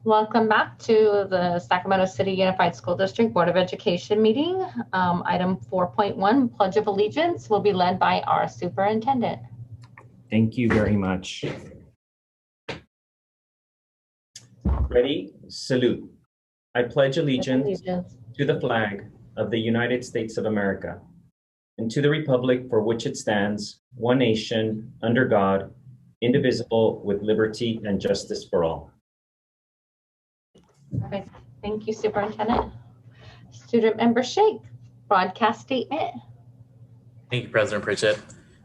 Welcome back to the Sacramento City Unified School District Board of Education meeting. Item 4.1, Pledge of Allegiance, will be led by our superintendent. Thank you very much. Ready? Salute. I pledge allegiance to the flag of the United States of America and to the republic for which it stands, one nation, under God, indivisible, with liberty and justice for all. Okay, thank you, Superintendent. Student Member Shake, broadcast statement. Thank you, President Bridget.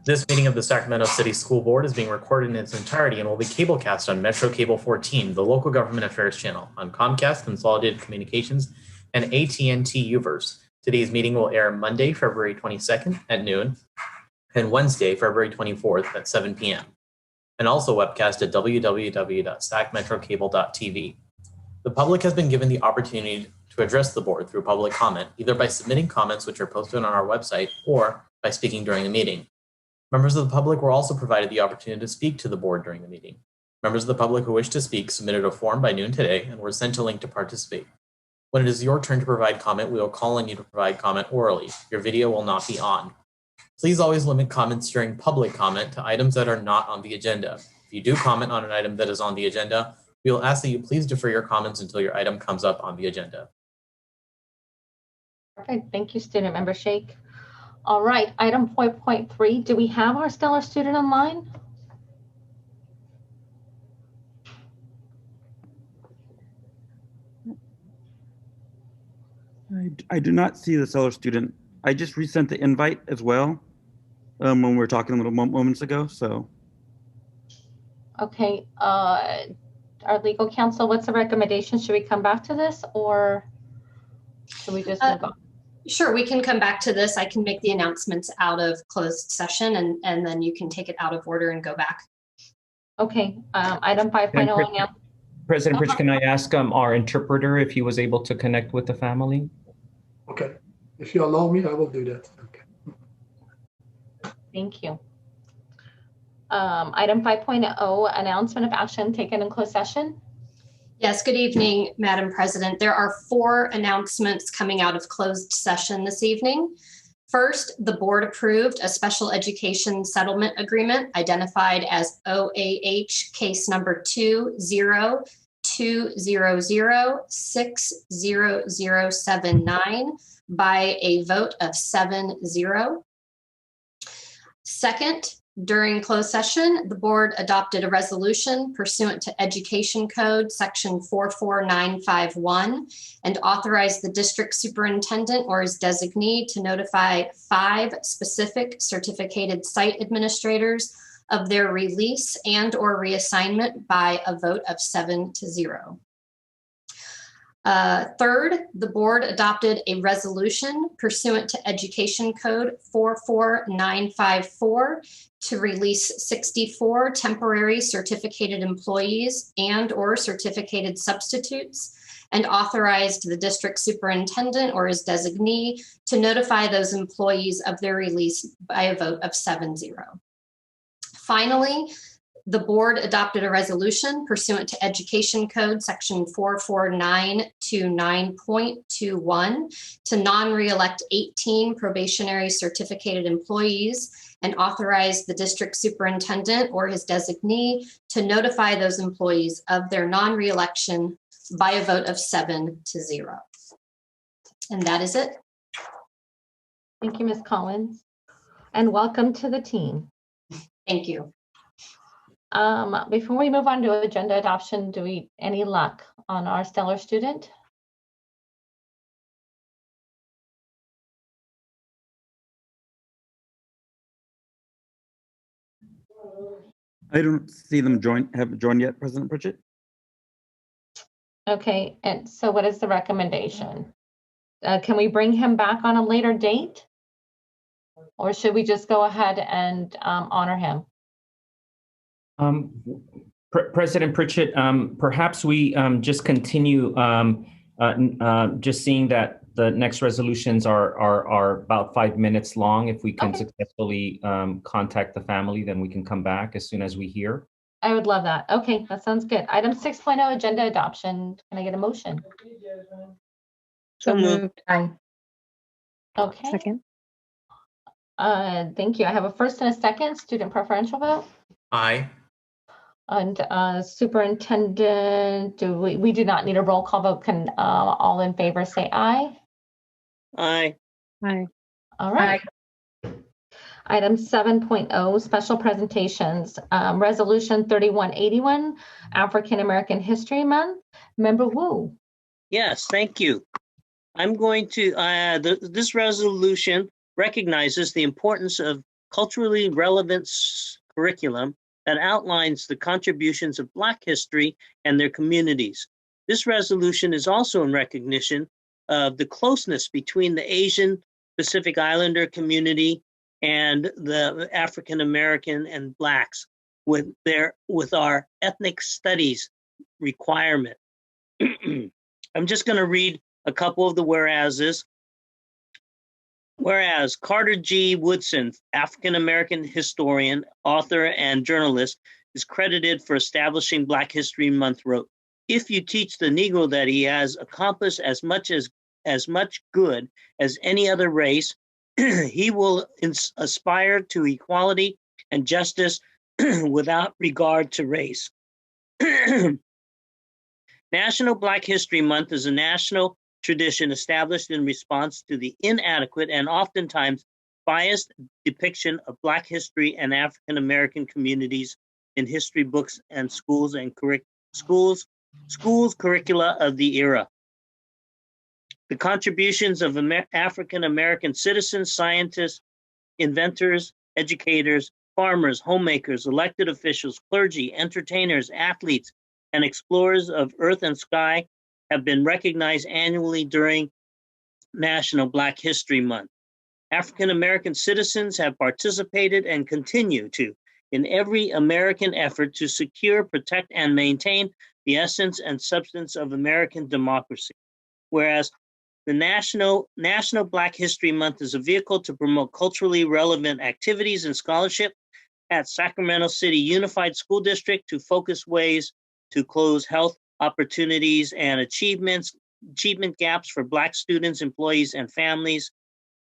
This meeting of the Sacramento City School Board is being recorded in its entirety and will be cablecast on Metro Cable 14, the local government affairs channel, on Comcast, Consolidated Communications, and AT&T Uverse. Today's meeting will air Monday, February 22nd at noon, and Wednesday, February 24th at 7 p.m., and also webcast at www.sacmetrocable.tv. The public has been given the opportunity to address the board through public comment, either by submitting comments which are posted on our website or by speaking during the meeting. Members of the public were also provided the opportunity to speak to the board during the meeting. Members of the public who wish to speak submitted a form by noon today and were sent a link to participate. When it is your turn to provide comment, we will call on you to provide comment orally. Your video will not be on. Please always limit comments during public comment to items that are not on the agenda. If you do comment on an item that is on the agenda, we will ask that you please defer your comments until your item comes up on the agenda. Perfect. Thank you, Student Member Shake. All right, item 4.3. Do we have our stellar student online? I do not see the stellar student. I just resent the invite as well when we were talking a little moments ago. So. Okay. Our legal counsel, what's the recommendation? Should we come back to this or should we just move on? Sure, we can come back to this. I can make the announcements out of closed session and then you can take it out of order and go back. Okay, item 5.0 now. President Bridget, can I ask our interpreter if he was able to connect with the family? Okay, if you allow me, I will do that. Okay. Thank you. Item 5.0, announcement of action taken in closed session. Yes, good evening, Madam President. There are 4 announcements coming out of closed session this evening. First, the board approved a special education settlement agreement identified as OAH case number 20200600079 by a vote of 7-0. Second, during closed session, the board adopted a resolution pursuant to Education Code Section 44951 and authorized the district superintendent or his designee to notify 5 specific certificated site administrators of their release and or reassignment by a vote of 7-0. Third, the board adopted a resolution pursuant to Education Code 44954 to release 64 temporary certificated employees and or certificated substitutes and authorized the district superintendent or his designee to notify those employees of their release by a vote of 7-0. Finally, the board adopted a resolution pursuant to Education Code Section 44929.21 to non-reelect 18 probationary certificated employees and authorized the district superintendent or his designee to notify those employees of their non-reelection by a vote of 7-0. And that is it. Thank you, Ms. Collins, and welcome to the team. Thank you. Before we move on to agenda adoption, do we any luck on our stellar student? I don't see them have joined yet, President Bridget. Okay, and so what is the recommendation? Can we bring him back on a later date? Or should we just go ahead and honor him? President Pritchett, perhaps we just continue just seeing that the next resolutions are about 5 minutes long. If we can successfully contact the family, then we can come back as soon as we hear. I would love that. Okay, that sounds good. Item 6.0, agenda adoption. Can I get a motion? So moved. Aye. Okay. Second. Thank you. I have a first and a second. Student preferential vote. Aye. And Superintendent, we do not need a roll call vote. Can all in favor say aye? Aye. Aye. All right. Item 7.0, special presentations. Resolution 3181, African American History Month. Member Wu. Yes, thank you. I'm going to, this resolution recognizes the importance of culturally relevant curriculum that outlines the contributions of Black history and their communities. This resolution is also in recognition of the closeness between the Asian Pacific Islander community and the African American and Blacks with our ethnic studies requirement. I'm just going to read a couple of the whereases. Whereas Carter G. Woodson, African American historian, author, and journalist, is credited for establishing Black History Month, wrote, "If you teach the Negro that he has accomplished as much good as any other race, he will aspire to equality and justice without regard to race." National Black History Month is a national tradition established in response to the inadequate and oftentimes biased depiction of Black history and African American communities in history books and schools curricula of the era. The contributions of African American citizens, scientists, inventors, educators, farmers, homemakers, elected officials, clergy, entertainers, athletes, and explorers of earth and sky have been recognized annually during National Black History Month. African American citizens have participated and continue to in every American effort to secure, protect, and maintain the essence and substance of American democracy. Whereas the National Black History Month is a vehicle to promote culturally relevant activities and scholarship at Sacramento City Unified School District to focus ways to close health opportunities and achievement gaps for Black students, employees, and families,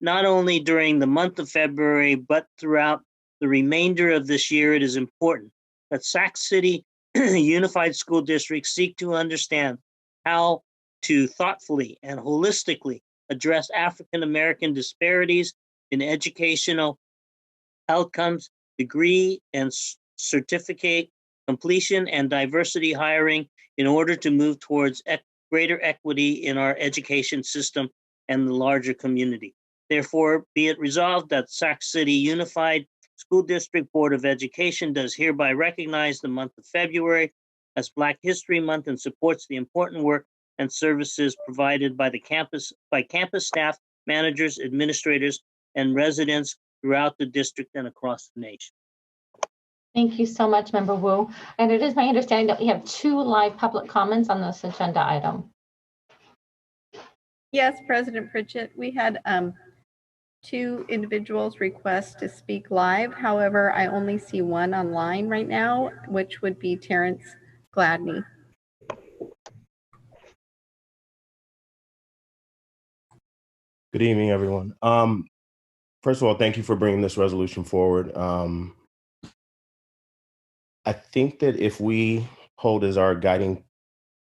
not only during the month of February, but throughout the remainder of this year. It is important that Sac City Unified School District seek to understand how to thoughtfully and holistically address African American disparities in educational outcomes, degree and certificate completion, and diversity hiring in order to move towards greater equity in our education system and the larger community. Therefore, be it resolved that Sac City Unified School District Board of Education does hereby recognize the month of February as Black History Month and supports the important work and services provided by campus staff, managers, administrators, and residents throughout the district and across the nation. Thank you so much, Member Wu. And it is my understanding that we have 2 live public comments on this agenda item. Yes, President Bridget, we had 2 individuals request to speak live. However, I only see 1 online right now, which would be Terrence Gladney. Good evening, everyone. First of all, thank you for bringing this resolution forward. I think that if we hold as our guiding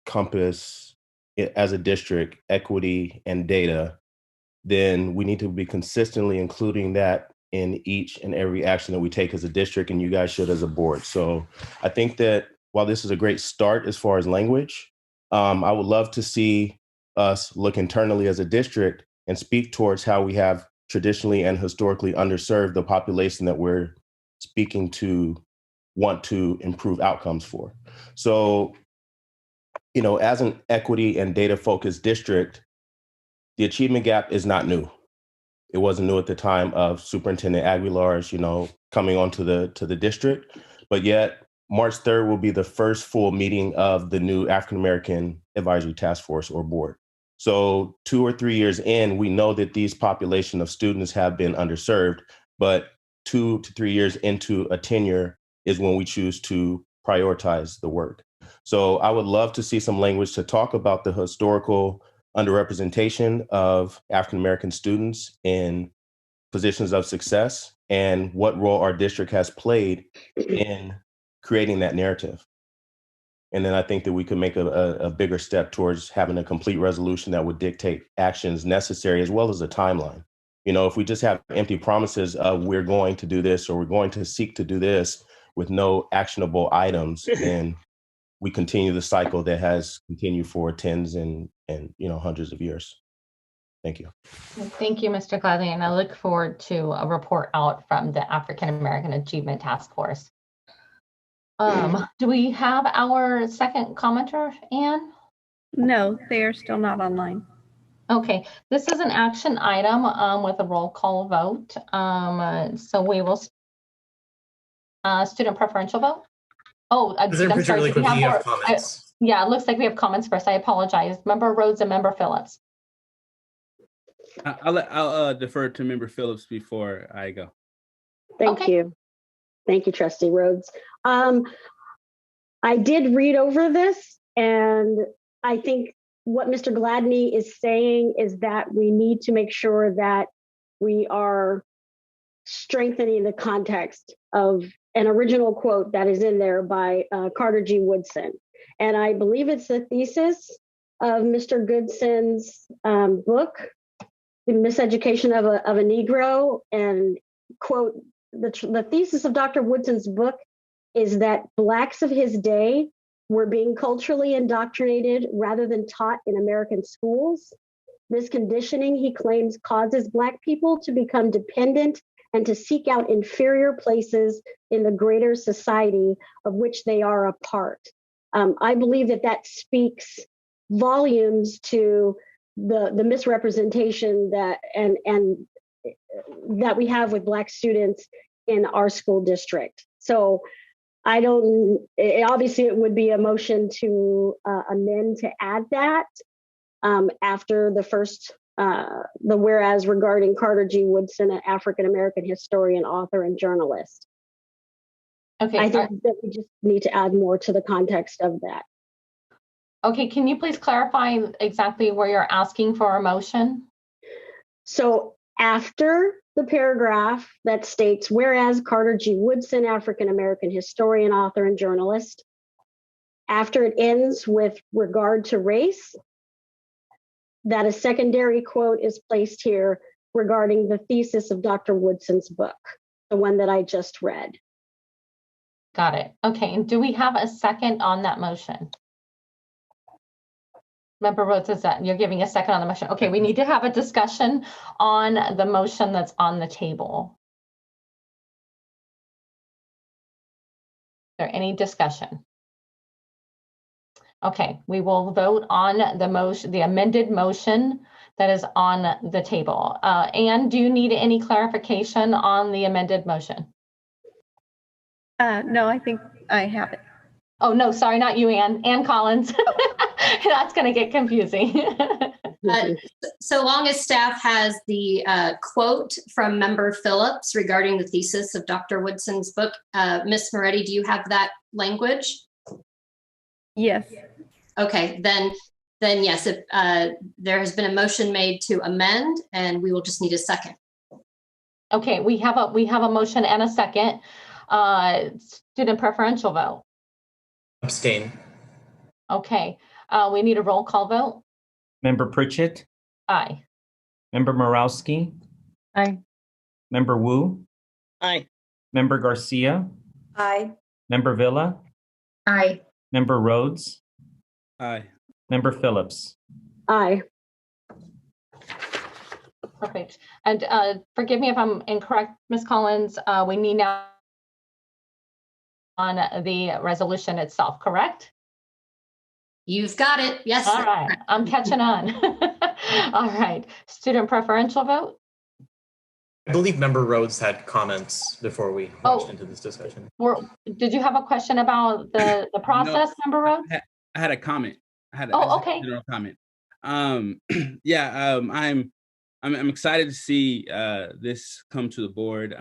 compass as a district equity and data, then we need to be consistently including that in each and every action that we take as a district, and you guys should as a board. So I think that while this is a great start as far as language, I would love to see us look internally as a district and speak towards how we have traditionally and historically underserved the population that we're speaking to want to improve outcomes for. So, as an equity and data focused district, the achievement gap is not new. It wasn't new at the time of Superintendent Aguilar's, coming onto the district, but yet March 3rd will be the first full meeting of the new African American Advisory Task Force or board. So 2 or 3 years in, we know that these population of students have been underserved, but 2 to 3 years into a tenure is when we choose to prioritize the work. So I would love to see some language to talk about the historical underrepresentation of African-American students in positions of success and what role our district has played in creating that narrative. And then I think that we could make a bigger step towards having a complete resolution that would dictate actions necessary as well as a timeline. You know, if we just have empty promises of we're going to do this or we're going to seek to do this with no actionable items, then we continue the cycle that has continued for tens and hundreds of years. Thank you. Thank you, Mr. Gladney, and I look forward to a report out from the African American Achievement Task Force. Do we have our second commenter, Anne? No, they are still not online. Okay, this is an action item with a roll call vote. So we will student preferential vote. Oh, I'm sorry. Do we have more comments? Yeah, it looks like we have comments first. I apologize. Member Rhodes and Member Phillips. I'll defer to Member Phillips before I go. Thank you. Thank you, Trustee Rhodes. I did read over this, and I think what Mr. Gladney is saying is that we need to make sure that we are strengthening the context of an original quote that is in there by Carter G. Woodson. And I believe it's the thesis of Mr. Goodson's book, The Miseducation of a Negro. And quote, the thesis of Dr. Woodson's book is that Blacks of his day were being culturally indoctrinated rather than taught in American schools. This conditioning, he claims, causes Black people to become dependent and to seek out inferior places in the greater society of which they are a part. I believe that speaks volumes to the misrepresentation that and that we have with Black students in our school district. So obviously it would be a motion to amend to add that after the first, the whereas regarding Carter G. Woodson, an African-American historian, author, and journalist. Okay. I think that we just need to add more to the context of that. Okay, can you please clarify exactly where you're asking for a motion? So after the paragraph that states, whereas Carter G. Woodson, African-American historian, author, and journalist, after it ends with regard to race, that a secondary quote is placed here regarding the thesis of Dr. Woodson's book, the one that I just read. Got it. Okay, and do we have a second on that motion? Member Rhodes, is that you're giving a second on the motion? Okay, we need to have a discussion on the motion that's on the table. Is there any discussion? Okay, we will vote on the motion, the amended motion that is on the table. Anne, do you need any clarification on the amended motion? No, I think I have it. Oh, no, sorry, not you, Anne. Anne Collins. That's going to get confusing. So long as staff has the quote from Member Phillips regarding the thesis of Dr. Woodson's book, Ms. Moretti, do you have that language? Yes. Okay, then yes, if, there has been a motion made to amend, and we will just need a second. Okay, we have a motion and a second. Student preferential vote. Abstain. Okay, we need a roll call vote. Member Pritchett? Aye. Member Morawski? Aye. Member Wu? Aye. Member Garcia? Aye. Member Villa? Aye. Member Rhodes? Aye. Member Phillips? Aye. Perfect. And forgive me if I'm incorrect, Ms. Collins, we need now on the resolution itself, correct? You've got it. Yes. All right. I'm catching on. All right. Student preferential vote. I believe Member Rhodes had comments before we launched into this discussion. Did you have a question about the process, no, Member Rhodes? I had a comment. Okay. A general comment. Yeah. I'm excited to see this come to the board.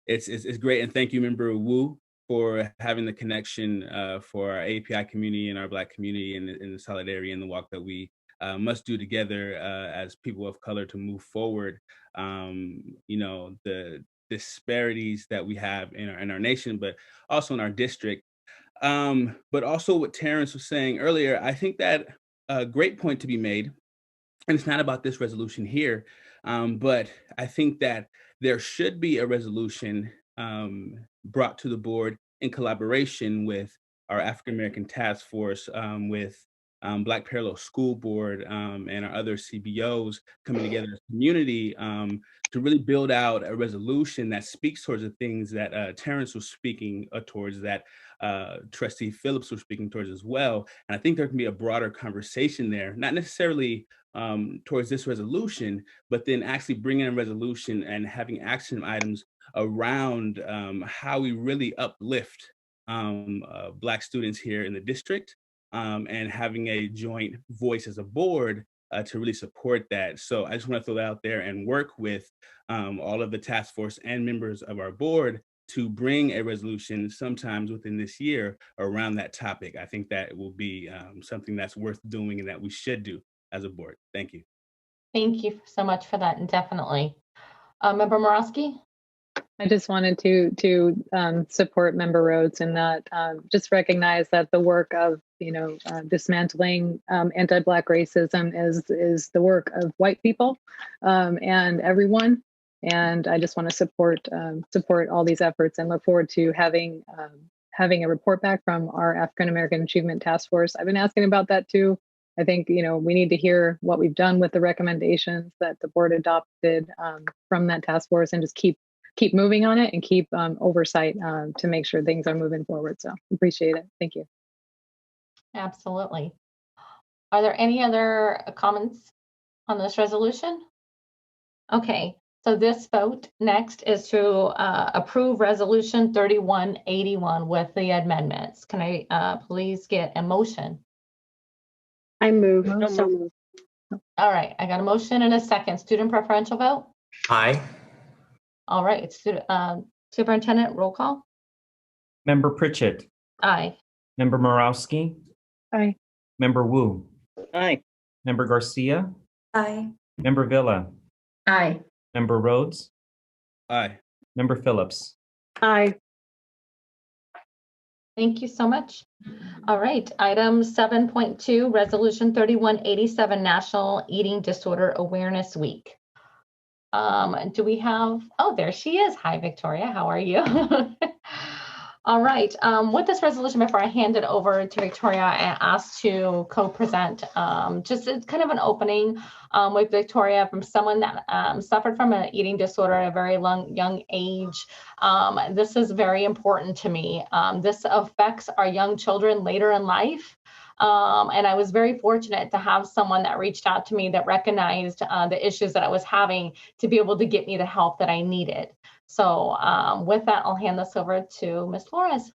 It's great, and thank you, Member Wu, for having the connection for our API community and our Black community in the solidarity and the walk that we must do together as people of color to move forward. The disparities that we have in our nation, but also in our district. But also what Terrence was saying earlier, I think that a great point to be made, and it's not about this resolution here, but I think that there should be a resolution brought to the board in collaboration with our African American Task Force, with Black Parallel School Board, and our other CBOs coming together as a community to really build out a resolution that speaks towards the things that Terrence was speaking towards, that Trustee Phillips was speaking towards as well. And I think there can be a broader conversation there, not necessarily towards this resolution, but then actually bringing a resolution and having action items around how we really uplift Black students here in the district, and having a joint voice as a board to really support that. So I just want to throw that out there and work with all of the task force and members of our board to bring a resolution sometimes within this year around that topic. I think that will be something that's worth doing and that we should do as a board. Thank you. Thank you so much for that, and definitely. Member Morosky? I just wanted to support Member Rhodes in that, just recognize that the work of dismantling anti-Black racism is the work of white people and everyone. And I just want to support all these efforts and look forward to having a report back from our African American Achievement Task Force. I've been asking about that too. I think we need to hear what we've done with the recommendations that the board adopted from that task force, and just keep moving on it and keep oversight to make sure things are moving forward. So appreciate it. Thank you. Absolutely. Are there any other comments on this resolution? Okay, so this vote next is to approve Resolution 3181 with the amendments. Can I please get a motion? I move. So moved. All right, I got a motion and a second. Student preferential vote? Aye. All right, Superintendent, roll call. Member Pritchett. Aye. Member Morowski. Aye. Member Wu. Aye. Member Garcia. Aye. Member Villa. Aye. Member Rhodes. Aye. Member Phillips. Aye. Thank you so much. All right, item 7.2, Resolution 3187, National Eating Disorder Awareness Week. Do we have, oh, there she is. Hi, Victoria, how are you? All right, with this resolution, before I hand it over to Victoria, I asked to co-present just it's kind of an opening with Victoria from someone that suffered from an eating disorder at a very young age. This is very important to me. This affects our young children later in life. And I was very fortunate to have someone that reached out to me that recognized the issues that I was having to be able to get me the help that I needed. So with that, I'll hand this over to Ms. Flores.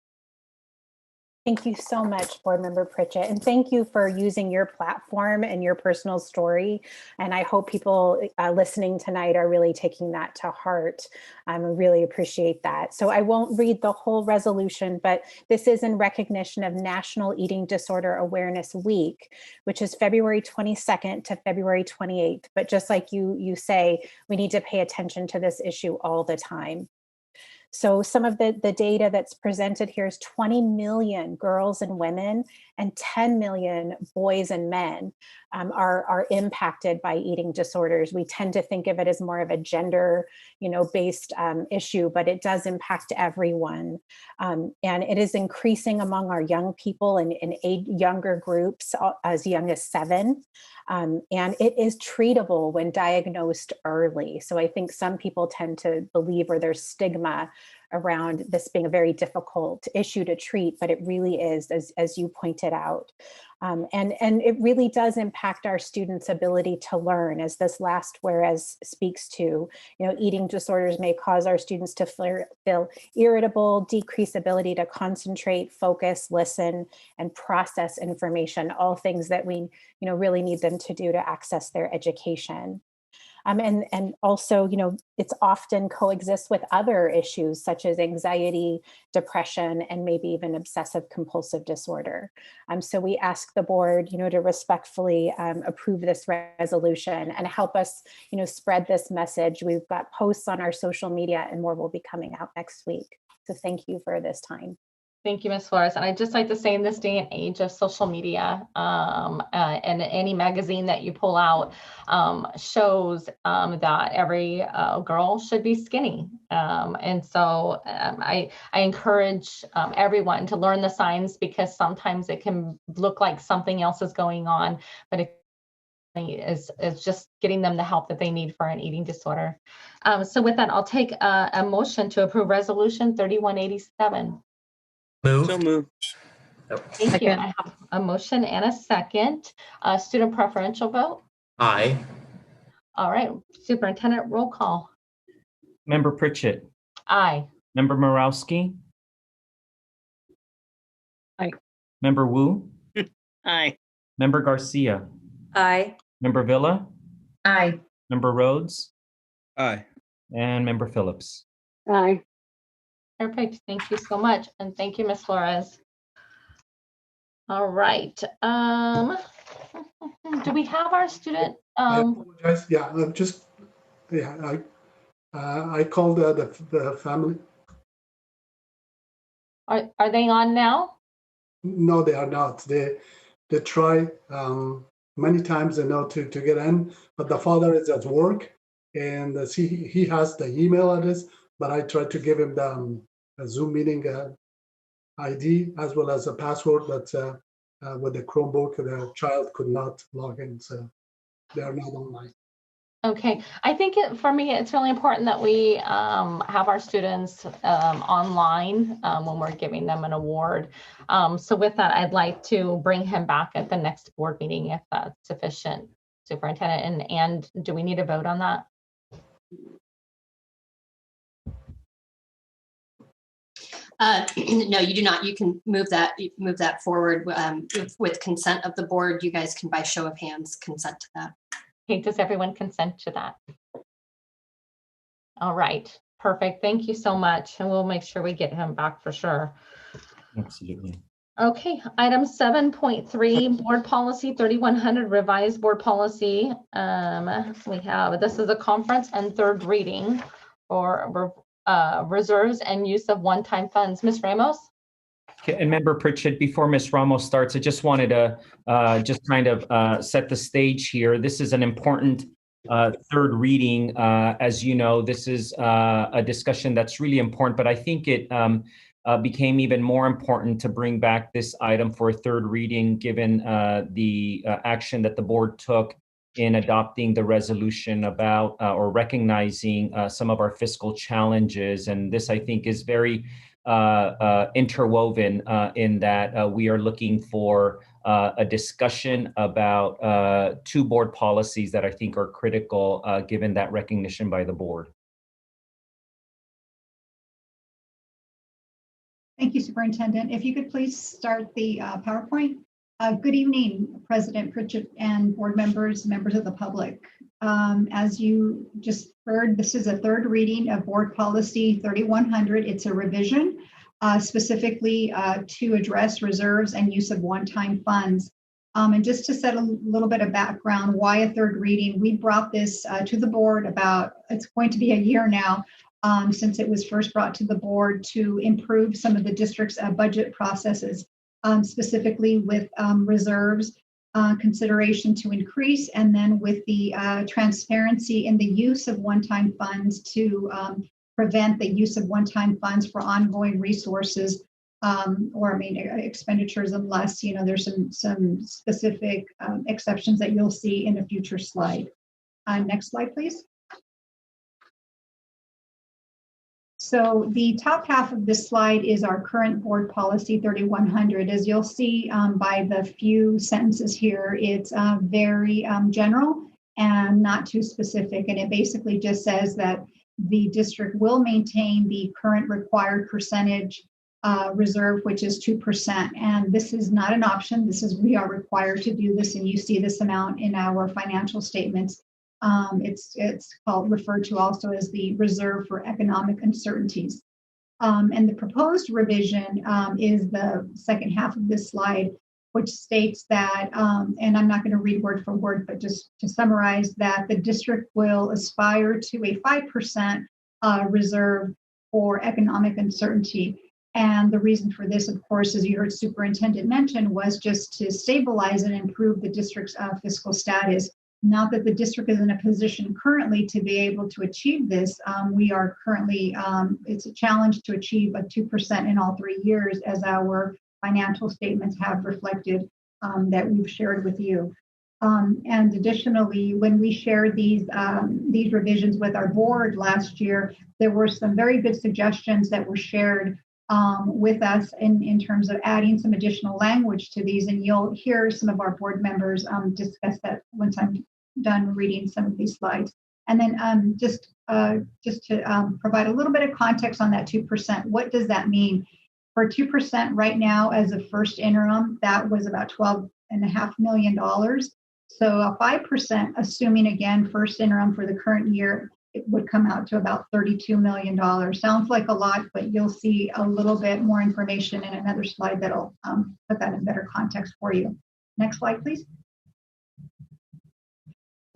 Thank you so much, Board Member Pritchett, and thank you for using your platform and your personal story. And I hope people listening tonight are really taking that to heart. I really appreciate that. So I won't read the whole resolution, but this is in recognition of National Eating Disorder Awareness Week, which is February 22nd to February 28th. But just like you say, we need to pay attention to this issue all the time. So some of the data that's presented here is 20 million girls and women and 10 million boys and men are impacted by eating disorders. We tend to think of it as more of a gender, based issue, but it does impact everyone. And it is increasing among our young people in younger groups as young as 7. And it is treatable when diagnosed early. So I think some people tend to believe, or there's stigma around this being a very difficult issue to treat, but it really is, as you pointed out. And it really does impact our students' ability to learn, as this last whereas speaks to. Eating disorders may cause our students to feel irritable, decrease ability to concentrate, focus, listen, and process information, all things that we really need them to do to access their education. And also, it's often coexists with other issues such as anxiety, depression, and maybe even obsessive compulsive disorder. So we ask the board, to respectfully approve this resolution and help us, spread this message. We've got posts on our social media and more will be coming out next week. So thank you for this time. Thank you, Ms. Flores. And I'd just like to say, in this day and age of social media, and any magazine that you pull out shows that every girl should be skinny. And so I encourage everyone to learn the signs, because sometimes it can look like something else is going on, but it is just getting them the help that they need for an eating disorder. So with that, I'll take a motion to approve Resolution 3187. Moved. So moved. Thank you. I have a motion and a second. Student preferential vote. Aye. All right. Superintendent, roll call. Member Pritchett. Aye. Member Morawski. Aye. Member Wu. Aye. Member Garcia. Aye. Member Villa. Aye. Member Rhodes. Aye. And Member Phillips. Aye. Perfect. Thank you so much. And thank you, Ms. Flores. All right. Do we have our student? I apologize. Yeah, I called the family. Are they on now? No, they are not. They try many times, to get in, but the father is at work, and he has the email address. But I tried to give him the Zoom meeting ID as well as a password, but with the Chromebook, the child could not log in, so they are not online. Okay. I think for me, it's really important that we have our students online when we're giving them an award. So with that, I'd like to bring him back at the next board meeting if that's sufficient, Superintendent. And do we need a vote on that? No, you do not. You can move that forward with consent of the board. You guys can, by show of hands, consent to that. Okay, does everyone consent to that? All right, perfect. Thank you so much. And we'll make sure we get him back for sure. Absolutely. Okay, item 7.3, board policy 3100, revised board policy. This is a conference and third reading for reserves and use of one-time funds. Ms. Ramos? And Member Pritchett, before Ms. Ramos starts, I just wanted to just kind of set the stage here. This is an important third reading. As you know, this is a discussion that's really important, but I think it became even more important to bring back this item for a third reading, given the action that the board took in adopting the resolution about or recognizing some of our fiscal challenges. And this, I think, is very interwoven in that we are looking for a discussion about two board policies that I think are critical given that recognition by the board. Thank you, Superintendent. If you could please start the PowerPoint. Good evening, President Pritchett and board members, members of the public. As you just heard, this is a third reading of Board Policy 3100. It's a revision specifically to address reserves and use of one-time funds. And just to set a little bit of background, why a third reading? We brought this to the board it's going to be a year now since it was first brought to the board to improve some of the district's budget processes. Specifically with reserves consideration to increase, and then with the transparency in the use of one-time funds to prevent the use of one-time funds for ongoing resources expenditures, unless there's some specific exceptions that you'll see in a future slide. Next slide, please. So the top half of this slide is our current board policy 3100. As you'll see by the few sentences here, it's very general and not too specific. And it basically just says that the district will maintain the current required percentage reserve, which is 2%. And this is not an option. We are required to do this. And you see this amount in our financial statements. It's called, referred to also as the Reserve for Economic Uncertainties. And the proposed revision is the second half of this slide, which states that, and I'm not going to read word for word, but just to summarize, that the district will aspire to a 5% reserve for economic uncertainty. And the reason for this, of course, as you heard Superintendent mention, was just to stabilize and improve the district's fiscal status. Not that the district is in a position currently to be able to achieve this. We are currently, it's a challenge to achieve a 2% in all 3 years, as our financial statements have reflected that we've shared with you. And additionally, when we shared these revisions with our board last year, there were some very good suggestions that were shared with us in terms of adding some additional language to these. And you'll hear some of our board members discuss that once I'm done reading some of these slides. And then just to provide a little bit of context on that 2%, what does that mean? For 2% right now, as a first interim, that was about $12.5 million. So a 5%, assuming again, first interim for the current year, it would come out to about $32 million. Sounds like a lot, but you'll see a little bit more information in another slide that'll put that in better context for you. Next slide, please.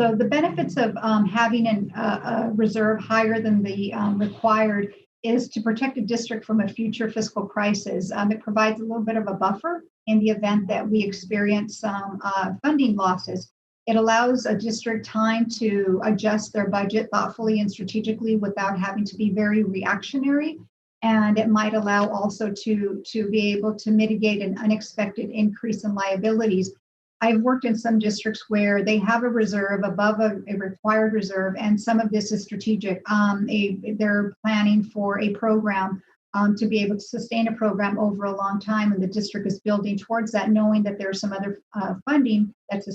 So the benefits of having a reserve higher than the required is to protect a district from a future fiscal crisis. It provides a little bit of a buffer in the event that we experience some funding losses. It allows a district time to adjust their budget thoughtfully and strategically without having to be very reactionary. And it might allow also to be able to mitigate an unexpected increase in liabilities. I've worked in some districts where they have a reserve above a required reserve, and some of this is strategic. They're planning for a program to be able to sustain a program over a long time, and the district is building towards that, knowing that there's some other funding that's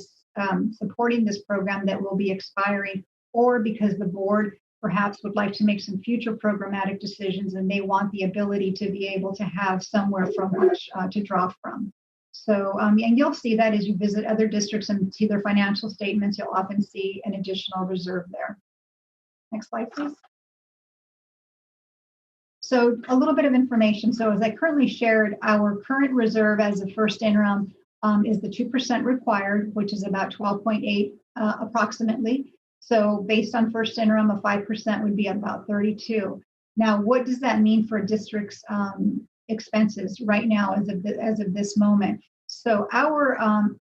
supporting this program that will be expiring, or because the board perhaps would like to make some future programmatic decisions and they want the ability to be able to have somewhere from which to draw from. So, and you'll see that as you visit other districts and see their financial statements, you'll often see an additional reserve there. Next slide, please. So a little bit of information. So as I currently shared, our current reserve as a first interim is the 2% required, which is about 12.8 approximately. So based on first interim, a 5% would be about 32. Now, what does that mean for a district's expenses right now as of this moment? So our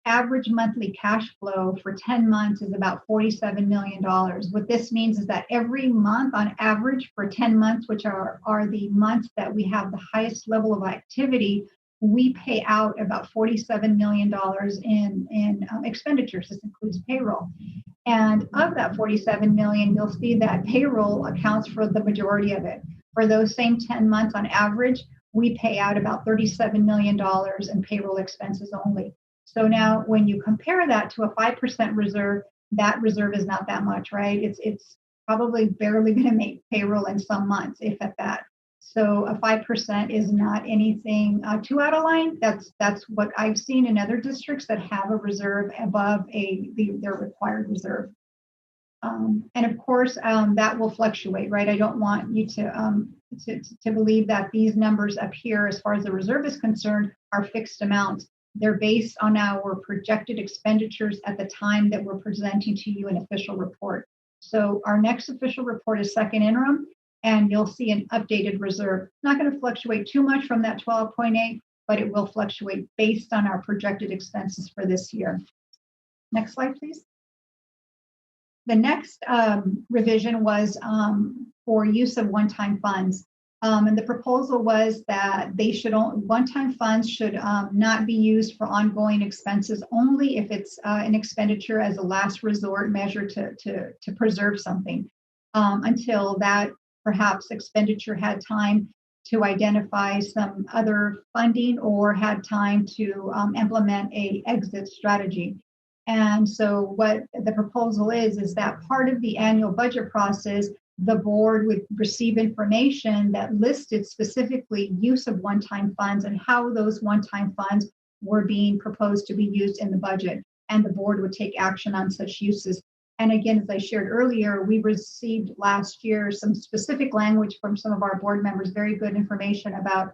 average monthly cash flow for 10 months is about $47 million. What this means is that every month on average for 10 months, which are the months that we have the highest level of activity, we pay out about $47 million in expenditures. This includes payroll. And of that $47 million, you'll see that payroll accounts for the majority of it. For those same 10 months on average, we pay out about $37 million in payroll expenses only. So now when you compare that to a 5% reserve, that reserve is not that much, right? It's probably barely going to make payroll in some months, if at that. So a 5% is not anything too out of line. That's what I've seen in other districts that have a reserve above their required reserve. And of course, that will fluctuate, right? I don't want you to believe that these numbers up here, as far as the reserve is concerned, are fixed amounts. They're based on our projected expenditures at the time that we're presenting to you an official report. So our next official report is second interim, and you'll see an updated reserve. It's not going to fluctuate too much from that 12.8, but it will fluctuate based on our projected expenses for this year. Next slide, please. The next revision was for use of one-time funds. And the proposal was that one-time funds should not be used for ongoing expenses, only if it's an expenditure as a last resort measure to preserve something, until that perhaps expenditure had time to identify some other funding or had time to implement a exit strategy. And so what the proposal is that part of the annual budget process, the board would receive information that listed specifically use of one-time funds and how those one-time funds were being proposed to be used in the budget. And the board would take action on such uses. And again, as I shared earlier, we received last year some specific language from some of our board members, very good information about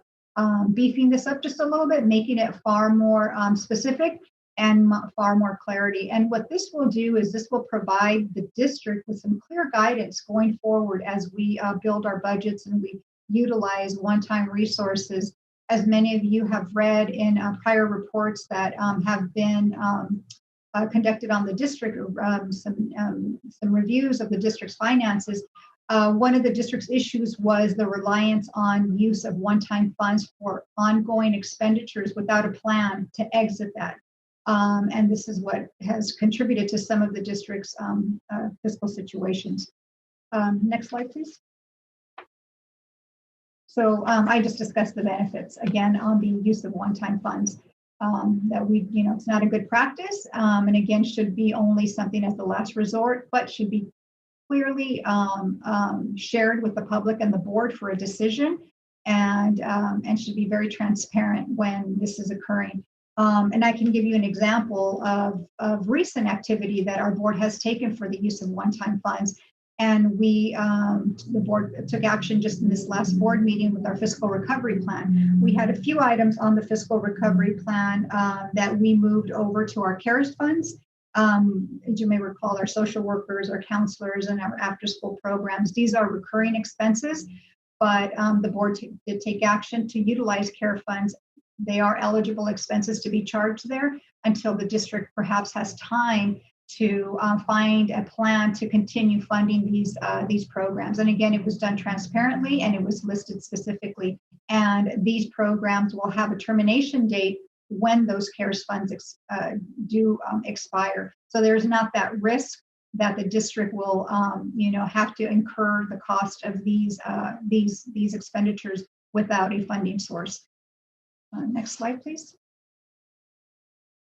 beefing this up just a little bit, making it far more specific and far more clarity. And what this will do is this will provide the district with some clear guidance going forward as we build our budgets and we utilize one-time resources. As many of you have read in prior reports that have been conducted on the district, some reviews of the district's finances, one of the district's issues was the reliance on use of one-time funds for ongoing expenditures without a plan to exit that. And this is what has contributed to some of the district's fiscal situations. Next slide, please. So I just discussed the benefits again on the use of one-time funds. That we, it's not a good practice, and again, should be only something as the last resort, but should be clearly shared with the public and the board for a decision, and should be very transparent when this is occurring. And I can give you an example of recent activity that our board has taken for the use of one-time funds. And we, the board took action just in this last board meeting with our fiscal recovery plan. We had a few items on the fiscal recovery plan that we moved over to our CARES funds. As you may recall, our social workers, our counselors, and our after-school programs, these are recurring expenses, but the board did take action to utilize CARE funds. They are eligible expenses to be charged there until the district perhaps has time to find a plan to continue funding these programs. And again, it was done transparently and it was listed specifically. And these programs will have a termination date when those CARES funds do expire. So there's not that risk that the district will, have to incur the cost of these expenditures without a funding source. Next slide, please.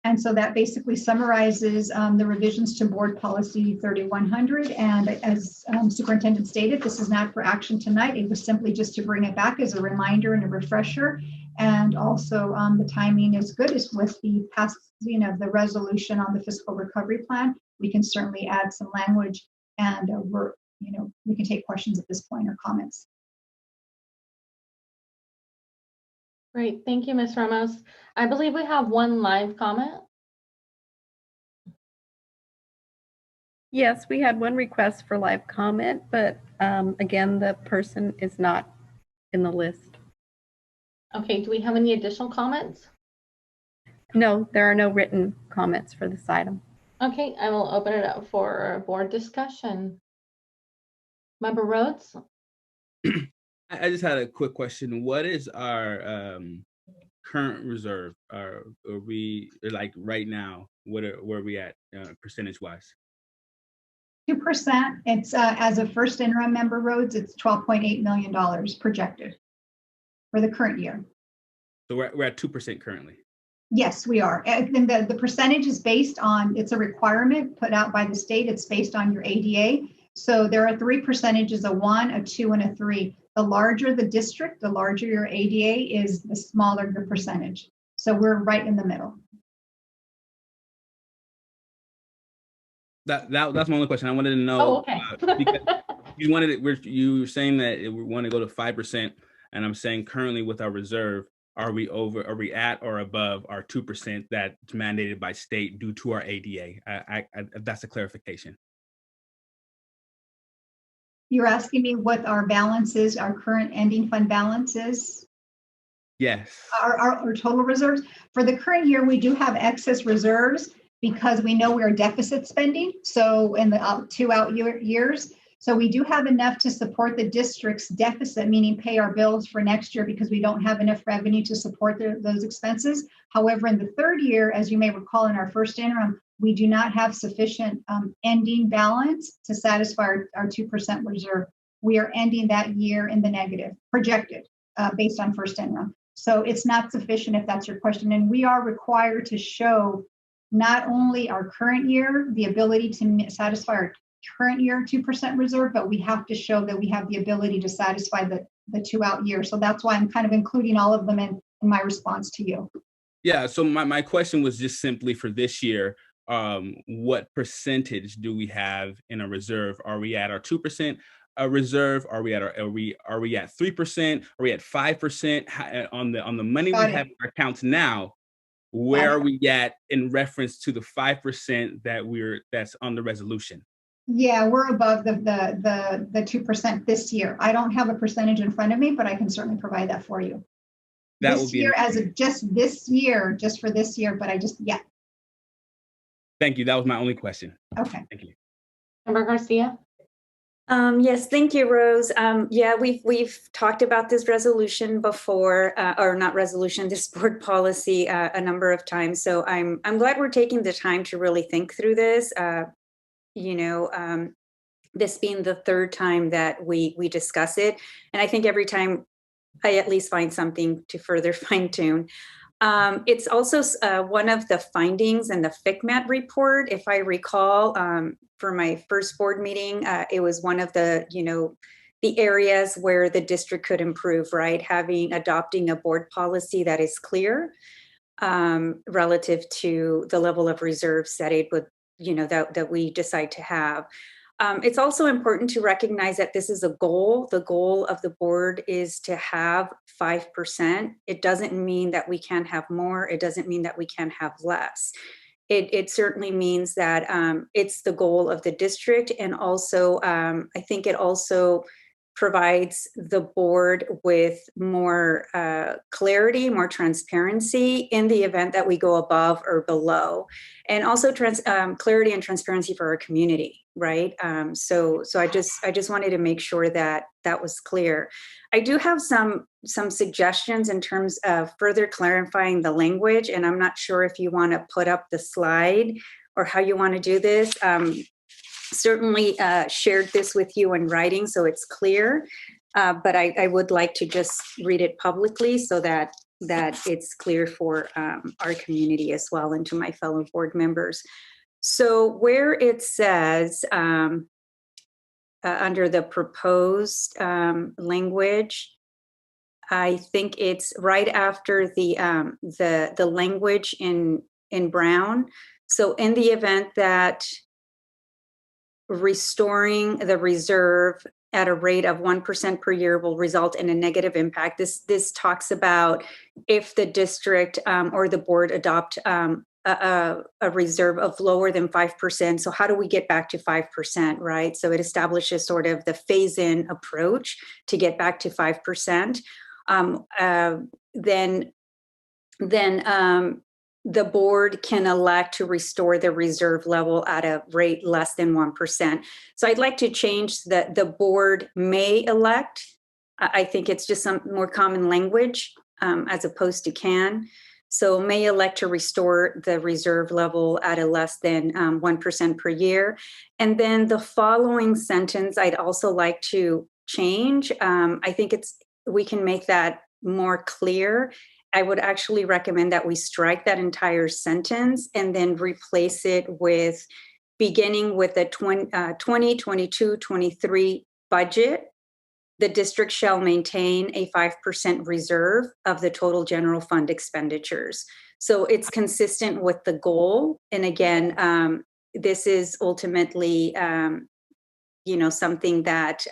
And so that basically summarizes the revisions to Board Policy 3100. And as Superintendent stated, this is not for action tonight. It was simply just to bring it back as a reminder and a refresher. And also the timing is good is with the passing of the resolution on the fiscal recovery plan. We can certainly add some language and we can take questions at this point or comments. Great, thank you, Ms. Ramos. I believe we have one live comment. Yes, we had one request for live comment, but again, the person is not in the list. Okay, do we have any additional comments? No, there are no written comments for this item. Okay, I will open it up for board discussion. Member Rhodes? I just had a quick question. What is our current reserve? Are we like right now? Where are we at percentage wise? 2%. It's as a first interim member Rhodes, it's $12.8 million projected for the current year. So we're at 2% currently. Yes, we are. And the percentage is based on, it's a requirement put out by the state. It's based on your ADA. So there are 3 percentages, a 1, a 2, and a 3. The larger the district, the larger your ADA is, the smaller the percentage. So we're right in the middle. That's my only question. I wanted to know. Oh, okay. Because you were saying that we want to go to 5%, and I'm saying currently with our reserve, are we at or above our 2% that's mandated by state due to our ADA? That's a clarification. You're asking me what our balance is, our current ending fund balance is? Yes. Our total reserves. For the current year, we do have excess reserves because we know we're deficit spending. So in the 2 out years, so we do have enough to support the district's deficit, meaning pay our bills for next year because we don't have enough revenue to support those expenses. However, in the third year, as you may recall in our first interim, we do not have sufficient ending balance to satisfy our 2% reserve. We are ending that year in the negative, projected based on first interim. So it's not sufficient if that's your question. And we are required to show not only our current year, the ability to satisfy our current year 2% reserve, but we have to show that we have the ability to satisfy the 2 out years. So that's why I'm kind of including all of them in my response to you. Yeah, so my question was just simply for this year, what percentage do we have in a reserve? Are we at our 2% reserve? Are we at are we at 3%? Are we at 5%? On the money we have in our accounts now, where are we at in reference to the 5% that's on the resolution? Yeah, we're above the 2% this year. I don't have a percentage in front of me, but I can certainly provide that for you. That this will be year, just for this year, but Thank you. That was my only question. Okay. Thank you. Member Garcia? Yes, thank you, Rose. Yeah, we've talked about this resolution before, or not resolution, this board policy a number of times. So I'm glad we're taking the time to really think through this. This being the third time that we discuss it, and I think every time I at least find something to further fine tune. It's also one of the findings in the FCMAT report. If I recall, for my first board meeting, it was one of the areas where the district could improve, right? Adopting a board policy that is clear relative to the level of reserves that it would, that we decide to have. It's also important to recognize that this is a goal. The goal of the board is to have 5%. It doesn't mean that we can't have more. It doesn't mean that we can't have less. It certainly means that it's the goal of the district. And also, I think it also provides the board with more clarity, more transparency in the event that we go above or below, and also clarity and transparency for our community, right? So I just wanted to make sure that that was clear. I do have some suggestions in terms of further clarifying the language, and I'm not sure if you want to put up the slide or how you want to do this. Certainly shared this with you in writing so it's clear, but I would like to just read it publicly so that it's clear for our community as well and to my fellow board members. So where it says under the proposed language, I think it's right after the language in Brown. So in the event that restoring the reserve at a rate of 1% per year will result in a negative impact. This talks about if the district or the board adopt a reserve of lower than 5%. So how do we get back to 5%, right? So it establishes sort of the phase-in approach to get back to 5%. Then the board can elect to restore the reserve level at a rate less than 1%. So I'd like to change that the board may elect. I think it's just some more common language as opposed to can. So may elect to restore the reserve level at a less than 1% per year. And then the following sentence, I'd also like to change. I think we can make that more clear. I would actually recommend that we strike that entire sentence and then replace it with beginning with the 2022-23 budget. The district shall maintain a 5% reserve of the total general fund expenditures. So it's consistent with the goal. And again, this is ultimately, something that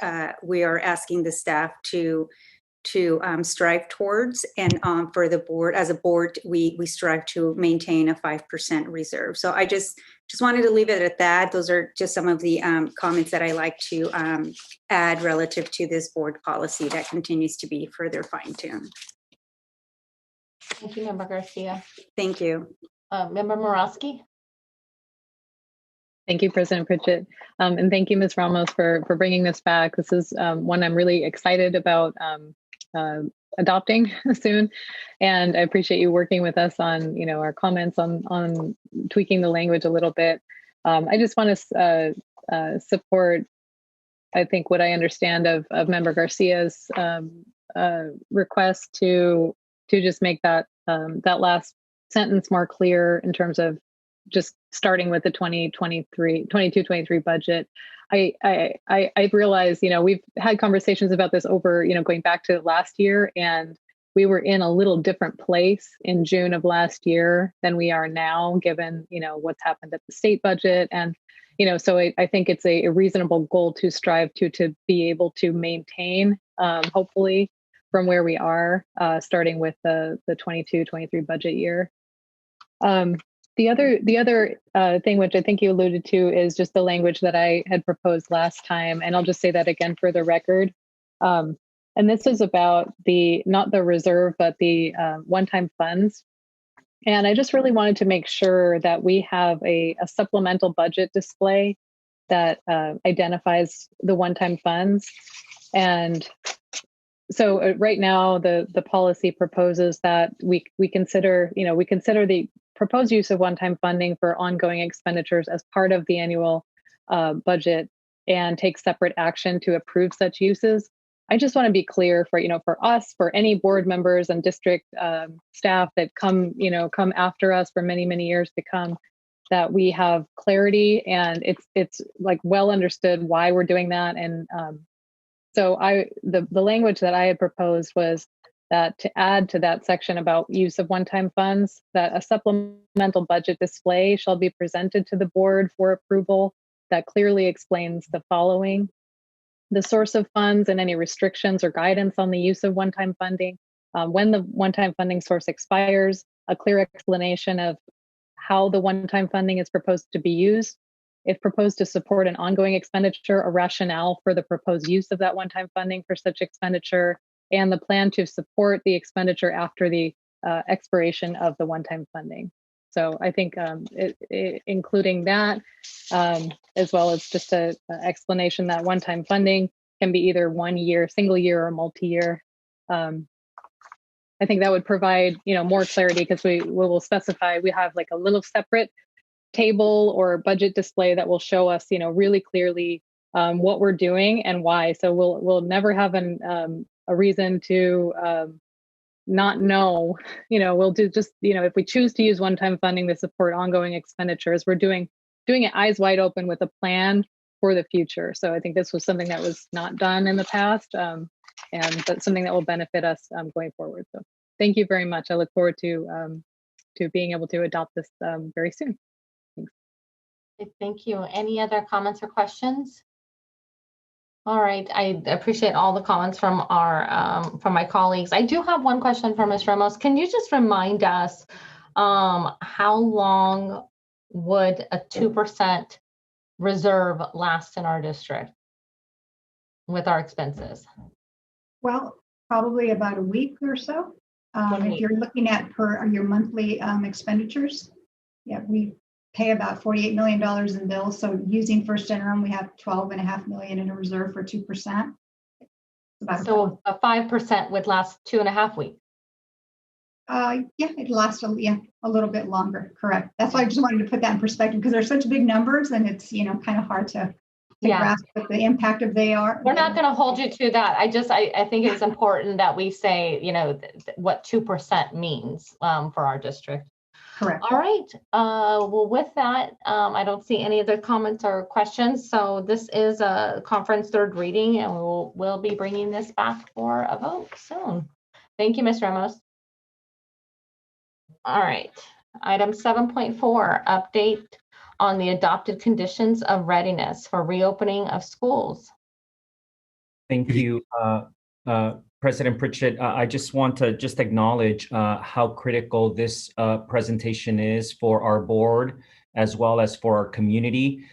we are asking the staff to strive towards, and for the board, as a board, we strive to maintain a 5% reserve. So I just wanted to leave it at that. Those are just some of the comments that I like to add relative to this board policy that continues to be further fine-tuned. Thank you, Member Garcia. Thank you. Member Morosky. Thank you, President Bridget. And thank you, Ms. Ramos, for bringing this back. This is one I'm really excited about adopting soon. And I appreciate you working with us on, our comments on tweaking the language a little bit. I just want to support, I think, what I understand of Member Garcia's request to just make that last sentence more clear in terms of just starting with the 22-23 budget. I realize, we've had conversations about this over, going back to last year, and we were in a little different place in June of last year than we are now, given, what's happened at the state budget. And, so I think it's a reasonable goal to strive to be able to maintain, hopefully, from where we are, starting with the 22-23 budget year. The other thing, which I think you alluded to, is just the language that I had proposed last time. And I'll just say that again for the record. And this is about not the reserve, but the one-time funds. And I just really wanted to make sure that we have a supplemental budget display that identifies the one-time funds. And so right now, the policy proposes that we consider the proposed use of one-time funding for ongoing expenditures as part of the annual budget and take separate action to approve such uses. I just want to be clear for us, for any board members and district staff that come after us for many, many years to come, that we have clarity and it's like well understood why we're doing that. And so the language that I had proposed was that to add to that section about use of one-time funds, that a supplemental budget display shall be presented to the board for approval that clearly explains the following: the source of funds and any restrictions or guidance on the use of one-time funding, when the one-time funding source expires, a clear explanation of how the one-time funding is proposed to be used, if proposed to support an ongoing expenditure, a rationale for the proposed use of that one-time funding for such expenditure, and the plan to support the expenditure after the expiration of the one-time funding. So I think including that, as well as just an explanation that one-time funding can be either 1 year, single year, or multi-year. I think that would provide more clarity, because we will specify, we have like a little separate table or budget display that will show us really clearly what we're doing and why. So we'll never have a reason to not know. We'll do just if we choose to use one-time funding to support ongoing expenditures, we're doing it eyes wide open with a plan for the future. So I think this was something that was not done in the past, and that's something that will benefit us going forward. So thank you very much. I look forward to being able to adopt this very soon. Thanks. Thank you. Any other comments or questions? All right, I appreciate all the comments from from my colleagues. I do have one question for Ms. Ramos. Can you just remind us how long would a 2% reserve last in our district with our expenses? Well, probably about a week or so. If you're looking at your monthly expenditures, yeah, we pay about $48 million in bills. So using first interim, we have $12.5 million in a reserve for 2%. So a 5% would last 2.5 weeks. Yeah, it lasts a little bit longer. Correct. That's why I just wanted to put that in perspective, because they're such big numbers, and it's kind of hard to grasp what the impact of they are. We're not going to hold you to that. I think it's important that we say what 2% means for our district. Correct. All right. Well, with that, I don't see any other comments or questions. So this is a conference third reading, and we'll be bringing this back for a vote soon. Thank you, Ms. Ramos. All right. Item 7.4, update on the adopted conditions of readiness for reopening of schools. Thank you, President Bridget. I just want to acknowledge how critical this presentation is for our board as well as for our community.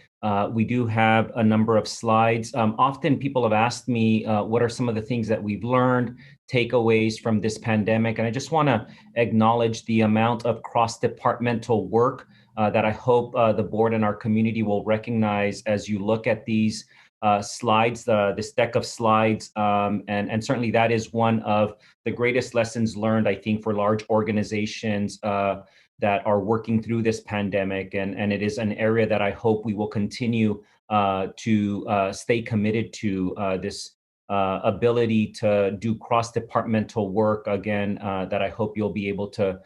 We do have a number of slides. Often people have asked me what are some of the things that we've learned, takeaways from this pandemic, and I just want to acknowledge the amount of cross-departmental work that I hope the board and our community will recognize as you look at these slides, this deck of slides, and certainly that is one of the greatest lessons learned, I think, for large organizations that are working through this pandemic, and it is an area that I hope we will continue to stay committed to, this ability to do cross-departmental work, again, that I hope you'll be able to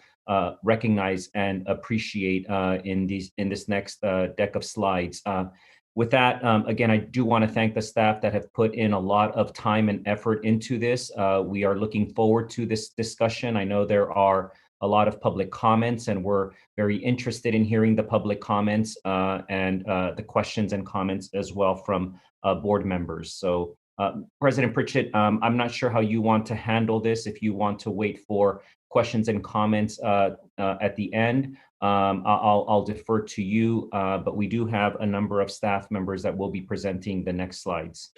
recognize and appreciate in this next deck of slides. With that, again, I do want to thank the staff that have put in a lot of time and effort into this. We are looking forward to this discussion. I know there are a lot of public comments, and we're very interested in hearing the public comments and the questions and comments as well from board members. So President Pritchett, I'm not sure how you want to handle this, if you want to wait for questions and comments at the end. I'll defer to you, but we do have a number of staff members that will be presenting the next slides.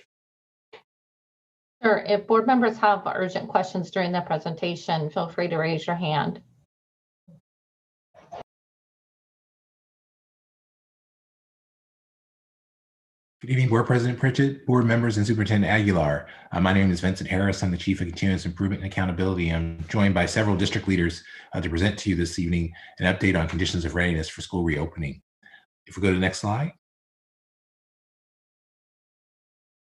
Sure. If board members have urgent questions during the presentation, feel free to raise your hand. Good evening, Board President Pritchett, board members, and Superintendent Aguilar. My name is Vincent Harris. I'm the Chief of Continuous Improvement and Accountability. I'm joined by several district leaders to present to you this evening an update on conditions of readiness for school reopening. If we go to the next slide.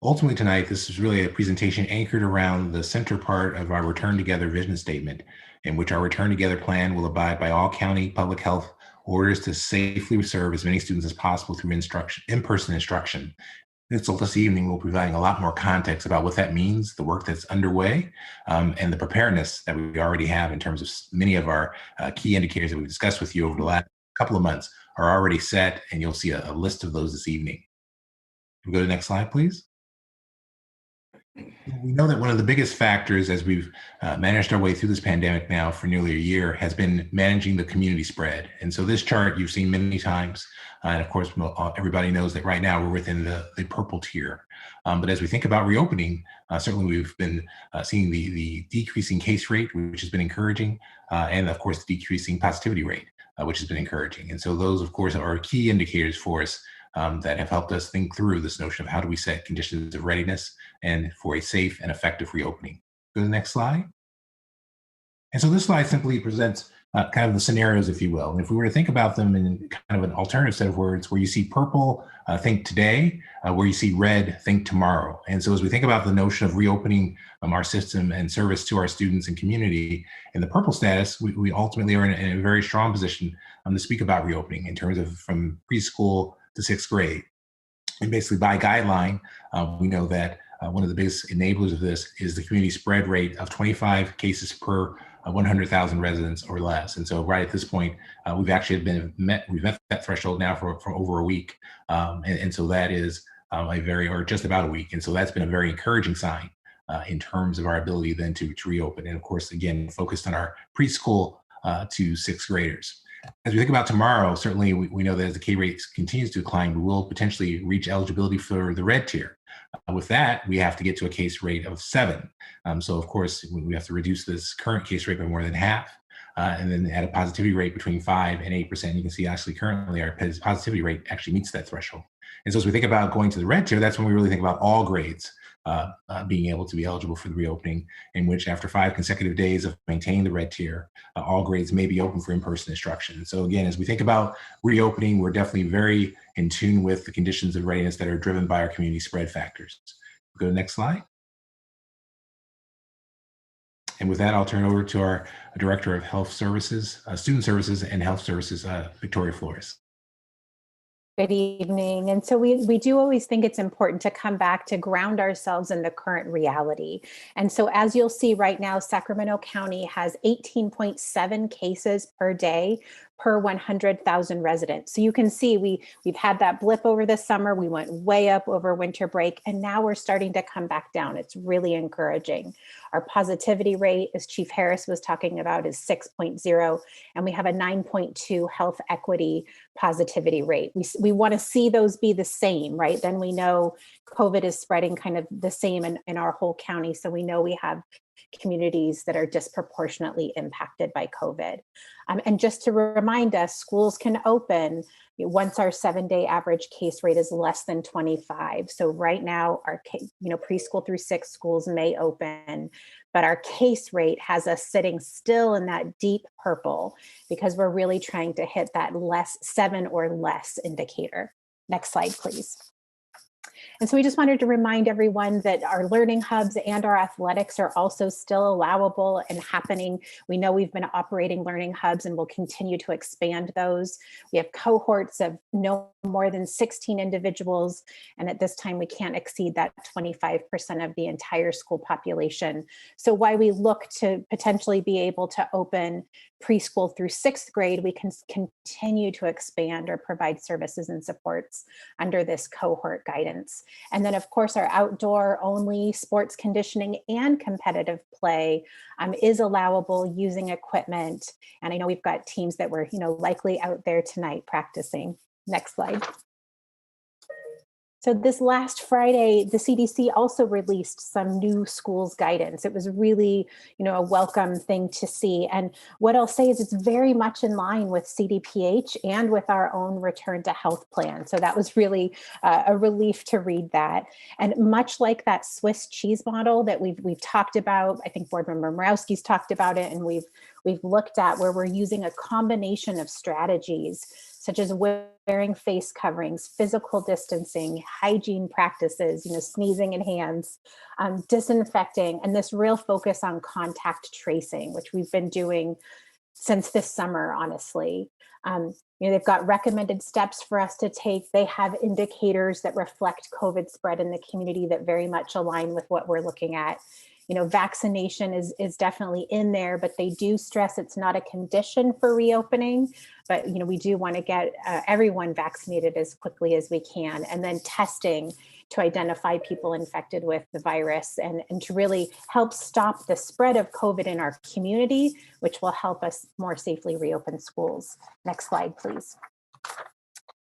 Ultimately tonight, this is really a presentation anchored around the center part of our Return Together vision statement, in which our Return Together plan will abide by all county public health orders to safely serve as many students as possible through in-person instruction. So this evening, we'll be providing a lot more context about what that means, the work that's underway, and the preparedness that we already have in terms of many of our key indicators that we've discussed with you over the last couple of months are already set, and you'll see a list of those this evening. Can we go to the next slide, please? We know that one of the biggest factors as we've managed our way through this pandemic now for nearly a year has been managing the community spread. And so this chart you've seen many times. And of course, everybody knows that right now we're within the purple tier. But as we think about reopening, certainly we've been seeing the decreasing case rate, which has been encouraging, and of course, the decreasing positivity rate, which has been encouraging. And so those, of course, are key indicators for us that have helped us think through this notion of how do we set conditions of readiness and for a safe and effective reopening. Go to the next slide. And so this slide simply presents kind of the scenarios, if you will. And if we were to think about them in kind of an alternative set of words, where you see purple, think today, where you see red, think tomorrow. And so as we think about the notion of reopening our system and service to our students and community, in the purple status, we ultimately are in a very strong position to speak about reopening in terms of from preschool to sixth grade. And basically by guideline, we know that one of the biggest enablers of this is the community spread rate of 25 cases per 100,000 residents or less. And so right at this point, we've actually met that threshold now for over a week. And so that is or just about a week. And so that's been a very encouraging sign in terms of our ability then to reopen. And of course, again, focused on our preschool to sixth graders. As we think about tomorrow, certainly we know that as the K rate continues to decline, we will potentially reach eligibility for the red tier. With that, we have to get to a case rate of 7. So of course, we have to reduce this current case rate by more than half, and then add a positivity rate between 5 and 8%. You can see actually currently our positivity rate actually meets that threshold. And so as we think about going to the red tier, that's when we really think about all grades being able to be eligible for the reopening, in which after 5 consecutive days of maintaining the red tier, all grades may be open for in-person instruction. So again, as we think about reopening, we're definitely very in tune with the conditions of readiness that are driven by our community spread factors. Go to the next slide. And with that, I'll turn over to our Director of Health Services, Student Services and Health Services, Victoria Flores. Good evening. And so we do always think it's important to come back to ground ourselves in the current reality. And so as you'll see right now, Sacramento County has 18.7 cases per day per 100,000 residents. So you can see we've had that blip over the summer. We went way up over winter break, and now we're starting to come back down. It's really encouraging. Our positivity rate, as Chief Harris was talking about, is 6.0, and we have a 9.2 health equity positivity rate. We want to see those be the same, right? Then we know COVID is spreading kind of the same in our whole county. So we know we have communities that are disproportionately impacted by COVID. And just to remind us, schools can open once our 7-day average case rate is less than 25. So right now, our preschool through 6 schools may open, but our case rate has us sitting still in that deep purple because we're really trying to hit that 7 or less indicator. Next slide, please. And so we just wanted to remind everyone that our learning hubs and our athletics are also still allowable and happening. We know we've been operating learning hubs and will continue to expand those. We have cohorts of no more than 16 individuals. And at this time, we can't exceed that 25% of the entire school population. So while we look to potentially be able to open preschool through 6th grade, we can continue to expand or provide services and supports under this cohort guidance. And then of course, our outdoor only sports conditioning and competitive play is allowable using equipment. And I know we've got teams that were, likely out there tonight practicing. Next slide. So this last Friday, the CDC also released some new schools guidance. It was really, a welcome thing to see. And what I'll say is it's very much in line with CDPH and with our own return to health plan. So that was really a relief to read that. And much like that Swiss cheese model that we've talked about, I think Board Member Morawski's talked about it, and we've looked at where we're using a combination of strategies such as wearing face coverings, physical distancing, hygiene practices, sneezing in hands, disinfecting, and this real focus on contact tracing, which we've been doing since this summer, honestly. They've got recommended steps for us to take. They have indicators that reflect COVID spread in the community that very much align with what we're looking at. Vaccination is definitely in there, but they do stress it's not a condition for reopening. But, we do want to get everyone vaccinated as quickly as we can. And then testing to identify people infected with the virus and to really help stop the spread of COVID in our community, which will help us more safely reopen schools. Next slide, please.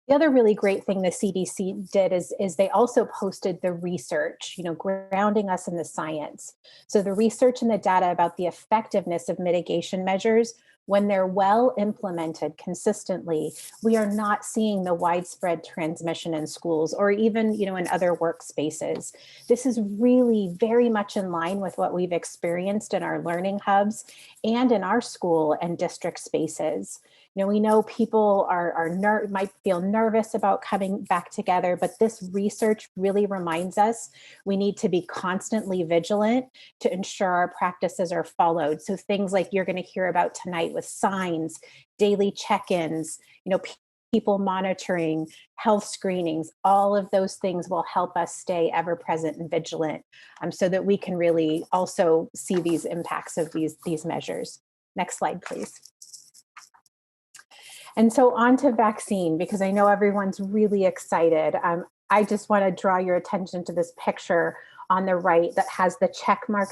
The other really great thing the CDC did is they also posted the research, grounding us in the science. So the research and the data about the effectiveness of mitigation measures, when they're well implemented consistently, we are not seeing the widespread transmission in schools or even, in other workspaces. This is really very much in line with what we've experienced in our learning hubs and in our school and district spaces. We know people might feel nervous about coming back together, but this research really reminds us we need to be constantly vigilant to ensure our practices are followed. So things like you're going to hear about tonight with signs, daily check-ins, people monitoring, health screenings, all of those things will help us stay ever present and vigilant so that we can really also see these impacts of these measures. Next slide, please. And so on to vaccine, because I know everyone's really excited. I just want to draw your attention to this picture on the right that has the check mark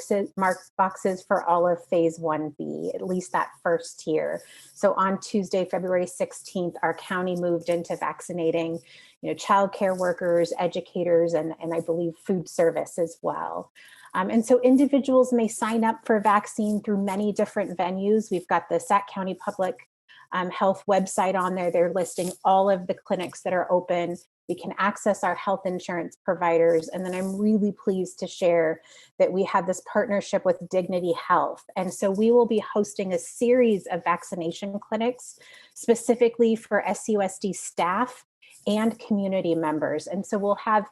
boxes for all of phase 1B, at least that first tier. So on Tuesday, February 16th, our county moved into vaccinating, childcare workers, educators, and I believe food service as well. And so individuals may sign up for vaccine through many different venues. We've got the Sac County Public Health website on there. They're listing all of the clinics that are open. We can access our health insurance providers. And then I'm really pleased to share that we have this partnership with Dignity Health. And so we will be hosting a series of vaccination clinics specifically for SUSD staff and community members. And so we'll have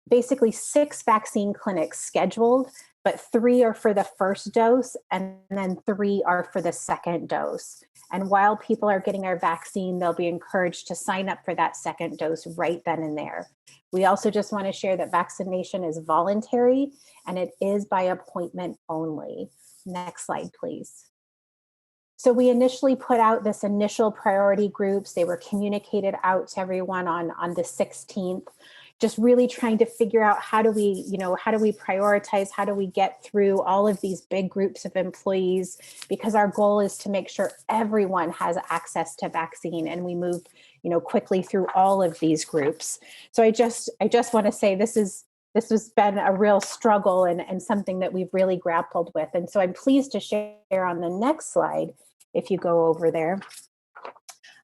basically 6 vaccine clinics scheduled, but 3 are for the first dose and then 3 are for the second dose. And while people are getting our vaccine, they'll be encouraged to sign up for that second dose right then and there. We also just want to share that vaccination is voluntary and it is by appointment only. Next slide, please. So we initially put out this initial priority groups. They were communicated out to everyone on the 16th. Just really trying to figure out how do we prioritize, how do we get through all of these big groups of employees, because our goal is to make sure everyone has access to vaccine and we move, quickly through all of these groups. So I just want to say this has been a real struggle and something that we've really grappled with. And so I'm pleased to share on the next slide, if you go over there.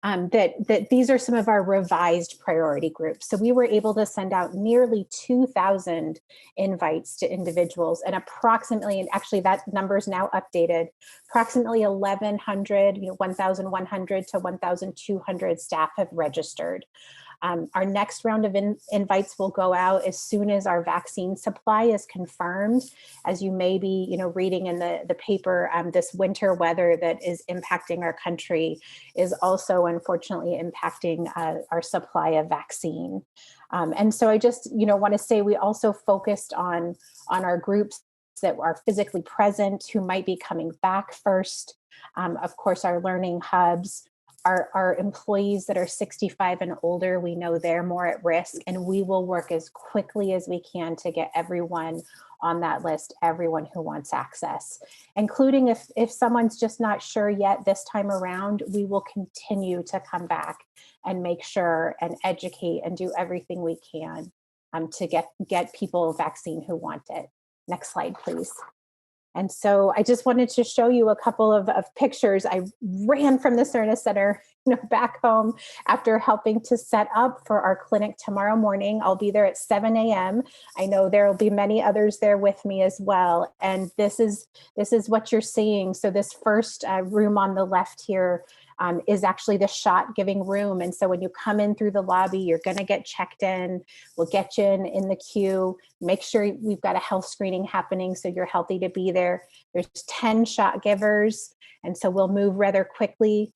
That these are some of our revised priority groups. So we were able to send out nearly 2,000 invites to individuals, and approximately, and actually that number is now updated, approximately 1,100 to 1,200 staff have registered. Our next round of invites will go out as soon as our vaccine supply is confirmed. As you may be, reading in the paper, this winter weather that is impacting our country is also unfortunately impacting our supply of vaccine. And so I just, want to say we also focused on our groups that are physically present, who might be coming back first. Of course, our learning hubs, our employees that are 65 and older, we know they're more at risk, and we will work as quickly as we can to get everyone on that list, everyone who wants access, including if someone's just not sure yet this time around, we will continue to come back and make sure and educate and do everything we can to get people a vaccine who want it. Next slide, please. And so I just wanted to show you a couple of pictures. I ran from the Cerna Center back home after helping to set up for our clinic tomorrow morning. I'll be there at 7 a.m. I know there will be many others there with me as well. And this is what you're seeing. So this first room on the left here is actually the shot giving room. And so when you come in through the lobby, you're going to get checked in. We'll get you in the queue. Make sure we've got a health screening happening so you're healthy to be there. There's 10 shot givers. And so we'll move rather quickly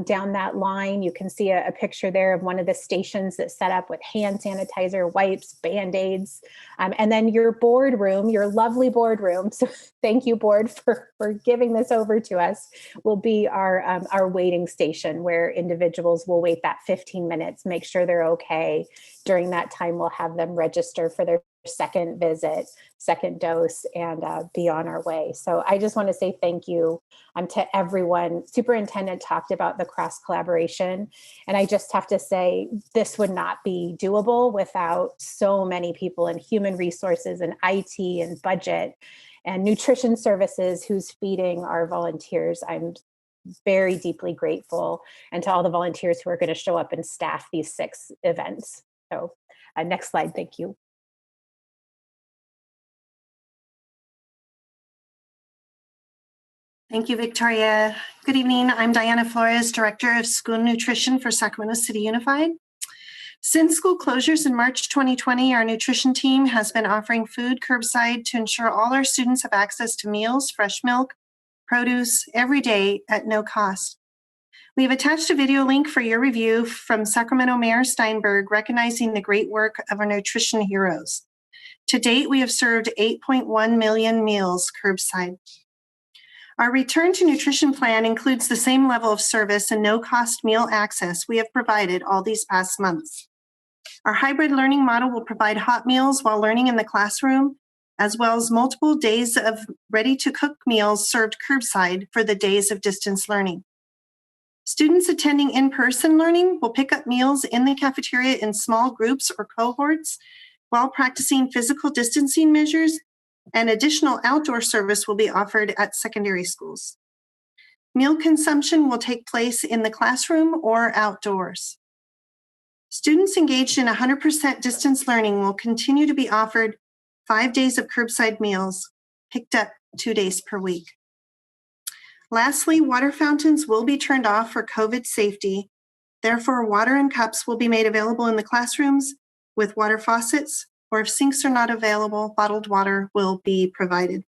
down that line. You can see a picture there of one of the stations that's set up with hand sanitizer, wipes, Band-Aids, and then your boardroom, your lovely boardroom. So thank you, board, for giving this over to us, will be our waiting station where individuals will wait that 15 minutes, make sure they're okay. During that time, we'll have them register for their second visit, second dose, and be on our way. So I just want to say thank you to everyone. Superintendent talked about the cross collaboration, and I just have to say this would not be doable without so many people in human resources and IT and budget and nutrition services who's feeding our volunteers. I'm very deeply grateful, and to all the volunteers who are going to show up and staff these 6 events. So next slide, thank you. Thank you, Victoria. Good evening. I'm Diana Flores, Director of School Nutrition for Sacramento City Unified. Since school closures in March 2020, our nutrition team has been offering food curbside to ensure all our students have access to meals, fresh milk, produce every day at no cost. We have attached a video link for your review from Sacramento Mayor Steinberg, recognizing the great work of our nutrition heroes. To date, we have served 8.1 million meals curbside. Our Return to Nutrition plan includes the same level of service and no-cost meal access we have provided all these past months. Our hybrid learning model will provide hot meals while learning in the classroom, as well as multiple days of ready-to-cook meals served curbside for the days of distance learning. Students attending in-person learning will pick up meals in the cafeteria in small groups or cohorts while practicing physical distancing measures, and additional outdoor service will be offered at secondary schools. Meal consumption will take place in the classroom or outdoors. Students engaged in 100% distance learning will continue to be offered 5 days of curbside meals, picked up 2 days per week. Lastly, water fountains will be turned off for COVID safety. Therefore, water in cups will be made available in the classrooms with water faucets, or if sinks are not available, bottled water will be provided.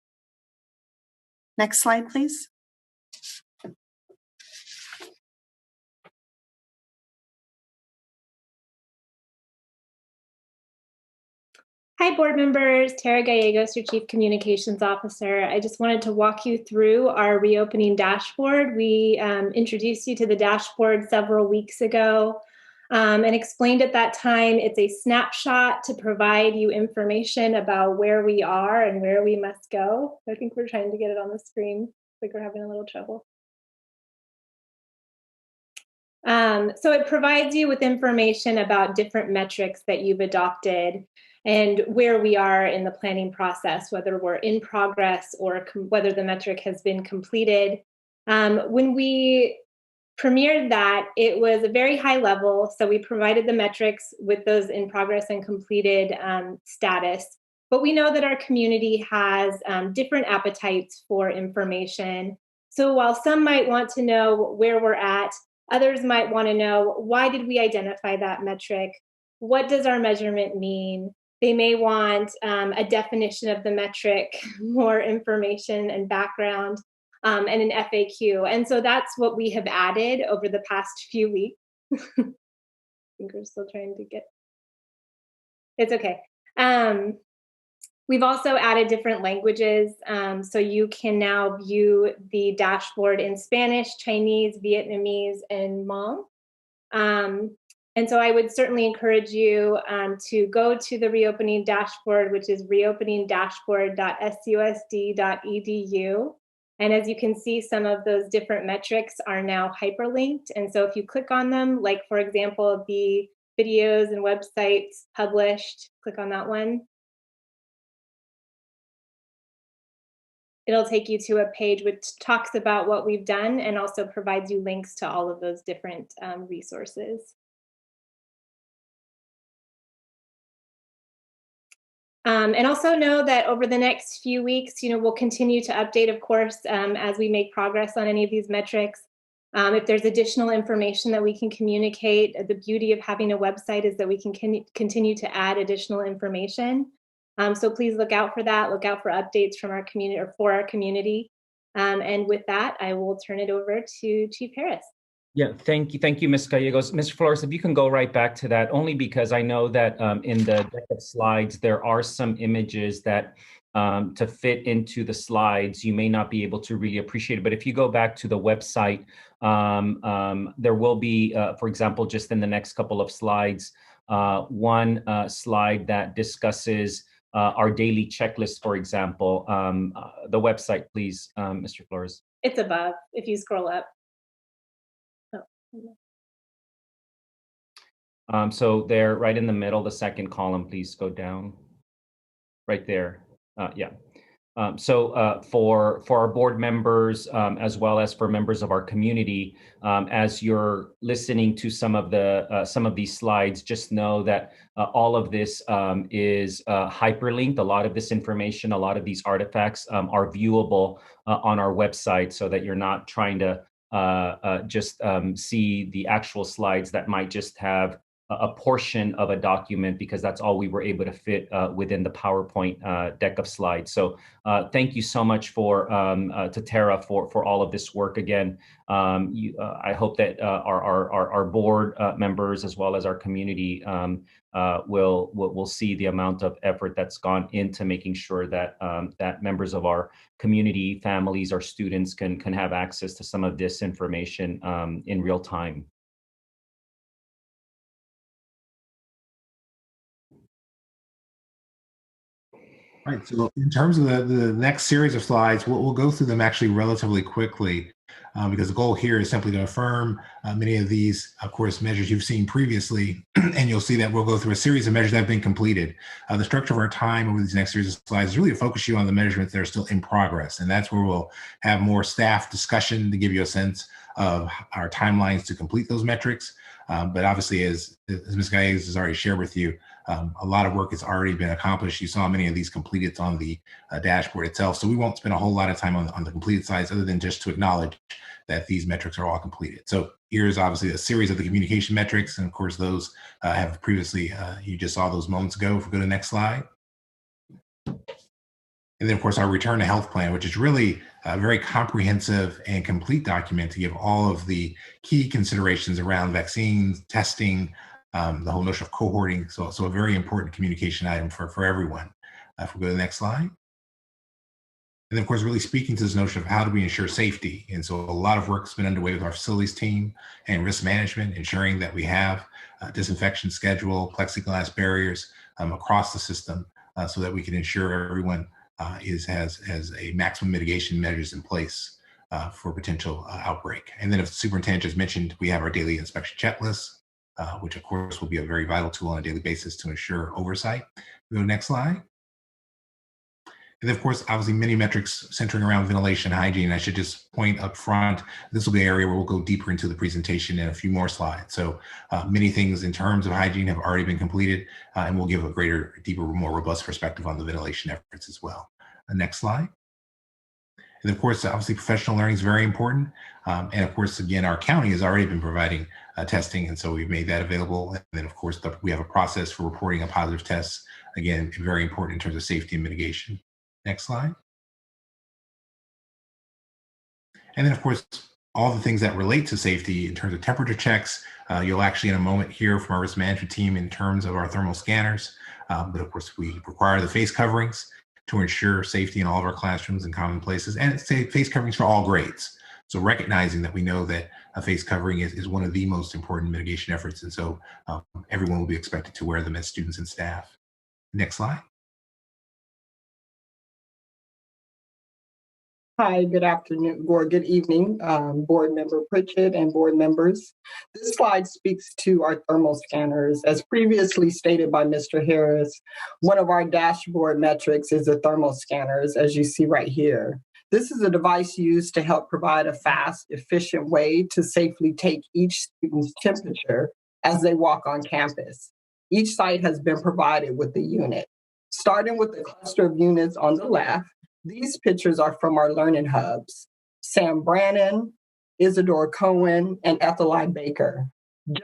Next slide, please. Hi, board members. Tara Gallegos, your Chief Communications Officer. I just wanted to walk you through our reopening dashboard. We introduced you to the dashboard several weeks ago and explained at that time it's a snapshot to provide you information about where we are and where we must go. I think we're trying to get it on the screen. I think we're having a little trouble. So it provides you with information about different metrics that you've adopted and where we are in the planning process, whether we're in progress or whether the metric has been completed. When we premiered that, it was a very high level. So we provided the metrics with those in progress and completed status. But we know that our community has different appetites for information. So while some might want to know where we're at, Others might want to know, why did we identify that metric? What does our measurement mean? They may want a definition of the metric, more information and background, and an FAQ. And so that's what we have added over the past few weeks. I think we're still trying to get, it's okay. We've also added different languages. So you can now view the dashboard in Spanish, Chinese, Vietnamese, and Hmong. And so I would certainly encourage you to go to the reopening dashboard, which is reopeningdashboard.susd.edu. And as you can see, some of those different metrics are now hyperlinked. And so if you click on them, like for example, the videos and websites published, click on that one. It'll take you to a page which talks about what we've done and also provides you links to all of those different resources. And also know that over the next few weeks, we'll continue to update, of course, as we make progress on any of these metrics. If there's additional information that we can communicate, the beauty of having a website is that we can continue to add additional information. So please look out for that. Look out for updates from our community or for our community. And with that, I will turn it over to Chief Harris. Yeah, thank you, Ms. Gallegos. Mr. Flores, if you can go right back to that, only because I know that in the deck of slides, there are some images that to fit into the slides, you may not be able to really appreciate it. But if you go back to the website, there will be, for example, just in the next couple of slides, one slide that discusses our daily checklist, for example. The website, please, Mr. Flores. It's above, if you scroll up. So they're right in the middle, the second column, please go down. Right there, yeah. So for our board members, as well as for members of our community, as you're listening to some of these slides, just know that all of this is hyperlinked. A lot of this information, a lot of these artifacts are viewable on our website, so that you're not trying to just see the actual slides that might just have a portion of a document, because that's all we were able to fit within the PowerPoint deck of slides. So thank you so much to Tara for all of this work. Again, I hope that our board members, as well as our community, will see the amount of effort that's gone into making sure that that members of our community, families, our students can have access to some of this information in real time. All right, so in terms of the next series of slides, we'll go through them actually relatively quickly, because the goal here is simply to affirm many of these, of course, measures you've seen previously, and you'll see that we'll go through a series of measures that have been completed. The structure of our time over these next series of slides is really to focus you on the measurements that are still in progress, and that's where we'll have more staff discussion to give you a sense of our timelines to complete those metrics. But obviously, as Ms. Gallegos has already shared with you, a lot of work has already been accomplished. You saw many of these completed on the dashboard itself. So we won't spend a whole lot of time on the completed slides, other than just to acknowledge that these metrics are all completed. So here's obviously a series of the communication metrics. And of course, those have previously, you just saw those moments ago. If we go to the next slide. And then, of course, our return to health plan, which is really a very comprehensive and complete document to give all of the key considerations around vaccines, testing, the whole notion of cohorting. So a very important communication item for everyone. If we go to the next slide. And then, of course, really speaking to this notion of how do we ensure safety. And so a lot of work has been underway with our facilities team and risk management, ensuring that we have a disinfection schedule, plexiglass barriers across the system, so that we can ensure everyone has a maximum mitigation measures in place for potential outbreak. And then, if the superintendent just mentioned, we have our daily inspection checklist, which of course will be a very vital tool on a daily basis to ensure oversight. We go to the next slide. And then, of course, obviously many metrics centering around ventilation hygiene. I should just point up front, this will be an area where we'll go deeper into the presentation in a few more slides. So many things in terms of hygiene have already been completed, and we'll give a greater, deeper, more robust perspective on the ventilation efforts as well. Next slide. And of course, obviously, professional learning is very important. And of course, again, our county has already been providing testing, and so we've made that available. And then, of course, we have a process for reporting a positive test. Again, very important in terms of safety and mitigation. Next slide. And then, of course, all the things that relate to safety in terms of temperature checks. You'll actually in a moment hear from our risk management team in terms of our thermal scanners. But of course, we require the face coverings to ensure safety in all of our classrooms and common places, and it's face coverings for all grades. So recognizing that we know that a face covering is one of the most important mitigation efforts, and so everyone will be expected to wear them as students and staff. Next slide. Hi, good afternoon or good evening, Board Member Bridget and board members. This slide speaks to our thermal scanners. As previously stated by Mr. Harris, one of our dashboard metrics is the thermal scanners, as you see right here. This is a device used to help provide a fast, efficient way to safely take each student's temperature as they walk on campus. Each site has been provided with a unit. Starting with the cluster of units on the left, these pictures are from our learning hubs: Sam Brannon, Isidore Cohen, and Ethelai Baker.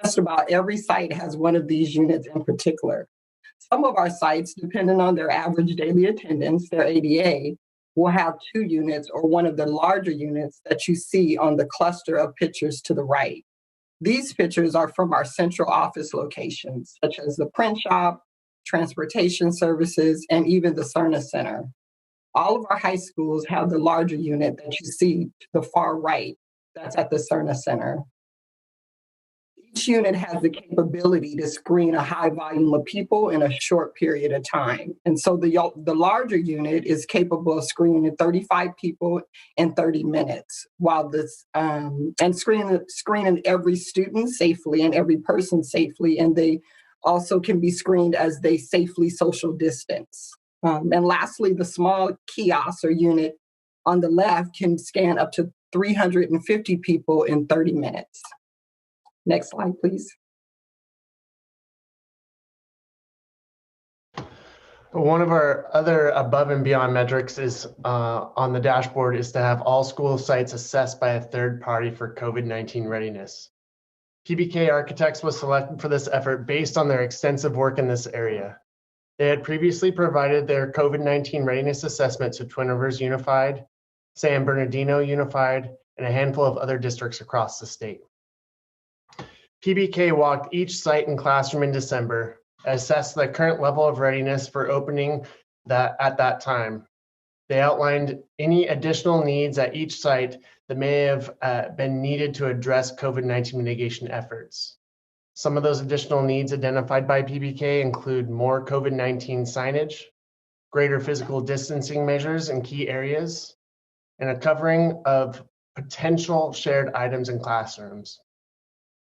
Just about every site has one of these units in particular. Some of our sites, depending on their average daily attendance, their ADA, will have 2 units or one of the larger units that you see on the cluster of pictures to the right. These pictures are from our central office locations, such as the print shop, transportation services, and even the CERNA Center. All of our high schools have the larger unit that you see to the far right, that's at the CERNA Center. Each unit has the capability to screen a high volume of people in a short period of time. And so the larger unit is capable of screening 35 people in 30 minutes, while this and screening every student safely and every person safely, and they also can be screened as they safely social distance. And lastly, the small kiosk or unit on the left can scan up to 350 people in 30 minutes. Next slide, please. One of our other above and beyond metrics is on the dashboard is to have all school sites assessed by a third party for COVID-19 readiness. PBK Architects was selected for this effort based on their extensive work in this area. They had previously provided their COVID-19 readiness assessment to Twin Rivers Unified, San Bernardino Unified, and a handful of other districts across the state. PBK walked each site and classroom in December, assessed the current level of readiness for opening at that time. They outlined any additional needs at each site that may have been needed to address COVID-19 mitigation efforts. Some of those additional needs identified by PBK include more COVID-19 signage, greater physical distancing measures in key areas, and a covering of potential shared items in classrooms.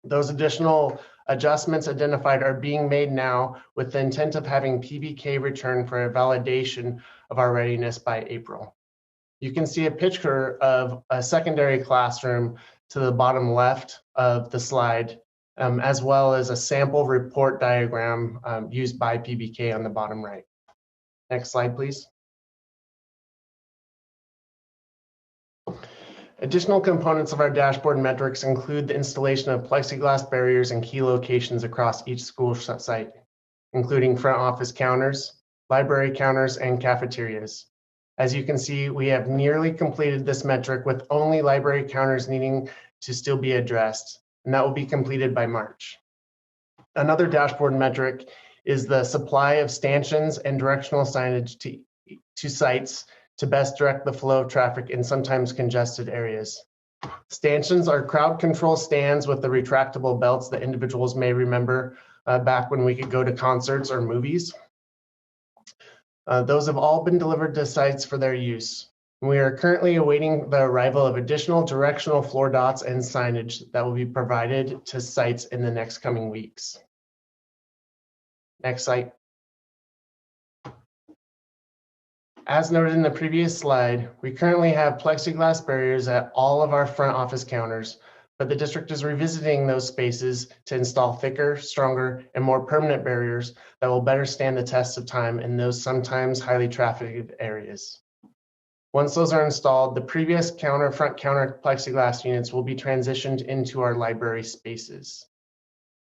Those additional adjustments identified are being made now with the intent of having PBK return for a validation of our readiness by April. You can see a picture of a secondary classroom to the bottom left of the slide, as well as a sample report diagram used by PBK on the bottom right. Next slide, please. Additional components of our dashboard metrics include the installation of plexiglass barriers in key locations across each school site, including front office counters, library counters, and cafeterias. As you can see, we have nearly completed this metric with only library counters needing to still be addressed, and that will be completed by March. Another dashboard metric is the supply of stanchions and directional signage to sites to best direct the flow of traffic in sometimes congested areas. Stanchions are crowd control stands with the retractable belts that individuals may remember back when we could go to concerts or movies. Those have all been delivered to sites for their use. We are currently awaiting the arrival of additional directional floor dots and signage that will be provided to sites in the next coming weeks. Next slide. As noted in the previous slide, we currently have plexiglass barriers at all of our front office counters, but the district is revisiting those spaces to install thicker, stronger, and more permanent barriers that will better stand the test of time in those sometimes highly trafficked areas. Once those are installed, the previous front counter plexiglass units will be transitioned into our library spaces.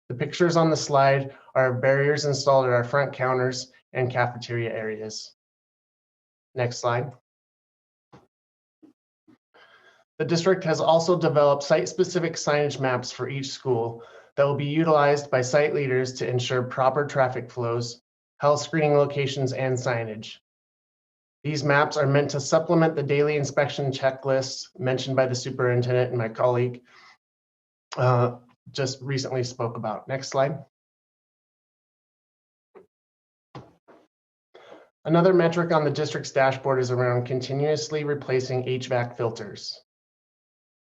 The pictures on the slide are barriers installed at our front counters and cafeteria areas. Next slide. The district has also developed site-specific signage maps for each school that will be utilized by site leaders to ensure proper traffic flows, health screening locations, and signage. These maps are meant to supplement the daily inspection checklists mentioned by the superintendent and my colleague just recently spoke about. Next slide. Another metric on the district's dashboard is around continuously replacing HVAC filters.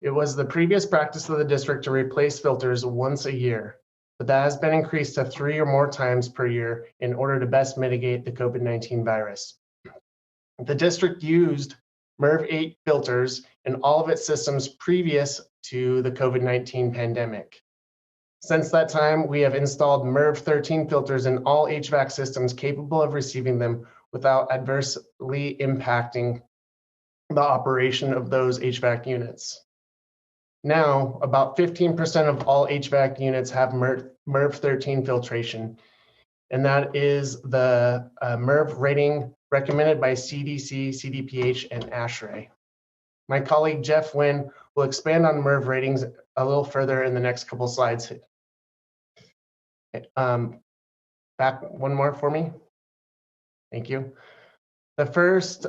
It was the previous practice of the district to replace filters once a year, but that has been increased to 3 or more times per year in order to best mitigate the COVID-19 virus. The district used MERV 8 filters in all of its systems previous to the COVID-19 pandemic. Since that time, we have installed MERV 13 filters in all HVAC systems capable of receiving them without adversely impacting the operation of those HVAC units. Now, about 15% of all HVAC units have MERV 13 filtration, and that is the MERV rating recommended by CDC, CDPH, and ASHRAE. My colleague Jeff Wynn will expand on MERV ratings a little further in the next couple slides. Back one more for me. Thank you. The first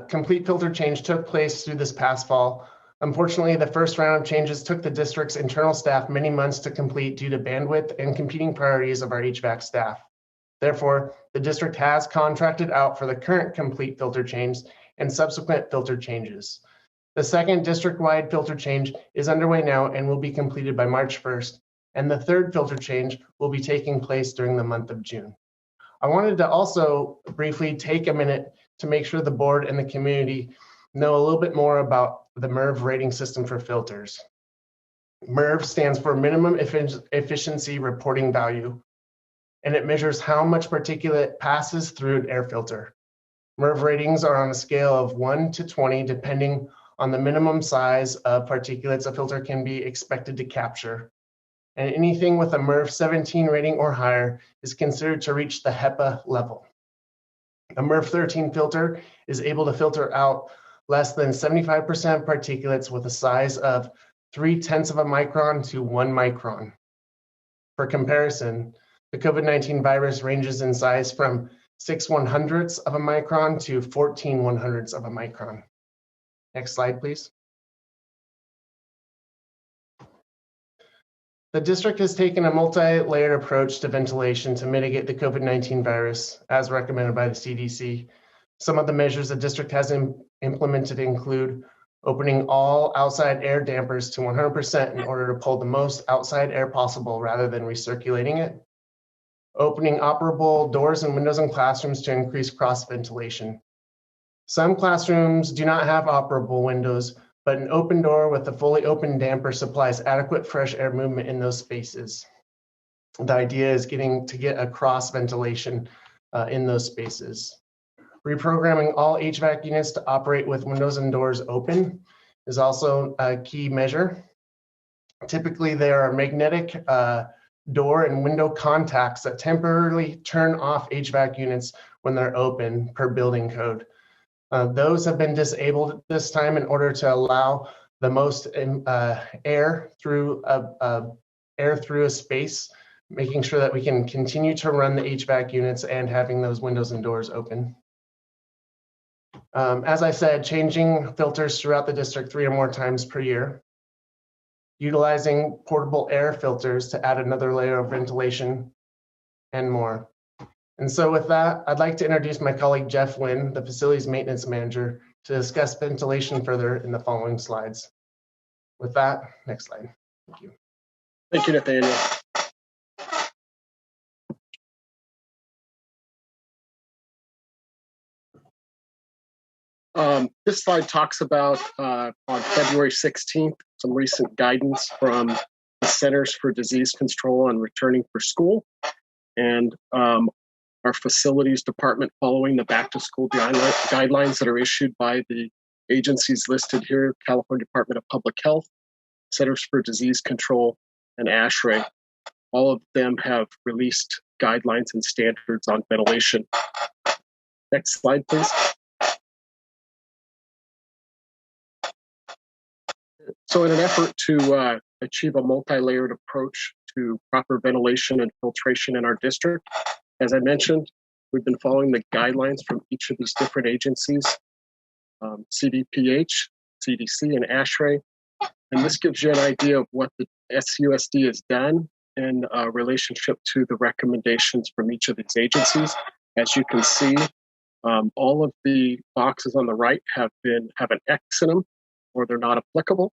complete filter change took place through this past fall. Unfortunately, the first round of changes took the district's internal staff many months to complete due to bandwidth and competing priorities of our HVAC staff. Therefore, the district has contracted out for the current complete filter change and subsequent filter changes. The second district-wide filter change is underway now and will be completed by March 1st, and the third filter change will be taking place during the month of June. I wanted to also briefly take a minute to make sure the board and the community know a little bit more about the MERV rating system for filters. MERV stands for Minimum Efficiency Reporting Value, and it measures how much particulate passes through an air filter. MERV ratings are on a scale of 1 to 20, depending on the minimum size of particulates a filter can be expected to capture. And anything with a MERV 17 rating or higher is considered to reach the HEPA level. A MERV 13 filter is able to filter out less than 75% particulates with a size of 0.3 of a micron to 1 micron. For comparison, the COVID-19 virus ranges in size from 6/100ths of a micron to 14/100ths of a micron. Next slide, please. The district has taken a multi-layered approach to ventilation to mitigate the COVID-19 virus, as recommended by the CDC. Some of the measures the district has implemented include opening all outside air dampers to 100% in order to pull the most outside air possible rather than recirculating it, opening operable doors and windows in classrooms to increase cross ventilation. Some classrooms do not have operable windows, but an open door with a fully open damper supplies adequate fresh air movement in those spaces. The idea is to get a cross ventilation in those spaces. Reprogramming all HVAC units to operate with windows and doors open is also a key measure. Typically, there are magnetic door and window contacts that temporarily turn off HVAC units when they're open per building code. Those have been disabled at this time in order to allow the most air through a space, making sure that we can continue to run the HVAC units and having those windows and doors open. As I said, changing filters throughout the district 3 or more times per year, utilizing portable air filters to add another layer of ventilation, and more. And so with that, I'd like to introduce my colleague Jeff Wynn, the Facilities Maintenance Manager, to discuss ventilation further in the following slides. With that, next slide. Thank you. Thank you, Nathaniel. This slide talks about, on February 16th, some recent guidance from the Centers for Disease Control on returning for school. And our facilities department following the back to school guidelines that are issued by the agencies listed here: California Department of Public Health, Centers for Disease Control, and ASHRAE. All of them have released guidelines and standards on ventilation. Next slide, please. So in an effort to achieve a multi-layered approach to proper ventilation and filtration in our district, as I mentioned, we've been following the guidelines from each of these different agencies, CDPH, CDC, and ASHRAE. And this gives you an idea of what the SUSD has done in relationship to the recommendations from each of these agencies. As you can see, all of the boxes on the right have an X in them, or they're not applicable.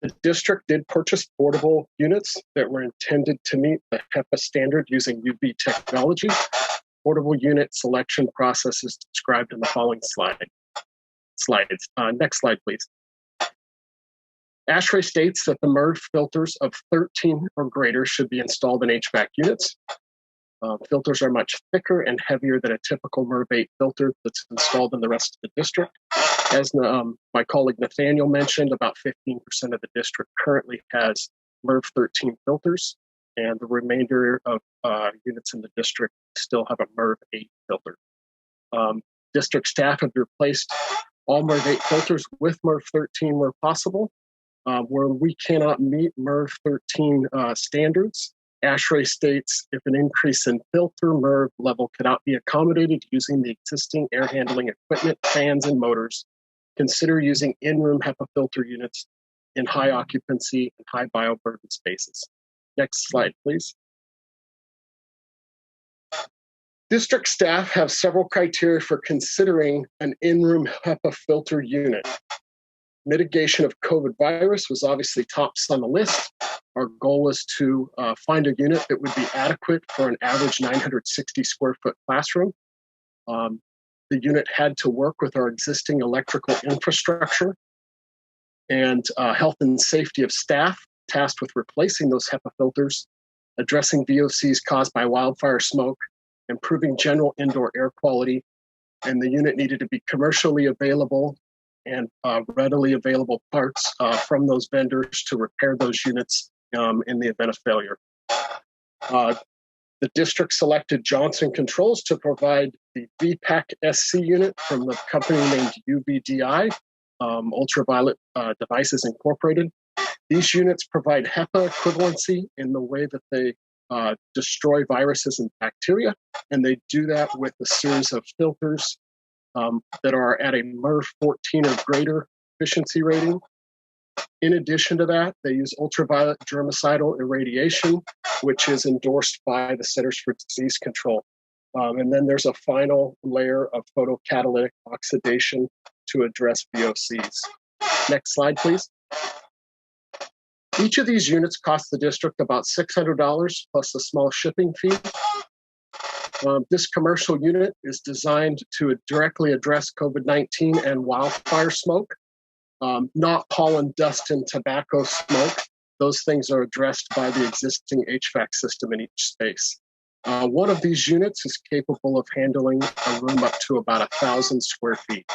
The district did purchase portable units that were intended to meet the HEPA standard using UV technology. Portable unit selection process is described in the following slides. Next slide, please. ASHRAE states that the MERV filters of 13 or greater should be installed in HVAC units. Filters are much thicker and heavier than a typical MERV 8 filter that's installed in the rest of the district. As my colleague Nathaniel mentioned, about 15% of the district currently has MERV 13 filters, and the remainder of units in the district still have a MERV 8 filter. District staff have replaced all MERV 8 filters with MERV 13 where possible. Where we cannot meet MERV 13 standards, ASHRAE states if an increase in filter MERV level cannot be accommodated using the existing air handling equipment, fans, and motors, consider using in-room HEPA filter units in high occupancy and high bioburden spaces. Next slide, please. District staff have several criteria for considering an in-room HEPA filter unit. Mitigation of COVID virus was obviously tops on the list. Our goal was to find a unit that would be adequate for an average 960 square foot classroom. The unit had to work with our existing electrical infrastructure, and health and safety of staff tasked with replacing those HEPA filters, addressing VOCs caused by wildfire smoke, improving general indoor air quality, and the unit needed to be commercially available and readily available parts from those vendors to repair those units in the event of failure. The district selected Johnson Controls to provide the VPAC SC unit from the company named UVDI, Ultraviolet Devices Incorporated. These units provide HEPA equivalency in the way that they destroy viruses and bacteria, and they do that with a series of filters that are at a MERV 14 or greater efficiency rating. In addition to that, they use ultraviolet germicidal irradiation, which is endorsed by the Centers for Disease Control. And then there's a final layer of photocatalytic oxidation to address VOCs. Next slide, please. Each of these units costs the district about $600 plus a small shipping fee. This commercial unit is designed to directly address COVID-19 and wildfire smoke, not pollen, dust, and tobacco smoke. Those things are addressed by the existing HVAC system in each space. One of these units is capable of handling a room up to about 1,000 square feet.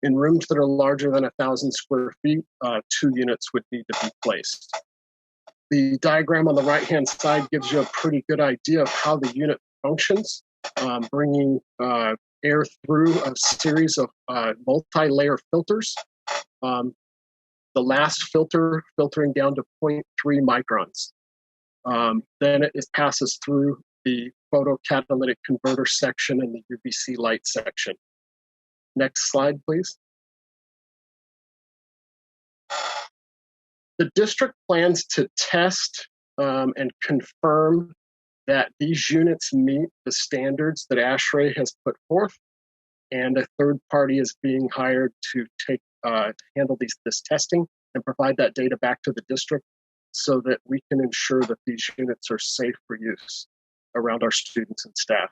In rooms that are larger than 1,000 square feet, 2 units would need to be placed. The diagram on the right-hand side gives you a pretty good idea of how the unit functions, bringing air through a series of multi-layer filters. The last filter filtering down to 0.3 microns. Then it passes through the photocatalytic converter section and the UVC light section. Next slide, please. The district plans to test and confirm that these units meet the standards that ASHRAE has put forth, and a third party is being hired to handle this testing and provide that data back to the district so that we can ensure that these units are safe for use around our students and staff.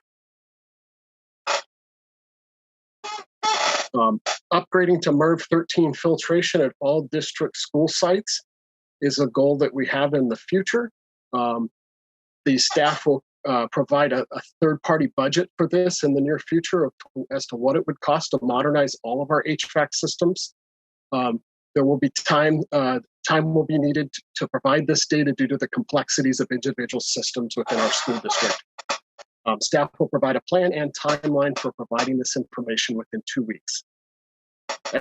Upgrading to MERV 13 filtration at all district school sites is a goal that we have in the future. The staff will provide a third-party budget for this in the near future as to what it would cost to modernize all of our HVAC systems. There will be time will be needed to provide this data due to the complexities of individual systems within our school district. Staff will provide a plan and timeline for providing this information within 2 weeks.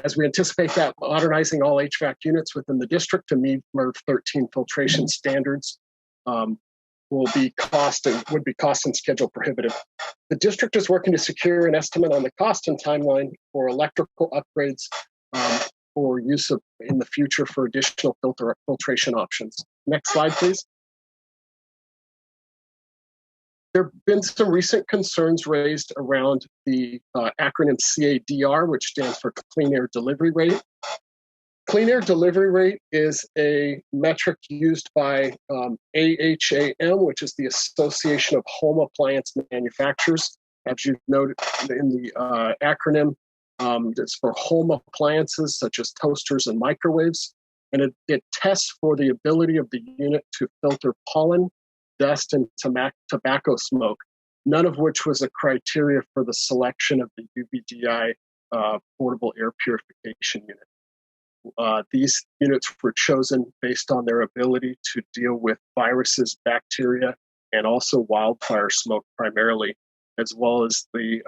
As we anticipate that modernizing all HVAC units within the district to meet MERV 13 filtration standards would be cost and schedule prohibitive. The district is working to secure an estimate on the cost and timeline for electrical upgrades for use in the future for additional filtration options. Next slide, please. There have been some recent concerns raised around the acronym CADR, which stands for Clean Air Delivery Rate. Clean Air Delivery Rate is a metric used by AHAM, which is the Association of Home Appliance Manufacturers. As you've noted in the acronym, it's for home appliances such as toasters and microwaves. And it tests for the ability of the unit to filter pollen, dust, and tobacco smoke, none of which was a criteria for the selection of the UBDI portable air purification unit. These units were chosen based on their ability to deal with viruses, bacteria, and also wildfire smoke primarily, as well as the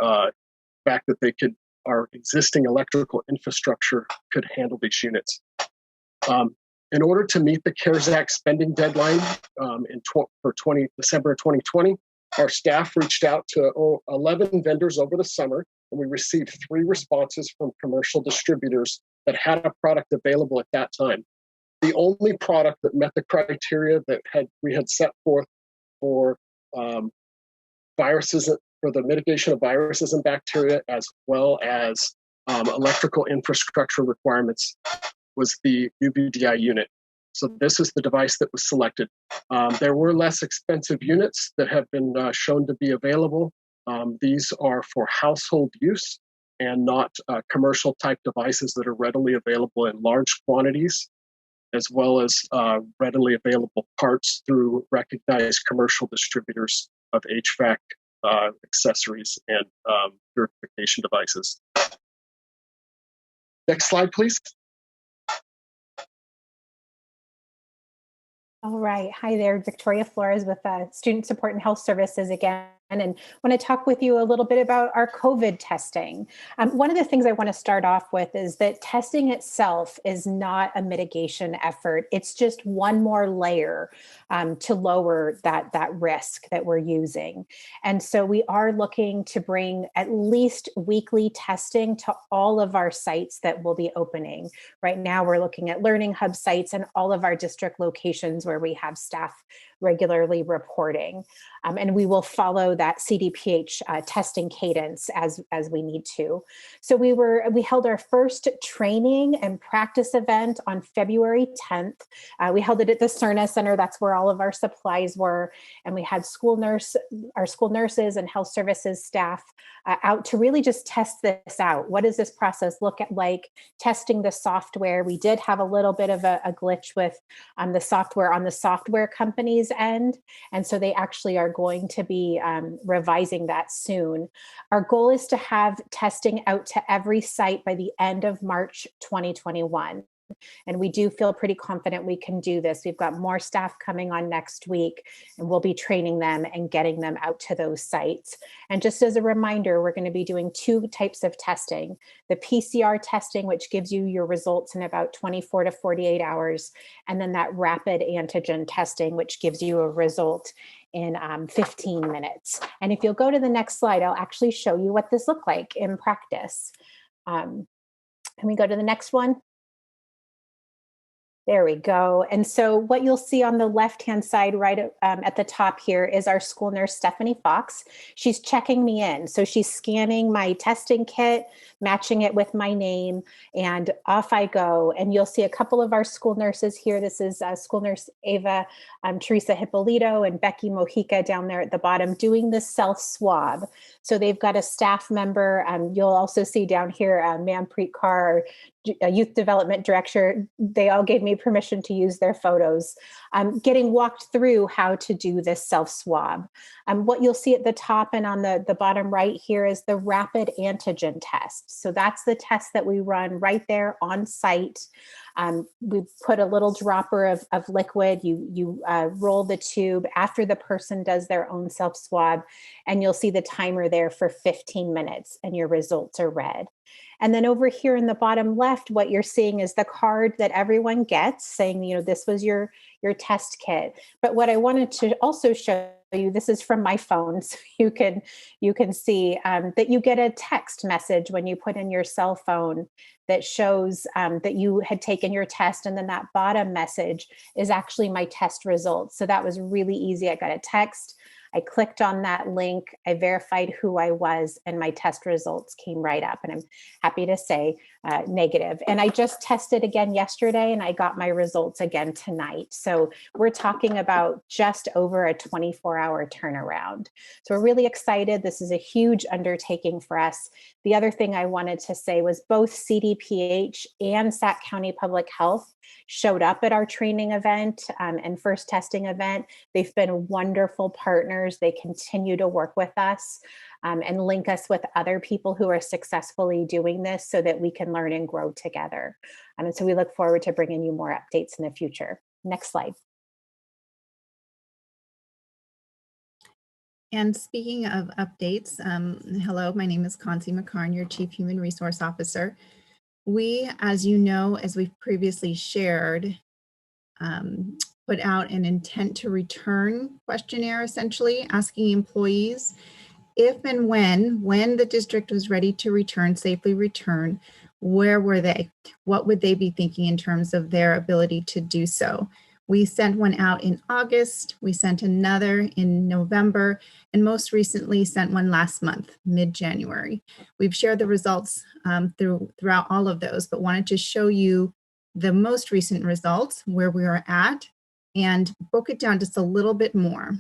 fact that our existing electrical infrastructure could handle these units. In order to meet the CARES Act spending deadline for December 2020, our staff reached out to 11 vendors over the summer, and we received 3 responses from commercial distributors that had a product available at that time. The only product that met the criteria that we had set forth for viruses, for the mitigation of viruses and bacteria, as well as electrical infrastructure requirements, was the UBDI unit. So this is the device that was selected. There were less expensive units that have been shown to be available. These are for household use and not commercial type devices that are readily available in large quantities, as well as readily available parts through recognized commercial distributors of HVAC accessories and purification devices. Next slide, please. All right. Hi there, Victoria Flores with Student Support and Health Services again, and want to talk with you a little bit about our COVID testing. One of the things I want to start off with is that testing itself is not a mitigation effort. It's just one more layer to lower that risk that we're using. And so we are looking to bring at least weekly testing to all of our sites that will be opening. Right now, we're looking at Learning Hub sites and all of our district locations where we have staff regularly reporting. And we will follow that CDPH testing cadence as we need to. So we held our first training and practice event on February 10th. We held it at the Cerna Center. That's where all of our supplies were. And we had our school nurses and health services staff out to really just test this out. What does this process look like? Testing the software. We did have a little bit of a glitch with the software on the software company's end. And so they actually are going to be revising that soon. Our goal is to have testing out to every site by the end of March 2021. And we do feel pretty confident we can do this. We've got more staff coming on next week, and we'll be training them and getting them out to those sites. And just as a reminder, we're going to be doing 2 types of testing. The PCR testing, which gives you your results in about 24 to 48 hours, and then that rapid antigen testing, which gives you a result in 15 minutes. And if you'll go to the next slide, I'll actually show you what this looked like in practice. Can we go to the next one? There we go. And so what you'll see on the left-hand side right at the top here is our school nurse, Stephanie Fox. She's checking me in. So she's scanning my testing kit, matching it with my name, and off I go. And you'll see a couple of our school nurses here. This is school nurse Ava, Teresa Hippolito, and Becky Mojica down there at the bottom doing the self-swab. So they've got a staff member. You'll also see down here Manpreet Kaur, youth development director, they all gave me permission to use their photos, getting walked through how to do this self-swab. What you'll see at the top and on the bottom right here is the rapid antigen test. So that's the test that we run right there on site. We put a little dropper of liquid, you roll the tube after the person does their own self-swab, and you'll see the timer there for 15 minutes and your results are read. And then over here in the bottom left, what you're seeing is the card that everyone gets saying, this was your test kit. But what I wanted to also show you, this is from my phone, so you can see that you get a text message when you put in your cell phone that shows that you had taken your test, and then that bottom message is actually my test results. So that was really easy. I got a text, I clicked on that link, I verified who I was, and my test results came right up. And I'm happy to say negative. And I just tested again yesterday and I got my results again tonight. So we're talking about just over a 24-hour turnaround. So we're really excited. This is a huge undertaking for us. The other thing I wanted to say was both CDPH and Sac County Public Health showed up at our training event and first testing event. They've been wonderful partners. They continue to work with us and link us with other people who are successfully doing this so that we can learn and grow together. And so we look forward to bringing you more updates in the future. Next slide. And speaking of updates, hello, my name is Concy McCarn, your Chief Human Resource Officer. We, as you know, as we've previously shared, put out an intent to return questionnaire, essentially asking employees if and when the district was ready to return, safely return, where were they? What would they be thinking in terms of their ability to do so? We sent one out in August, we sent another in November, and most recently sent one last month, mid-January. We've shared the results throughout all of those, but wanted to show you the most recent results, where we are at, and broke it down just a little bit more.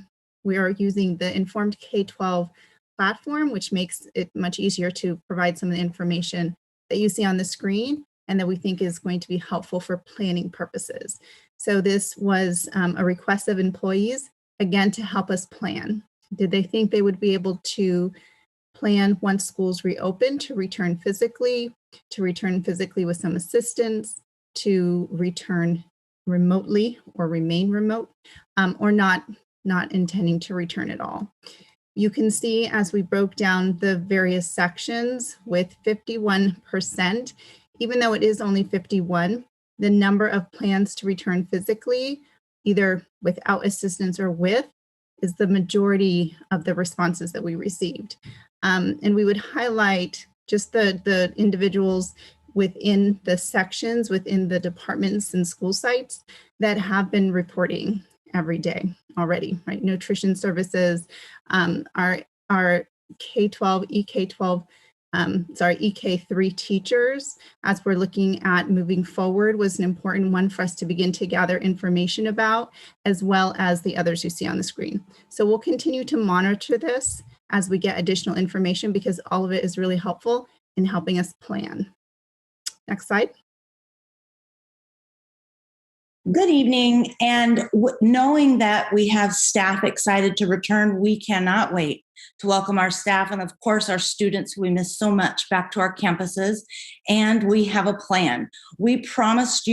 We are using the Informed K-12 platform, which makes it much easier to provide some of the information that you see on the screen and that we think is going to be helpful for planning purposes. So this was a request of employees, again, to help us plan. Did they think they would be able to plan once schools reopen to return physically with some assistance, to return remotely or remain remote, or not intending to return at all? You can see as we broke down the various sections with 51%, even though it is only 51, the number of plans to return physically, either without assistance or with, is the majority of the responses that we received. And we would highlight just the individuals within the sections, within the departments and school sites that have been reporting every day already, right? Nutrition services, our K-12, EK3 teachers, as we're looking at moving forward, was an important one for us to begin to gather information about, as well as the others you see on the screen. So we'll continue to monitor this as we get additional information, because all of it is really helpful in helping us plan. Next slide. Good evening, and knowing that we have staff excited to return, we cannot wait to welcome our staff and, of course, our students who we miss so much back to our campuses. And we have a plan. We promised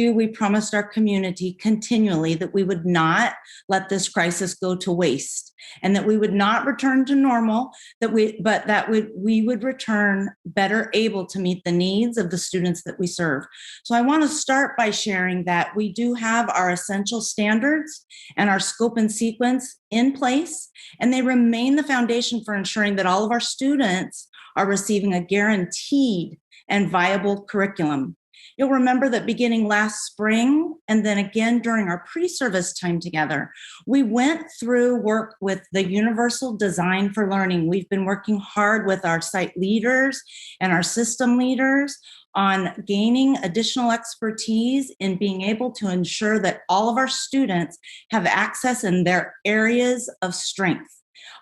our community continually that we would not let this crisis go to waste, and that we would not return to normal, but that we would return better able to meet the needs of the students that we serve. So I want to start by sharing that we do have our essential standards and our scope and sequence in place, and they remain the foundation for ensuring that all of our students are receiving a guaranteed and viable curriculum. You'll remember that beginning last spring, and then again during our pre-service time together, we went through work with the Universal Design for Learning. We've been working hard with our site leaders and our system leaders on gaining additional expertise in being able to ensure that all of our students have access in their areas of strength.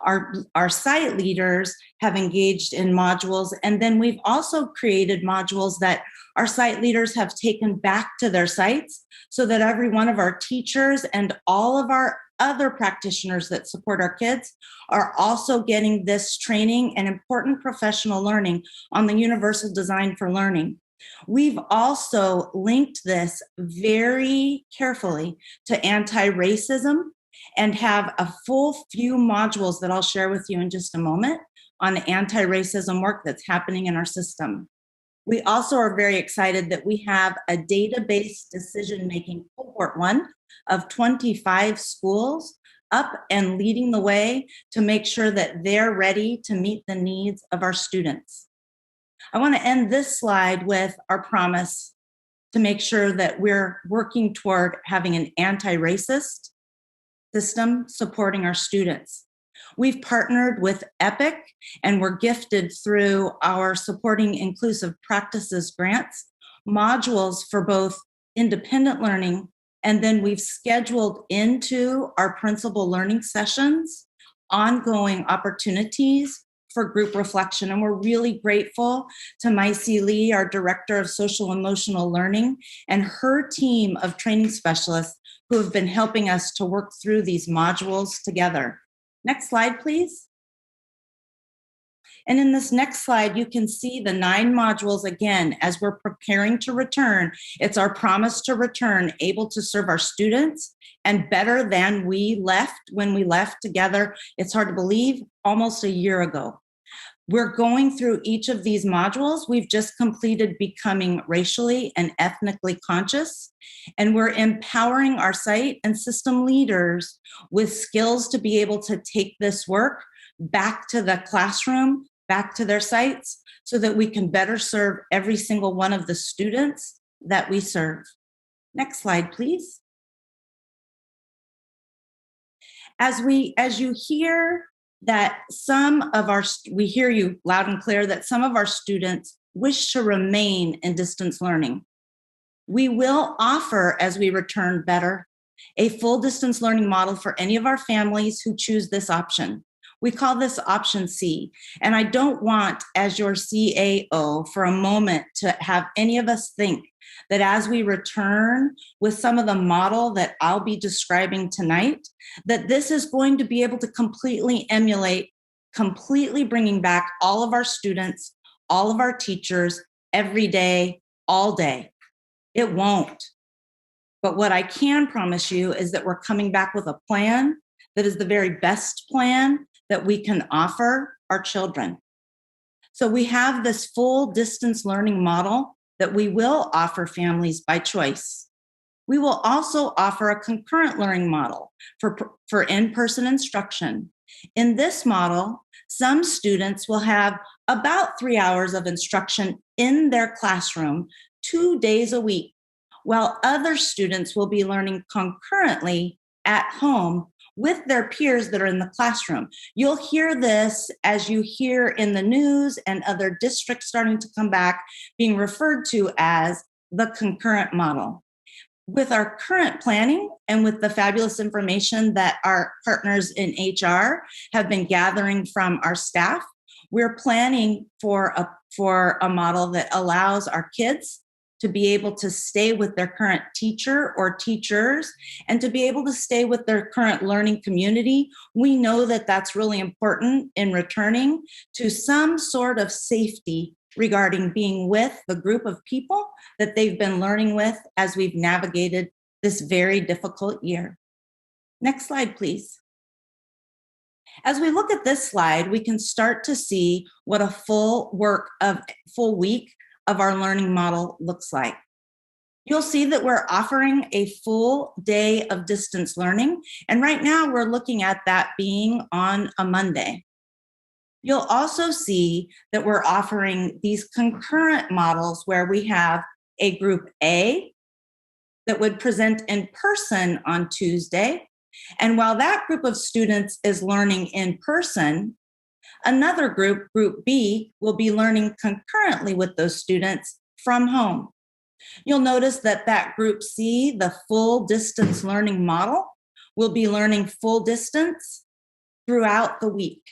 Our site leaders have engaged in modules, and then we've also created modules that our site leaders have taken back to their sites so that every one of our teachers and all of our other practitioners that support our kids are also getting this training and important professional learning on the universal design for learning. We've also linked this very carefully to anti-racism and have a full few modules that I'll share with you in just a moment on the anti-racism work that's happening in our system. We also are very excited that we have a database decision-making cohort 1 of 25 schools up and leading the way to make sure that they're ready to meet the needs of our students. I want to end this slide with our promise to make sure that we're working toward having an anti-racist system supporting our students. We've partnered with EPIC and we're gifted through our Supporting Inclusive Practices grants modules for both independent learning, and then we've scheduled into our principal learning sessions ongoing opportunities for group reflection. And we're really grateful to Maisie Lee, our Director of Social Emotional Learning, and her team of training specialists who have been helping us to work through these modules together. Next slide, please. And in this next slide, you can see the 9 modules again as we're preparing to return. It's our promise to return, able to serve our students and better than we left when we left together. It's hard to believe, almost a year ago. We're going through each of these modules. We've just completed becoming racially and ethnically conscious, and we're empowering our site and system leaders with skills to be able to take this work back to the classroom, back to their sites, so that we can better serve every single one of the students that we serve. Next slide, please. As you hear that we hear you loud and clear that some of our students wish to remain in distance learning. We will offer, as we return better, a full distance learning model for any of our families who choose this option. We call this option C. And I don't want, as your CAO, for a moment to have any of us think that as we return with some of the model that I'll be describing tonight, that this is going to be able to completely emulate, completely bringing back all of our students, all of our teachers, every day, all day. It won't. But what I can promise you is that we're coming back with a plan that is the very best plan that we can offer our children. So we have this full distance learning model that we will offer families by choice. We will also offer a concurrent learning model for in-person instruction. In this model, some students will have about 3 hours of instruction in their classroom 2 days a week, while other students will be learning concurrently at home with their peers that are in the classroom. You'll hear this as you hear in the news and other districts starting to come back, being referred to as the concurrent model. With our current planning and with the fabulous information that our partners in HR have been gathering from our staff, we're planning for a model that allows our kids to be able to stay with their current teacher or teachers and to be able to stay with their current learning community. We know that that's really important in returning to some sort of safety regarding being with the group of people that they've been learning with as we've navigated this very difficult year. Next slide, please. As we look at this slide, we can start to see what a full week of our learning model looks like. You'll see that we're offering a full day of distance learning, and right now we're looking at that being on a Monday. You'll also see that we're offering these concurrent models where we have a group A that would present in person on Tuesday, and while that group of students is learning in person, another group, Group B, will be learning concurrently with those students from home. You'll notice that Group C, the full distance learning model, will be learning full distance throughout the week.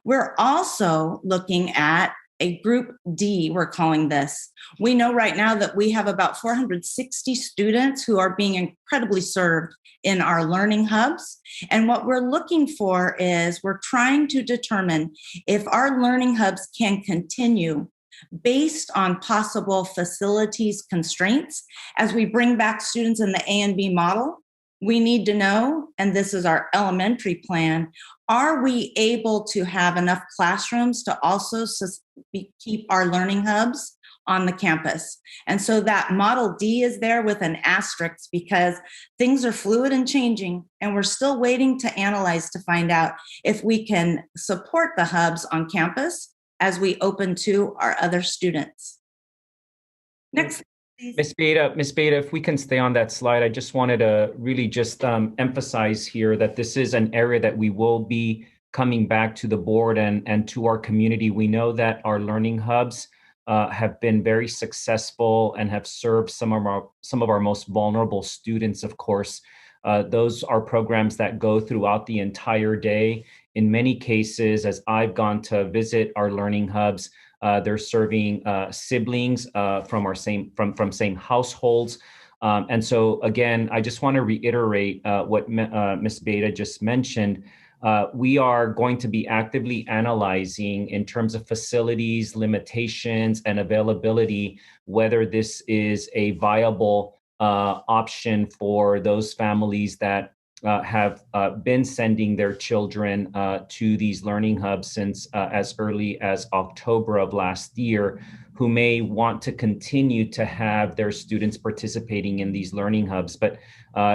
We're also looking at a group D, we're calling this. We know right now that we have about 460 students who are being incredibly served in our learning hubs. And what we're looking for is we're trying to determine if our learning hubs can continue based on possible facilities constraints. As we bring back students in the A and B model, we need to know, and this is our elementary plan, are we able to have enough classrooms to also keep our learning hubs on the campus? And so that model D is there with an asterisk because things are fluid and changing, and we're still waiting to analyze to find out if we can support the hubs on campus as we open to our other students. Next. Ms. Beta, if we can stay on that slide, I just wanted to really just emphasize here that this is an area that we will be coming back to the board and to our community. We know that our learning hubs have been very successful and have served some of our most vulnerable students, of course. Those are programs that go throughout the entire day. In many cases, as I've gone to visit our learning hubs, they're serving siblings from same households. And so again, I just want to reiterate what Ms. Beta just mentioned. We are going to be actively analyzing in terms of facilities, limitations, and availability, whether this is a viable option for those families that have been sending their children to these learning hubs since as early as October of last year, who may want to continue to have their students participating in these learning hubs. But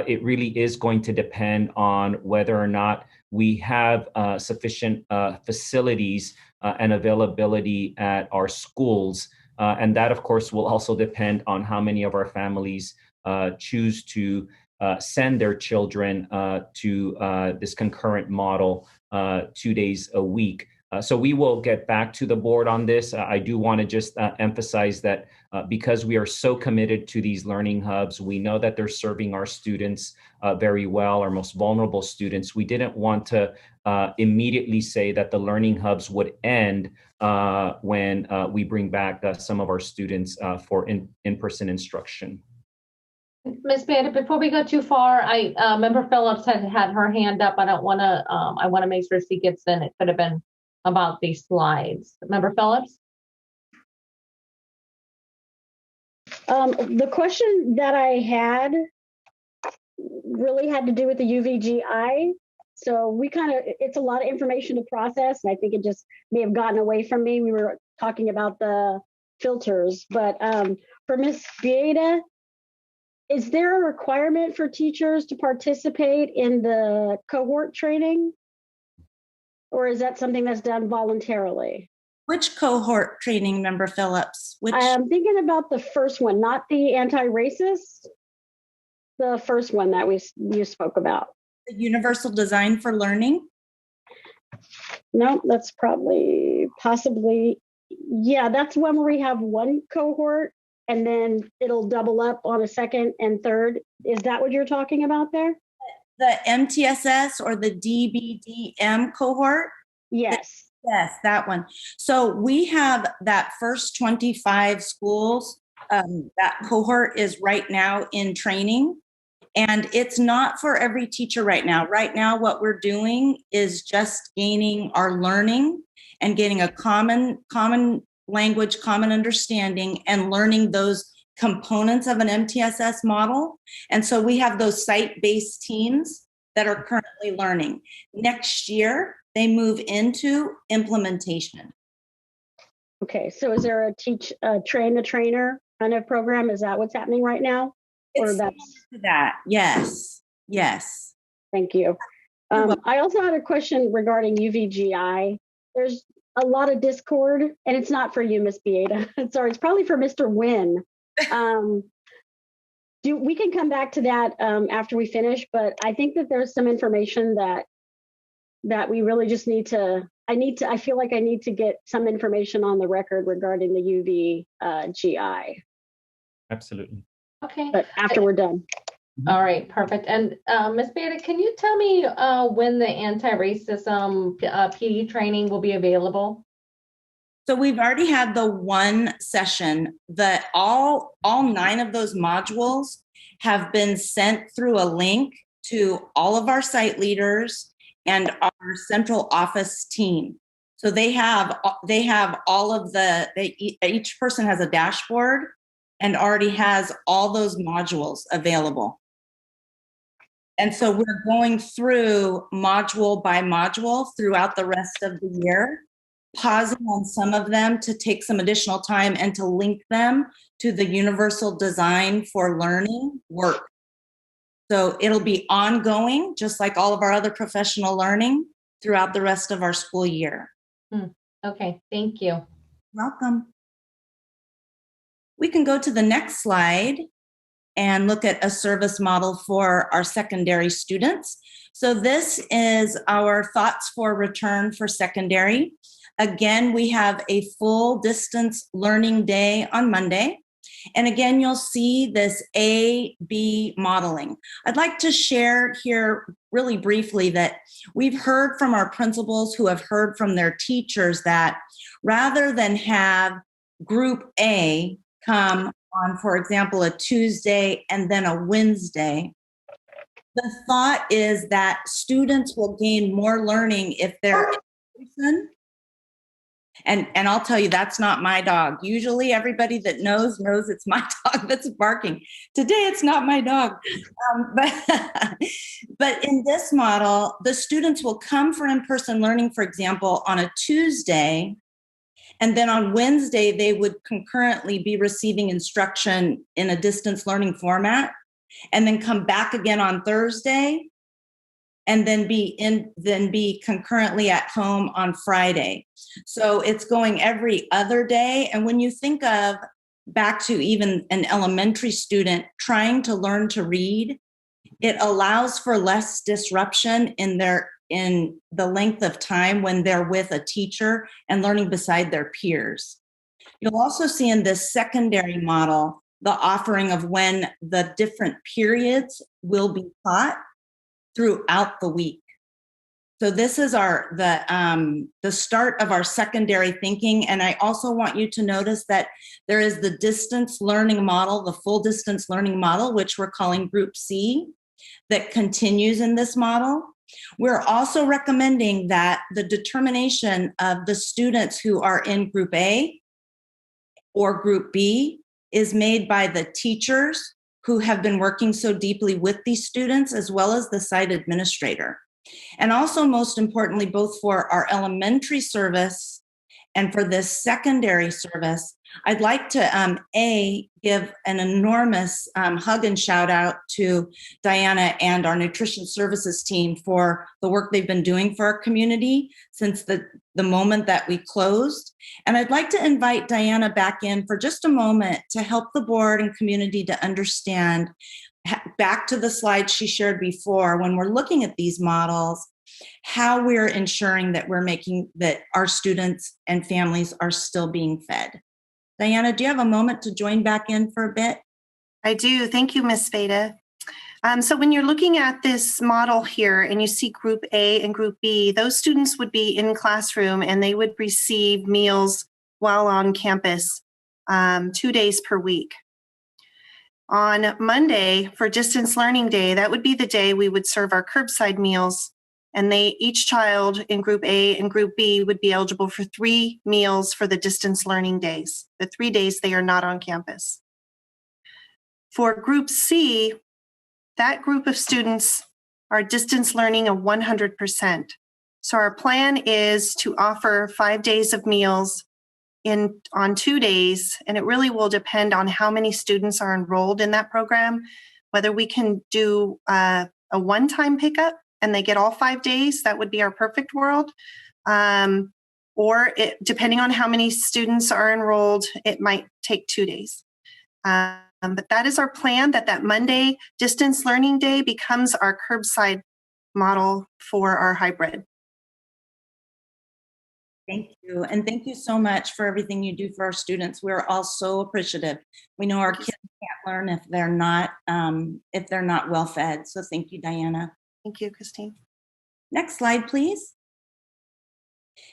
it really is going to depend on whether or not we have sufficient facilities and availability at our schools. And that, of course, will also depend on how many of our families choose to send their children to this concurrent model 2 days a week. So we will get back to the board on this. I do want to just emphasize that because we are so committed to these learning hubs, we know that they're serving our students very well, our most vulnerable students. We didn't want to immediately say that the learning hubs would end when we bring back some of our students for in-person instruction. Ms. Beta, before we go too far, Member Phillips had her hand up. I want to make sure she gets in. It could have been about these slides. Member Phillips? The question that I had really had to do with the UVGI. So it's a lot of information to process, and I think it just may have gotten away from me. We were talking about the filters, but for Ms. Beta, is there a requirement for teachers to participate in the cohort training? Or is that something that's done voluntarily? Which cohort training, Member Phillips? I'm thinking about the first one, not the anti-racist, the first one that you spoke about. The Universal Design for Learning? No, that's possibly, yeah, that's one where we have one cohort and then it'll double up on a second and third. Is that what you're talking about there? The MTSS or the DBDM cohort? Yes. Yes, that one. So we have that first 25 schools, that cohort is right now in training, and it's not for every teacher right now. Right now, what we're doing is just gaining our learning and getting a common language, common understanding, and learning those components of an MTSS model. And so we have those site-based teams that are currently learning. Next year, they move into implementation. Okay, so is there a train the trainer kind of program? Is that what's happening right now? Or that, yes. Thank you. I also had a question regarding UVGI. There's a lot of discord, and it's not for you, Ms. Bieda. Sorry, it's probably for Mr. Nguyen. We can come back to that after we finish, but I think that there's some information that we really just need to, I feel like I need to get some information on the record regarding the UVGI. Absolutely. Okay. But after we're done. All right, perfect. And Ms. Beta, can you tell me when the anti-racism PD training will be available? So we've already had the one session that all 9 of those modules have been sent through a link to all of our site leaders and our central office team. So they have all of each person has a dashboard and already has all those modules available. And so we're going through module by module throughout the rest of the year, pausing on some of them to take some additional time and to link them to the Universal Design for Learning work. So it'll be ongoing, just like all of our other professional learning throughout the rest of our school year. Okay, thank you. Welcome. We can go to the next slide and look at a service model for our secondary students. So this is our thoughts for return for secondary. Again, we have a full distance learning day on Monday. And again, you'll see this A-B modeling. I'd like to share here really briefly that we've heard from our principals who have heard from their teachers that rather than have group A come on, for example, a Tuesday and then a Wednesday, the thought is that students will gain more learning if they're in person. And I'll tell you, that's not my dog. Usually everybody that knows it's my dog that's barking. Today, it's not my dog. But in this model, the students will come for in-person learning, for example, on a Tuesday, and then on Wednesday, they would concurrently be receiving instruction in a distance learning format, and then come back again on Thursday, and then be concurrently at home on Friday. So it's going every other day. And when you think of back to even an elementary student trying to learn to read, it allows for less disruption in the length of time when they're with a teacher and learning beside their peers. You'll also see in this secondary model the offering of when the different periods will be taught throughout the week. So this is the start of our secondary thinking. And I also want you to notice that there is the distance learning model, the full distance learning model, which we're calling Group C, that continues in this model. We're also recommending that the determination of the students who are in Group A or Group B is made by the teachers who have been working so deeply with these students, as well as the site administrator. And also, most importantly, both for our elementary service and for this secondary service, I'd like to give an enormous hug and shout out to Diana and our nutrition services team for the work they've been doing for our community since the moment that we closed. And I'd like to invite Diana back in for just a moment to help the board and community to understand, back to the slide she shared before, when we're looking at these models, how we're ensuring that that our students and families are still being fed. Diana, do you have a moment to join back in for a bit? I do. Thank you, Ms. Beta. So when you're looking at this model here and you see Group A and Group B, those students would be in classroom and they would receive meals while on campus 2 days per week. On Monday, for Distance Learning Day, that would be the day we would serve our curbside meals, and each child in Group A and Group B would be eligible for 3 meals for the Distance Learning days, the 3 days they are not on campus. For Group C, that group of students are distance learning of 100%. So our plan is to offer 5 days of meals on 2 days, and it really will depend on how many students are enrolled in that program, whether we can do a one-time pickup and they get all 5 days. That would be our perfect world. Or depending on how many students are enrolled, it might take 2 days. But that is our plan, that Monday Distance Learning Day becomes our curbside model for our hybrid. Thank you. And thank you so much for everything you do for our students. We're all so appreciative. We know our kids can't learn if they're not well fed. So thank you, Diana. Thank you, Christine. Next slide, please.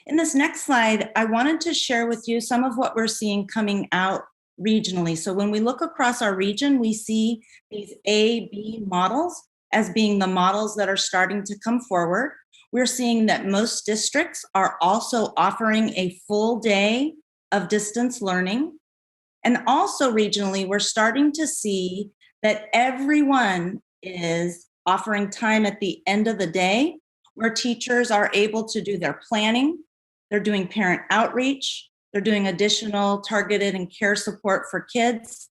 In this next slide, I wanted to share with you some of what we're seeing coming out regionally. So when we look across our region, we see these A-B models as being the models that are starting to come forward. We're seeing that most districts are also offering a full day of distance learning. And also regionally, we're starting to see that everyone is offering time at the end of the day where teachers are able to do their planning, they're doing parent outreach, they're doing additional targeted and care support for kids,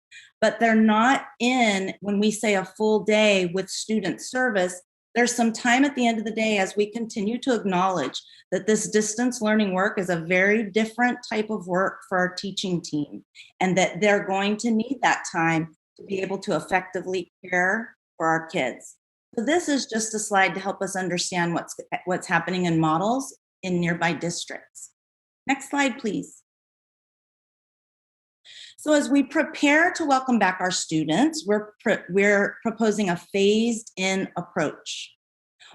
but they're not in, when we say a full day with student service, there's some time at the end of the day as we continue to acknowledge that this distance learning work is a very different type of work for our teaching team, and that they're going to need that time to be able to effectively care for our kids. So this is just a slide to help us understand what's happening in models in nearby districts. Next slide, please. So as we prepare to welcome back our students, we're proposing a phased-in approach.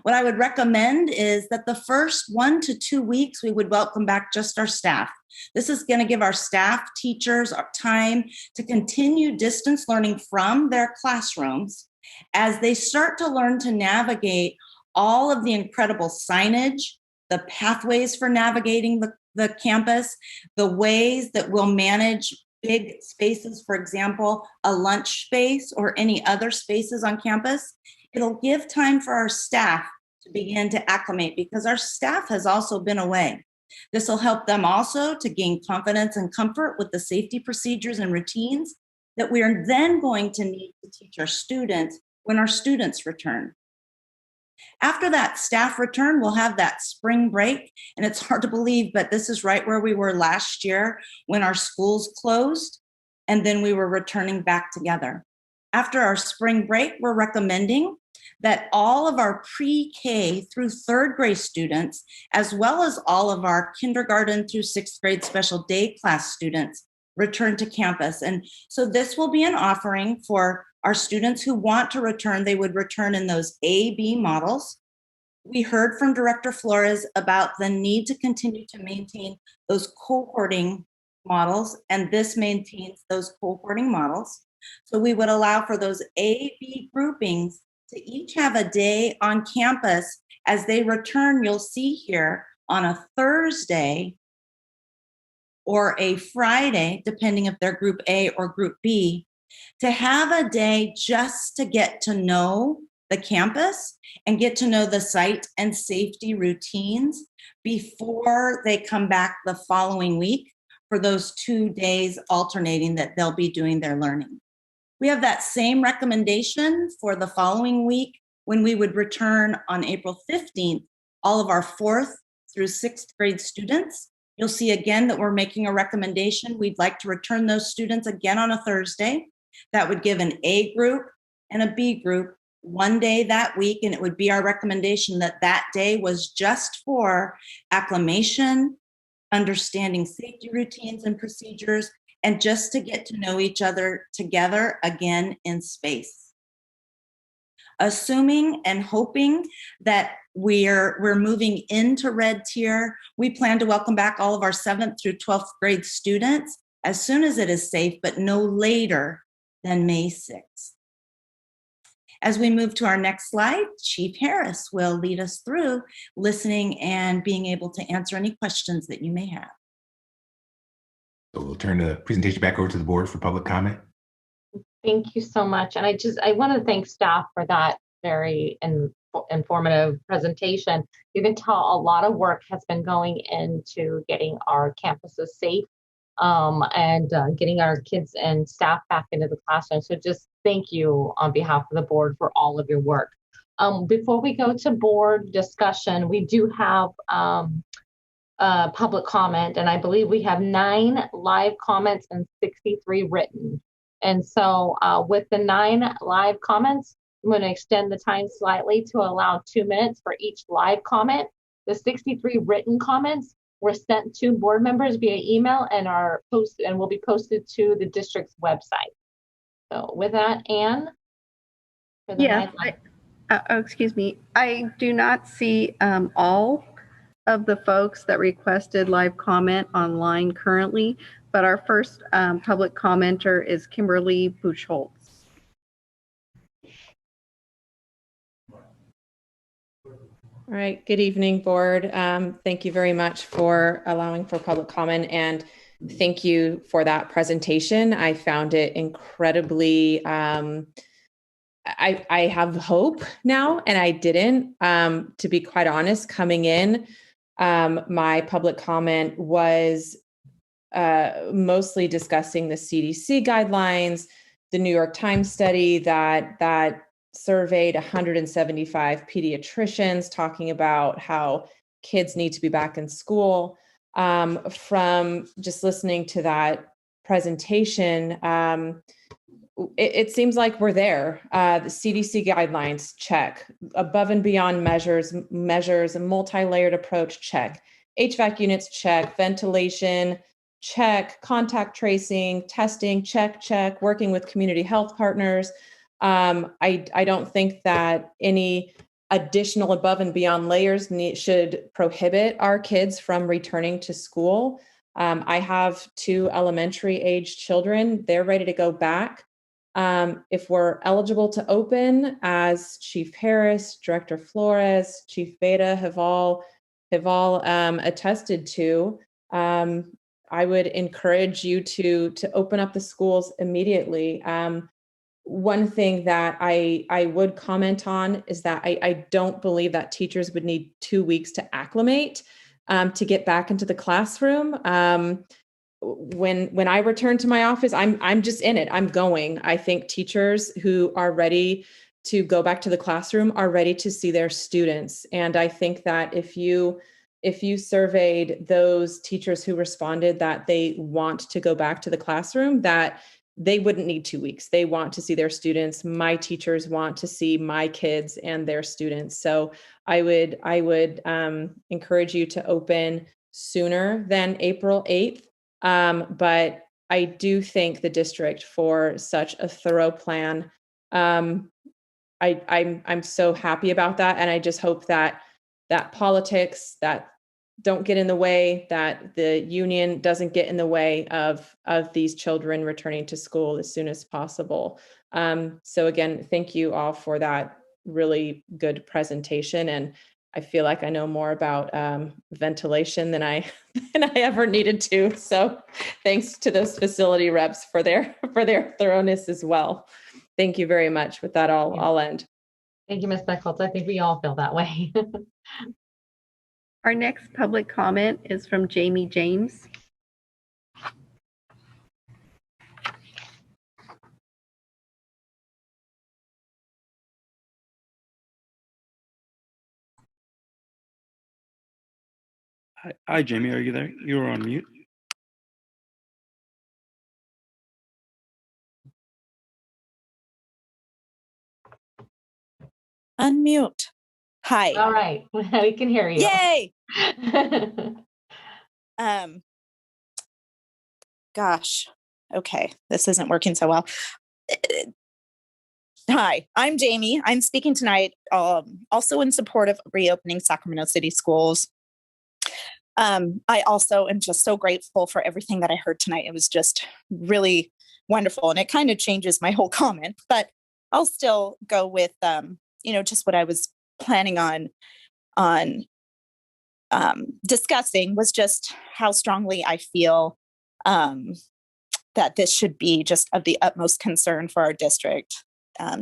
What I would recommend is that the first 1 to 2 weeks, we would welcome back just our staff. This is going to give our staff, teachers, our time to continue distance learning from their classrooms as they start to learn to navigate all of the incredible signage, the pathways for navigating the campus, the ways that we'll manage big spaces, for example, a lunch space or any other spaces on campus. It'll give time for our staff to begin to acclimate because our staff has also been away. This will help them also to gain confidence and comfort with the safety procedures and routines that we are then going to need to teach our students when our students return. After that staff return, we'll have that spring break. And it's hard to believe, but this is right where we were last year when our schools closed and then we were returning back together. After our spring break, we're recommending that all of our pre-K through third grade students, as well as all of our kindergarten through sixth grade special day class students, return to campus. And so this will be an offering for our students who want to return. They would return in those A-B models. We heard from Director Flores about the need to continue to maintain those cohorting models, and this maintains those cohorting models. So we would allow for those A-B groupings to each have a day on campus as they return. You'll see here on a Thursday or a Friday, depending if they're Group A or Group B, to have a day just to get to know the campus and get to know the site and safety routines before they come back the following week for those 2 days alternating that they'll be doing their learning. We have that same recommendation for the following week when we would return on April 15th, all of our 4th through 6th grade students. You'll see again that we're making a recommendation. We'd like to return those students again on a Thursday. That would give an A group and a B group 1 day that week, and it would be our recommendation that that day was just for acclimation, understanding safety routines and procedures, and just to get to know each other together again in space. Assuming and hoping that we're moving into red tier, we plan to welcome back all of our 7th through 12th grade students as soon as it is safe, but no later than May 6th. As we move to our next slide, Chief Harris will lead us through listening and being able to answer any questions that you may have. So we'll turn the presentation back over to the board for public comment. Thank you so much. And I want to thank staff for that very informative presentation. You can tell a lot of work has been going into getting our campuses safe and getting our kids and staff back into the classroom. So just thank you on behalf of the board for all of your work. Before we go to board discussion, we do have public comment, and I believe we have 9 live comments and 63 written. And so with the 9 live comments, I'm going to extend the time slightly to allow 2 minutes for each live comment. The 63 written comments were sent to board members via email and are posted and will be posted to the district's website. So with that, Anne. Yes, excuse me. I do not see all of the folks that requested live comment online currently, but our first public commenter is Kimberly Buchholz. All right, good evening, board. Thank you very much for allowing for public comment, and thank you for that presentation. I found it incredibly, I have hope now, and I didn't, to be quite honest, coming in. My public comment was mostly discussing the CDC guidelines, the New York Times study that surveyed 175 pediatricians talking about how kids need to be back in school. From just listening to that presentation, it seems like we're there. The CDC guidelines, check. Above and beyond measures, a multi-layered approach, check. HVAC units, check. Ventilation, check. Contact tracing, testing, check. Working with community health partners. I don't think that any additional above and beyond layers should prohibit our kids from returning to school. I have 2 elementary age children. They're ready to go back. If we're eligible to open, as Chief Harris, Director Flores, Chief Beta have all attested to, I would encourage you to open up the schools immediately. One thing that I would comment on is that I don't believe that teachers would need 2 weeks to acclimate to get back into the classroom. When I return to my office, I'm just in it. I'm going. I think teachers who are ready to go back to the classroom are ready to see their students. And I think that if you surveyed those teachers who responded that they want to go back to the classroom, that they wouldn't need 2 weeks. They want to see their students. My teachers want to see my kids and their students. So I would encourage you to open sooner than April 8th. But I do thank the district for such a thorough plan. I'm so happy about that. And I just hope that politics that don't get in the way, that the union doesn't get in the way of these children returning to school as soon as possible. So again, thank you all for that really good presentation. And I feel like I know more about ventilation than I ever needed to. So thanks to those facility reps for their thoroughness as well. Thank you very much. With that, I'll end. Thank you, Ms. Buchholz. I think we all feel that way. Our next public comment is from Jamie James. Hi, Jamie, are you there? You're on mute. Unmute. Hi. All right, we can hear you. Yay! Gosh, okay, this isn't working so well. Hi, I'm Jamie. I'm speaking tonight also in support of reopening Sacramento City schools. I also am just so grateful for everything that I heard tonight. It was just really wonderful, and it kind of changes my whole comment, but I'll still go with, just what I was planning on discussing was just how strongly I feel that this should be just of the utmost concern for our district,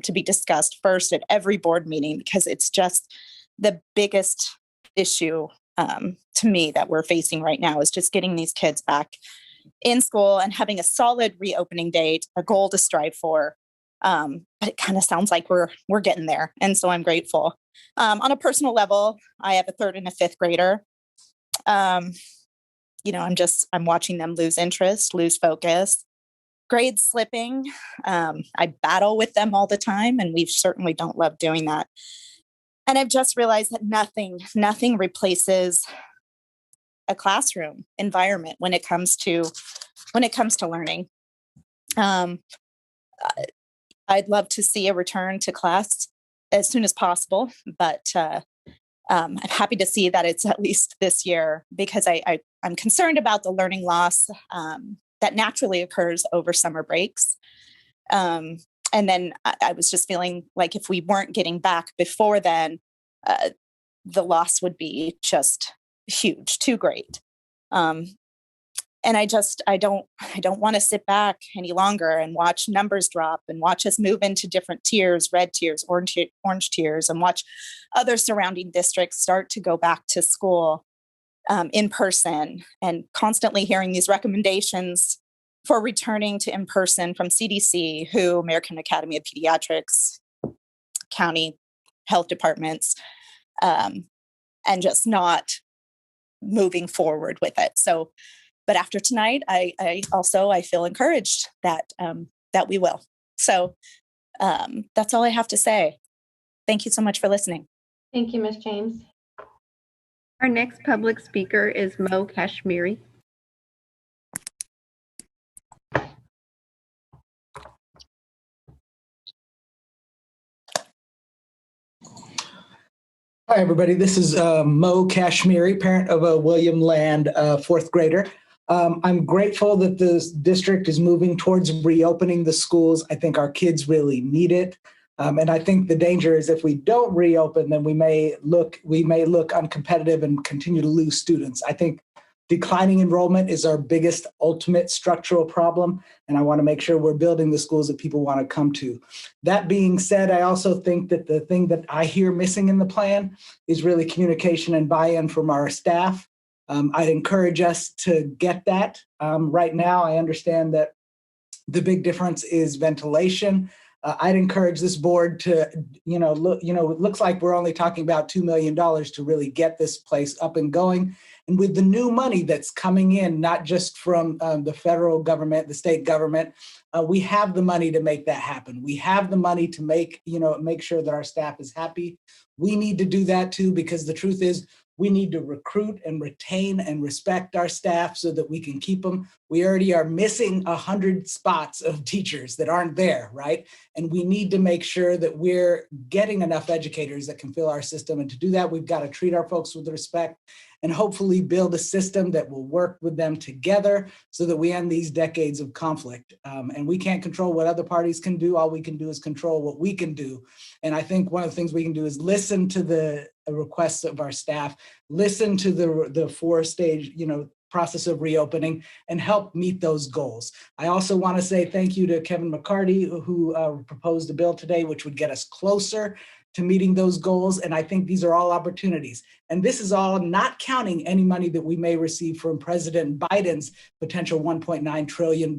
to be discussed first at every board meeting, because it's just the biggest issue to me that we're facing right now is just getting these kids back in school and having a solid reopening date, a goal to strive for. But it kind of sounds like we're getting there. And so I'm grateful. On a personal level, I have a 3rd and a 5th grader. I'm watching them lose interest, lose focus, grades slipping. I battle with them all the time, and we certainly don't love doing that. And I've just realized that nothing replaces a classroom environment when it comes to learning. I'd love to see a return to class as soon as possible, but I'm happy to see that it's at least this year, because I'm concerned about the learning loss that naturally occurs over summer breaks. And then I was just feeling like if we weren't getting back before then, the loss would be just huge, too great. And I don't want to sit back any longer and watch numbers drop and watch us move into different tiers, red tiers, orange tiers, and watch other surrounding districts start to go back to school in person, and constantly hearing these recommendations for returning to in person from CDC, WHO, American Academy of Pediatrics, county health departments, and just not moving forward with it. So, but after tonight, I feel encouraged that we will. So that's all I have to say. Thank you so much for listening. Thank you, Ms. James. Our next public speaker is Mo Kashmiri. Hi, everybody. This is Mo Kashmiri, parent of a William Land fourth grader. I'm grateful that the district is moving towards reopening the schools. I think our kids really need it. And I think the danger is if we don't reopen, then we may look uncompetitive and continue to lose students. I think declining enrollment is our biggest ultimate structural problem, and I want to make sure we're building the schools that people want to come to. That being said, I also think that the thing that I hear missing in the plan is really communication and buy-in from our staff. I'd encourage us to get that. Right now, I understand that the big difference is ventilation. I'd encourage this board to, it looks like we're only talking about $2 million to really get this place up and going. And with the new money that's coming in, not just from the federal government, the state government, we have the money to make that happen. We have the money to make sure that our staff is happy. We need to do that too, because the truth is we need to recruit and retain and respect our staff so that we can keep them. We already are missing 100 spots of teachers that aren't there, right? And we need to make sure that we're getting enough educators that can fill our system. And to do that, we've got to treat our folks with respect and hopefully build a system that will work with them together so that we end these decades of conflict. And we can't control what other parties can do. All we can do is control what we can do. And I think one of the things we can do is listen to the requests of our staff, listen to the four-stage, process of reopening, and help meet those goals. I also want to say thank you to Kevin McCarty, who proposed a bill today, which would get us closer to meeting those goals. And I think these are all opportunities. And this is all not counting any money that we may receive from President Biden's potential $1.9 trillion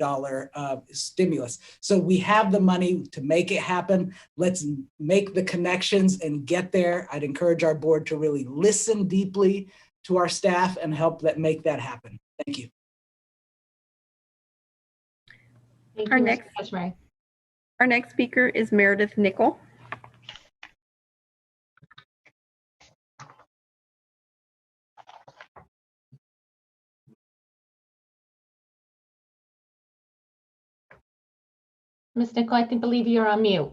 stimulus. So we have the money to make it happen. Let's make the connections and get there. I'd encourage our board to really listen deeply to our staff and help make that happen. Thank you. Thank Our you, next, Mr. Kashmiri. Our next speaker is Meredith Nickel. Ms. Nicole, I believe you're on mute.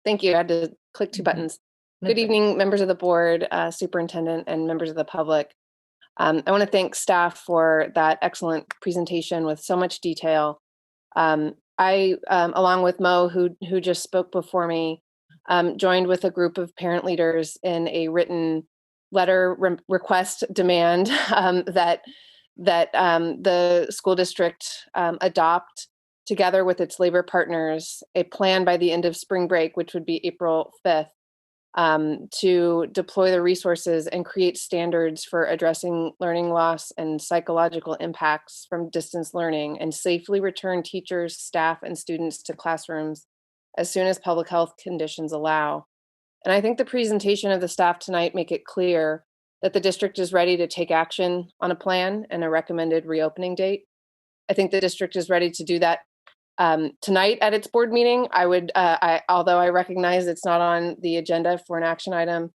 Thank you. I had to click two buttons. Good evening, members of the board, superintendent, and members of the public. I want to thank staff for that excellent presentation with so much detail. I, along with Mo, who just spoke before me, joined with a group of parent leaders in a written letter request demand that the school district adopt, together with its labor partners, a plan by the end of spring break, which would be April 5th, to deploy the resources and create standards for addressing learning loss and psychological impacts from distance learning, and safely return teachers, staff, and students to classrooms as soon as public health conditions allow. And I think the presentation of the staff tonight make it clear that the district is ready to take action on a plan and a recommended reopening date. I think the district is ready to do that tonight at its board meeting. I would, although I recognize it's not on the agenda for an action item,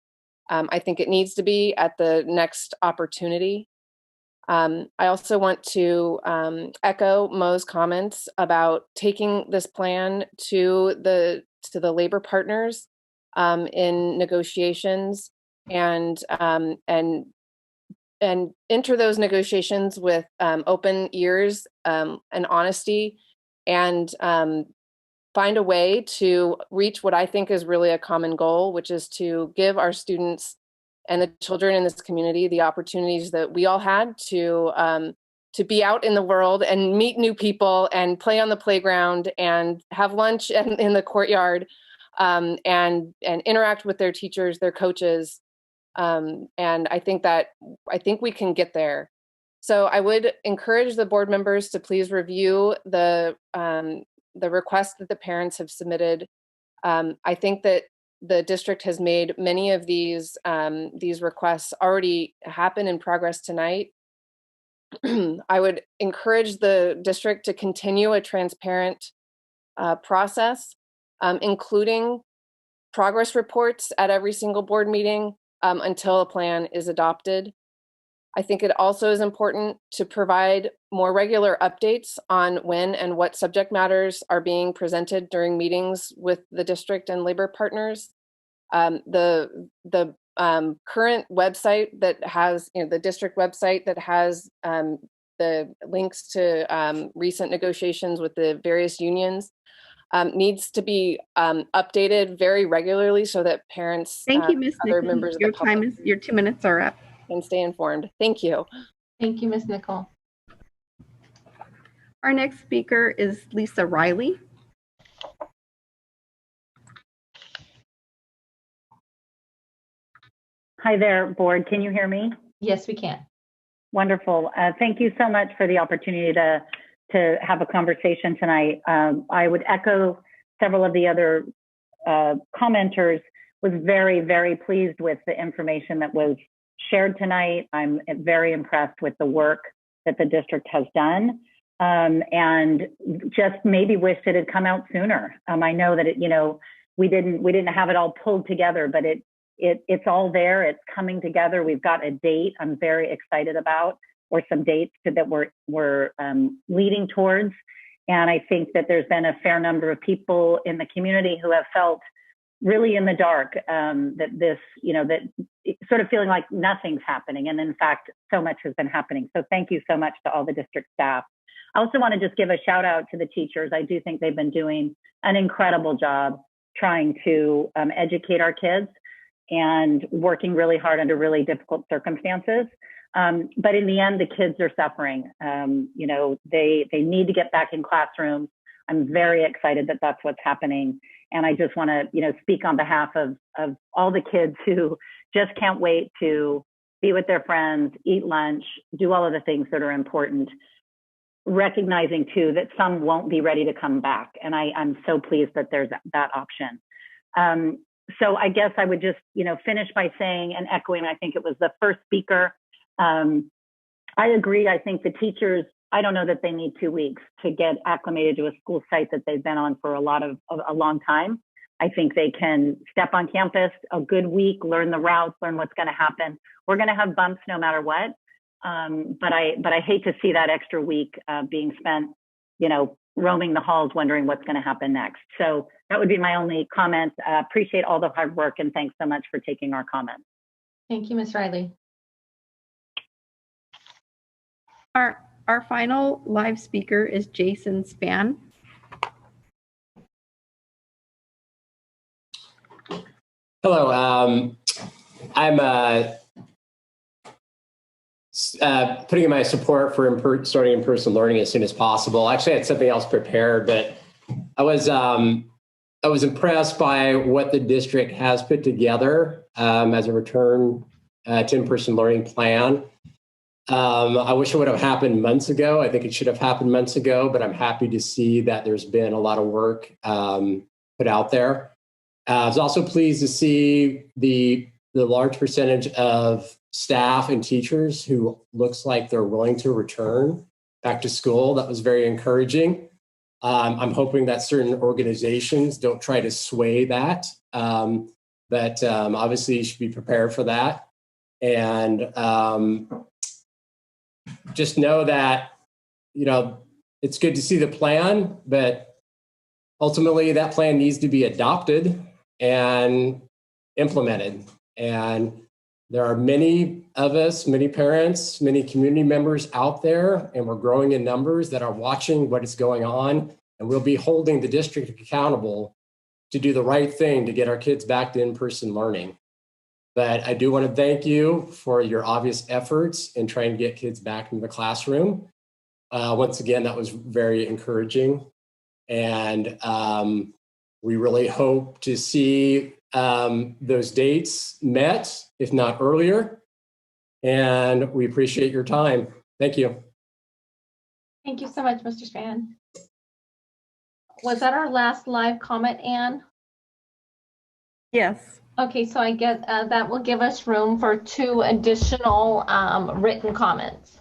I think it needs to be at the next opportunity. I also want to echo Mo's comments about taking this plan to the labor partners in negotiations and enter those negotiations with open ears and honesty, and find a way to reach what I think is really a common goal, which is to give our students and the children in this community the opportunities that we all had to be out in the world and meet new people and play on the playground and have lunch in the courtyard and interact with their teachers, their coaches. And I think we can get there. So I would encourage the board members to please review the request that the parents have submitted. I think that the district has made many of these requests already happen in progress tonight. I would encourage the district to continue a transparent process, including progress reports at every single board meeting until a plan is adopted. I think it also is important to provide more regular updates on when and what subject matters are being presented during meetings with the district and labor partners. The current website that has, the district website that has the links to recent negotiations with the various unions needs to be updated very regularly so that parents, Thank you, Ms. other Nicole. members of Your the public, your 2 minutes are up. Can stay informed. Thank you. Thank you, Ms. Nicole. Our next speaker is Lisa Riley. Hi there, board. Can you hear me? Yes, we can. Wonderful. Thank you so much for the opportunity to have a conversation tonight. I would echo several of the other commenters. Was very, very pleased with the information that was shared tonight. I'm very impressed with the work that the district has done, and just maybe wished it had come out sooner. I know that we didn't have it all pulled together, but it's all there. It's coming together. We've got a date I'm very excited about, or some dates that we're leading towards. And I think that there's been a fair number of people in the community who have felt really in the dark, that this, that sort of feeling like nothing's happening. And in fact, so much has been happening. So thank you so much to all the district staff. I also want to just give a shout out to the teachers. I do think they've been doing an incredible job trying to educate our kids and working really hard under really difficult circumstances. But in the end, the kids are suffering. They need to get back in classrooms. I'm very excited that that's what's happening. And I just want to, speak on behalf of all the kids who just can't wait to be with their friends, eat lunch, do all of the things that are important, recognizing too that some won't be ready to come back. And I'm so pleased that there's that option. So I guess I would just, finish by saying and echoing, I think it was the first speaker. I agree. I think the teachers, I don't know that they need 2 weeks to get acclimated to a school site that they've been on for a long time. I think they can step on campus a good week, learn the routes, learn what's going to happen. We're going to have bumps no matter what. But I hate to see that extra week being spent, roaming the halls, wondering what's going to happen next. So that would be my only comment. Appreciate all the hard work, and thanks so much for taking our comments. Thank you, Ms. Riley. Our final live speaker is Jason Span. Hello, I'm putting in my support for starting in-person learning as soon as possible. Actually, I had something else prepared, but I was impressed by what the district has put together as a return to in-person learning plan. I wish it would have happened months ago. I think it should have happened months ago, but I'm happy to see that there's been a lot of work put out there. I was also pleased to see the large percentage of staff and teachers who looks like they're willing to return back to school. That was very encouraging. I'm hoping that certain organizations don't try to sway that, but obviously you should be prepared for that. And just know that, you know, it's good to see the plan, but ultimately that plan needs to be adopted and implemented. And there are many of us, many parents, many community members out there, and we're growing in numbers that are watching what is going on. And we'll be holding the district accountable to do the right thing to get our kids back to in-person learning. But I do want to thank you for your obvious efforts in trying to get kids back into the classroom. Once again, that was very encouraging. And we really hope to see those dates met, if not earlier. And we appreciate your time. Thank you. Thank you so much, Mr. Span. Was that our last live comment, Anne? Yes. Okay, so I guess that will give us room for 2 additional written comments.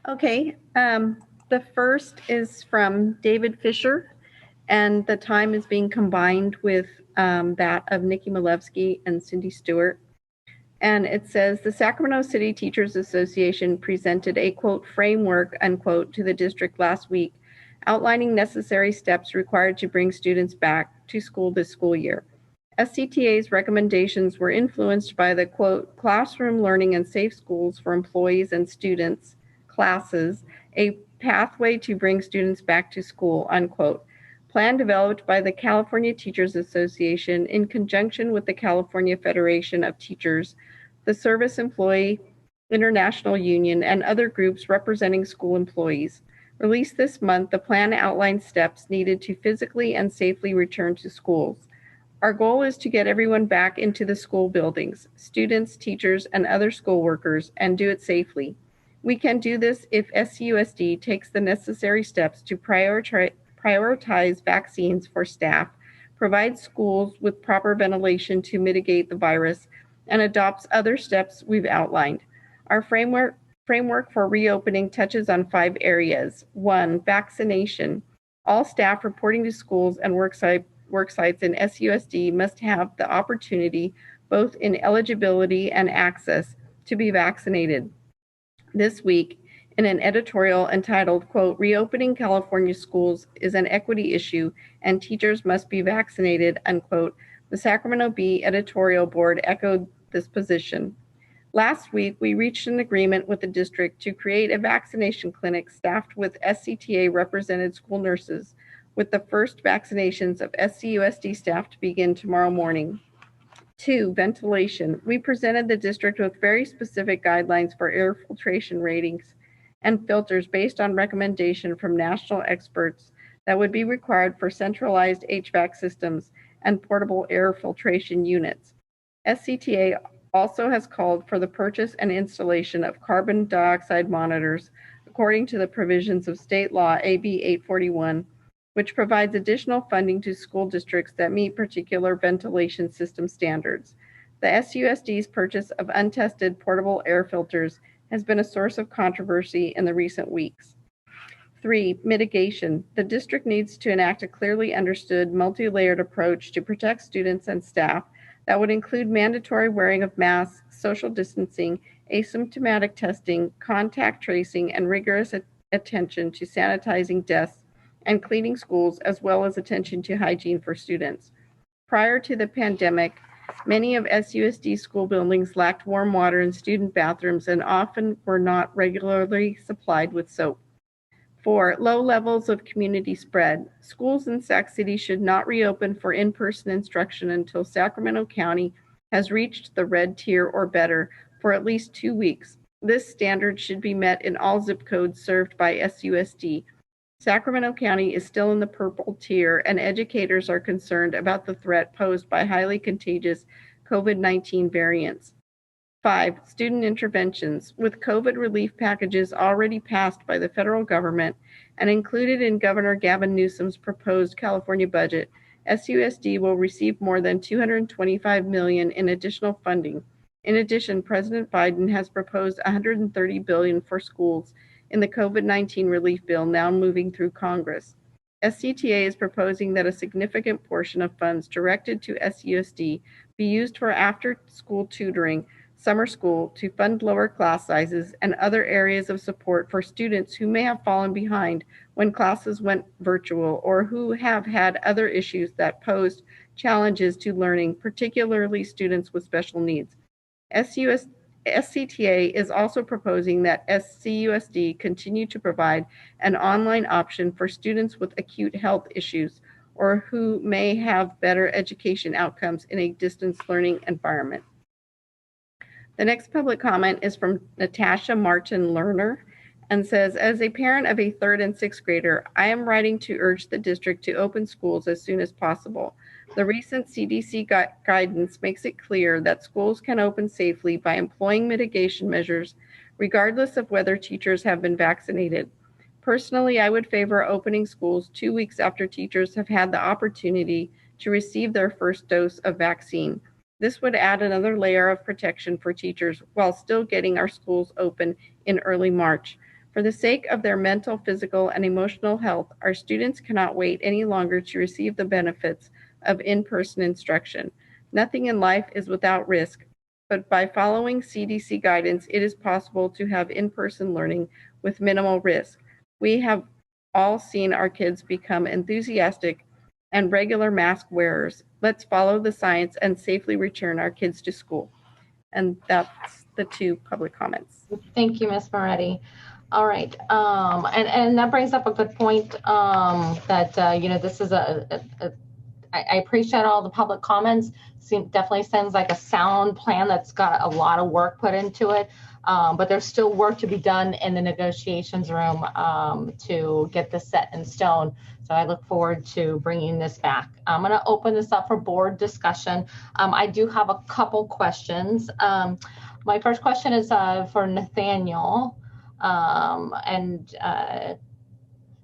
Okay, the first is from David Fisher, and the time is being combined with that of Nikki Malevsky and Cindy Stewart. And it says, the Sacramento City Teachers Association presented a, quote, framework, unquote, to the district last week, outlining necessary steps required to bring students back to school this school year. SCTA's recommendations were influenced by the, quote, classroom learning and safe schools for employees and students, classes, a pathway to bring students back to school, unquote. Plan developed by the California Teachers Association in conjunction with the California Federation of Teachers, the Service Employee International Union, and other groups representing school employees. Released this month, the plan outlines steps needed to physically and safely return to schools. Our goal is to get everyone back into the school buildings, students, teachers, and other school workers, and do it safely. We can do this if SCUSD takes the necessary steps to prioritize vaccines for staff, provide schools with proper ventilation to mitigate the virus, and adopts other steps we've outlined. Our framework for reopening touches on 5 areas. 1, vaccination. All staff reporting to schools and work sites in SUSD must have the opportunity, both in eligibility and access, to be vaccinated. This week, in an editorial entitled, quote, reopening California schools is an equity issue and teachers must be vaccinated, unquote, the Sacramento Bee editorial board echoed this position. Last week, we reached an agreement with the district to create a vaccination clinic staffed with SCTA represented school nurses, with the first vaccinations of SCUSD staff to begin tomorrow morning. 2, ventilation. We presented the district with very specific guidelines for air filtration ratings and filters based on recommendation from national experts that would be required for centralized HVAC systems and portable air filtration units. SCTA also has called for the purchase and installation of carbon dioxide monitors according to the provisions of state law AB 841, which provides additional funding to school districts that meet particular ventilation system standards. The SUSD's purchase of untested portable air filters has been a source of controversy in the recent weeks. 3, mitigation. The district needs to enact a clearly understood, multi-layered approach to protect students and staff that would include mandatory wearing of masks, social distancing, asymptomatic testing, contact tracing, and rigorous attention to sanitizing desks and cleaning schools, as well as attention to hygiene for students. Prior to the pandemic, many of SUSD school buildings lacked warm water in student bathrooms and often were not regularly supplied with soap. 4, low levels of community spread. Schools in Sac City should not reopen for in-person instruction until Sacramento County has reached the red tier or better for at least 2 weeks. This standard should be met in all zip codes served by SUSD. Sacramento County is still in the purple tier, and educators are concerned about the threat posed by highly contagious COVID-19 variants. 5, student interventions. With COVID relief packages already passed by the federal government and included in Governor Gavin Newsom's proposed California budget, SUSD will receive more than $225 million in additional funding. In addition, President Biden has proposed $130 billion for schools in the COVID-19 relief bill now moving through Congress. SCTA is proposing that a significant portion of funds directed to SUSD be used for after-school tutoring, summer school, to fund lower class sizes and other areas of support for students who may have fallen behind when classes went virtual or who have had other issues that posed challenges to learning, particularly students with special needs. SCTA is also proposing that SCUSD continue to provide an online option for students with acute health issues or who may have better education outcomes in a distance learning environment. The next public comment is from Natasha Martin Lerner and says, as a parent of a 3rd and 6th grader, I am writing to urge the district to open schools as soon as possible. The recent CDC guidance makes it clear that schools can open safely by employing mitigation measures, regardless of whether teachers have been vaccinated. Personally, I would favor opening schools 2 weeks after teachers have had the opportunity to receive their first dose of vaccine. This would add another layer of protection for teachers while still getting our schools open in early March. For the sake of their mental, physical, and emotional health, our students cannot wait any longer to receive the benefits of in-person instruction. Nothing in life is without risk, but by following CDC guidance, it is possible to have in-person learning with minimal risk. We have all seen our kids become enthusiastic and regular mask wearers. Let's follow the science and safely return our kids to school. And that's the 2 public comments. Thank you, Ms. Moretti. All right, and that brings up a good point that, you know, this is I appreciate all the public comments. Definitely sounds like a sound plan that's got a lot of work put into it, but there's still work to be done in the negotiations room to get this set in stone. So I look forward to bringing this back. I'm going to open this up for board discussion. I do have a couple questions. My first question is for Nathaniel,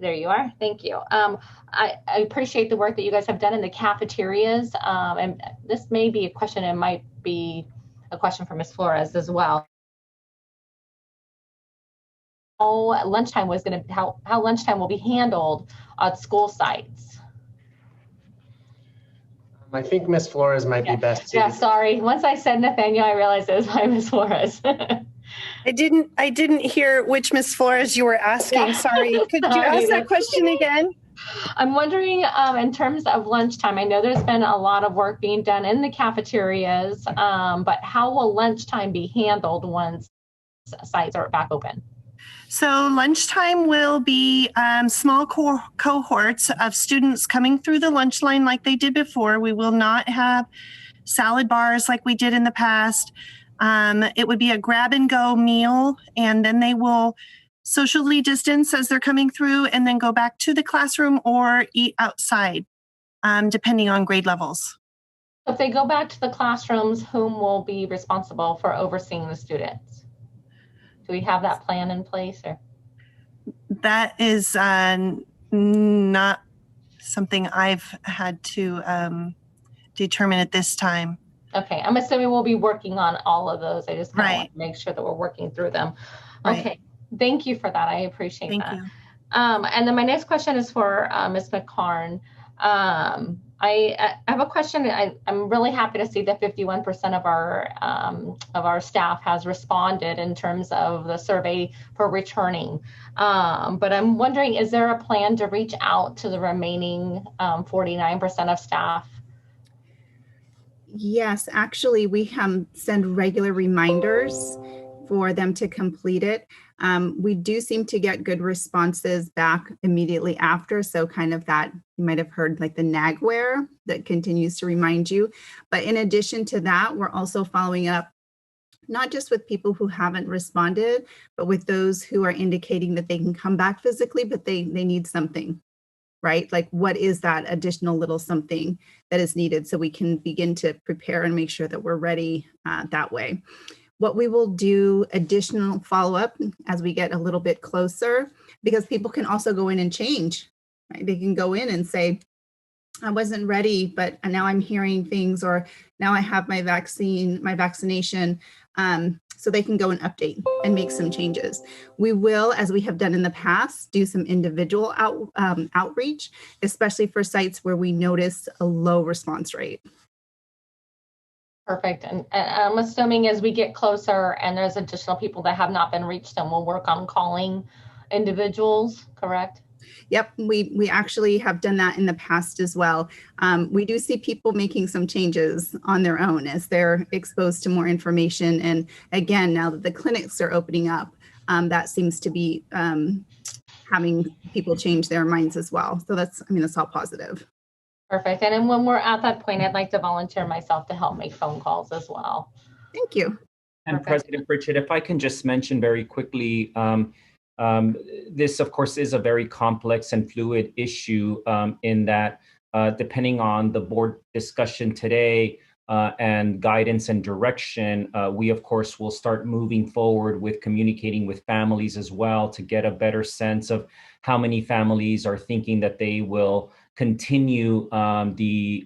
there you are. Thank you. I appreciate the work that you guys have done in the cafeterias. And this may be a question, it might be a question for Ms. Flores as well. How lunchtime will be handled at school sites? I think Ms. Flores might be best. Yeah, sorry. Once I said Nathaniel, I realized it was by Ms. Flores. I didn't hear which Ms. Flores you were asking. Sorry. Could you ask that question again? I'm wondering in terms of lunchtime, I know there's been a lot of work being done in the cafeterias, but how will lunchtime be handled once sites are back open? So lunchtime will be small cohorts of students coming through the lunch line like they did before. We will not have salad bars like we did in the past. It would be a grab and go meal, and then they will socially distance as they're coming through and then go back to the classroom or eat outside, depending on grade levels. If they go back to the classrooms, whom will be responsible for overseeing the students? Do we have that plan in place? Or? That is not something I've had to determine at this time. Okay, I'm assuming we'll be working on all of those. I just want to make sure that we're working through them. Okay, thank you for that. I appreciate that. Thank you. And then my next question is for Ms. McCarn. I have a question. I'm really happy to see that 51% of our staff has responded in terms of the survey for returning. But I'm wondering, is there a plan to reach out to the remaining 49% of staff? Yes, actually, we send regular reminders for them to complete it. We do seem to get good responses back immediately after. So kind of that, you might have heard like the nagware that continues to remind you. But in addition to that, we're also following up, not just with people who haven't responded, but with those who are indicating that they can come back physically, but they need something, right? Like what is that additional little something that is needed so we can begin to prepare and make sure that we're ready that way. What we will do additional follow-up as we get a little bit closer, because people can also go in and change, right? They can go in and say, I wasn't ready, but now I'm hearing things, or now I have my vaccination, so they can go and update and make some changes. We will, as we have done in the past, do some individual outreach, especially for sites where we notice a low response rate. Perfect. And I'm assuming as we get closer and there's additional people that have not been reached, then we'll work on calling individuals, correct? Yep, we actually have done that in the past as well. We do see people making some changes on their own as they're exposed to more information. And again, now that the clinics are opening up, that seems to be having people change their minds as well. So that's all positive. Perfect. And then when we're at that point, I'd like to volunteer myself to help make phone calls as well. Thank you. And President Bridget, if I can just mention very quickly, this, of course, is a very complex and fluid issue in that depending on the board discussion today and guidance and direction, we, of course, will start moving forward with communicating with families as well to get a better sense of how many families are thinking that they will continue the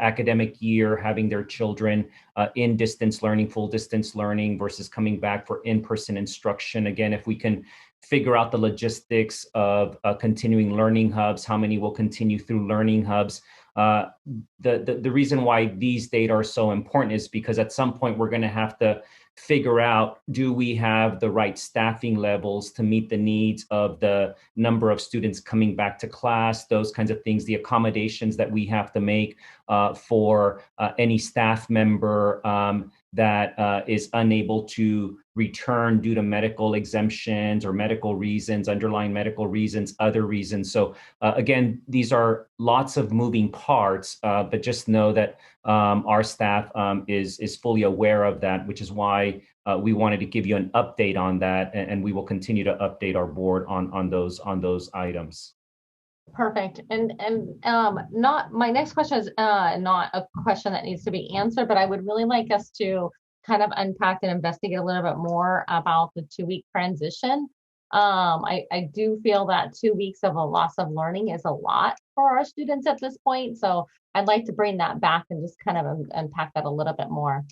academic year, having their children in distance learning, full distance learning versus coming back for in-person instruction. Again, if we can figure out the logistics of continuing learning hubs, how many will continue through learning hubs. The reason why these data are so important is because at some point we're going to have to figure out, do we have the right staffing levels to meet the needs of the number of students coming back to class, those kinds of things, the accommodations that we have to make for any staff member that is unable to return due to medical exemptions or medical reasons, underlying medical reasons, other reasons. So again, these are lots of moving parts, but just know that our staff is fully aware of that, which is why we wanted to give you an update on that, and we will continue to update our board on those items. Perfect. And not my next question is not a question that needs to be answered, but I would really like us to kind of unpack and investigate a little bit more about the 2-week transition. I do feel that 2 weeks of a loss of learning is a lot for our students at this point. So I'd like to bring that back and just kind of unpack that a little bit more.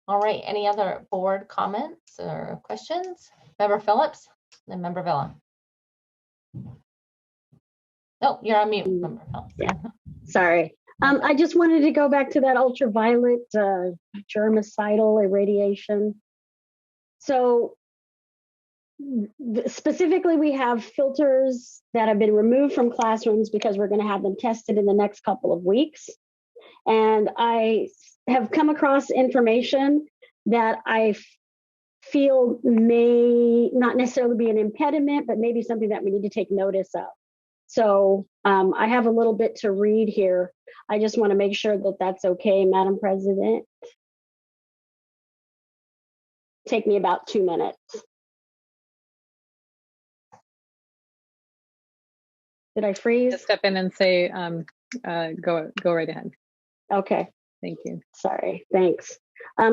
All right, any other board comments or questions? Member Phillips and Member Villa. Oh, you're on mute, Member Phillips. Yeah. Sorry. I just wanted to go back to that ultraviolet germicidal irradiation. So specifically, we have filters that have been removed from classrooms because we're going to have them tested in the next couple of weeks. And I have come across information that I feel may not necessarily be an impediment, but maybe something that we need to take notice of. So I have a little bit to read here. I just want to make sure that that's okay, Madam President. Take me about 2 minutes. Did I freeze? Just step in and say, go right ahead. Okay. Thank you. Sorry, thanks.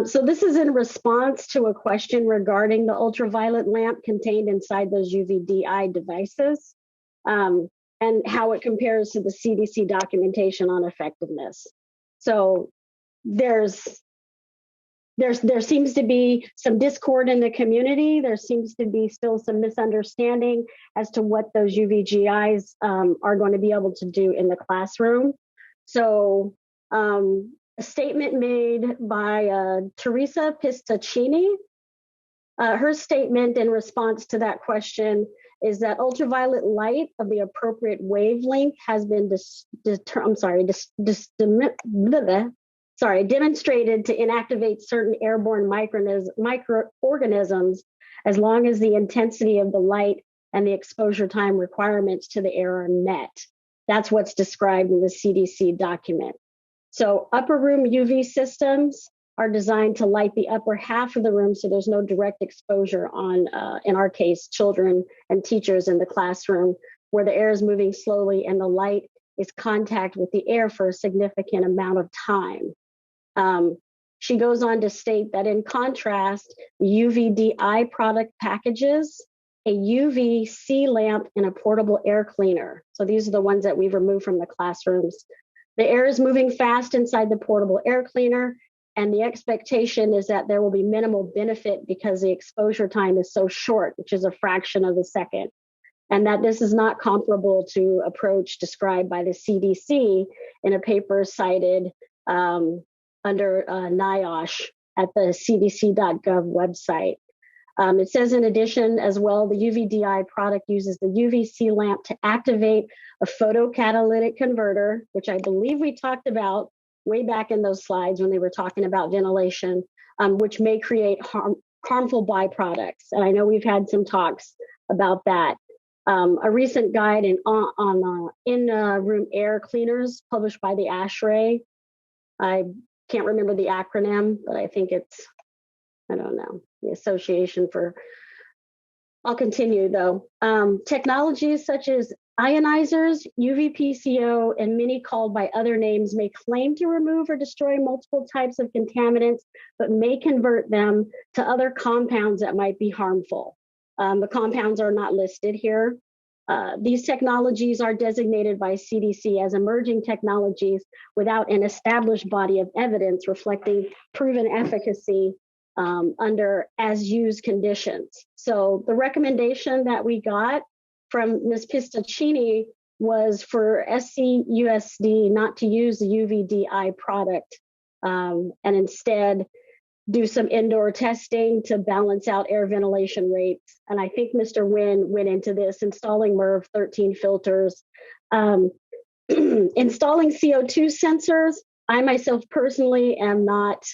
So this is in response to a question regarding the ultraviolet lamp contained inside those UVDI devices. And how it compares to the CDC documentation on effectiveness. So there seems to be some discord in the community. There seems to be still some misunderstanding as to what those UVGIs are going to be able to do in the classroom. So a statement made by Teresa Pistaccini, her statement in response to that question is that ultraviolet light of the appropriate wavelength has been demonstrated to inactivate certain airborne microorganisms as long as the intensity of the light and the exposure time requirements to the air are met. That's what's described in the CDC document. So upper room UV systems are designed to light the upper half of the room so there's no direct exposure on, in our case, children and teachers in the classroom, where the air is moving slowly and the light is contact with the air for a significant amount of time. She goes on to state that in contrast, UVDI product packages a UVC lamp, and a portable air cleaner. So these are the ones that we've removed from the classrooms. The air is moving fast inside the portable air cleaner, and the expectation is that there will be minimal benefit because the exposure time is so short, which is a fraction of a second, and that this is not comparable to approach described by the CDC in a paper cited under NIOSH at the cdc.gov website. It says, in addition, as well, the UVDI product uses the UVC lamp to activate a photocatalytic converter, which I believe we talked about way back in those slides when they were talking about ventilation, which may create harmful byproducts. And I know we've had some talks about that. A recent guide on in-room air cleaners published by the ASHRAE. I can't remember the acronym, but I think it's, I don't know, the Association for, I'll continue though. Technologies such as ionizers, UVPCO, and many called by other names may claim to remove or destroy multiple types of contaminants, but may convert them to other compounds that might be harmful. The compounds are not listed here. These technologies are designated by CDC as emerging technologies without an established body of evidence reflecting proven efficacy under as-used conditions. So the recommendation that we got from Ms. Pistaccini was for SCUSD not to use the UVDI product and instead do some indoor testing to balance out air ventilation rates. And I think Mr. Nguyen went into this, installing MERV 13 filters, installing CO2 sensors. I myself personally am not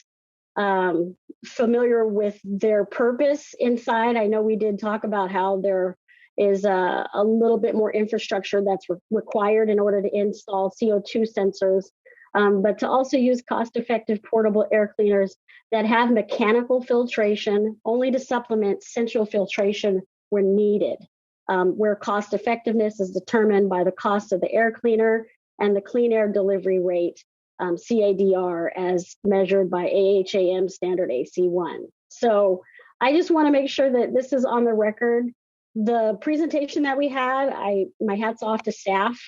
familiar with their purpose inside. I know we did talk about how there is a little bit more infrastructure that's required in order to install CO2 sensors, but to also use cost-effective portable air cleaners that have mechanical filtration only to supplement central filtration when needed, where cost effectiveness is determined by the cost of the air cleaner and the clean air delivery rate, CADR, as measured by AHAM standard AC1. So I just want to make sure that this is on the record. The presentation that we had, my hat's off to staff.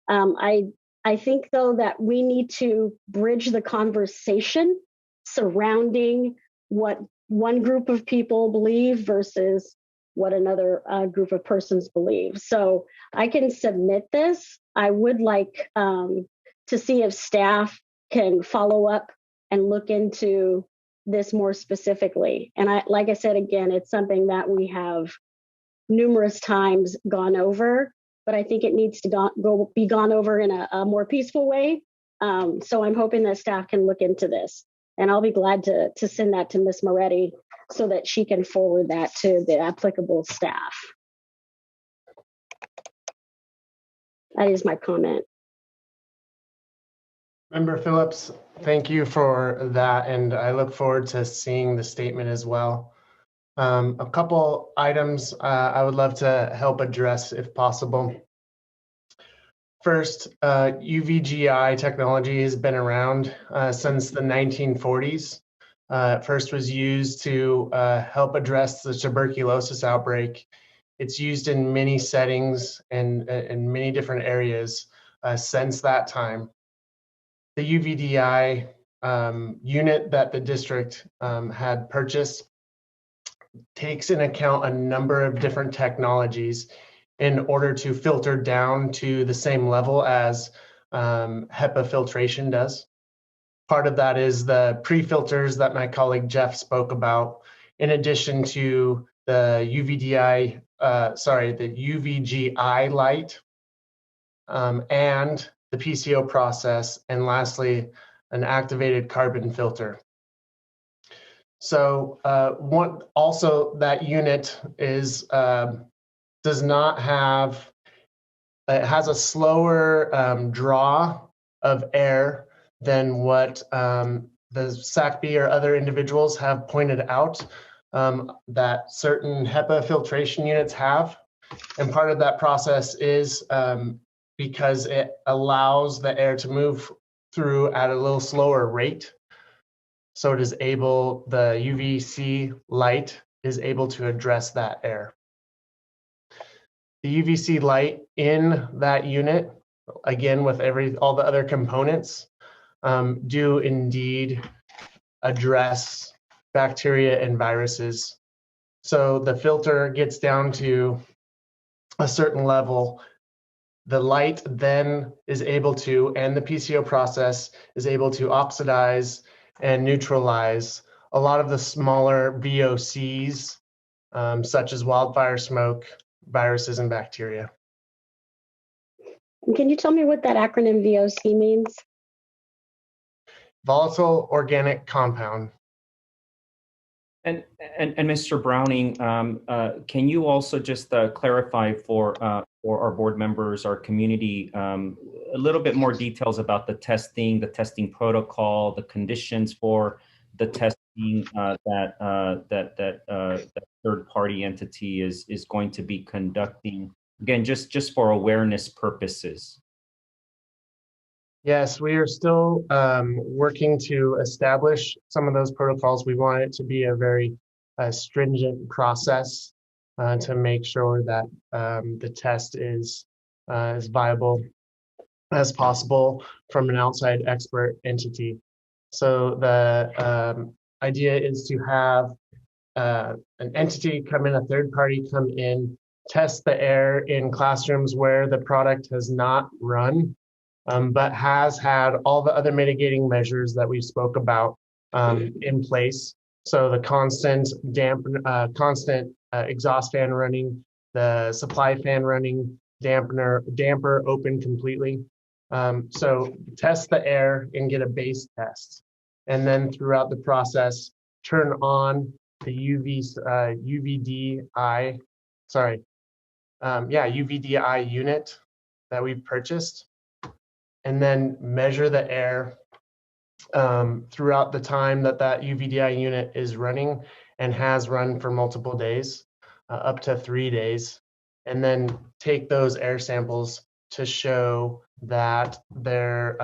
I think, though, that we need to bridge the conversation surrounding what one group of people believe versus what another group of persons believe. So I can submit this. I would like to see if staff can follow up and look into this more specifically. And like I said, again, it's something that we have numerous times gone over, but I think it needs to be gone over in a more peaceful way. So I'm hoping that staff can look into this, and I'll be glad to send that to Ms. Moretti so that she can forward that to the applicable staff. That is my comment. Member Phillips, thank you for that, and I look forward to seeing the statement as well. A couple items I would love to help address if possible. First, UVGI technology has been around since the 1940s. It first was used to help address the tuberculosis outbreak. It's used in many settings and in many different areas since that time. The UVDI unit that the district had purchased takes into account a number of different technologies in order to filter down to the same level as HEPA filtration does. Part of that is the pre-filters that my colleague Jeff spoke about, in addition to the UVGI light and the PCO process, and lastly, an activated carbon filter. So that unit is does not have, it has a slower draw of air than what the SACB or other individuals have pointed out that certain HEPA filtration units have. And part of that process is because it allows the air to move through at a little slower rate. So it is able, the UVC light is able to address that air. The UVC light in that unit, again with all the other components, do indeed address bacteria and viruses. So the filter gets down to a certain level. The light then is able to, and the PCO process is able to oxidize and neutralize a lot of the smaller VOCs, such as wildfire smoke, viruses, and bacteria. Can you tell me what that acronym VOC means? Volatile organic compound. And Mr. Browning, can you also just clarify for our board members, our community, a little bit more details about the testing protocol, the conditions for the testing that third-party entity is going to be conducting? Again, just for awareness purposes. Yes, we are still working to establish some of those protocols. We want it to be a very stringent process to make sure that the test is as viable as possible from an outside expert entity. So the idea is to have an entity come in, a third party come in, test the air in classrooms where the product has not run, but has had all the other mitigating measures that we spoke about in place. So the constant exhaust fan running, the supply fan running, damper open completely. So test the air and get a base test. And then throughout the process, turn on the UVDI unit that we've purchased, and then measure the air throughout the time that UVDI unit is running and has run for multiple days, up to 3 days, and then take those air samples to show that they're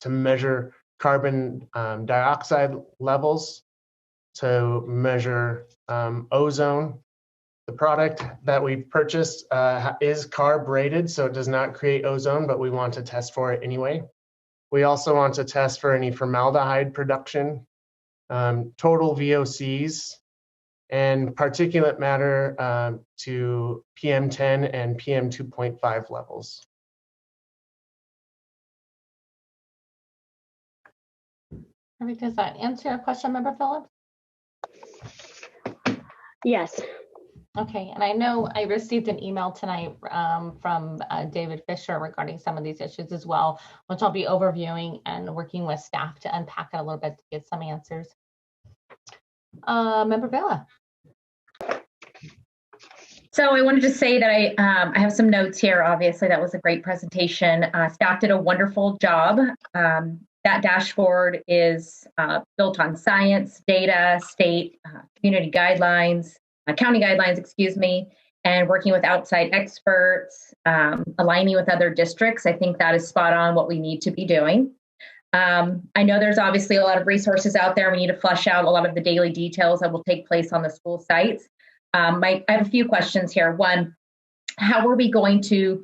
to measure carbon dioxide levels, to measure ozone. The product that we've purchased is carb rated, so it does not create ozone, but we want to test for it anyway. We also want to test for any formaldehyde production, total VOCs, and particulate matter to PM10 and PM2.5 levels. Does that answer your question, Member Phillips? Yes. Okay, and I know I received an email tonight from David Fisher regarding some of these issues as well, which I'll be overviewing and working with staff to unpack it a little bit to get some answers. Member Vela. So I wanted to say that I have some notes here. Obviously, that was a great presentation. Staff did a wonderful job. That dashboard is built on science, data, state, community guidelines, county guidelines, and working with outside experts, aligning with other districts. I think that is spot on what we need to be doing. I know there's obviously a lot of resources out there. We need to flesh out a lot of the daily details that will take place on the school sites. I have a few questions here. One, how are we going to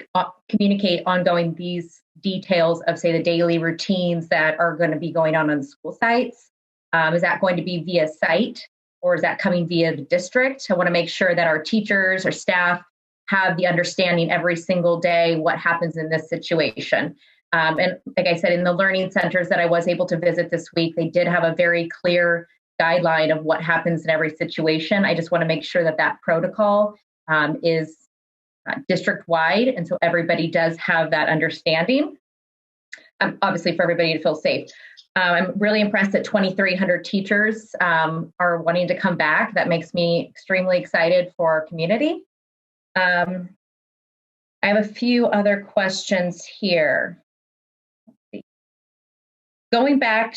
communicate ongoing these details of, say, the daily routines that are going to be going on the school sites? Is that going to be via site, or is that coming via the district? I want to make sure that our teachers or staff have the understanding every single day what happens in this situation. And like I said, in the learning centers that I was able to visit this week, they did have a very clear guideline of what happens in every situation. I just want to make sure that that protocol is district-wide, and so everybody does have that understanding, obviously for everybody to feel safe. I'm really impressed that 2,300 teachers are wanting to come back. That makes me extremely excited for our community. I have a few other questions here. Going back,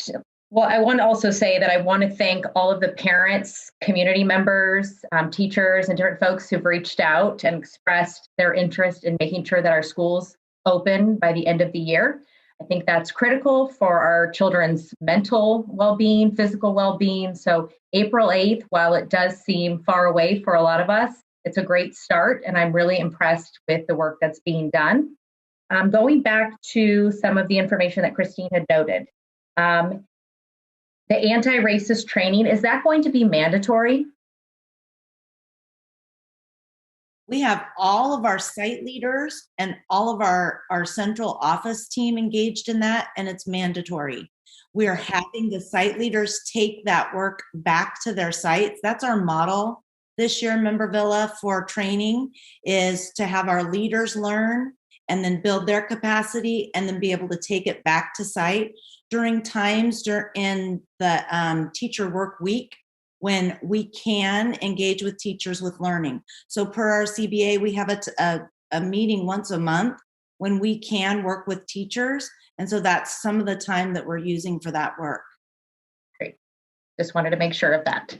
I want to also say that I want to thank all of the parents, community members, teachers, and different folks who've reached out and expressed their interest in making sure that our schools open by the end of the year. I think that's critical for our children's mental well-being, physical well-being. So April 8th, while it does seem far away for a lot of us, It's a great start, and I'm really impressed with the work that's being done. Going back to some of the information that Christine had noted, the anti-racist training, is that going to be mandatory? We have all of our site leaders and all of our central office team engaged in that, and it's mandatory. We are having the site leaders take that work back to their sites. That's our model this year in Member Villa for training, is to have our leaders learn and then build their capacity and then be able to take it back to site during times in the teacher work week when we can engage with teachers with learning. So per our CBA, we have a meeting once a month when we can work with teachers. And so that's some of the time that we're using for that work. Great. Just wanted to make sure of that.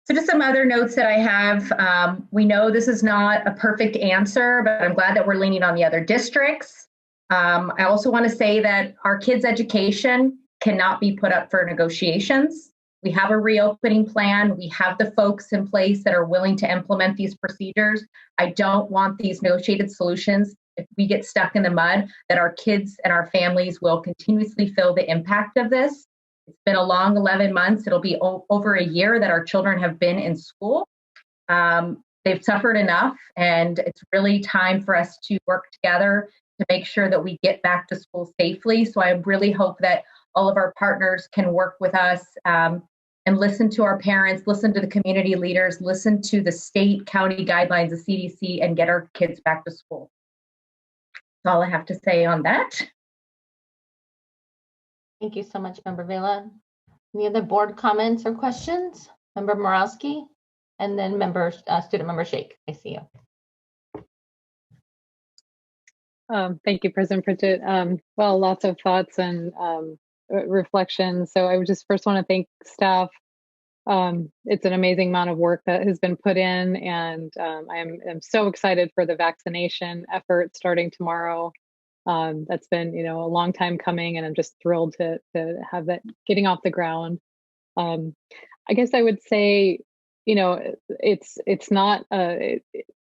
So just some other notes that I have. We know this is not a perfect answer, but I'm glad that we're leaning on the other districts. I also want to say that our kids' education cannot be put up for negotiations. We have a reopening plan. We have the folks in place that are willing to implement these procedures. I don't want these negotiated solutions, if we get stuck in the mud, that our kids and our families will continuously feel the impact of this. It's been a long 11 months. It'll be over a year that our children have been in school. They've suffered enough, and it's really time for us to work together to make sure that we get back to school safely. So I really hope that all of our partners can work with us and listen to our parents, listen to the community leaders, listen to the state, county guidelines, the CDC, and get our kids back to school. That's all I have to say on that. Thank you so much, Member Vela. Any other board comments or questions? Member Morawski, and then Student Member Shake. I see you. Thank you, President Bridget. Well, lots of thoughts and reflections. So I would just first want to thank staff. It's an amazing amount of work that has been put in, and I'm so excited for the vaccination effort starting tomorrow. That's been, a long time coming, and I'm just thrilled to have that getting off the ground. I guess I would say, it's not.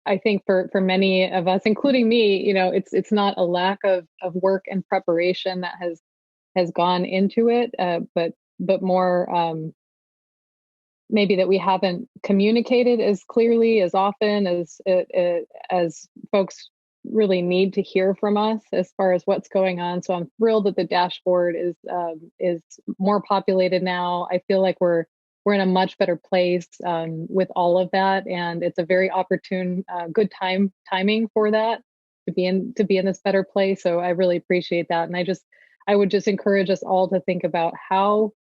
I think for many of us, including me, it's not a lack of work and preparation that has gone into it, but more maybe that we haven't communicated as clearly, as often as folks really need to hear from us as far as what's going on. So I'm thrilled that the dashboard is more populated now. I feel like we're in a much better place with all of that, and it's a very opportune, good timing for that to be in this better place. So I really appreciate that, and I would just encourage us all to think about how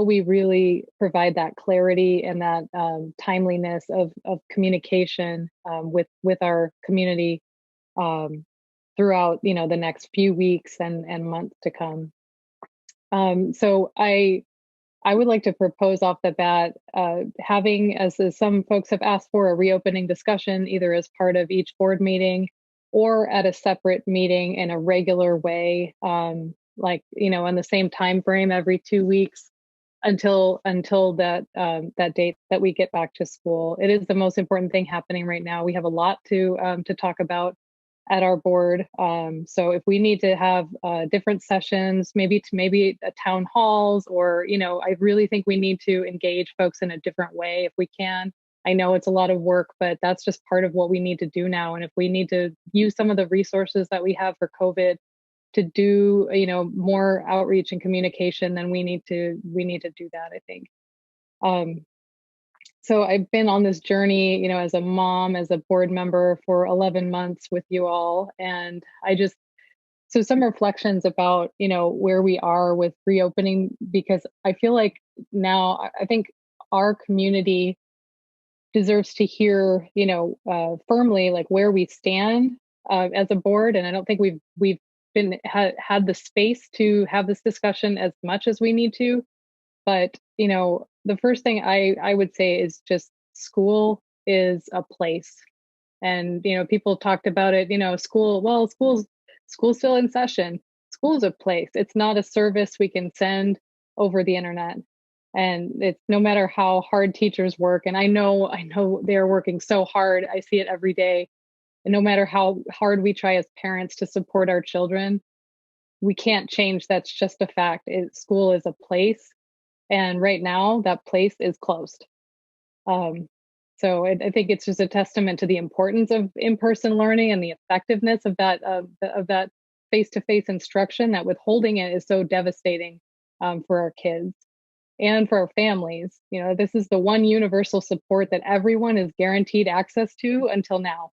we really provide that clarity and that timeliness of communication with our community throughout the next few weeks and months to come. So I would like to propose off the bat having, as some folks have asked for, a reopening discussion either as part of each board meeting or at a separate meeting in a regular way, in the same time frame every 2 weeks until that date that we get back to school. It is the most important thing happening right now. We have a lot to talk about at our board. So if we need to have different sessions, maybe town halls, or I really think we need to engage folks in a different way if we can. I know it's a lot of work, but that's just part of what we need to do now. And if we need to use some of the resources that we have for COVID to do more outreach and communication, then we need to do that, I think. So I've been on this journey, as a mom, as a board member for 11 months with you all, and so some reflections about where we are with reopening, because I feel like now I think our community deserves to hear firmly like where we stand as a board, and I don't think we've had the space to have this discussion as much as we need to. But the first thing I would say is just school is a place, and people talked about it. School's still in session. School's a place. It's not a service we can send over the internet. And it's no matter how hard teachers work, and I know they're working so hard. I see it every day. And no matter how hard we try as parents to support our children, we can't change. That's just a fact. School is a place. And right now that place is closed. So I think it's just a testament to the importance of in-person learning and the effectiveness of that face-to-face instruction, that withholding it is so devastating for our kids and for our families. You know, this is the one universal support that everyone is guaranteed access to until now.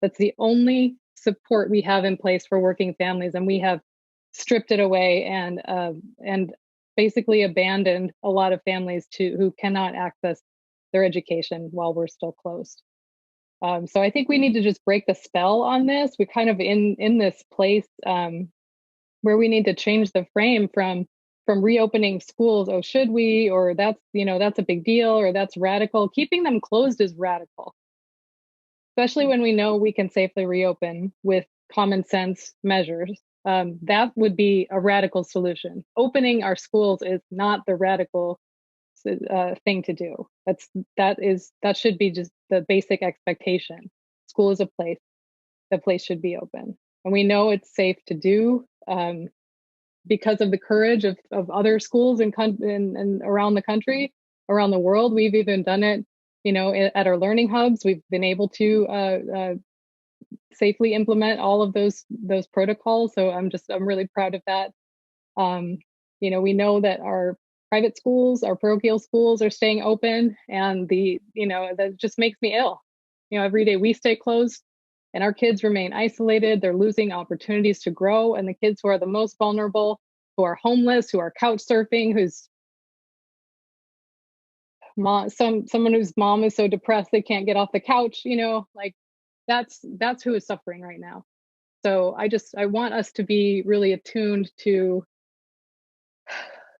That's the only support we have in place for working families, and we have stripped it away and basically abandoned a lot of families who cannot access their education while we're still closed. So I think we need to just break the spell on this. We're kind of in this place where we need to change the frame from reopening schools. Oh, should we? Or that's a big deal, or that's radical. Keeping them closed is radical, especially when we know we can safely reopen with common sense measures. That would be a radical solution. Opening our schools is not the radical thing to do. That should be just the basic expectation. School is a place. The place should be open, and we know it's safe to do because of the courage of other schools and around the country, around the world. We've even done it, at our learning hubs. We've been able to safely implement all of those protocols. So I'm really proud of that. We know that our private schools, our parochial schools are staying open, and that just makes me ill. Every day we stay closed and our kids remain isolated. They're losing opportunities to grow. And the kids who are the most vulnerable, who are homeless, who are couch surfing, whose someone whose mom is so depressed they can't get off the couch, that's who is suffering right now. So I want us to be really attuned to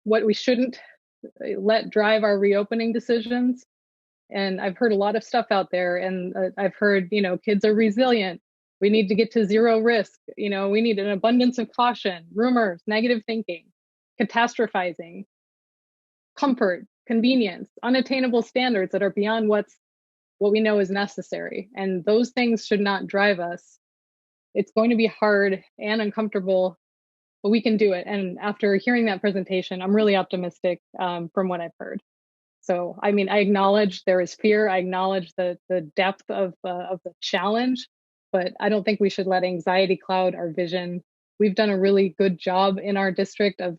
what we shouldn't let drive our reopening decisions. And I've heard a lot of stuff out there, and I've heard, kids are resilient. We need to get to zero risk. We need an abundance of caution, rumors, negative thinking, catastrophizing, comfort, convenience, unattainable standards that are beyond what we know is necessary. And those things should not drive us. It's going to be hard and uncomfortable, but we can do it. And after hearing that presentation, I'm really optimistic from what I've heard. So, I acknowledge there is fear. I acknowledge the depth of the challenge, but I don't think we should let anxiety cloud our vision. We've done a really good job in our district of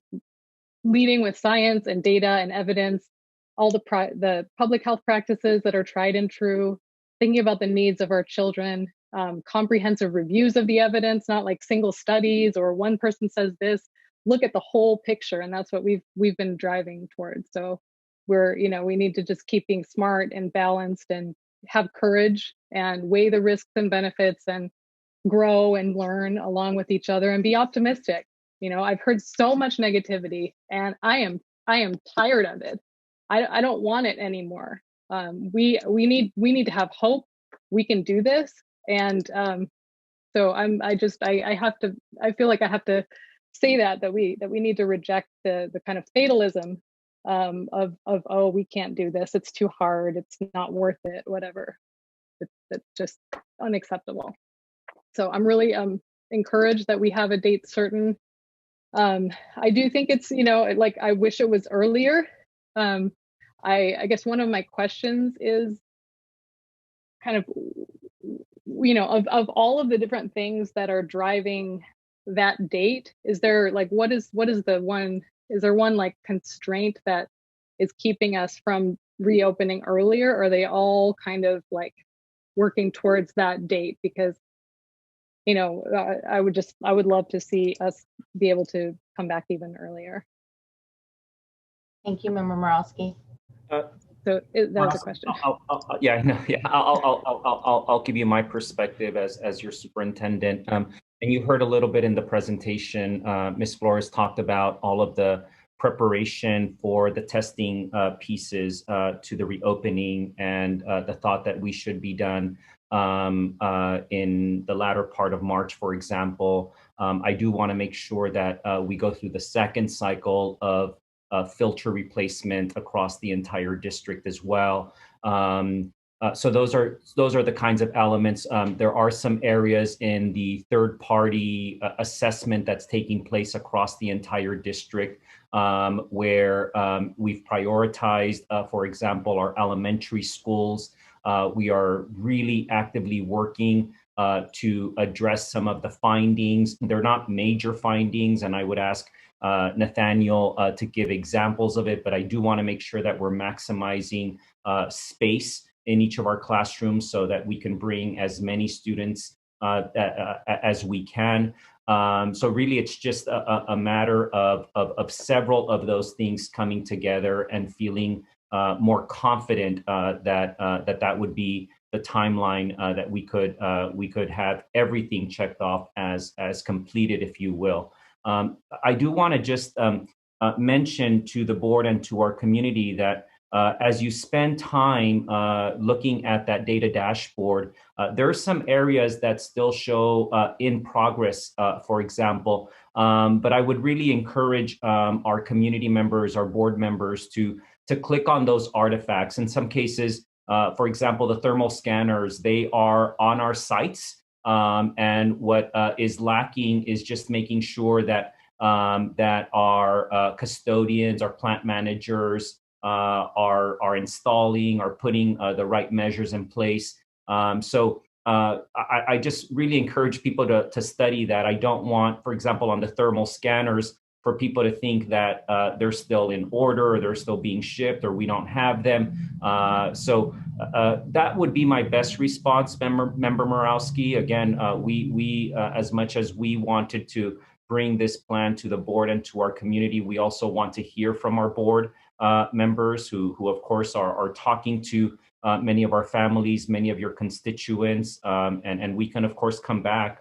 leading with science and data and evidence, all the public health practices that are tried and true, thinking about the needs of our children, comprehensive reviews of the evidence, not like single studies or one person says this. Look at the whole picture, and that's what we've been driving towards. So we need to just keep being smart and balanced and have courage and weigh the risks and benefits and grow and learn along with each other and be optimistic. I've heard so much negativity, and I am tired of it. I don't want it anymore. We need to have hope. We can do this. And so I feel like I have to say that we need to reject the kind of fatalism of oh, we can't do this, it's too hard, it's not worth it, whatever. It's just unacceptable. So I'm really encouraged that we have a date certain. I do think it's I wish it was earlier. I guess one of my questions is kind of all of the different things that are driving that date, is there what is the one, is there one constraint that is keeping us from reopening earlier? Or are they all kind of working towards that date? Because I would love to see us be able to come back even earlier. Thank you, Member Morowski. So that was a question. I'll give you my perspective as your superintendent. And you heard a little bit in the presentation, Ms. Flores talked about all of the preparation for the testing pieces to the reopening, and the thought that we should be done in the latter part of March, for example. I do want to make sure that we go through the second cycle of filter replacement across the entire district as well. So those are the kinds of elements. There are some areas in the third-party assessment that's taking place across the entire district where we've prioritized, for example, our elementary schools. We are really actively working to address some of the findings. They're not major findings, and I would ask Nathaniel to give examples of it, but I do want to make sure that we're maximizing space in each of our classrooms so that we can bring as many students as we can. So really, it's just a matter of several of those things coming together and feeling more confident that would be the timeline that we could have everything checked off as completed, if you will. I do want to just mention to the board and to our community that as you spend time looking at that data dashboard, there are some areas that still show in progress, for example. But I would really encourage our community members, our board members to click on those artifacts. In some cases, for example, the thermal scanners, they are on our sites. And what is lacking is just making sure that that our custodians, our plant managers are installing, are putting the right measures in place. So I just really encourage people to study that. I don't want, for example, on the thermal scanners, for people to think that they're still in order, or they're still being shipped, or we don't have them. So that would be my best response, Member Morawski. Again, we as much as we wanted to bring this plan to the board and to our community, we also want to hear from our board members who of course are talking to many of our families, many of your constituents, and we can of course come back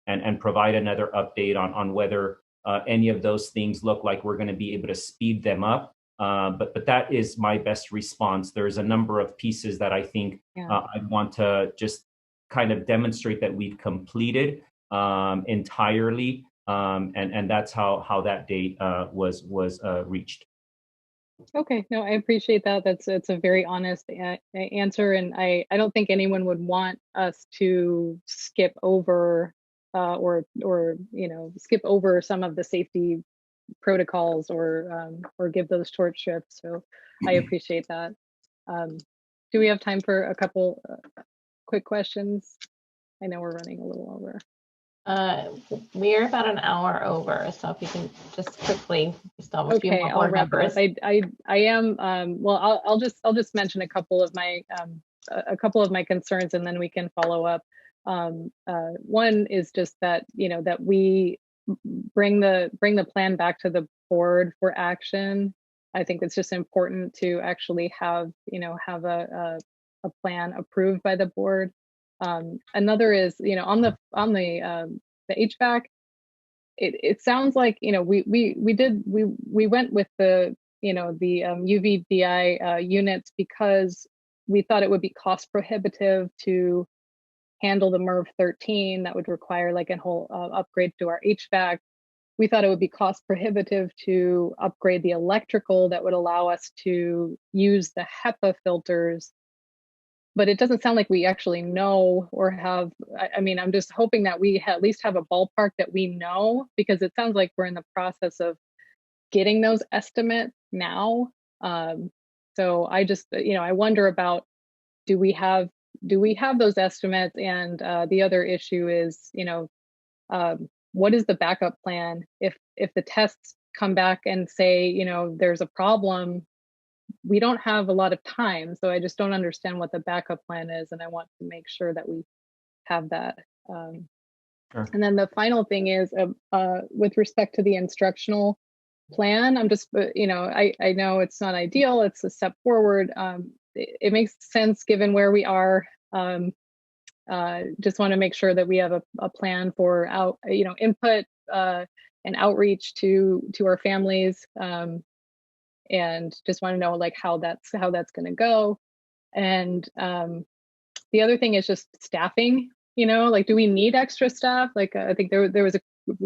and provide another update on whether any of those things look like we're going to be able to speed them up. But that is my best response. There's a number of pieces that I think I want to just kind of demonstrate that we've completed entirely, and that's how that date was reached. Okay, no, I appreciate that. It's a very honest answer, and I don't think anyone would want us to skip over or skip over some of the safety protocols or give those short shifts. So I appreciate that. Do we have time for a couple quick questions? I know we're running a little over. We're about an hour over, so if you can just quickly still have a few more I'll wrap members. it up. I am well. I'll just mention a couple of my concerns, and then we can follow up. One is just that that we bring the plan back to the board for action. I think it's just important to actually have a plan approved by the board. Another is on the HVAC. It sounds like we went with the UVDI units because we thought it would be cost prohibitive to handle the MERV 13 that would require like a whole upgrade to our HVAC. We thought it would be cost prohibitive to upgrade the electrical that would allow us to use the HEPA filters. But it doesn't sound like we actually know or have. I mean, I'm just hoping that we at least have a ballpark that we know, because it sounds like we're in the process of getting those estimates now. So I just, I wonder about, do we have those estimates? And the other issue is, what is the backup plan if the tests come back and say, there's a problem? We don't have a lot of time, so I just don't understand what the backup plan is, and I want to make sure that we have that. Sure. And then the final thing is, with respect to the instructional plan, I'm just, I know it's not ideal, it's a step forward. It makes sense given where we are. Just want to make sure that we have a plan for input and outreach to our families. And just want to know how that's going to go. And the other thing is just staffing. Do we need extra staff? I think there was a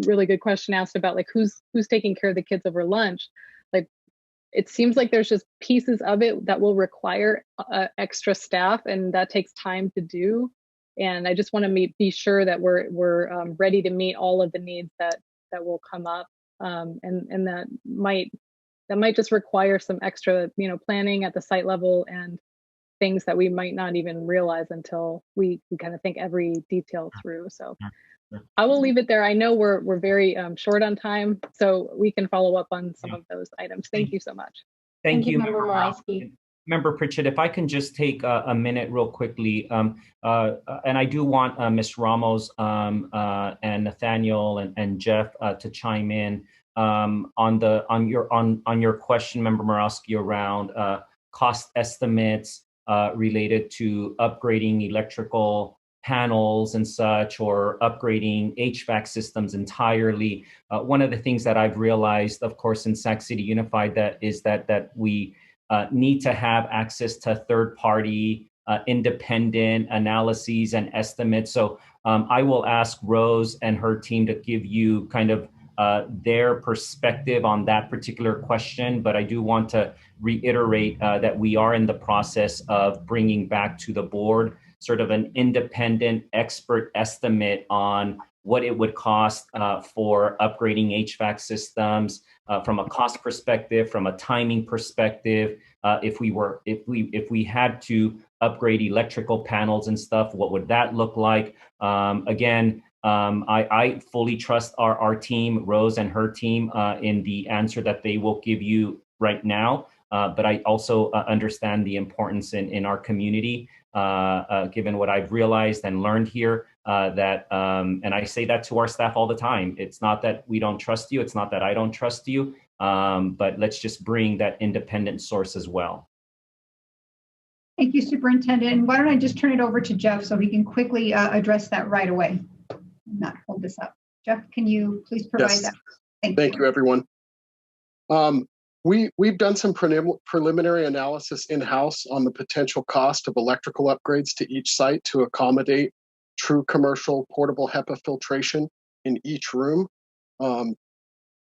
really good question asked about who's taking care of the kids over lunch. it seems like there's just pieces of it that will require extra staff, and that takes time to do. And I just want to be sure that we're ready to meet all of the needs that will come up, and that might just require some extra, planning at the site level and things that we might not even realize until we kind of think every detail through. So I will leave it there. I know we're very short on time, so we can follow up on some of those items. Thank you so much. Thank you, Member Morawski. Member Pritchett, if I can just take a minute real quickly, and I do want Ms. Ramos and Nathaniel and Jeff to chime in on your question, Member Morawski, around cost estimates related to upgrading electrical panels and such, or upgrading HVAC systems entirely. One of the things that I've realized, of course, in Sac City Unified, that we need to have access to third-party independent analyses and estimates. So I will ask Rose and her team to give you kind of their perspective on that particular question. But I do want to reiterate that we are in the process of bringing back to the board sort of an independent expert estimate on what it would cost for upgrading HVAC systems from a cost perspective, from a timing perspective. If we had to upgrade electrical panels and stuff, what would that look like? Again, I fully trust our team, Rose and her team, in the answer that they will give you right now. But I also understand the importance in our community, given what I've realized and learned here, and I say that to our staff all the time. It's not that we don't trust you. It's not that I don't trust you, but let's just bring that independent source as well. Thank you, Superintendent. And why don't I just turn it over to Jeff so he can quickly address that right away and not hold this up. Jeff, can you please provide that? Thank you, everyone. We've done some preliminary analysis in-house on the potential cost of electrical upgrades to each site to accommodate true commercial portable HEPA filtration in each room.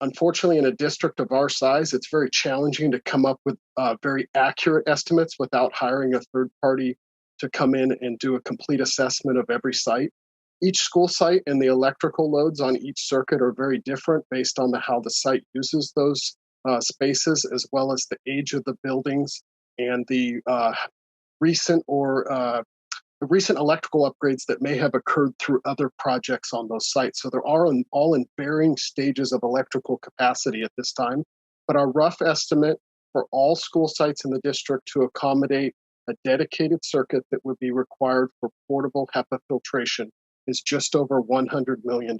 Unfortunately, in a district of our size, it's very challenging to come up with very accurate estimates without hiring a third party to come in and do a complete assessment of every site. Each school site and the electrical loads on each circuit are very different based on how the site uses those spaces, as well as the age of the buildings and the recent electrical upgrades that may have occurred through other projects on those sites. So they're all in varying stages of electrical capacity at this time. But our rough estimate for all school sites in the district to accommodate a dedicated circuit that would be required for portable HEPA filtration is just over $100 million.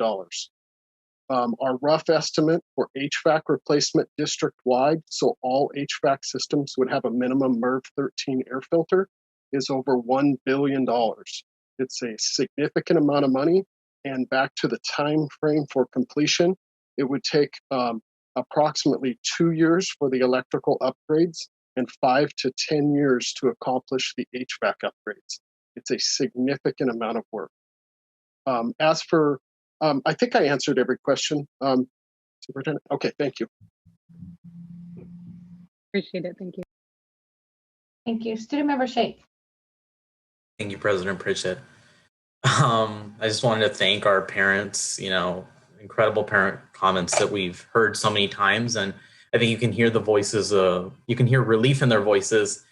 Our rough estimate for HVAC replacement district-wide, so all HVAC systems would have a minimum MERV 13 air filter, is over $1 billion. It's a significant amount of money, and back to the time frame for completion, it would take approximately 2 years for the electrical upgrades and 5 to 10 years to accomplish the HVAC upgrades. It's a significant amount of work. As for I think I answered every question, Superintendent. Okay, thank you. Appreciate it. Thank you. Thank you. Student Member Sheikh. Thank you, President Pritchett. I just wanted to thank our parents, incredible parent comments that we've heard so many times. And I think you can hear the voices, you can hear relief in their voices,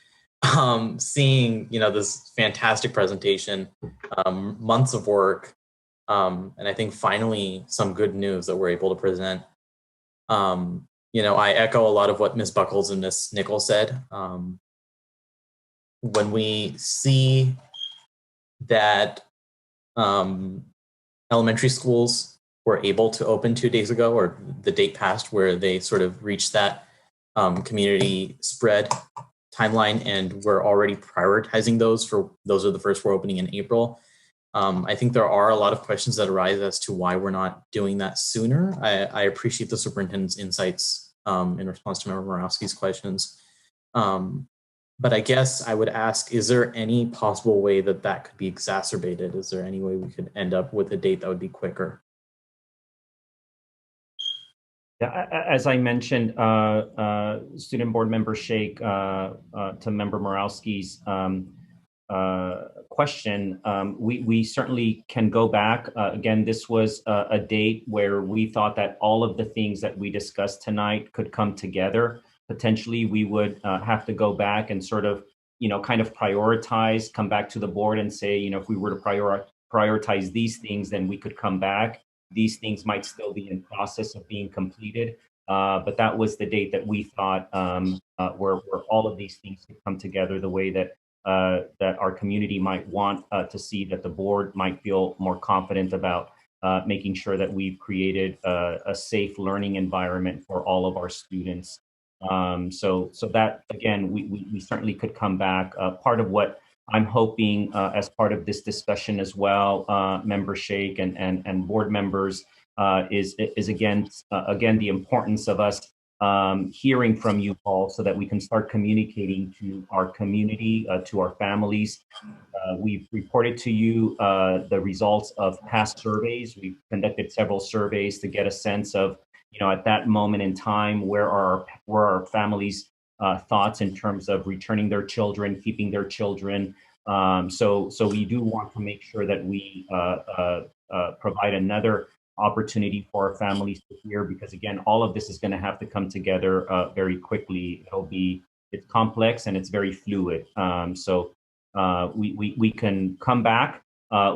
seeing, this fantastic presentation, months of work. And I think finally some good news that we're able to present. I echo a lot of what Ms. Buckles and Ms. Nichols said. When we see that elementary schools were able to open 2 days ago, or the date passed where they sort of reached that community spread timeline, and we're already prioritizing those are the first we're opening in April. I think there are a lot of questions that arise as to why we're not doing that sooner. I appreciate the superintendent's insights in response to Member Morawski's questions. But I guess I would ask, is there any possible way that could be exacerbated? Is there any way we could end up with a date that would be quicker? Yeah, as I mentioned, Student Board Member Shake, to Member Morowski's question, we certainly can go back. Again, this was a date where we thought that all of the things that we discussed tonight could come together. Potentially, we would have to go back and sort of, kind of prioritize, come back to the board and say, if we were to prioritize these things, then we could come back. These things might still be in process of being completed. But that was the date that we thought where all of these things could come together the way that that our community might want to see, that the board might feel more confident about making sure that we've created a safe learning environment for all of our students. So that, again, we certainly could come back. Part of what I'm hoping as part of this discussion as well, Member Shake and board members, is again the importance of us hearing from you all so that we can start communicating to our community, to our families. We've reported to you the results of past surveys. We've conducted several surveys to get a sense of, at that moment in time, where are our families' thoughts in terms of returning their children, keeping their children. So we do want to make sure that we provide another opportunity for our families to hear, because again, all of this is going to have to come together very quickly. It's complex and it's very fluid. So we can come back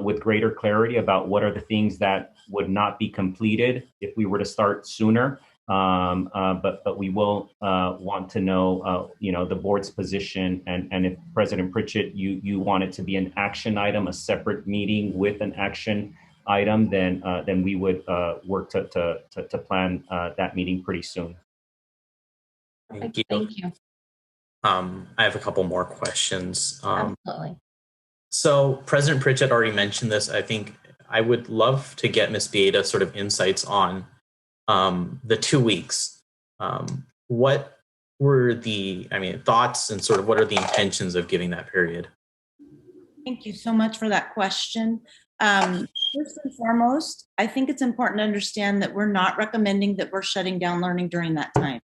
with greater clarity about what are the things that would not be completed if we were to start sooner. But we will want to know, the board's position, and if President Pritchett, you want it to be an action item, a separate meeting with an action item, then we would work to plan that meeting pretty soon. Thank you. Thank you. I have a couple more questions. Absolutely. So President Pritchett already mentioned this. I think I would love to get Ms. Bieda sort of insights on the 2 weeks. What were the, thoughts and sort of what are the intentions of giving that period? Thank you so much for that question. First and foremost, I think it's important to understand that we're not recommending that we're shutting down learning during that time.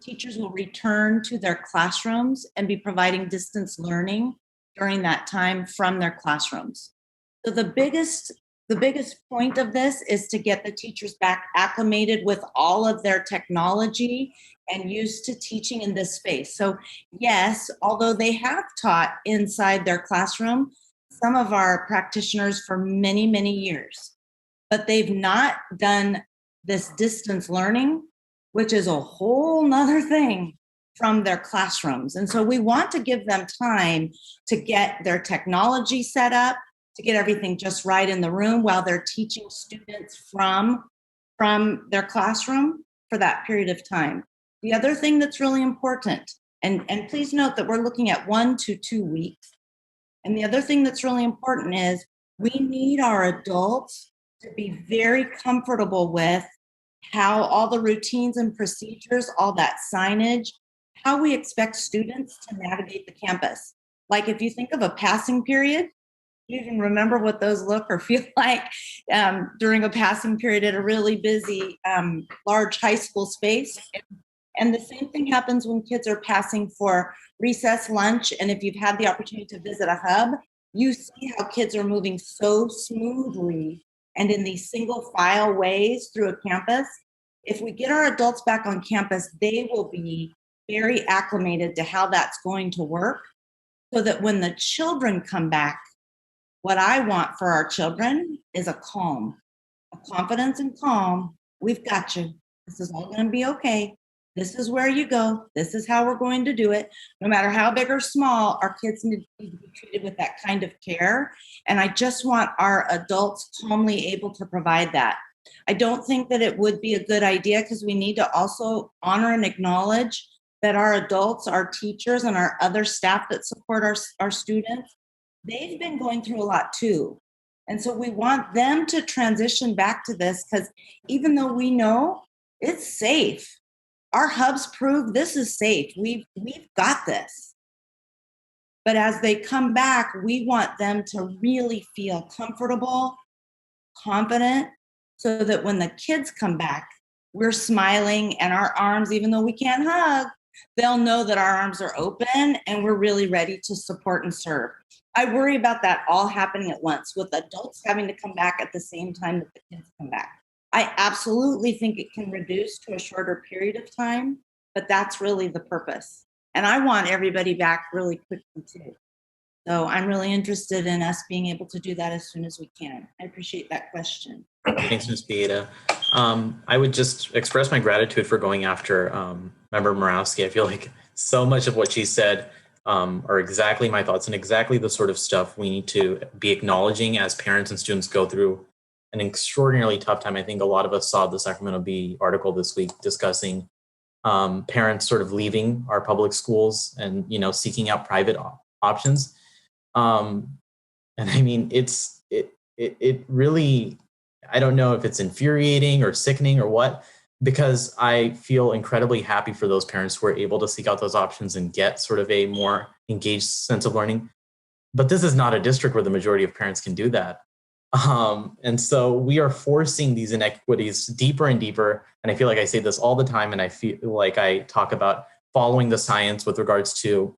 Teachers will return to their classrooms and be providing distance learning during that time from their classrooms. So the biggest point of this is to get the teachers back acclimated with all of their technology and used to teaching in this space. So yes, although they have taught inside their classroom, some of our practitioners for many, many years, but they've not done this distance learning, which is a whole nother thing from their classrooms. And so we want to give them time to get their technology set up, to get everything just right in the room while they're teaching students from their classroom for that period of time. The other thing that's really important, and please note that we're looking at 1 to 2 weeks. And the other thing that's really important is we need our adults to be very comfortable with how all the routines and procedures, all that signage, how we expect students to navigate the campus. Like if you think of a passing period, you can remember what those look or feel like during a passing period at a really busy, large high school space. And the same thing happens when kids are passing for recess, lunch, and if you've had the opportunity to visit a hub, you see how kids are moving so smoothly and in these single file ways through a campus. If we get our adults back on campus, they will be very acclimated to how that's going to work, so that when the children come back, what I want for our children is a calm, a confidence and calm. We've got you. This is all going to be okay. This is where you go. This is how we're going to do it. No matter how big or small, our kids need to be treated with that kind of care. And I just want our adults calmly able to provide that. I don't think that it would be a good idea, because we need to also honor and acknowledge that our adults, our teachers, and our other staff that support our students, they've been going through a lot too. And so we want them to transition back to this, because even though we know it's safe, our hubs prove this is safe. We've got this. But as they come back, we want them to really feel comfortable, confident, so that when the kids come back, we're smiling and our arms, even though we can't hug, they'll know that our arms are open and we're really ready to support and serve. I worry about that all happening at once, with adults having to come back at the same time that the kids come back. I absolutely think it can reduce to a shorter period of time, but that's really the purpose. And I want everybody back really quickly too. So I'm really interested in us being able to do that as soon as we can. I appreciate that question. Thanks, Ms. Pieta. I would just express my gratitude for going after Member Morawski. I feel like so much of what she said are exactly my thoughts and exactly the sort of stuff we need to be acknowledging as parents and students go through an extraordinarily tough time. I think a lot of us saw the Sacramento Bee article this week discussing parents sort of leaving our public schools and, you know, seeking out private options. And I mean, it really, I don't know if it's infuriating or sickening or what, because I feel incredibly happy for those parents who are able to seek out those options and get sort of a more engaged sense of learning. But this is not a district where the majority of parents can do that. And so we are forcing these inequities deeper and deeper. And I feel like I say this all the time, and I feel like I talk about following the science with regards to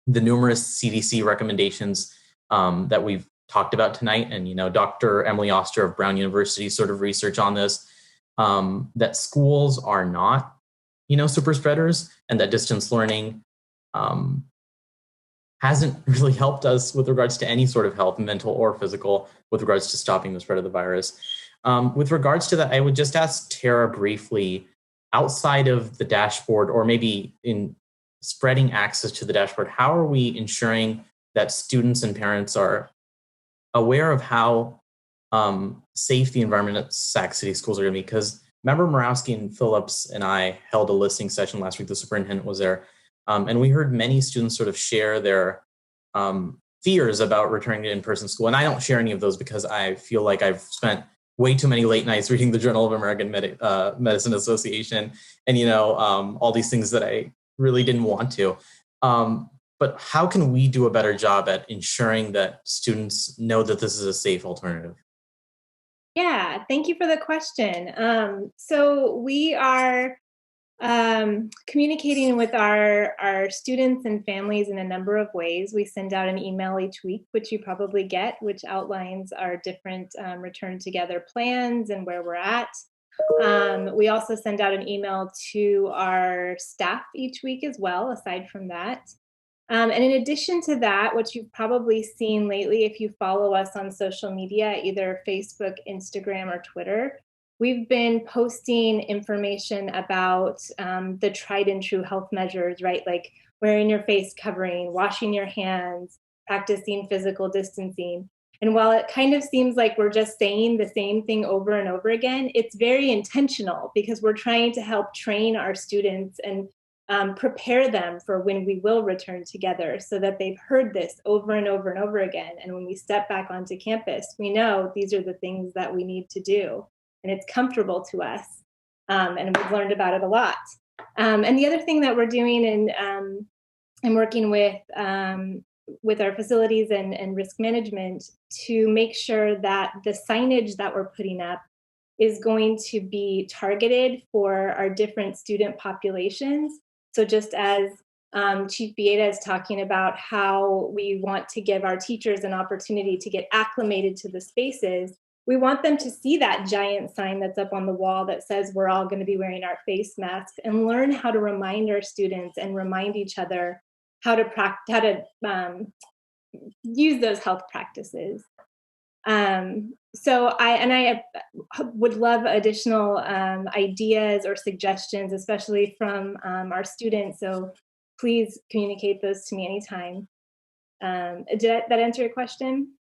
the numerous CDC recommendations that we've talked about tonight. And, you know, Dr. Emily Oster of Brown University sort of research on this, that schools are not, you know, super spreaders, and that distance learning hasn't really helped us with regards to any sort of health, mental or physical, with regards to stopping the spread of the virus. With regards to that, I would just ask Tara briefly, outside of the dashboard, or maybe in spreading access to the dashboard, how are we ensuring that students and parents are aware of how safe the environment at Sac City schools are going to be? Because Member Morawski and Phillips and I held a listening session last week. The superintendent was there. And we heard many students sort of share their fears about returning to in-person school. And I don't share any of those because I feel like I've spent way too many late nights reading the Journal of American Medicine Association and, you know, all these things that I really didn't want to. But how can we do a better job at ensuring that students know that this is a safe alternative? Yeah, thank you for the question. So we are communicating with our students and families in a number of ways. We send out an email each week, which you probably get, which outlines our different return together plans and where we're at. We also send out an email to our staff each week as well, aside from that. And in addition to that, what you've probably seen lately, if you follow us on social media, either Facebook, Instagram, or Twitter, we've been posting information about the tried and true health measures, right? Like wearing your face covering, washing your hands, practicing physical distancing. And while it kind of seems like we're just saying the same thing over and over again, it's very intentional because we're trying to help train our students and prepare them for when we will return together so that they've heard this over and over and over again. And when we step back onto campus, we know these are the things that we need to do. And it's comfortable to us. And we've learned about it a lot. And the other thing that we're doing and working with our facilities and risk management to make sure that the signage that we're putting up is going to be targeted for our different student populations. So just as Chief Pieta is talking about how we want to give our teachers an opportunity to get acclimated to the spaces, we want them to see that giant sign that's up on the wall that says we're all going to be wearing our face masks, and learn how to remind our students and remind each other how to use those health practices. So I would love additional ideas or suggestions, especially from our students. So please communicate those to me anytime. Did that answer your question?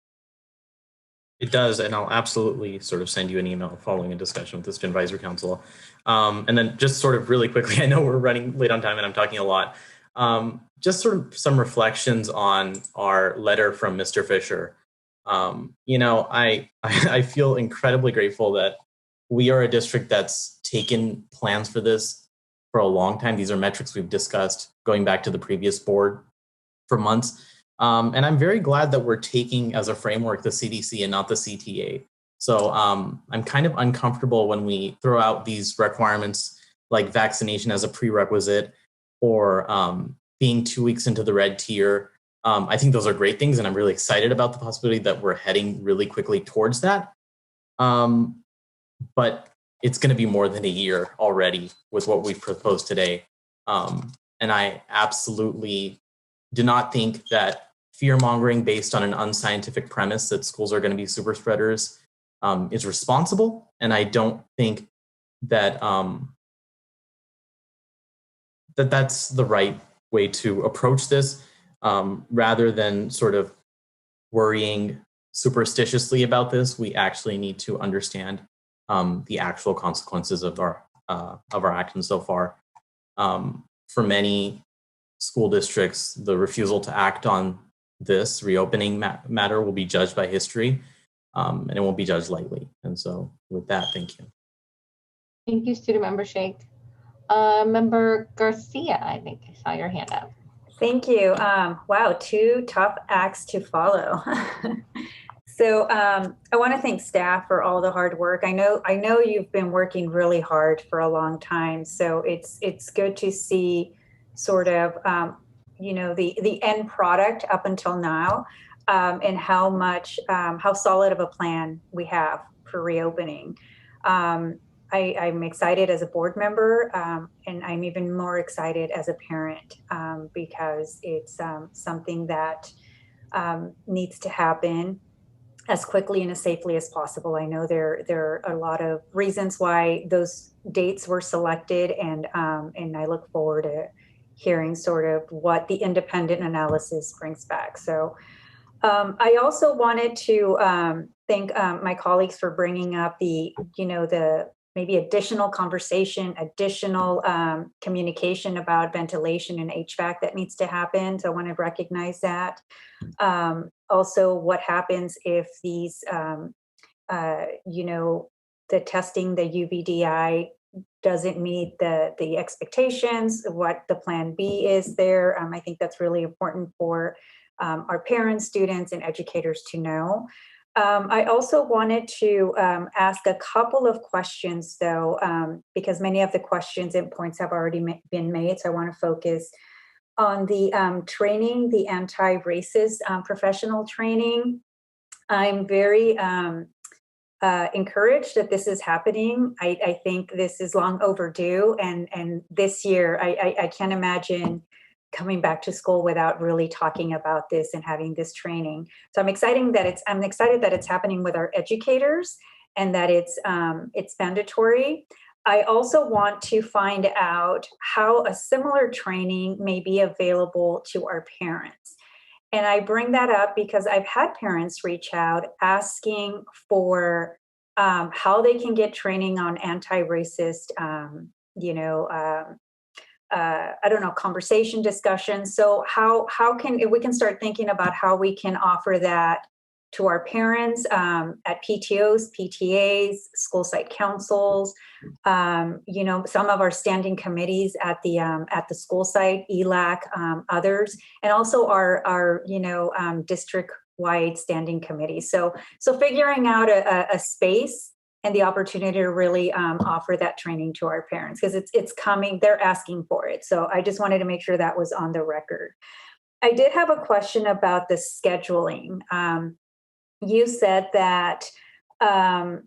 It does, and I'll absolutely sort of send you an email following a discussion with the Student Advisory Council. And then just sort of really quickly, I know we're running late on time and I'm talking a lot. Just sort of some reflections on our letter from Mr. Fisher. You know, I feel incredibly grateful that we are a district that's taken plans for this for a long time. These are metrics we've discussed going back to the previous board for months. And I'm very glad that we're taking as a framework the CDC and not the CTA. So I'm kind of uncomfortable when we throw out these requirements like vaccination as a prerequisite or being 2 weeks into the red tier. I think those are great things, and I'm really excited about the possibility that we're heading really quickly towards that. But it's going to be more than a year already with what we've proposed today. And I absolutely do not think that fear-mongering based on an unscientific premise that schools are going to be super spreaders is responsible. And I don't think that that's the right way to approach this, rather than sort of worrying superstitiously about this. We actually need to understand the actual consequences of our actions so far. For many school districts, the refusal to act on this reopening matter will be judged by history, and it won't be judged lightly. And so with that, thank you. Thank you, Student Member Sheikh. Member Garcia, I think I saw your hand up. Thank you. Wow, 2 tough acts to follow. So I want to thank staff for all the hard work. I know you've been working really hard for a long time, so it's good to see sort of the end product up until now, and how solid of a plan we have for reopening. I'm excited as a board member, and I'm even more excited as a parent, because it's something that needs to happen as quickly and as safely as possible. I know there are a lot of reasons why those dates were selected, and I look forward to hearing sort of what the independent analysis brings back. So I also wanted to thank my colleagues for bringing up the maybe additional conversation, additional communication about ventilation and HVAC that needs to happen. So I want to recognize that. Also, what happens if these, the testing, the UBDI doesn't meet the expectations, what the plan B is there. I think that's really important for our parents, students, and educators to know. I also wanted to ask a couple of questions, though, because many of the questions and points have already been made. So I want to focus on the training, the anti-racist professional training. I'm very encouraged that this is happening. I think this is long overdue, and this year I can't imagine coming back to school without really talking about this and having this training. So I'm excited that it's happening with our educators and that it's mandatory. I also want to find out how a similar training may be available to our parents. And I bring that up because I've had parents reach out asking for how they can get training on anti-racist, conversation discussions. So how can we can start thinking about how we can offer that to our parents at PTOs, PTAs, school site councils, some of our standing committees at the school site, ELAC, others, and also our district-wide standing committees. So figuring out a space and the opportunity to really offer that training to our parents, because it's coming, they're asking for it. So I just wanted to make sure that was on the record. I did have a question about the scheduling. You said that the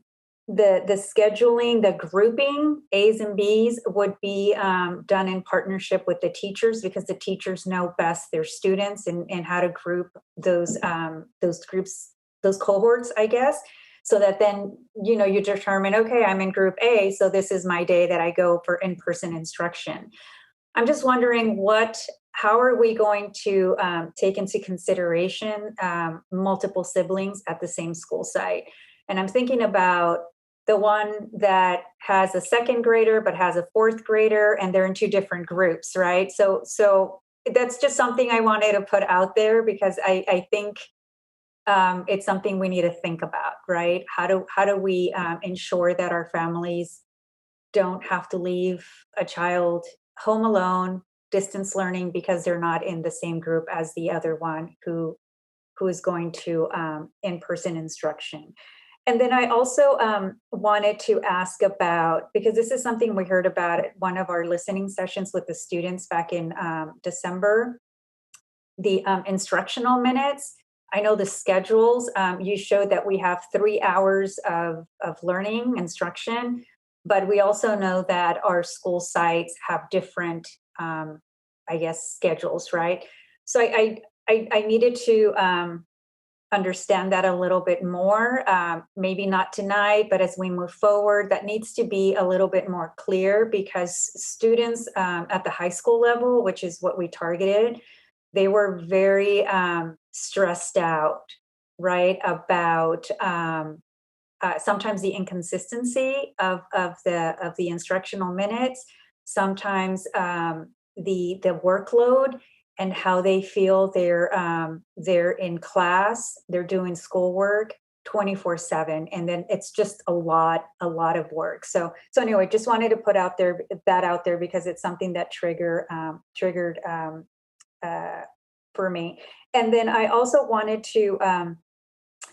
scheduling, the grouping, A's and B's would be done in partnership with the teachers, because the teachers know best their students and how to group those groups, those cohorts, I guess. So that then, you determine, okay, I'm in group A, so this is my day that I go for in-person instruction. I'm just wondering how are we going to take into consideration multiple siblings at the same school site? And I'm thinking about the one that has a second grader but has a fourth grader, and they're in 2 different groups, right? So that's just something I wanted to put out there, because I think it's something we need to think about, right? How do we ensure that our families don't have to leave a child home alone, distance learning, because they're not in the same group as the other one who is going to in-person instruction? And then I also wanted to ask about, because this is something we heard about at one of our listening sessions with the students back in December, the instructional minutes. I know the schedules, you showed that we have 3 hours of learning instruction, but we also know that our school sites have different, I guess, schedules, right? So I needed to understand that a little bit more, maybe not tonight, but as we move forward, that needs to be a little bit more clear, because students at the high school level, which is what we targeted, they were very stressed out, right, about sometimes the inconsistency of the instructional minutes, sometimes the workload, and how they feel they're in class, they're doing schoolwork 24/7, and then it's just a lot of work. So anyway, just wanted to put that out there because it's something that triggered for me. And then I also wanted to,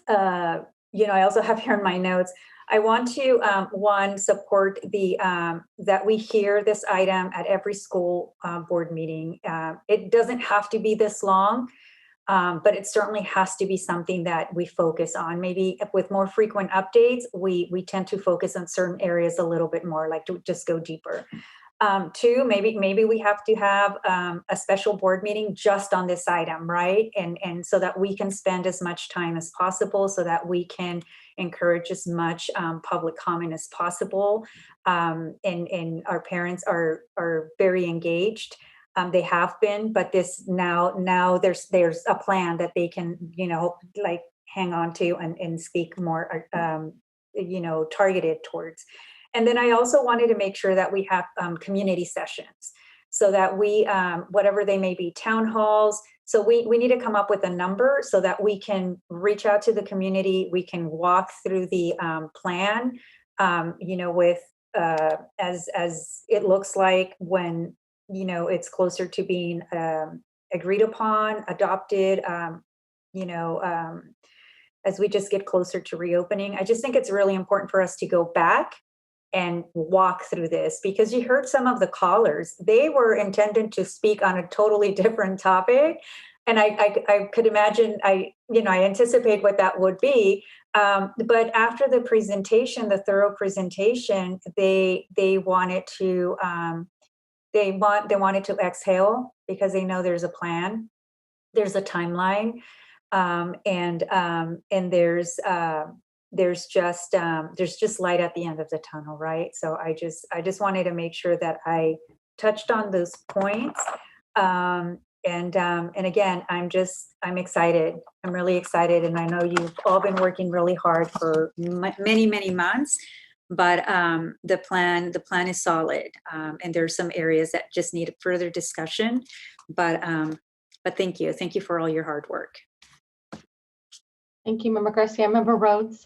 I also have here in my notes, I want to, one, support that we hear this item at every school board meeting. It doesn't have to be this long, but it certainly has to be something that we focus on. Maybe with more frequent updates, we tend to focus on certain areas a little bit more, like to just go deeper. Two, maybe we have to have a special board meeting just on this item, right? And so that we can spend as much time as possible, so that we can encourage as much public comment as possible. And our parents are very engaged. They have been, but this now there's a plan that they can, like hang on to and speak more, targeted towards. And then I also wanted to make sure that we have community sessions, so that we, whatever they may be, town halls. So we need to come up with a number so that we can reach out to the community. We can walk through the plan, with as it looks like when, it's closer to being agreed upon, adopted, as we just get closer to reopening. I just think it's really important for us to go back and walk through this, because you heard some of the callers, they were intended to speak on a totally different topic. And I could imagine, I anticipate what that would be. But after the presentation, the thorough presentation, they wanted to, they wanted to exhale, because they know there's a plan, there's a timeline, and there's just light at the end of the tunnel, right? So I just wanted to make sure that I touched on those points. And again, I'm excited. I'm really excited, and I know you've all been working really hard for many months. But the plan is solid, and there's some areas that just need further discussion. But thank you for all your hard work. Thank you, Member Garcia. Member Rhodes.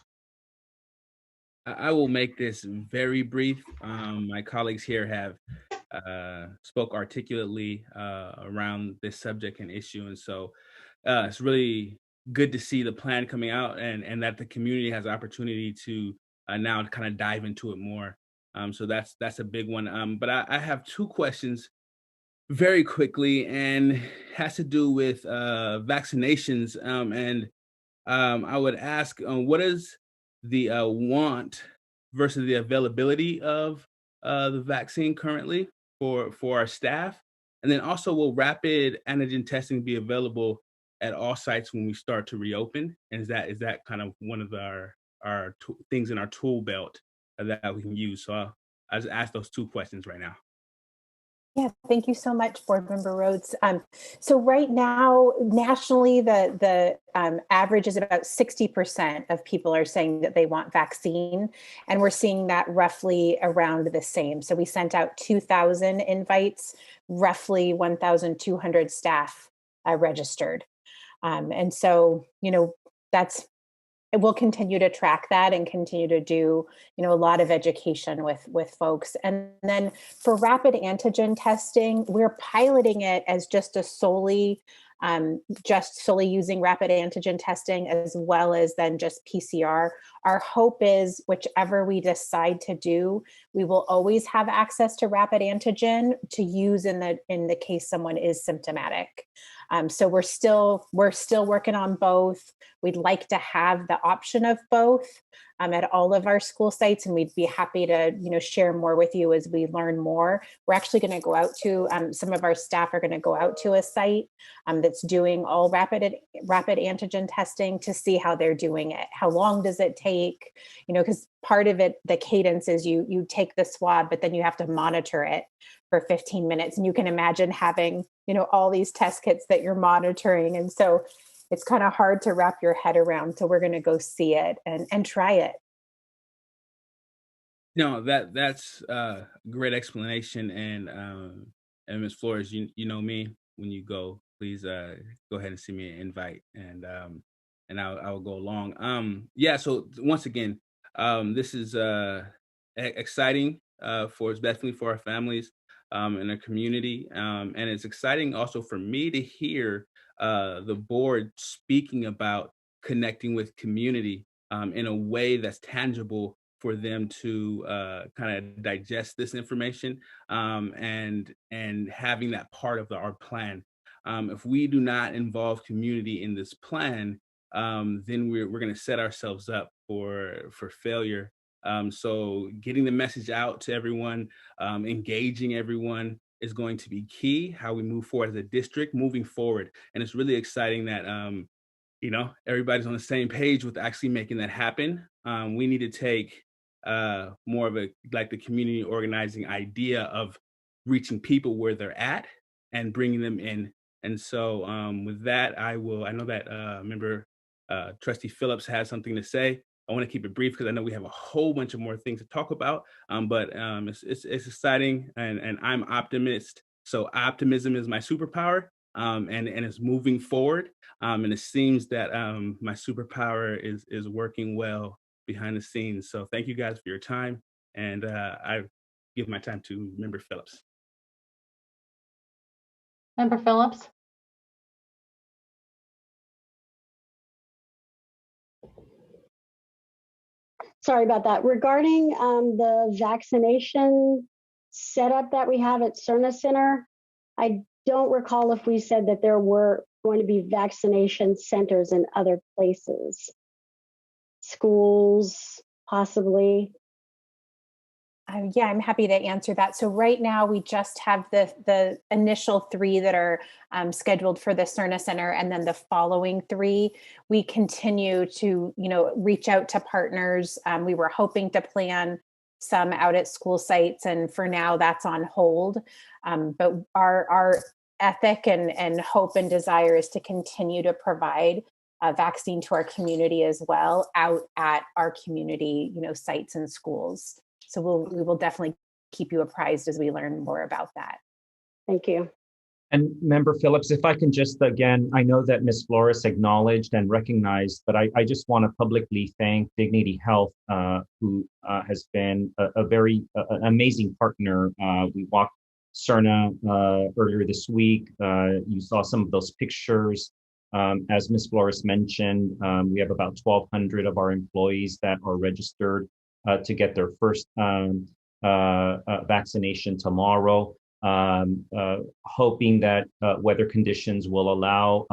I will make this very brief. My colleagues here have spoke articulately around this subject and issue, and so it's really good to see the plan coming out, and that the community has opportunity to now kind of dive into it more. So that's a big one. But I have two questions very quickly, and has to do with vaccinations. And I would ask, what is the want versus the availability of the vaccine currently for our staff? And then also, will rapid antigen testing be available at all sites when we start to reopen? And is that kind of one of our things in our tool belt that we can use? So I'll just ask those two questions right now. Yeah, thank you so much, Board Member Rhodes. So right now, nationally, the average is about 60% of people are saying that they want vaccine, and we're seeing that roughly around the same. So we sent out 2,000 invites, roughly 1,200 staff registered. And so, we'll continue to track that and continue to do, a lot of education with folks. And then for rapid antigen testing, we're piloting it as just a solely just solely using rapid antigen testing as well as then just PCR. Our hope is whichever we decide to do, we will always have access to rapid antigen to use in the case someone is symptomatic. So we're still working on both. We'd like to have the option of both at all of our school sites, and we'd be happy to share more with you as we learn more. We're actually going to go out to some of our staff are going to go out to a site that's doing all rapid antigen testing to see how they're doing it. How long does it take? Because part of it, the cadence is you take the swab, but then you have to monitor it for 15 minutes, and you can imagine having all these test kits that you're monitoring, and so it's kind of hard to wrap your head around. So we're going to go see it and try it. No, that's a great explanation. And Ms. Flores, you know me. When you go, please go ahead and send me an invite, and I'll go along. Yeah. So once again, this is exciting for us, definitely for our families and our community, and it's exciting also for me to hear the board speaking about connecting with community in a way that's tangible for them to kind of digest this information and having that part of our plan. If we do not involve community in this plan, then we're going to set ourselves up for failure. So getting the message out to everyone, engaging everyone is going to be key, how we move forward as a district moving forward. And it's really exciting that, everybody's on the same page with actually making that happen. We need to take more of the community organizing idea of reaching people where they're at and bringing them in. And so with that, I know that member Trustee Phillips has something to say. I want to keep it brief because I know we have a whole bunch of more things to talk about, but it's exciting, and I'm optimist. So optimism is my superpower, and it's moving forward. And it seems that my superpower is working well behind the scenes. So thank you guys for your time, and I give my time to Member Phillips. Member Phillips. Sorry about that. Regarding the vaccination setup that we have at Cerna Center, I don't recall if we said that there were going to be vaccination centers in other places. Schools, possibly. Yeah, I'm happy to answer that. So right now we just have the initial 3 that are scheduled for the Cerna Center, and then the following 3, we continue to reach out to partners. We were hoping to plan some out at school sites, and for now that's on hold. But our ethic and hope and desire is to continue to provide a vaccine to our community as well out at our community sites and schools. So we will definitely keep you apprised as we learn more about that. Thank you. And Member Phillips, if I can just again, I know that Ms. Flores acknowledged and recognized, but I just want to publicly thank Dignity Health, who has been a very amazing partner. We walked Cerna earlier this week. You saw some of those pictures. As Ms. Flores mentioned, we have about 1,200 of our employees that are registered to get their first vaccination tomorrow, hoping that weather conditions will allow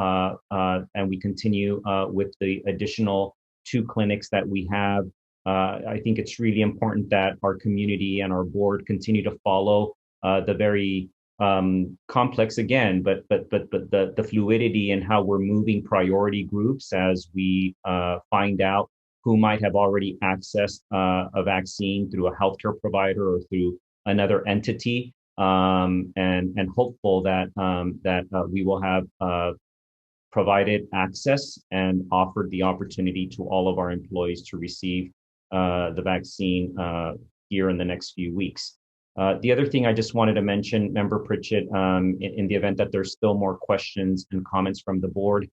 and we continue with the additional 2 clinics that we have. I think it's really important that our community and our board continue to follow the very complex again, but the fluidity in how we're moving priority groups as we find out who might have already accessed a vaccine through a healthcare provider or through another entity, and hopeful that we will have provided access and offered the opportunity to all of our employees to receive the vaccine here in the next few weeks. The other thing I just wanted to mention, Member Bridget, in the event that there's still more questions and comments from the board,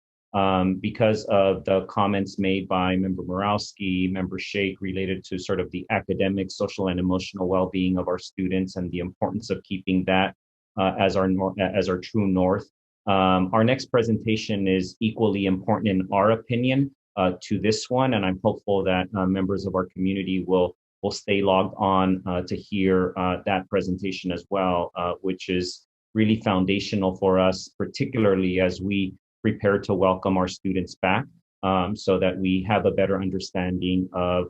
because of the comments made by Member Morawski, Member Sheikh related to sort of the academic, social, and emotional well-being of our students and the importance of keeping that as our true north. Our next presentation is equally important in our opinion to this one, and I'm hopeful that members of our community will stay logged on to hear that presentation as well, which is really foundational for us, particularly as we prepare to welcome our students back, so that we have a better understanding of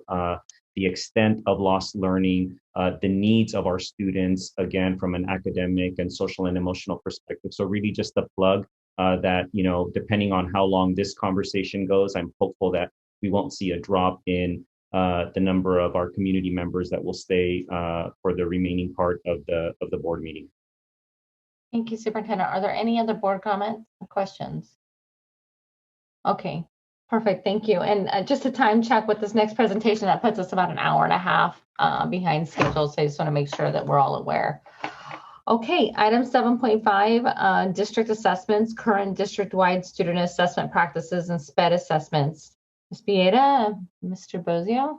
the extent of lost learning, the needs of our students, again, from an academic and social and emotional perspective. So really just a plug that, you know, depending on how long this conversation goes, I'm hopeful that we won't see a drop in the number of our community members that will stay for the remaining part of the board meeting. Thank you, Superintendent. Are there any other board comments or questions? Okay, perfect. Thank you. And just a time check with this next presentation, that puts us about an hour and a half behind schedule. So I just want to make sure that we're all aware. Okay, item 7.5, district assessments, current district-wide student assessment practices and SPED assessments. Ms. Bieda, Mr. Bozio.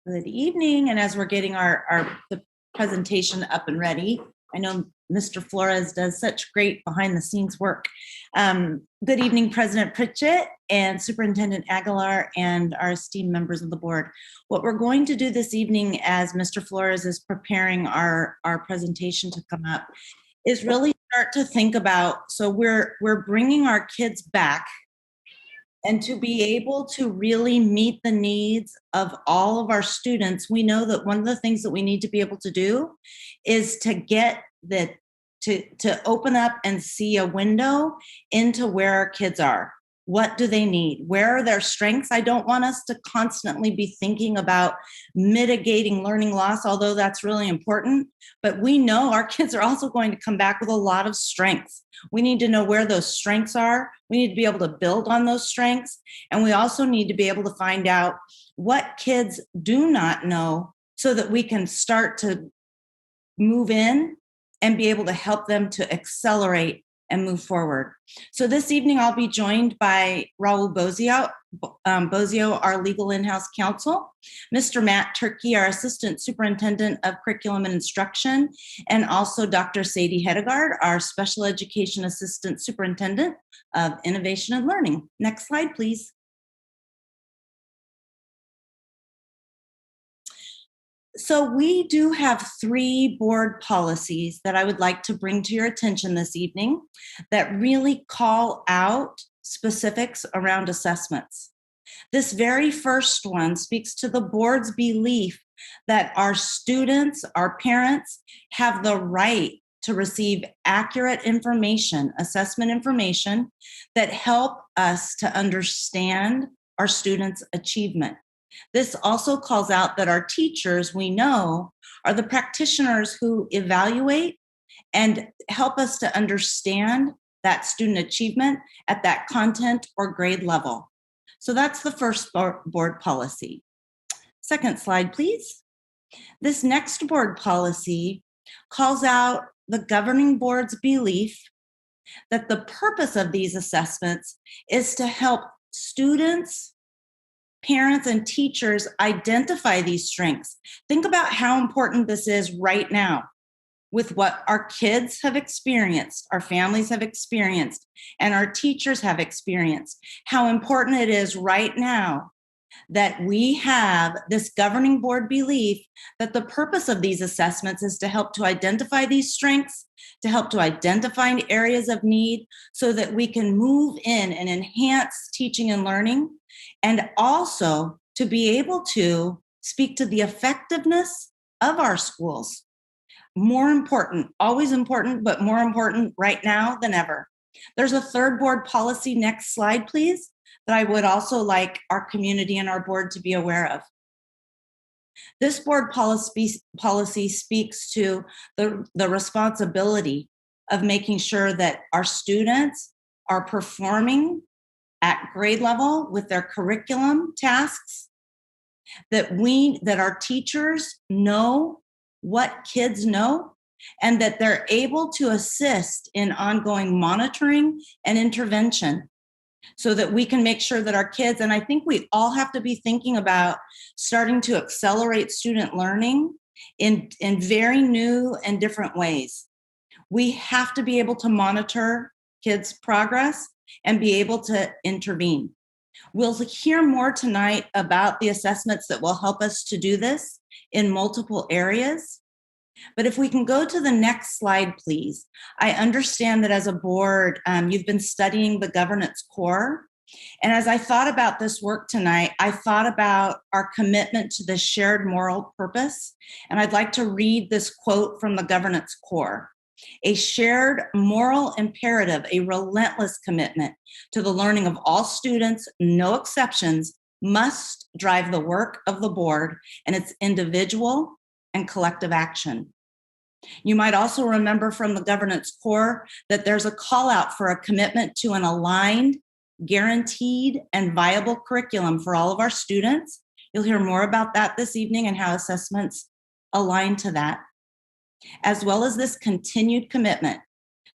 Good evening, and as we're getting the presentation up and ready, I know Mr. Flores does such great behind-the-scenes work. Good evening, President Bridget and Superintendent Aguilar and our esteemed members of the board. What we're going to do this evening, as Mr. Flores is preparing our presentation to come up, is really start to think about, so we're bringing our kids back, and to be able to really meet the needs of all of our students, we know that one of the things that we need to be able to do is to get to open up and see a window into where our kids are. What do they need? Where are their strengths? I don't want us to constantly be thinking about mitigating learning loss, although that's really important. But we know our kids are also going to come back with a lot of strengths. We need to know where those strengths are. We need to be able to build on those strengths. And we also need to be able to find out what kids do not know so that we can start to move in and be able to help them to accelerate and move forward. So this evening, I'll be joined by Raul Bozio, our legal in-house counsel, Mr. Matt Turkey, our Assistant Superintendent of Curriculum and Instruction, and also Dr. Sadie Hedegaard, our Special Education Assistant Superintendent of Innovation and Learning. Next slide, please. So we do have 3 board policies that I would like to bring to your attention this evening that really call out specifics around assessments. This very first one speaks to the board's belief that our students, our parents, have the right to receive accurate information, assessment information, that help us to understand our students' achievement. This also calls out that our teachers, we know, are the practitioners who evaluate and help us to understand that student achievement at that content or grade level. So that's the first board policy. Second slide, please. This next board policy calls out the governing board's belief that the purpose of these assessments is to help students, parents, and teachers identify these strengths. Think about how important this is right now with what our kids have experienced, our families have experienced, and our teachers have experienced. How important it is right now that we have this governing board belief that the purpose of these assessments is to help to identify these strengths, to help to identify areas of need so that we can move in and enhance teaching and learning, and also to be able to speak to the effectiveness of our schools. More important, always important, but more important right now than ever. There's a third board policy, next slide please, that I would also like our community and our board to be aware of. This board policy speaks to the responsibility of making sure that our students are performing at grade level with their curriculum tasks, that our teachers know what kids know, and that they're able to assist in ongoing monitoring and intervention so that we can make sure that our kids, and I think we all have to be thinking about starting to accelerate student learning in very new and different ways. We have to be able to monitor kids' progress and be able to intervene. We'll hear more tonight about the assessments that will help us to do this in multiple areas. But if we can go to the next slide, please. I understand that as a board, you've been studying the governance core. And as I thought about this work tonight, I thought about our commitment to the shared moral purpose. And I'd like to read this quote from the governance core. A shared moral imperative, a relentless commitment to the learning of all students, no exceptions, must drive the work of the board and its individual and collective action. You might also remember from the governance core that there's a call out for a commitment to an aligned, guaranteed, and viable curriculum for all of our students. You'll hear more about that this evening and how assessments align to that, as well as this continued commitment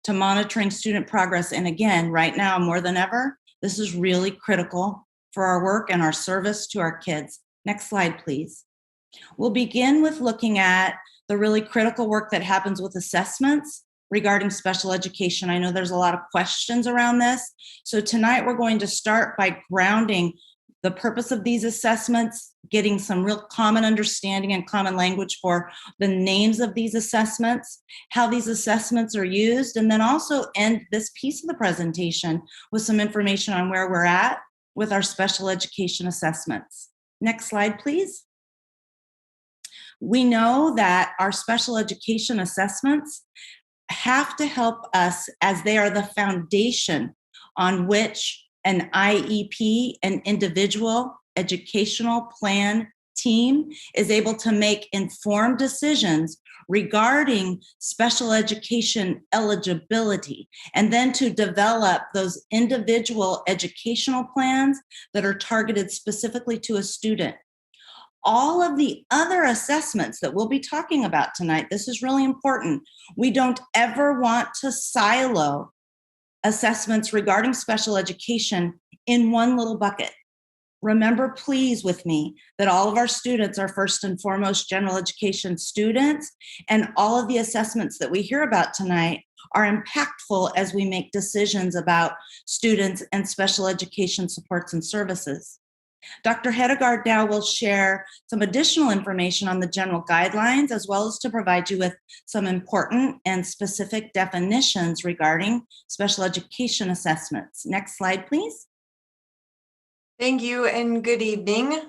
to monitoring student progress. And again, right now, more than ever, this is really critical for our work and our service to our kids. Next slide, please. We'll begin with looking at the really critical work that happens with assessments regarding special education. I know there's a lot of questions around this. So tonight we're going to start by grounding the purpose of these assessments, getting some real common understanding and common language for the names of these assessments, how these assessments are used, and then also end this piece of the presentation with some information on where we're at with our special education assessments. Next slide, please. We know that our special education assessments have to help us as they are the foundation on which an IEP, an individual educational plan team, is able to make informed decisions regarding special education eligibility, and then to develop those individual educational plans that are targeted specifically to a student. All of the other assessments that we'll be talking about tonight, this is really important. We don't ever want to silo assessments regarding special education in one little bucket. Remember, please, with me, that all of our students are first and foremost general education students, and all of the assessments that we hear about tonight are impactful as we make decisions about students and special education supports and services. Dr. Hedegaard now will share some additional information on the general guidelines, as well as to provide you with some important and specific definitions regarding special education assessments. Next slide, please. Thank you and good evening.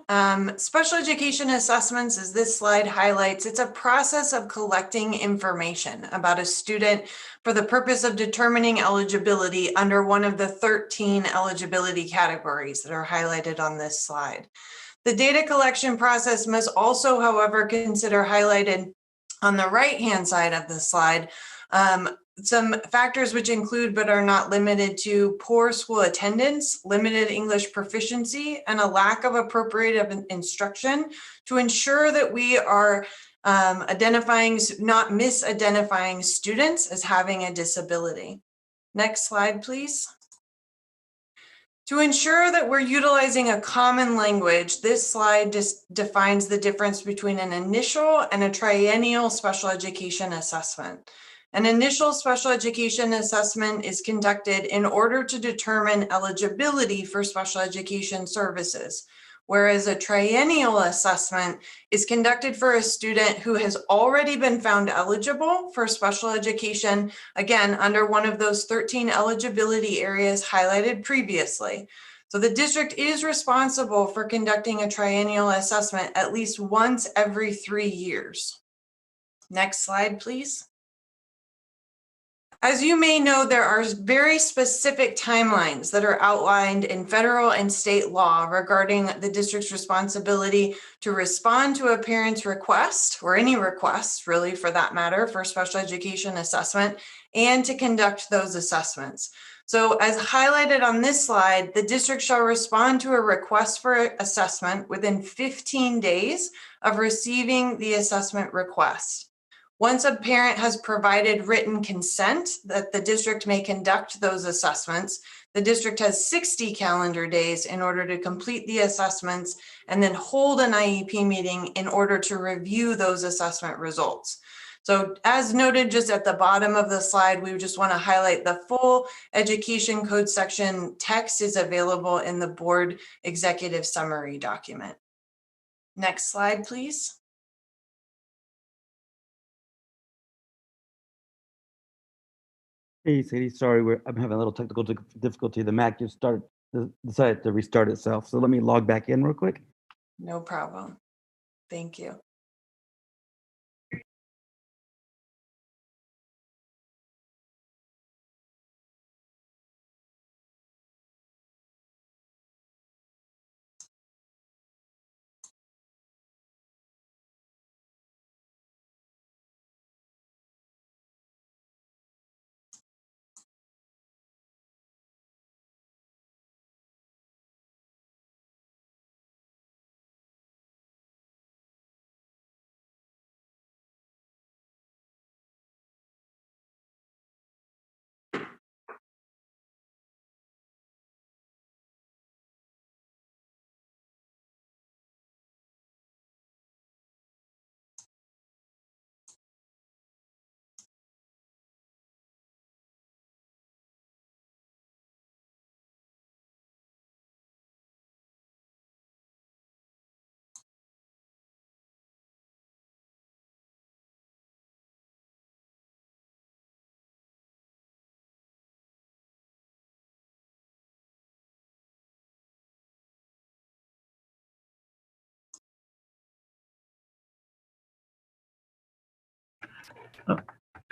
Special education assessments, as this slide highlights, it's a process of collecting information about a student for the purpose of determining eligibility under one of the 13 eligibility categories that are highlighted on this slide. The data collection process must also, however, consider highlighted on the right-hand side of the slide some factors which include but are not limited to poor school attendance, limited English proficiency, and a lack of appropriate instruction to ensure that we are identifying, not misidentifying students as having a disability. Next slide, please. To ensure that we're utilizing a common language, this slide just defines the difference between an initial and a triennial special education assessment. An initial special education assessment is conducted in order to determine eligibility for special education services, whereas a triennial assessment is conducted for a student who has already been found eligible for special education, again, under one of those 13 eligibility areas highlighted previously. So the district is responsible for conducting a triennial assessment at least once every 3 years. Next slide, please. As you may know, there are very specific timelines that are outlined in federal and state law regarding the district's responsibility to respond to a parent's request, or any request really for that matter, for special education assessment, and to conduct those assessments. So as highlighted on this slide, the district shall respond to a request for assessment within 15 days of receiving the assessment request. Once a parent has provided written consent that the district may conduct those assessments, the district has 60 calendar days in order to complete the assessments and then hold an IEP meeting in order to review those assessment results. So as noted just at the bottom of the slide, we just want to highlight the full education code section text is available in the board executive summary document. Next slide, please. Hey, Sadie, sorry, I'm having a little technical difficulty. The Mac just decided to restart itself. So let me log back in real quick. No problem. Thank you.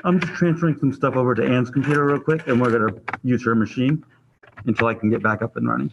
I'm just transferring some stuff over to Anne's computer real quick, and we're going to use her machine until I can get back up and running.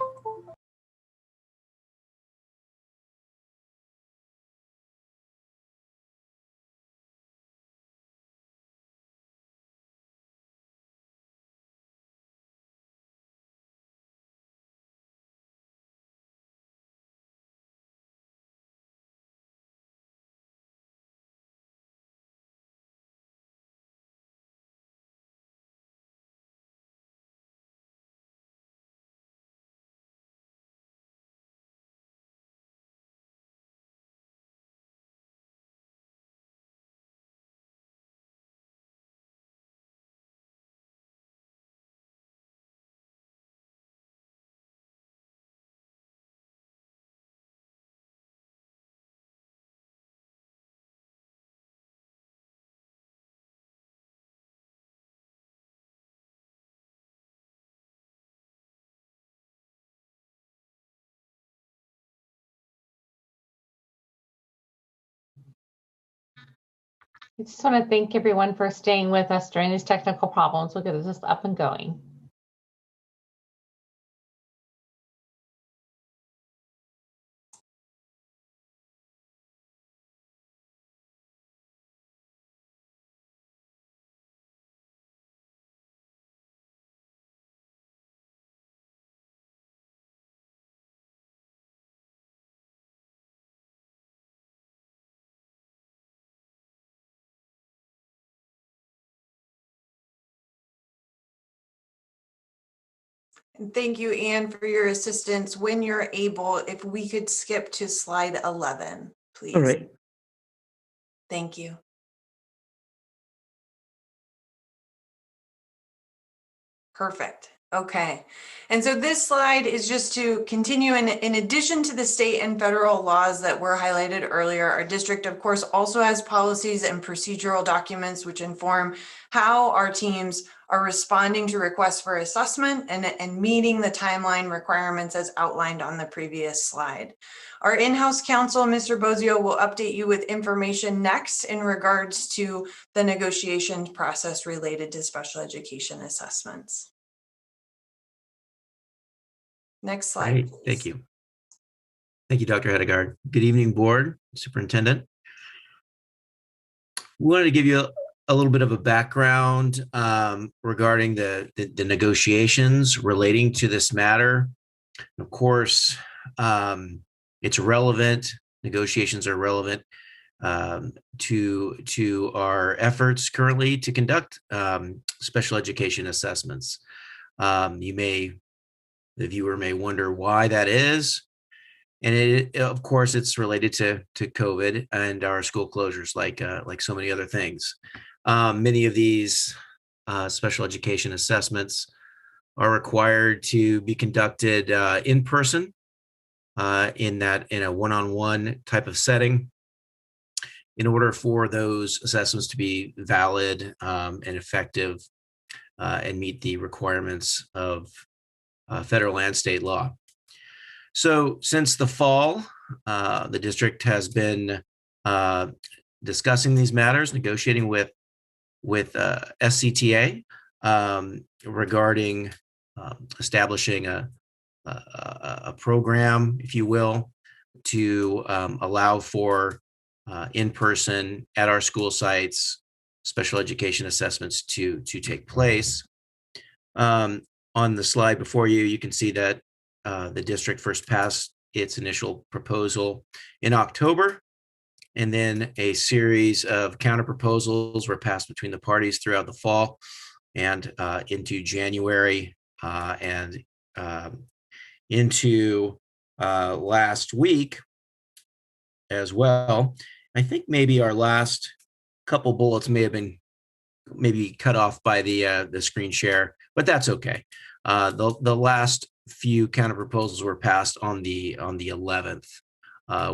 I just want to thank everyone for staying with us during these technical problems. We'll get this up and going. And thank you, Anne, for your assistance. When you're able, if we could skip to slide 11, please. All right. Thank you. Perfect. Okay. And so this slide is just to continue in addition to the state and federal laws that were highlighted earlier, our district, of course, also has policies and procedural documents which inform how our teams are responding to requests for assessment and meeting the timeline requirements as outlined on the previous slide. Our in-house counsel, Mr. Bozio, will update you with information next in regards to the negotiations process related to special education assessments. Next slide. Great. Thank you. Thank you, Dr. Hedegaard. Good evening, board, superintendent. We wanted to give you a little bit of a background regarding the negotiations relating to this matter. Of course, it's relevant. Negotiations are relevant to our efforts currently to conduct special education assessments. The viewer may wonder why that is. And of course, it's related to COVID and our school closures, like so many other things. Many of these special education assessments are required to be conducted in person, in a one-on-one type of setting, in order for those assessments to be valid and effective and meet the requirements of federal and state law. So since the fall, the district has been discussing these matters, negotiating with SCTA regarding establishing a program, if you will, to allow for in-person at our school sites special education assessments to take place. On the slide before you, you can see that the district first passed its initial proposal in October, and then a series of counter proposals were passed between the parties throughout the fall and into January and into last week as well. I think maybe our last couple bullets may have been maybe cut off by the screen share, but that's okay. The last few counter proposals were passed on the 11th,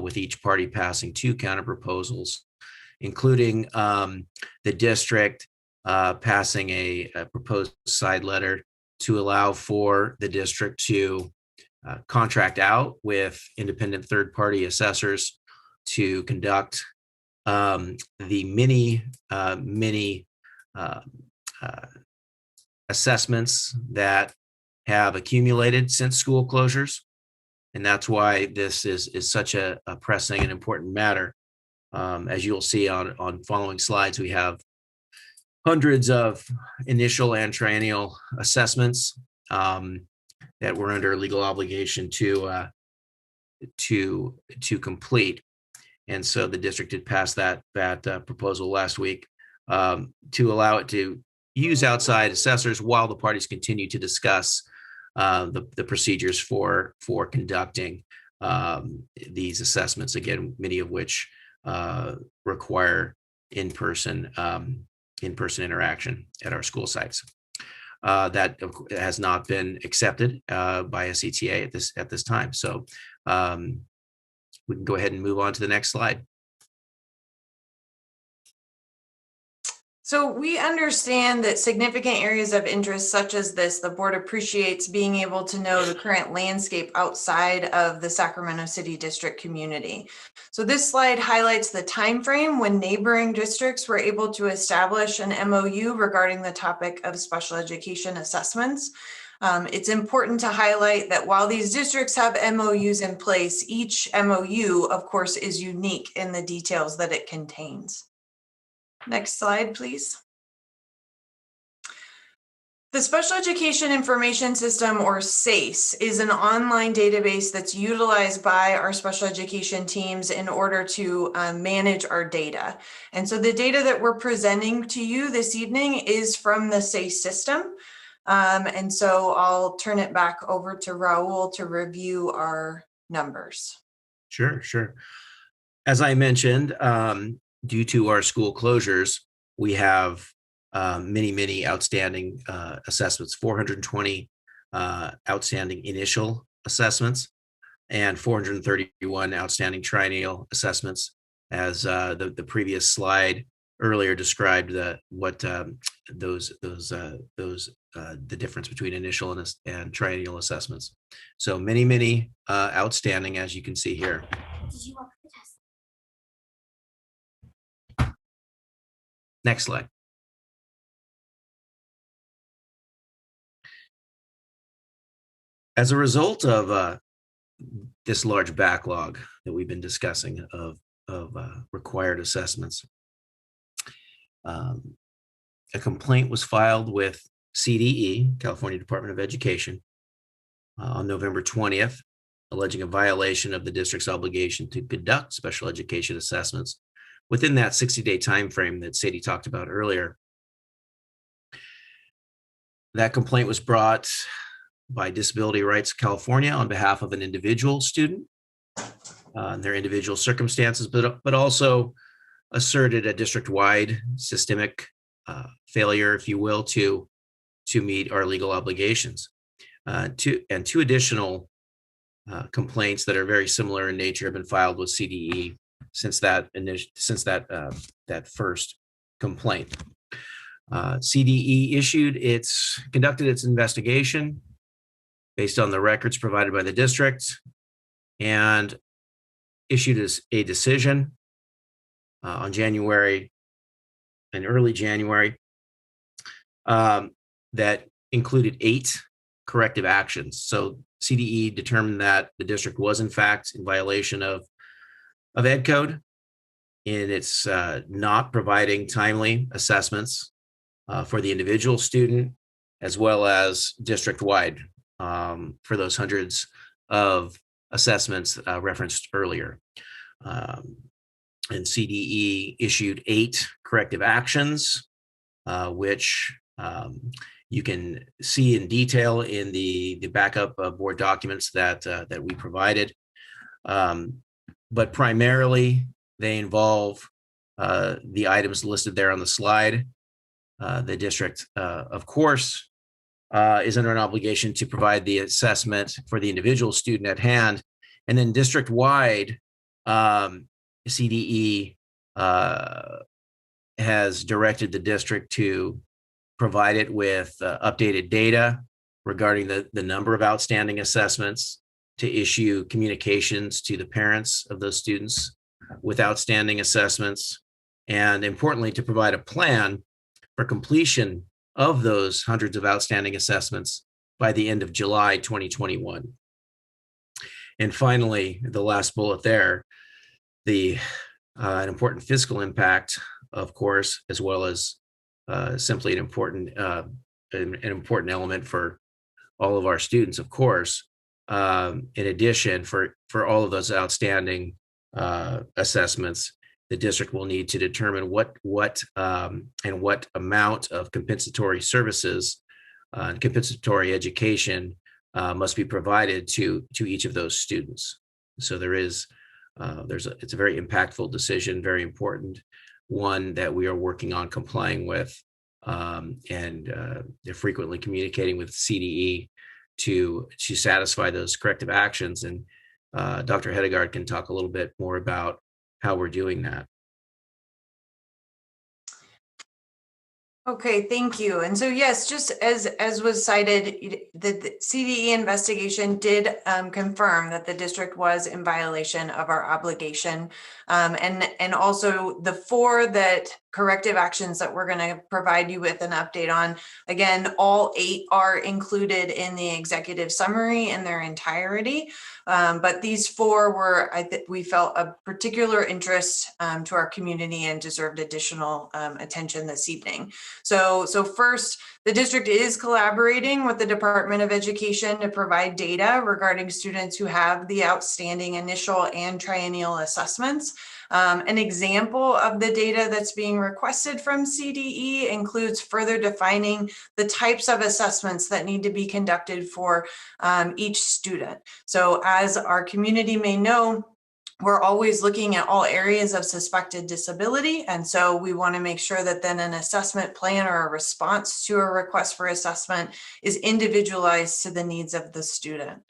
with each party passing 2 counter proposals, including the district passing a proposed side letter to allow for the district to contract out with independent third-party assessors to conduct the many assessments that have accumulated since school closures. And that's why this is such a pressing and important matter. As you'll see on following slides, we have hundreds of initial and triennial assessments that we're under legal obligation to complete. And so the district did pass that proposal last week to allow it to use outside assessors while the parties continue to discuss the procedures for conducting these assessments. Again, many of which require in-person interaction at our school sites. That has not been accepted by SCTA at this time. So we can go ahead and move on to the next slide. So we understand that significant areas of interest such as this, the board appreciates being able to know the current landscape outside of the Sacramento City District community. So this slide highlights the time frame when neighboring districts were able to establish an MOU regarding the topic of special education assessments. It's important to highlight that while these districts have MOUs in place, each MOU, of course, is unique in the details that it contains. Next slide, please. The Special Education Information System, or SACE, is an online database that's utilized by our special education teams in order to manage our data. And so the data that we're presenting to you this evening is from the SACE system. And so I'll turn it back over to Raul to review our numbers. Sure. As I mentioned, due to our school closures, we have many outstanding assessments, 420 outstanding initial assessments and 431 outstanding triennial assessments. As the previous slide earlier described, the difference between initial and triennial assessments. So many outstanding, as you can see here. Next slide. As a result of this large backlog that we've been discussing of required assessments, a complaint was filed with CDE, California Department of Education, on November 20th, alleging a violation of the district's obligation to conduct special education assessments within that 60-day time frame that Sadie talked about earlier. That complaint was brought by Disability Rights California on behalf of an individual student, their individual circumstances, but also asserted a district-wide systemic failure, if you will, to meet our legal obligations. Two additional complaints that are very similar in nature have been filed with CDE since that first complaint. CDE conducted its investigation based on the records provided by the district and issued a decision on early January that included 8 corrective actions. So CDE determined that the district was in fact in violation of Ed Code in its not providing timely assessments for the individual student, as well as district-wide for those hundreds of assessments referenced earlier. And CDE issued 8 corrective actions, which you can see in detail in the backup board documents that we provided. But primarily, they involve the items listed there on the slide. The district, of course, is under an obligation to provide the assessment for the individual student at hand. And then district-wide, CDE has directed the district to provide it with updated data regarding the number of outstanding assessments, to issue communications to the parents of those students with outstanding assessments, and importantly, to provide a plan for completion of those hundreds of outstanding assessments by the end of July 2021. And finally, the last bullet there, an important fiscal impact, of course, as well as simply an important element for all of our students, of course. In addition, for all of those outstanding assessments, the district will need to determine what amount of compensatory services and compensatory education must be provided to each of those students. So it's a very impactful decision, very important one that we are working on complying with, and they're frequently communicating with CDE to satisfy those corrective actions. And Dr. Hedegaard can talk a little bit more about how we're doing that. Okay, thank you. And so yes, just as was cited, the CDE investigation did confirm that the district was in violation of our obligation. And also the 4 corrective actions that we're going to provide you with an update on, again, all 8 are included in the executive summary in their entirety. But these 4 we felt of particular interest to our community and deserved additional attention this evening. So first, the district is collaborating with the Department of Education to provide data regarding students who have the outstanding initial and triennial assessments. An example of the data that's being requested from CDE includes further defining the types of assessments that need to be conducted for each student. So as our community may know, we're always looking at all areas of suspected disability. And so we want to make sure that then an assessment plan or a response to a request for assessment is individualized to the needs of the student.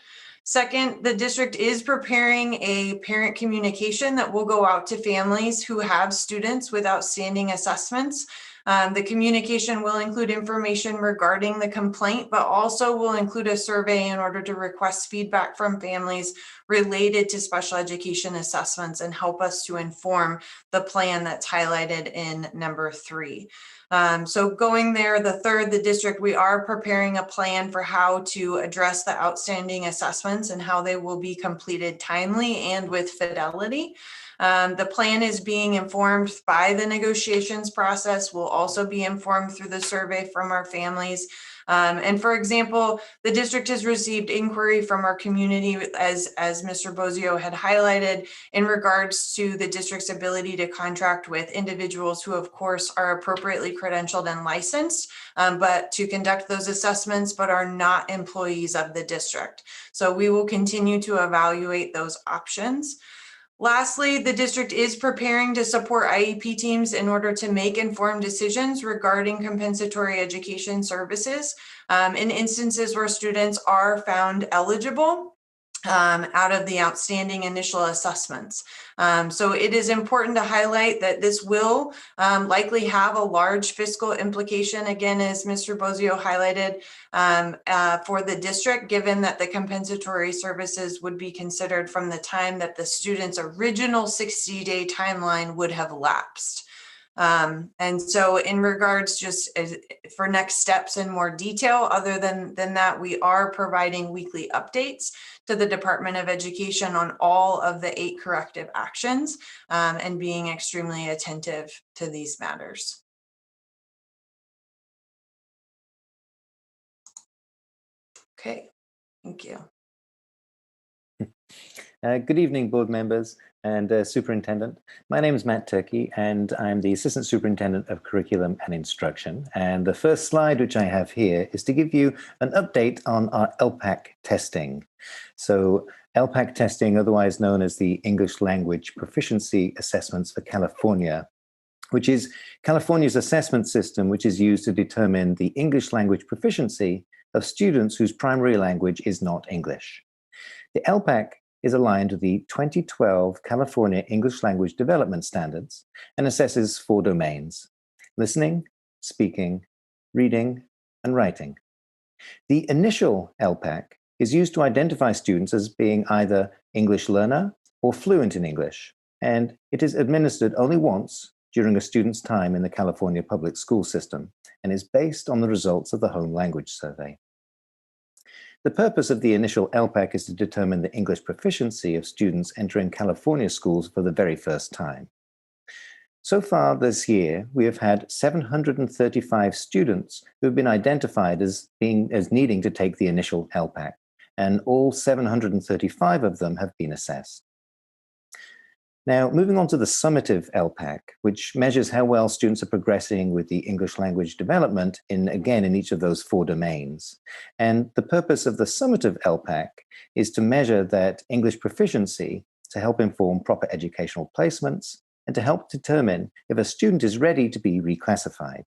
Second, the district is preparing a parent communication that will go out to families who have students with outstanding assessments. The communication will include information regarding the complaint, but also will include a survey in order to request feedback from families related to special education assessments and help us to inform the plan that's highlighted in number 3. So going there, the district, we are preparing a plan for how to address the outstanding assessments and how they will be completed timely and with fidelity. The plan is being informed by the negotiations process. We'll also be informed through the survey from our families. And for example, the district has received inquiry from our community, as Mr. Bozio had highlighted, in regards to the district's ability to contract with individuals who, of course, are appropriately credentialed and licensed, but to conduct those assessments, but are not employees of the district. So we will continue to evaluate those options. Lastly, the district is preparing to support IEP teams in order to make informed decisions regarding compensatory education services in instances where students are found eligible out of the outstanding initial assessments. So it is important to highlight that this will likely have a large fiscal implication, again, as Mr. Bozio highlighted, for the district, given that the compensatory services would be considered from the time that the student's original 60-day timeline would have lapsed. And so in regards just for next steps in more detail, other than that, we are providing weekly updates to the Department of Education on all of the 8 corrective actions and being extremely attentive to these matters. Okay, thank you. Good evening, board members and Superintendent. My name is Matt Turkey, and I'm the Assistant Superintendent of Curriculum and Instruction. And the first slide which I have here is to give you an update on our LPAC testing. So LPAC testing, otherwise known as the English Language Proficiency Assessments for California, which is California's assessment system, which is used to determine the English language proficiency of students whose primary language is not English. The LPAC is aligned with the 2012 California English Language Development Standards and assesses 4 domains: listening, speaking, reading, and writing. The initial LPAC is used to identify students as being either English learner or fluent in English, and it is administered only once during a student's time in the California public school system and is based on the results of the home language survey. The purpose of the initial LPAC is to determine the English proficiency of students entering California schools for the very first time. So far this year, we have had 735 students who have been identified as needing to take the initial LPAC, and all 735 of them have been assessed. Now, moving on to the summative LPAC, which measures how well students are progressing with the English language development in each of those 4 domains. And the purpose of the summative LPAC is to measure that English proficiency to help inform proper educational placements and to help determine if a student is ready to be reclassified.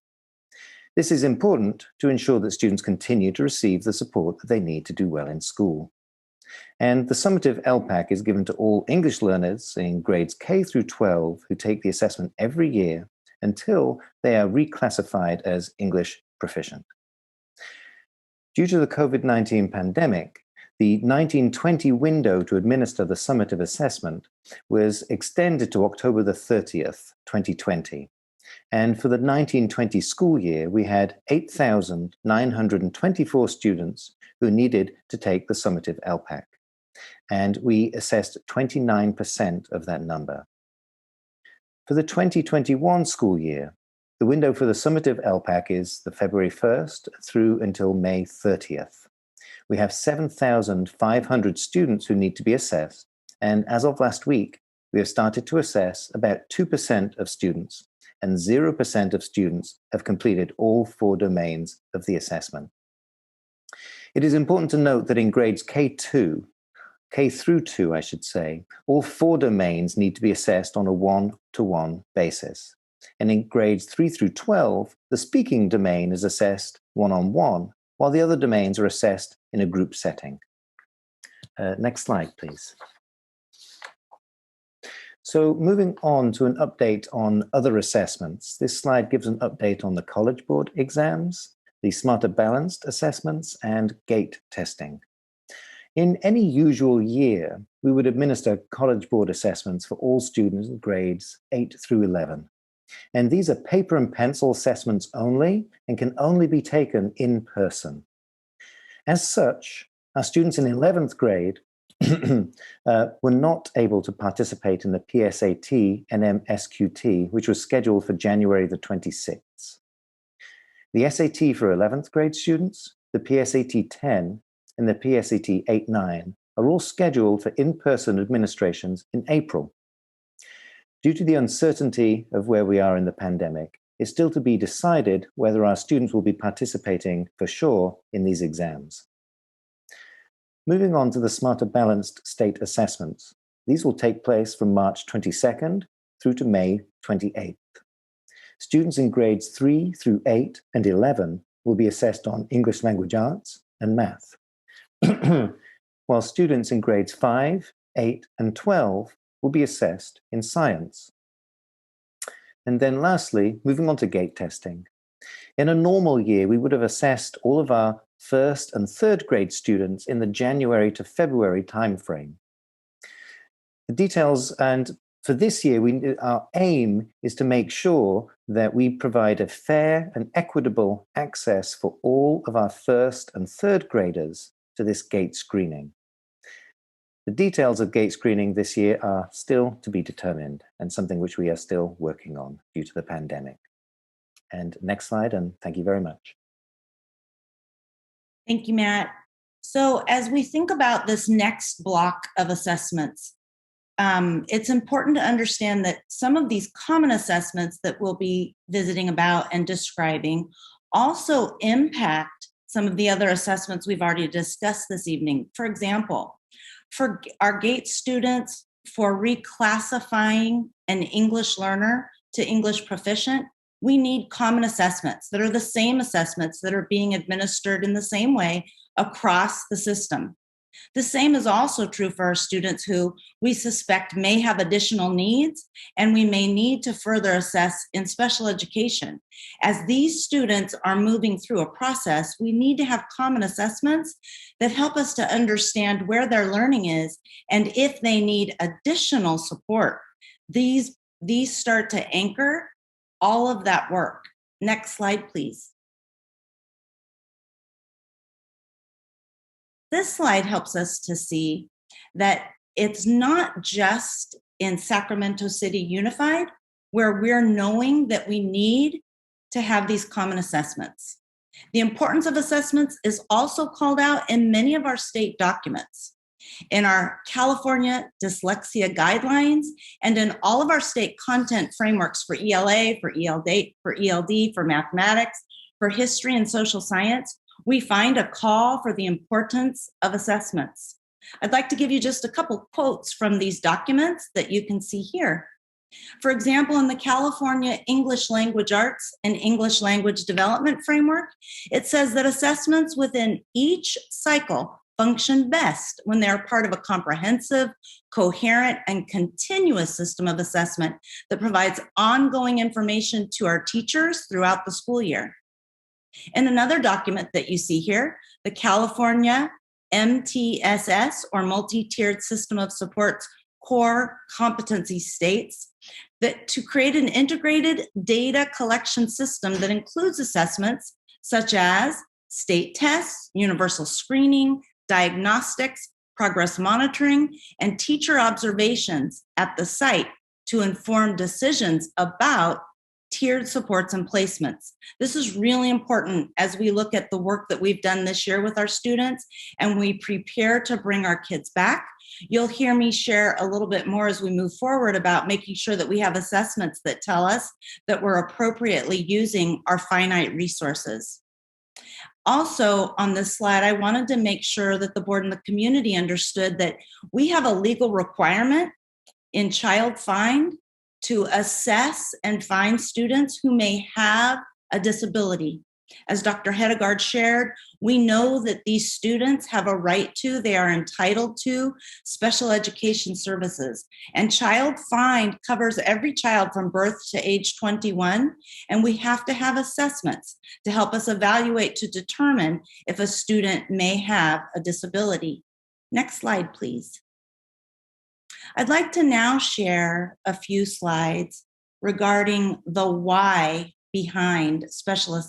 This is important to ensure that students continue to receive the support that they need to do well in school. And the summative LPAC is given to all English learners in grades K through 12 who take the assessment every year until they are reclassified as English proficient. Due to the COVID-19 pandemic, the 1920 window to administer the summative assessment was extended to October the 30th, 2020. And for the 1920 school year, we had 8,924 students who needed to take the summative LPAC. And we assessed 29% of that number. For the 2021 school year, the window for the summative LPAC is the February 1st through until May 30th. We have 7,500 students who need to be assessed. And as of last week, we have started to assess about 2% of students, and 0% of students have completed all 4 domains of the assessment. It is important to note that in grades K through 2, I should say, all 4 domains need to be assessed on a 1-to-1 basis. And in grades 3 through 12, the speaking domain is assessed one-on-one, while the other domains are assessed in a group setting. Next slide, please. So moving on to an update on other assessments. This slide gives an update on the College Board exams, the Smarter Balanced assessments, and GATE testing. In any usual year, we would administer College Board assessments for all students in grades 8 through 11. And these are paper and pencil assessments only and can only be taken in person. As such, our students in 11th grade were not able to participate in the PSAT and MSQT, which was scheduled for January the 26th. The SAT for 11th grade students, the PSAT 10, and the PSAT 8-9 are all scheduled for in-person administrations in April. Due to the uncertainty of where we are in the pandemic, it's still to be decided whether our students will be participating for sure in these exams. Moving on to the Smarter Balanced State Assessments. These will take place from March 22nd through to May 28th. Students in grades 3 through 8 and 11 will be assessed on English Language Arts and Math, while students in grades 5, 8, and 12 will be assessed in Science. And then lastly, moving on to gate testing. In a normal year, we would have assessed all of our first and third grade students in the January to February timeframe. The details, and for this year, our aim is to make sure that we provide a fair and equitable access for all of our first and third graders to this gate screening. The details of gate screening this year are still to be determined and something which we are still working on due to the pandemic. And next slide, and thank you very much. Thank you, Matt. So as we think about this next block of assessments, it's important to understand that some of these common assessments that we'll be visiting about and describing also impact some of the other assessments we've already discussed this evening. For example, for our GATE students, for reclassifying an English learner to English proficient, we need common assessments that are the same assessments that are being administered in the same way across the system. The same is also true for our students who we suspect may have additional needs and we may need to further assess in special education. As these students are moving through a process, we need to have common assessments that help us to understand where their learning is and if they need additional support. These start to anchor all of that work. Next slide, please. This slide helps us to see that it's not just in Sacramento City Unified where we're knowing that we need to have these common assessments. The importance of assessments is also called out in many of our state documents, in our California dyslexia guidelines, and in all of our state content frameworks for ELA, for ELD, for mathematics, for history and social science. We find a call for the importance of assessments. I'd like to give you just a couple quotes from these documents that you can see here. For example, in the California English Language Arts and English Language Development Framework, it says that assessments within each cycle function best when they are part of a comprehensive, coherent, and continuous system of assessment that provides ongoing information to our teachers throughout the school year. In another document that you see here, the California MTSS, or Multi-Tiered System of Supports core competency states that to create an integrated data collection system that includes assessments such as state tests, universal screening, diagnostics, progress monitoring, and teacher observations at the site to inform decisions about tiered supports and placements. This is really important as we look at the work that we've done this year with our students and we prepare to bring our kids back. You'll hear me share a little bit more as we move forward about making sure that we have assessments that tell us that we're appropriately using our finite resources. Also, on this slide, I wanted to make sure that the board and the community understood that we have a legal requirement in Child Find to assess and find students who may have a disability. As Dr. Hedegaard shared, we know that these students have a right to, they are entitled to special education services. And Child Find covers every child from birth to age 21, and we have to have assessments to help us evaluate to determine if a student may have a disability. Next slide, please. I'd like to now share a few slides regarding the why behind special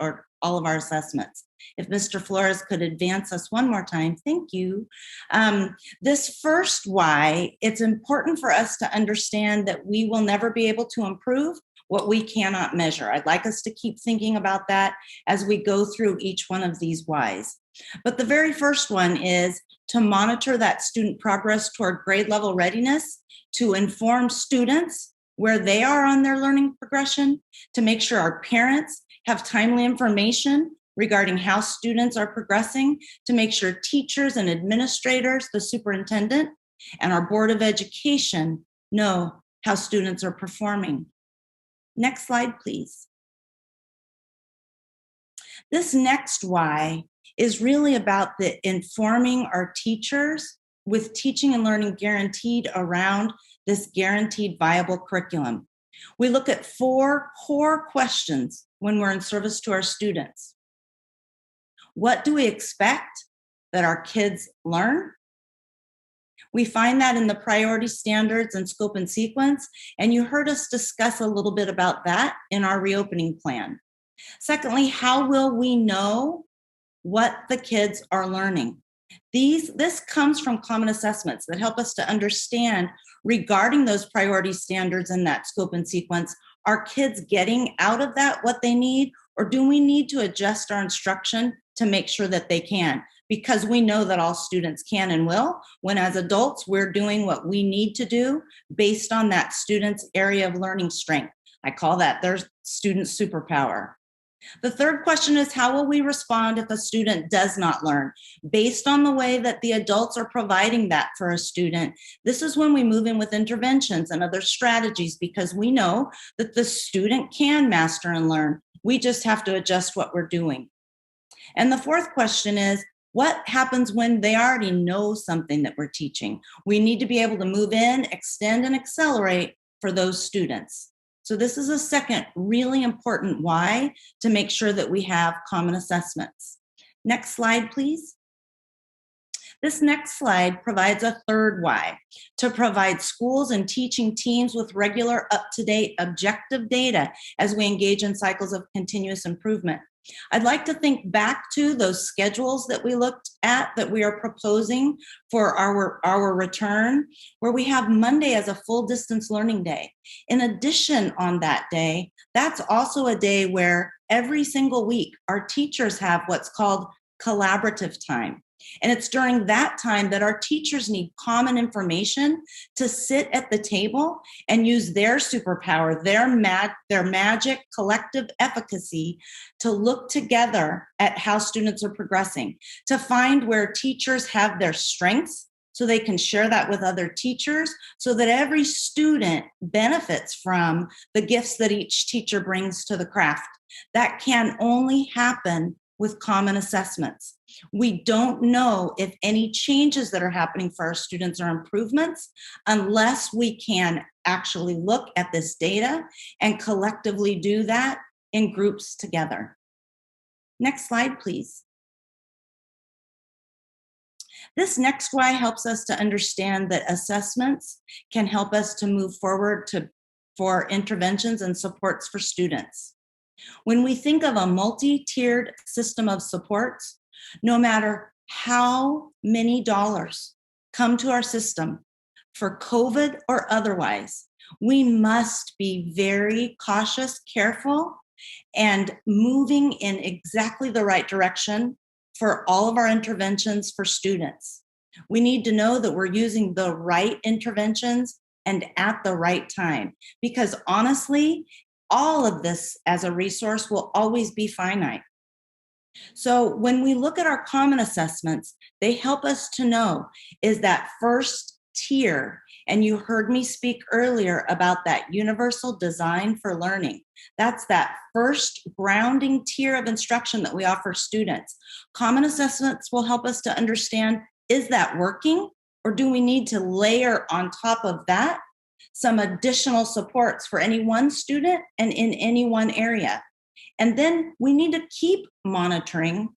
or all of our assessments. If Mr. Flores could advance us one more time, thank you. This first why, it's important for us to understand that we will never be able to improve what we cannot measure. I'd like us to keep thinking about that as we go through each one of these whys. But the very first one is to monitor that student progress toward grade level readiness, to inform students where they are on their learning progression, to make sure our parents have timely information regarding how students are progressing, to make sure teachers and administrators, the superintendent, and our Board of Education know how students are performing. Next slide, please. This next why is really about the informing our teachers with teaching and learning guaranteed around this guaranteed viable curriculum. We look at 4 core questions when we're in service to our students. What do we expect that our kids learn? We find that in the priority standards and scope and sequence, and you heard us discuss a little bit about that in our reopening plan. Secondly, how will we know what the kids are learning? This comes from common assessments that help us to understand regarding those priority standards and that scope and sequence, are kids getting out of that what they need, or do we need to adjust our instruction to make sure that they can? Because we know that all students can and will, when as adults, we're doing what we need to do based on that student's area of learning strength. I call that their student superpower. The third question is, how will we respond if a student does not learn? Based on the way that the adults are providing that for a student, this is when we move in with interventions and other strategies, because we know that the student can master and learn. We just have to adjust what we're doing. And the fourth question is, what happens when they already know something that we're teaching? We need to be able to move in, extend, and accelerate for those students. So this is a second really important why, to make sure that we have common assessments. Next slide, please. This next slide provides a third why, to provide schools and teaching teams with regular, up-to-date, objective data as we engage in cycles of continuous improvement. I'd like to think back to those schedules that we looked at that we are proposing for our return, where we have Monday as a full distance learning day. In addition, on that day, that's also a day where every single week our teachers have what's called collaborative time. And it's during that time that our teachers need common information to sit at the table and use their superpower, their magic collective efficacy to look together at how students are progressing, to find where teachers have their strengths so they can share that with other teachers, so that every student benefits from the gifts that each teacher brings to the craft. That can only happen with common assessments. We don't know if any changes that are happening for our students are improvements unless we can actually look at this data and collectively do that in groups together. Next slide, please. This next why helps us to understand that assessments can help us to move forward for interventions and supports for students. When we think of a multi-tiered system of supports, no matter how many dollars come to our system for COVID or otherwise, we must be very cautious, careful, and moving in exactly the right direction for all of our interventions for students. We need to know that we're using the right interventions and at the right time, because honestly, all of this as a resource will always be finite. So when we look at our common assessments, they help us to know, is that first tier, and you heard me speak earlier about that universal design for learning. That's that first grounding tier of instruction that we offer students. Common assessments will help us to understand, is that working? Or do we need to layer on top of that some additional supports for any one student and in any one area? And then we need to keep monitoring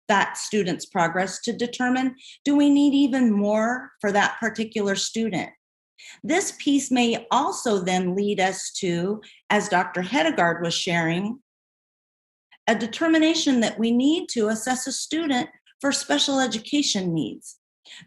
that student's progress to determine, do we need even more for that particular student? This piece may also then lead us to, as Dr. Hedegaard was sharing, a determination that we need to assess a student for special education needs.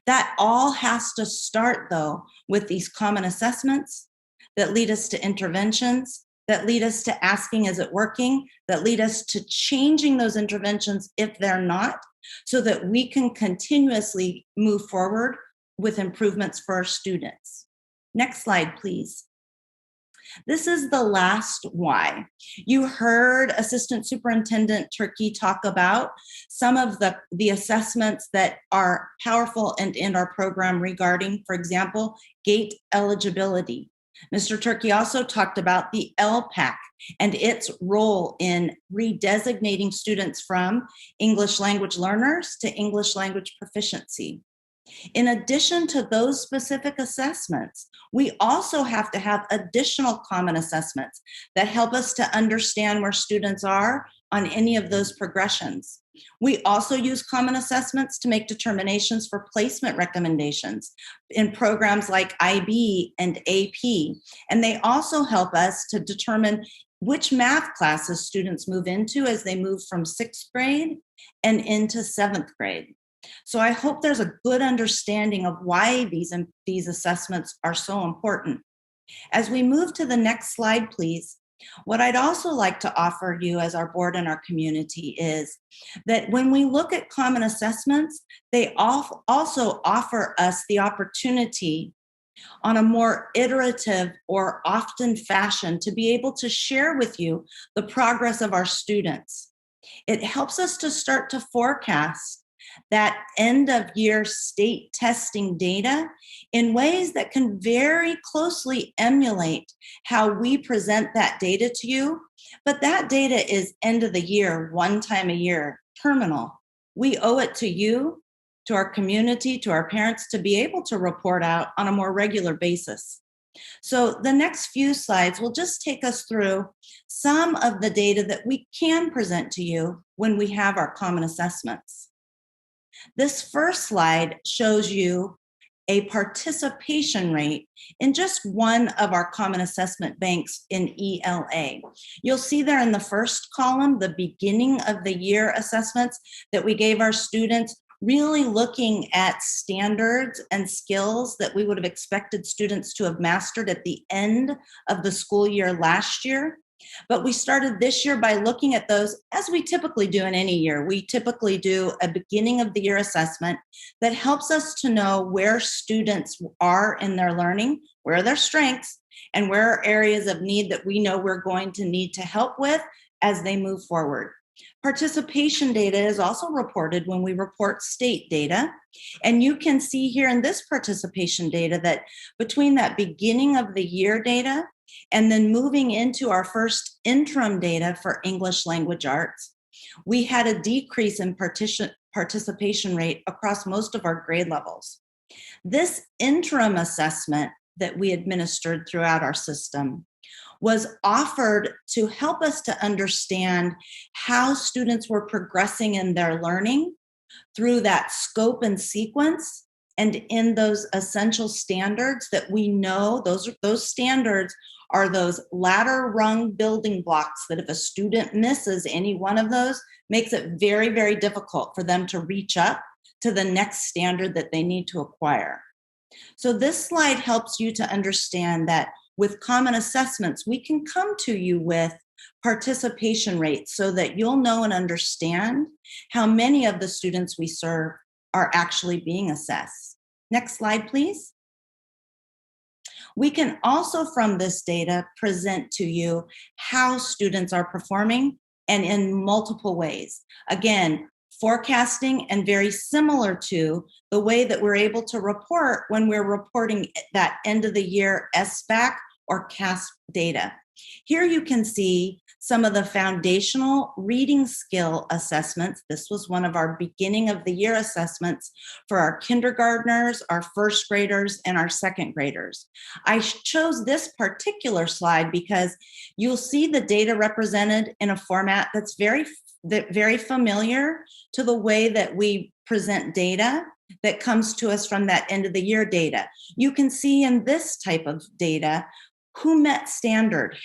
That all has to start, though, with these common assessments that lead us to interventions that lead us to asking, is it working? That lead us to changing those interventions if they're not, so that we can continuously move forward with improvements for our students. Next slide, please. This is the last why. You heard Assistant Superintendent Turkey talk about some of the assessments that are powerful and in our program regarding, for example, GATE eligibility. Mr. Turkey also talked about the LPAC and its role in redesignating students from English language learners to English language proficiency. In addition to those specific assessments, we also have to have additional common assessments that help us to understand where students are on any of those progressions. We also use common assessments to make determinations for placement recommendations in programs like IB and AP. And they also help us to determine which math classes students move into as they move from 6th grade and into 7th grade. So I hope there's a good understanding of why these assessments are so important. As we move to the next slide, please, what I'd also like to offer you as our board and our community is that when we look at common assessments, they also offer us the opportunity on a more iterative or often fashion to be able to share with you the progress of our students. It helps us to start to forecast that end of year state testing data in ways that can very closely emulate how we present that data to you. But that data is end of the year, one time a year, terminal. We owe it to you, to our community, to our parents to be able to report out on a more regular basis. So the next few slides will just take us through some of the data that we can present to you when we have our common assessments. This first slide shows you a participation rate in just one of our common assessment banks in ELA. You'll see there in the first column, the beginning of the year assessments that we gave our students, really looking at standards and skills that we would have expected students to have mastered at the end of the school year last year. But we started this year by looking at those as we typically do in any year. We typically do a beginning of the year assessment that helps us to know where students are in their learning, where are their strengths, and where are areas of need that we know we're going to need to help with as they move forward. Participation data is also reported when we report state data. And you can see here in this participation data that between that beginning of the year data and then moving into our first interim data for English language arts, we had a decrease in participation rate across most of our grade levels. This interim assessment that we administered throughout our system was offered to help us to understand how students were progressing in their learning through that scope and sequence and in those essential standards that we know, those standards are those ladder rung building blocks that if a student misses any one of those, makes it very, very difficult for them to reach up to the next standard that they need to acquire. So this slide helps you to understand that with common assessments, we can come to you with participation rates so that you'll know and understand how many of the students we serve are actually being assessed. Next slide, please. We can also from this data present to you how students are performing and in multiple ways. Again, forecasting and very similar to the way that we're able to report when we're reporting that end of the year SBAC or CASP data. Here you can see some of the foundational reading skill assessments. This was one of our beginning of the year assessments for our kindergartners, our first graders, and our second graders. I chose this particular slide because you'll see the data represented in a format that's very familiar to the way that we present data that comes to us from that end of the year data. You can see in this type of data who met standard,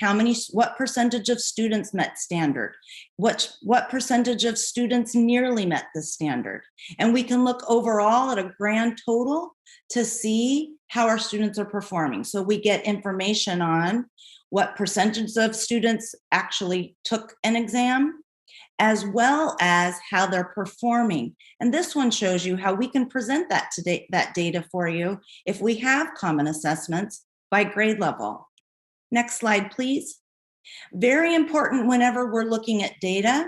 what percentage of students met standard, what percentage of students nearly met the standard. And we can look overall at a grand total to see how our students are performing. So we get information on what percentage of students actually took an exam, as well as how they're performing. And this one shows you how we can present that data for you if we have common assessments by grade level. Next slide, please. Very important whenever we're looking at data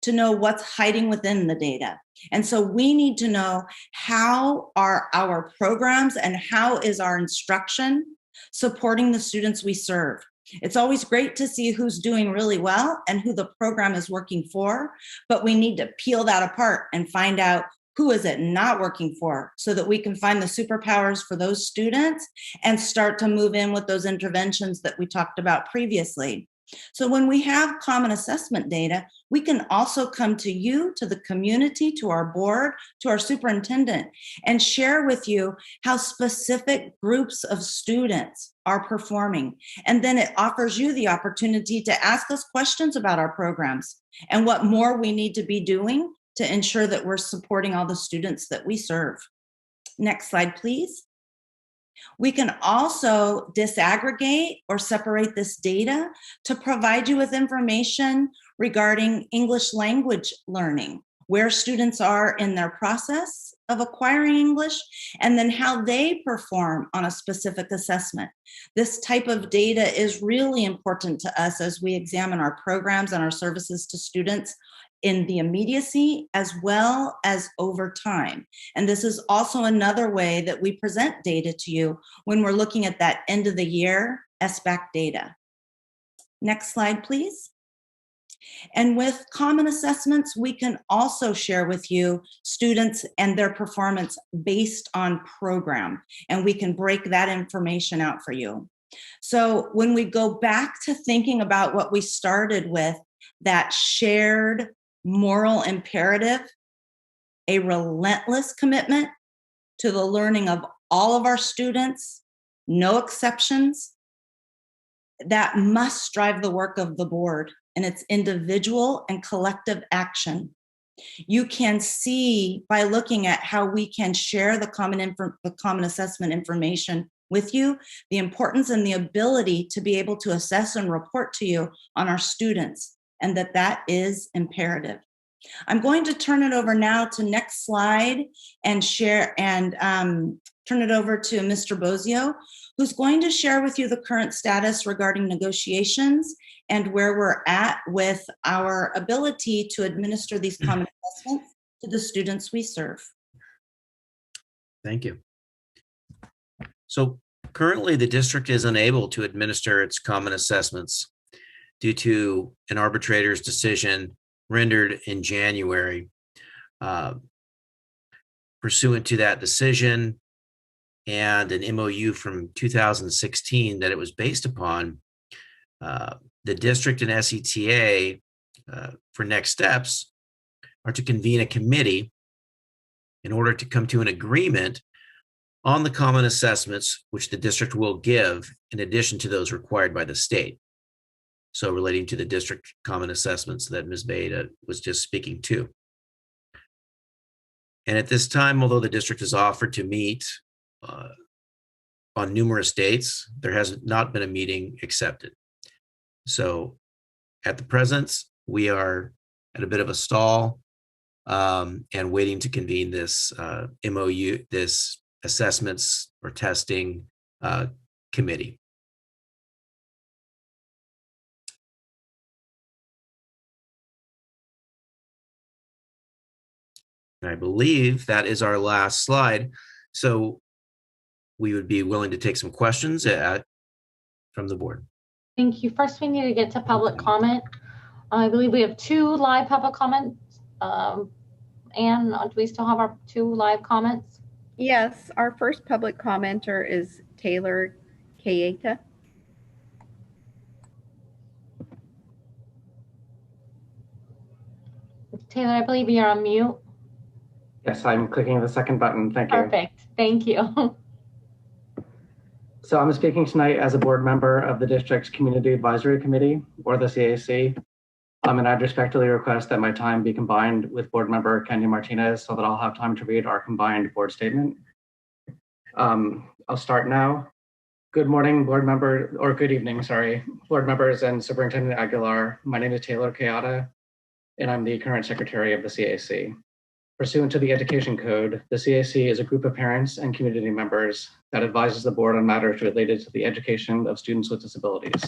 to know what's hiding within the data. And so we need to know how are our programs and how is our instruction supporting the students we serve. It's always great to see who's doing really well and who the program is working for, but we need to peel that apart and find out who is it not working for so that we can find the superpowers for those students and start to move in with those interventions that we talked about previously. So when we have common assessment data, we can also come to you, to the community, to our board, to our superintendent, and share with you how specific groups of students are performing. And then it offers you the opportunity to ask us questions about our programs and what more we need to be doing to ensure that we're supporting all the students that we serve. Next slide, please. We can also disaggregate or separate this data to provide you with information regarding English language learning, where students are in their process of acquiring English, and then how they perform on a specific assessment. This type of data is really important to us as we examine our programs and our services to students in the immediacy as well as over time. And this is also another way that we present data to you when we're looking at that end of the year SBAC data. Next slide, please. And with common assessments, we can also share with you students and their performance based on program, and we can break that information out for you. So when we go back to thinking about what we started with, that shared moral imperative, a relentless commitment to the learning of all of our students, no exceptions, that must drive the work of the board and its individual and collective action. You can see by looking at how we can share the common assessment information with you, the importance and the ability to be able to assess and report to you on our students, and that is imperative. I'm going to turn it over now to next slide and share and turn it over to Mr. Bozio, who's going to share with you the current status regarding negotiations and where we're at with our ability to administer these common assessments to the students we serve. Thank you. So currently the district is unable to administer its common assessments due to an arbitrator's decision rendered in January. Pursuant to that decision and an MOU from 2016 that it was based upon, the district and SETA for next steps are to convene a committee in order to come to an agreement on the common assessments which the district will give in addition to those required by the state. So relating to the district common assessments that Ms. Beda was just speaking to. And at this time, although the district has offered to meet on numerous dates, there has not been a meeting accepted. So at the present, we are at a bit of a stall and waiting to convene this MOU, this assessments or testing committee. And I believe that is our last slide. So we would be willing to take some questions from the board. Thank you. First, we need to get to public comment. I believe we have 2 live public comments. Anne, do we still have our 2 live comments? Yes, our first public commenter is Taylor Kayeta. Taylor, I believe you're on mute. Yes, I'm clicking the second button. Thank you. Perfect. Thank you. So I'm speaking tonight as a board member of the district's Community Advisory Committee, or the CAC. And I'd respectfully request that my time be combined with board member Kenya Martinez so that I'll have time to read our combined board statement. I'll start now. Good morning, board member, or good evening, sorry, board members and Superintendent Aguilar. My name is Taylor Kayada, and I'm the current secretary of the CAC. Pursuant to the Education Code, the CAC is a group of parents and community members that advises the board on matters related to the education of students with disabilities.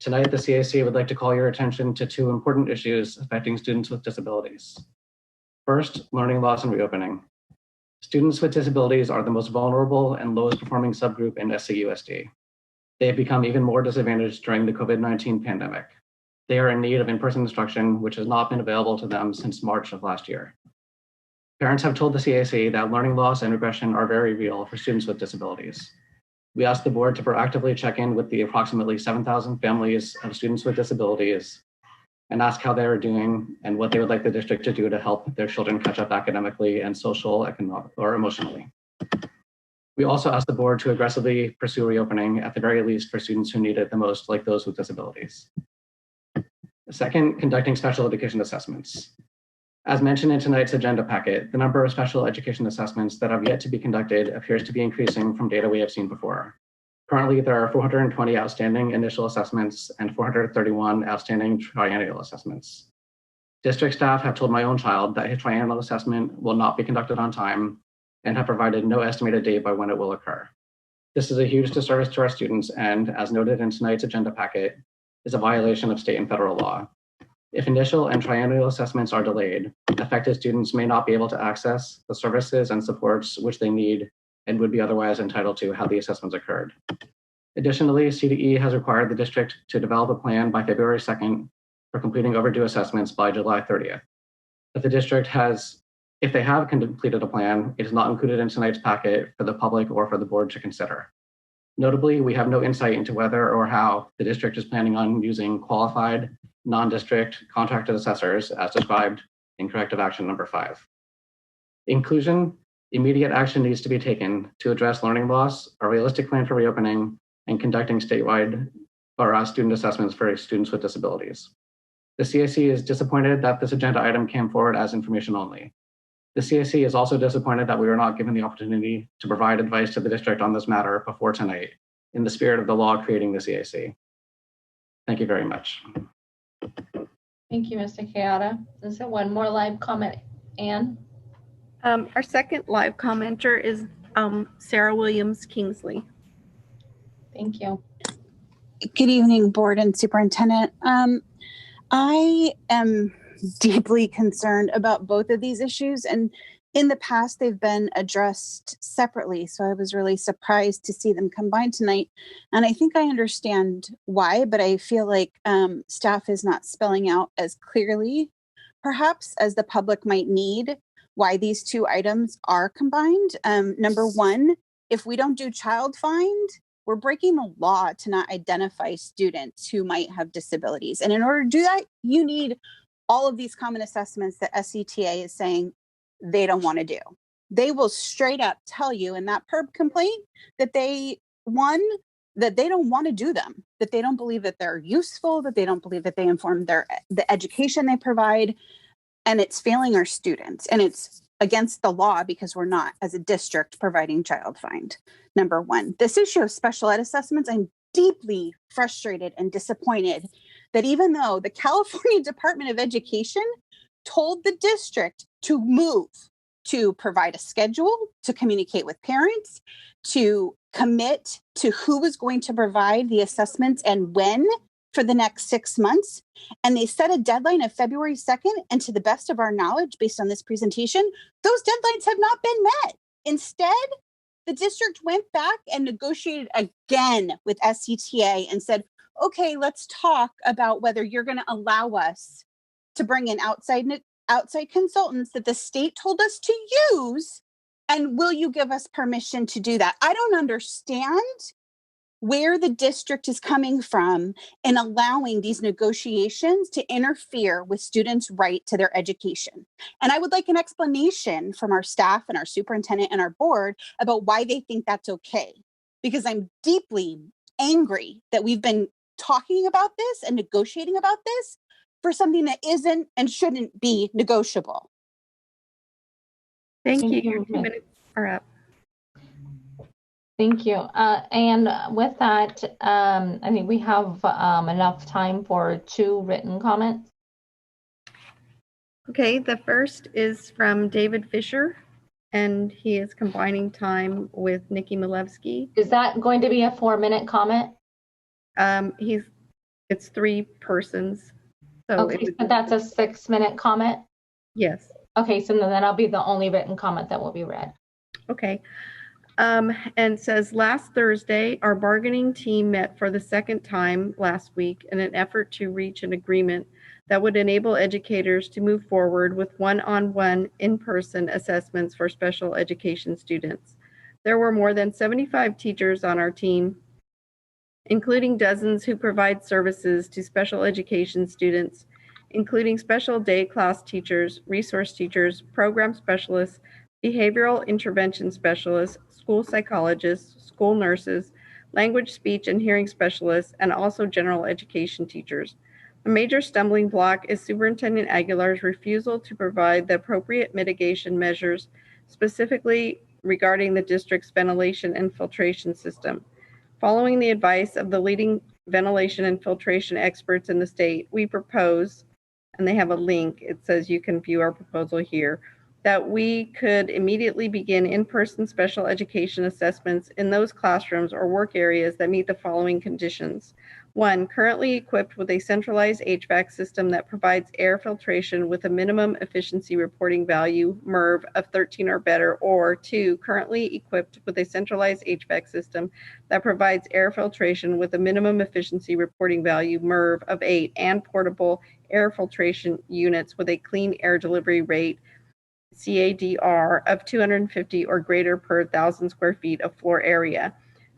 Tonight, the CAC would like to call your attention to two important issues affecting students with disabilities. First, learning loss and reopening. Students with disabilities are the most vulnerable and lowest performing subgroup in SCUSD. They have become even more disadvantaged during the COVID-19 pandemic. They are in need of in-person instruction, which has not been available to them since March of last year. Parents have told the CAC that learning loss and regression are very real for students with disabilities. We ask the board to proactively check in with the approximately 7,000 families of students with disabilities and ask how they are doing and what they would like the district to do to help their children catch up academically and social, economic, or emotionally. We also ask the board to aggressively pursue reopening, at the very least for students who need it the most, like those with disabilities. Second, conducting special education assessments. As mentioned in tonight's agenda packet, the number of special education assessments that have yet to be conducted appears to be increasing from data we have seen before. Currently, there are 420 outstanding initial assessments and 431 outstanding triennial assessments. District staff have told my own child that his triennial assessment will not be conducted on time and have provided no estimated date by when it will occur. This is a huge disservice to our students and, as noted in tonight's agenda packet, is a violation of state and federal law. If initial and triennial assessments are delayed, affected students may not be able to access the services and supports which they need and would be otherwise entitled to had the assessments occurred. Additionally, CDE has required the district to develop a plan by February 2nd for completing overdue assessments by July 30th. If the district has, if they have completed a plan, it is not included in tonight's packet for the public or for the board to consider. Notably, we have no insight into whether or how the district is planning on using qualified, non-district contracted assessors as described in corrective action number 5. In conclusion, immediate action needs to be taken to address learning loss, a realistic plan for reopening, and conducting statewide or student assessments for students with disabilities. The CAC is disappointed that this agenda item came forward as information only. The CAC is also disappointed that we were not given the opportunity to provide advice to the district on this matter before tonight, in the spirit of the law creating the CAC. Thank you very much. Thank you, Mr. Kayada. Is there one more live comment, Anne? Our second live commenter is Sarah Williams Kingsley. Thank you. Good evening, board and superintendent. I am deeply concerned about both of these issues, and in the past they've been addressed separately, so I was really surprised to see them combined tonight. And I think I understand why, but I feel like staff is not spelling out as clearly, perhaps, as the public might need, why these two items are combined. Number one, if we don't do child find, we're breaking the law to not identify students who might have disabilities. And in order to do that, you need all of these common assessments that SCTA is saying they don't want to do. They will straight up tell you in that PERB complaint that they don't want to do them, that they don't believe that they're useful, that they don't believe that they inform the education they provide, and it's failing our students. And it's against the law because we're not, as a district, providing child find. Number one, this issue of special ed assessments, I'm deeply frustrated and disappointed that even though the California Department of Education told the district to move, to provide a schedule, to communicate with parents, to commit to who was going to provide the assessments and when for the next 6 months. And they set a deadline of February 2nd. And to the best of our knowledge, based on this presentation, those deadlines have not been met. Instead, the district went back and negotiated again with SCTA and said, okay, let's talk about whether you're going to allow us to bring in outside consultants that the state told us to use. And will you give us permission to do that? I don't understand where the district is coming from in allowing these negotiations to interfere with students' right to their education. And I would like an explanation from our staff and our superintendent and our board about why they think that's okay. Because I'm deeply angry that we've been talking about this and negotiating about this for something that isn't and shouldn't be negotiable. Thank you. Your 2 minutes are up. Thank you. And with that, I think we have enough time for 2 written comments. Okay, the first is from David Fisher, and he is combining time with Nikki Milevsky. Is that going to be a 4-minute comment? It's 3 persons. So okay, so that's a 6-minute comment? Yes. Okay, so then that'll be the only written comment that will be read. Okay. And says, last Thursday, our bargaining team met for the second time last week in an effort to reach an agreement that would enable educators to move forward with one-on-one in-person assessments for special education students. There were more than 75 teachers on our team, including dozens who provide services to special education students, including special day class teachers, resource teachers, program specialists, behavioral intervention specialists, school psychologists, school nurses, language, speech, and hearing specialists, and also general education teachers. A major stumbling block is Superintendent Aguilar's refusal to provide the appropriate mitigation measures, specifically regarding the district's ventilation and filtration system. Following the advice of the leading ventilation and filtration experts in the state, we propose, and they have a link, it says you can view our proposal here, that we could immediately begin in-person special education assessments in those classrooms or work areas that meet the following conditions. 1, currently equipped with a centralized HVAC system that provides air filtration with a minimum efficiency reporting value, MERV, of 13 or better, or 2, currently equipped with a centralized HVAC system that provides air filtration with a minimum efficiency reporting value, MERV, of 8, and portable air filtration units with a clean air delivery rate, CADR, of 250 or greater per 1,000 square feet of floor area.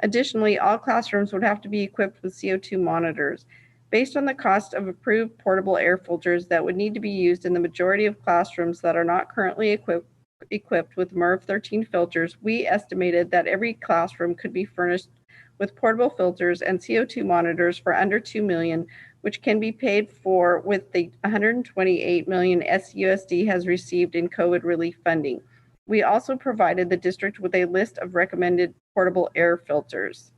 Additionally, all classrooms would have to be equipped with CO2 monitors. Based on the cost of approved portable air filters that would need to be used in the majority of classrooms that are not currently equipped with MERV 13 filters, we estimated that every classroom could be furnished with portable filters and CO2 monitors for under $2 million, which can be paid for with the $128 million SUSD has received in COVID relief funding. We also provided the district with a list of recommended portable air filters.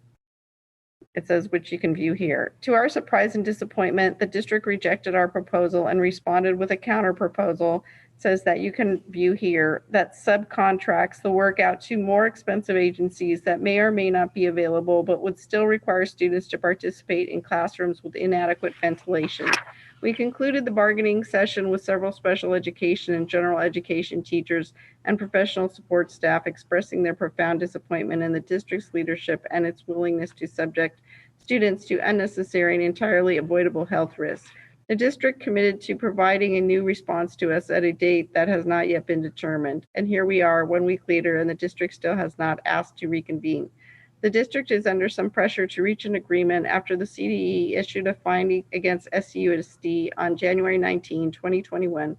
It says, which you can view here. To our surprise and disappointment, the district rejected our proposal and responded with a counter proposal, says that you can view here, that subcontracts the work out to more expensive agencies that may or may not be available, but would still require students to participate in classrooms with inadequate ventilation. We concluded the bargaining session with several special education and general education teachers and professional support staff expressing their profound disappointment in the district's leadership and its willingness to subject students to unnecessary and entirely avoidable health risks. The district committed to providing a new response to us at a date that has not yet been determined. And here we are 1 week later, and the district still has not asked to reconvene. The district is under some pressure to reach an agreement after the CDE issued a finding against SUSD on January 19, 2021,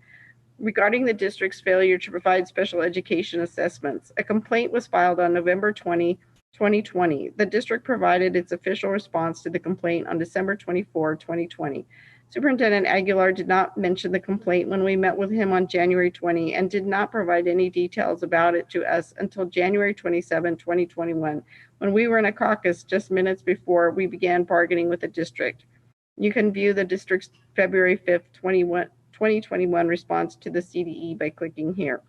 regarding the district's failure to provide special education assessments. A complaint was filed on November 20, 2020. The district provided its official response to the complaint on December 24, 2020. Superintendent Aguilar did not mention the complaint when we met with him on January 20 and did not provide any details about it to us until January 27, 2021, when we were in a caucus just minutes before we began bargaining with the district. You can view the district's February 5th, 2021 response to the CDE by clicking here.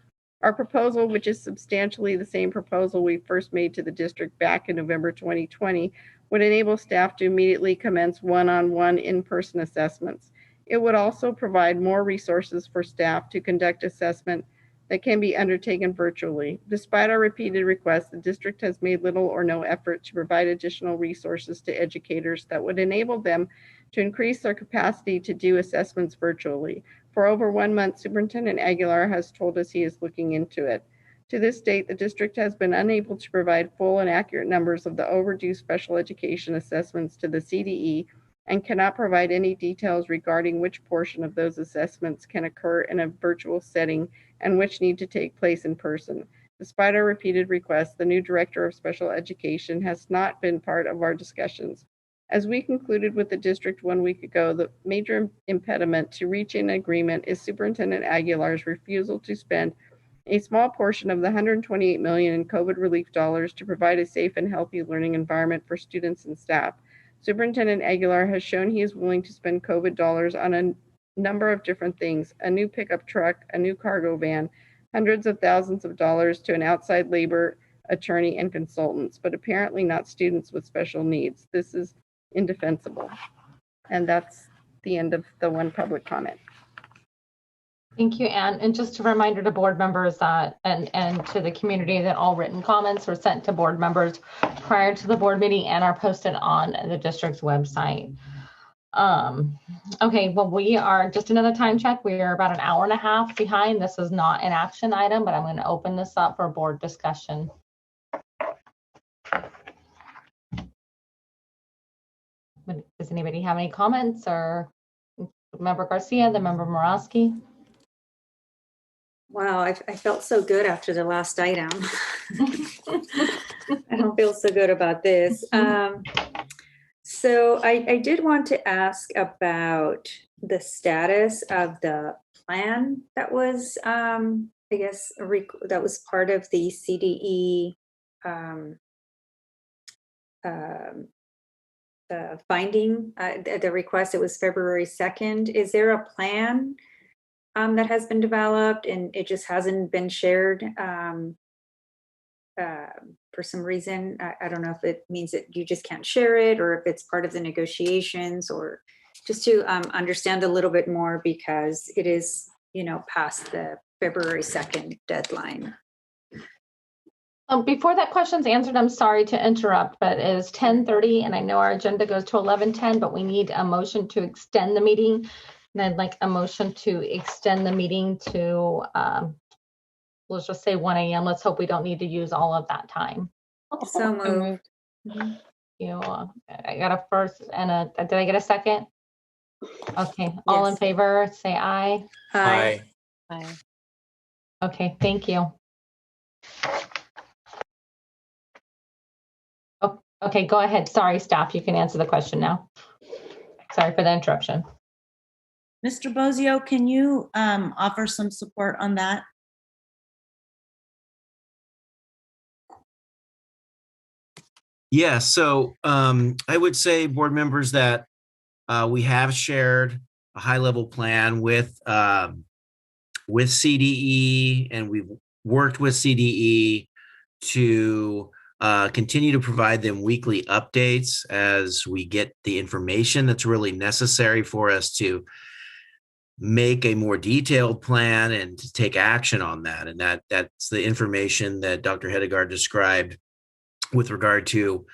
Our proposal, which is substantially the same proposal we first made to the district back in November 2020, would enable staff to immediately commence one-on-one in-person assessments. It would also provide more resources for staff to conduct assessment that can be undertaken virtually. Despite our repeated requests, the district has made little or no effort to provide additional resources to educators that would enable them to increase their capacity to do assessments virtually. For over 1 month, Superintendent Aguilar has told us he is looking into it. To this date, the district has been unable to provide full and accurate numbers of the overdue special education assessments to the CDE and cannot provide any details regarding which portion of those assessments can occur in a virtual setting and which need to take place in person. Despite our repeated requests, the new director of special education has not been part of our discussions. As we concluded with the district 1 week ago, the major impediment to reaching an agreement is Superintendent Aguilar's refusal to spend a small portion of the $128 million in COVID relief dollars to provide a safe and healthy learning environment for students and staff. Superintendent Aguilar has shown he is willing to spend COVID dollars on a number of different things: a new pickup truck, a new cargo van, hundreds of thousands of dollars to an outside labor attorney and consultants, but apparently not students with special needs. This is indefensible. And that's the end of the one public comment. Thank you, Anne. And just a reminder to board members that, and to the community, that all written comments were sent to board members prior to the board meeting and are posted on the district's website. Okay, well, we are, just another time check, we are about an hour and a half behind. This is not an action item, but I'm going to open this up for board discussion. Does anybody have any comments? Or Member Garcia, the Member Morosky? Wow, I felt so good after the last item. I don't feel so good about this. So I did want to ask about the status of the plan that was, I guess, that was part of the CDE finding, the request. It was February 2nd. Is there a plan that has been developed and it just hasn't been shared for some reason? I don't know if it means that you just can't share it, or if it's part of the negotiations, or just to understand a little bit more, because it is, past the February 2nd deadline. Before that question's answered, I'm sorry to interrupt, but it is 10:30 and I know our agenda goes to 11:10, but we need a motion to extend the meeting. And I'd like a motion to extend the meeting to, let's just say 1 a.m. Let's hope we don't need to use all of that time. So moved. I got a first and did I get a second? Okay, all in favor, say aye. Aye. Aye. Okay, thank you. Oh, okay, go ahead. Sorry, staff, you can answer the question now. Sorry for the interruption. Mr. Bozio, can you offer some support on that? Yeah, so I would say, board members, that we have shared a high-level plan with CDE, and we've worked with CDE to continue to provide them weekly updates as we get the information that's really necessary for us to make a more detailed plan and to take action on that. And that's the information that Dr. Hedegaard described with regard to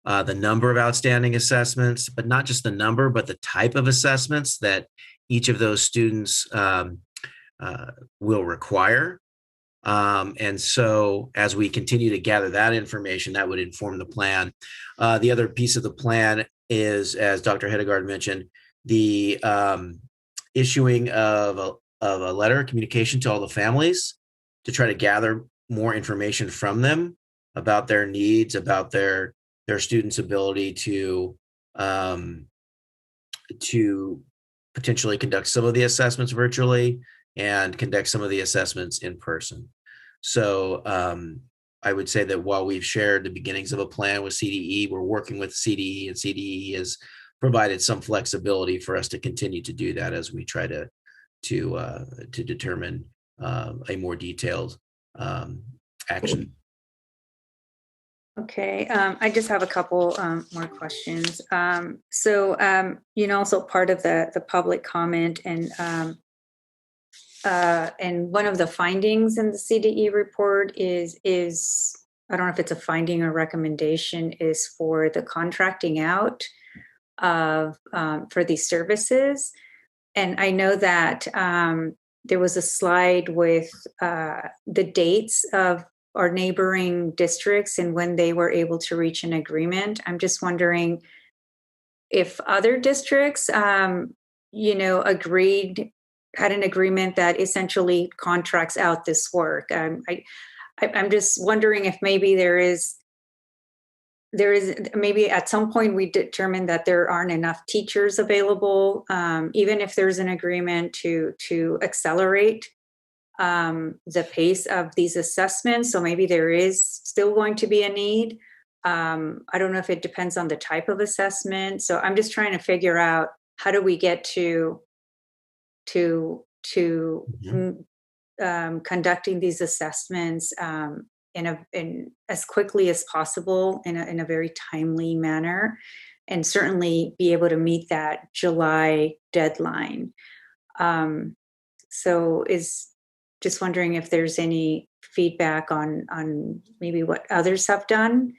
the number of outstanding assessments, but not just the number, but the type of assessments that each of those students will require. And so as we continue to gather that information, that would inform the plan. The other piece of the plan is, as Dr. Hedegaard mentioned, the issuing of a letter of communication to all the families to try to gather more information from them about their needs, about their students' ability to potentially conduct some of the assessments virtually and conduct some of the assessments in person. So I would say that while we've shared the beginnings of a plan with CDE, we're working with CDE, and CDE has provided some flexibility for us to continue to do that as we try to determine a more detailed action. Okay, I just have a couple more questions. So also part of the public comment, and one of the findings in the CDE report is I don't know if it's a finding or recommendation, is for the contracting out of for these services. And I know that there was a slide with the dates of our neighboring districts and when they were able to reach an agreement. I'm just wondering if other districts, had an agreement that essentially contracts out this work. I'm just wondering if maybe there is maybe at some point we determined that there aren't enough teachers available, even if there's an agreement to accelerate the pace of these assessments. So maybe there is still going to be a need. I don't know if it depends on the type of assessment. So I'm just trying to figure out, how do we get to conducting these assessments in as quickly as possible, in a very timely manner, and certainly be able to meet that July deadline. So is just wondering if there's any feedback on maybe what others have done.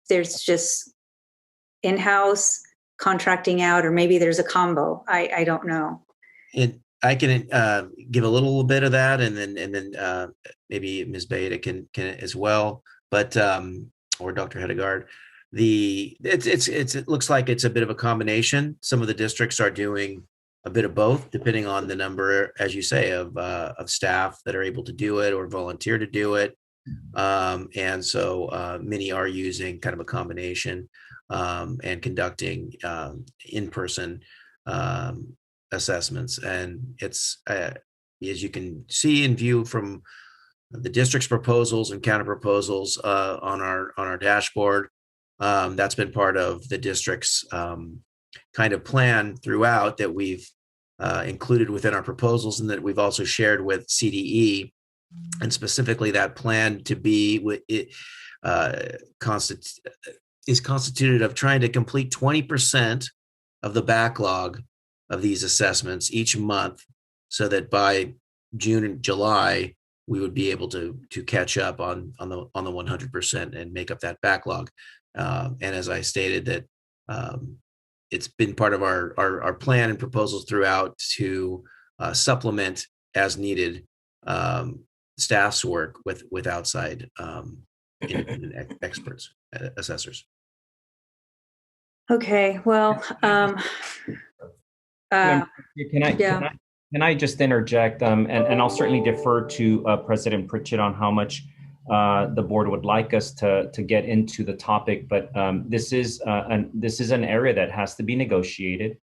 There's just in-house contracting out, or maybe there's a combo. I don't know. And I can give a little bit of that, and then maybe Ms. Beta can as well. But or Dr. Hedegaard, it looks like it's a bit of a combination. Some of the districts are doing a bit of both, depending on the number, as you say, of staff that are able to do it or volunteer to do it. And so many are using kind of a combination and conducting in-person assessments. And it's, as you can see and view from the district's proposals and counter proposals on our dashboard, that's been part of the district's kind of plan throughout, that we've included within our proposals, and that we've also shared with CDE. And specifically, that plan to be is constituted of trying to complete 20% of the backlog of these assessments each month, so that by June and July we would be able to catch up on the 100% and make up that backlog. And as I stated, that it's been part of our plan and proposals throughout to supplement as needed staff's work with outside independent experts, assessors. Okay, well, can I just interject? And I'll certainly defer to President Pritchett on how much the board would like us to get into the topic, but this is an area that has to be negotiated.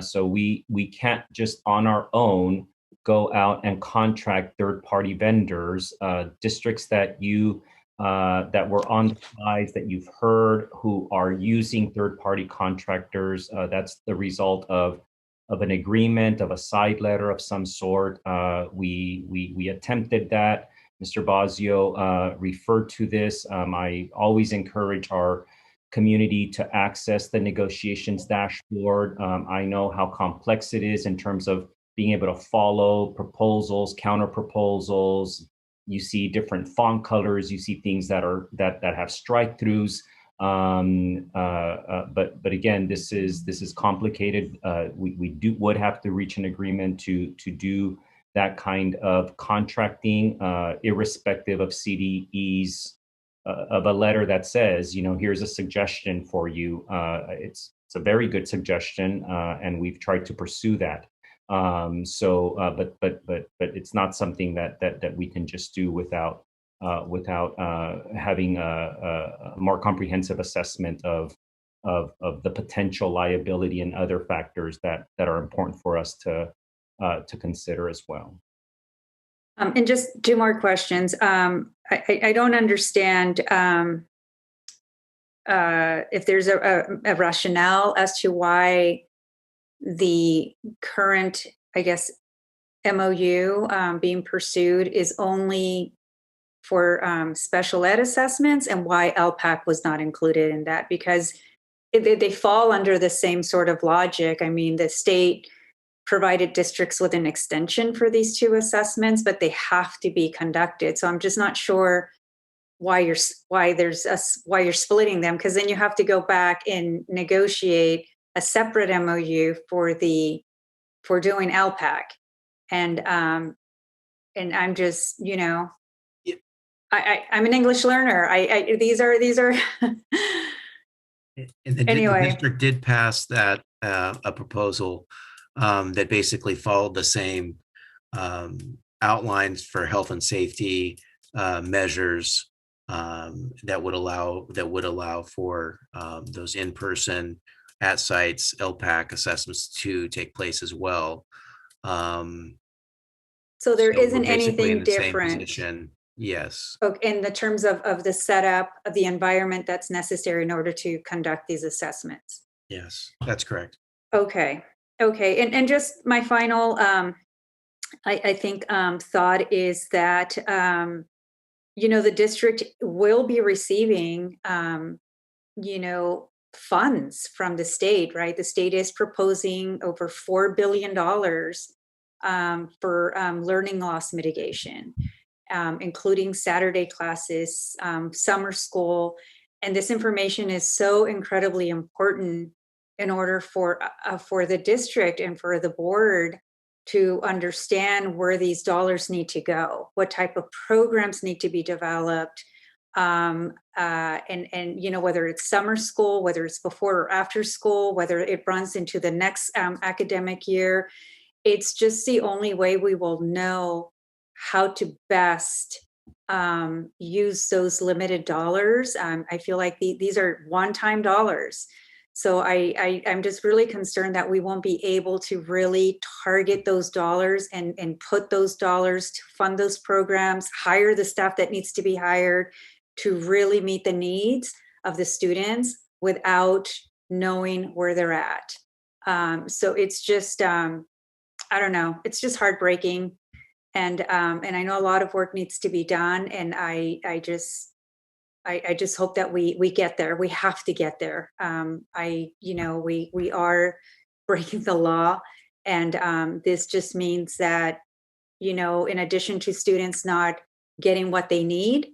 So we can't just on our own go out and contract third-party vendors. Districts that that were on the slides that you've heard who are using third-party contractors, that's the result of an agreement, of a side letter of some sort. We attempted that. Mr. Bosio referred to this. I always encourage our community to access the negotiations dashboard. I know how complex it is in terms of being able to follow proposals, counter proposals. You see different font colors. You see things that have strike throughs. But again, this is complicated. We would have to reach an agreement to do that kind of contracting, irrespective of CDE's of a letter that says, here's a suggestion for you. It's a very good suggestion, and we've tried to pursue that. But it's not something that we can just do without having a more comprehensive assessment of the potential liability and other factors that are important for us to consider as well. And just two more questions. I don't understand if there's a rationale as to why the current, I guess, MOU being pursued is only for special ed assessments, and why LPAC was not included in that, because they fall under the same sort of logic. I mean, the state provided districts with an extension for these two assessments, but they have to be conducted. So I'm just not sure why you're splitting them, because then you have to go back and negotiate a separate MOU for doing LPAC. And I'm just, I'm an English learner. These are And anyway. The district did pass that a proposal that basically followed the same outlines for health and safety measures that would allow for those in-person at sites LPAC assessments to take place as well. So there So we're isn't basically in anything the same different. position. Yes. Okay, in the terms of the setup of the environment that's necessary in order to conduct these assessments. Yes, that's correct. Okay. Okay. And just my final, I think, thought is that, the district will be receiving, funds from the state, right? The state is proposing over $4 billion for learning loss mitigation, including Saturday classes, summer school. And this information is so incredibly important in order for the district and for the board to understand where these dollars need to go, what type of programs need to be developed, and whether it's summer school, whether it's before or after school, whether it runs into the next academic year. It's just the only way we will know how to best use those limited dollars. I feel like these are one-time dollars. So I'm just really concerned that we won't be able to really target those dollars and put those dollars to fund those programs, hire the staff that needs to be hired to really meet the needs of the students without knowing where they're at. So it's just, I don't know, it's just heartbreaking. And I know a lot of work needs to be done. And I just hope that we get there. We have to get there. We are breaking the law, and this just means that, in addition to students not getting what they need,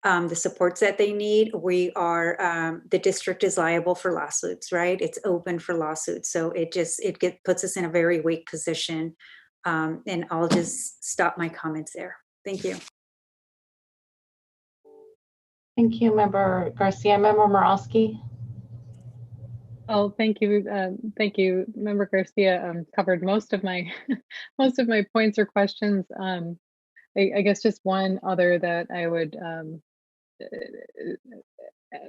the supports that they need, the district is liable for lawsuits, right? It's open for lawsuits, so it puts us in a very weak position. And I'll just stop my comments there. Thank you. Thank you, Member Garcia. Member Morosky. Oh, thank you. Thank you. Member Garcia covered most of my points or questions. I guess just one other that I would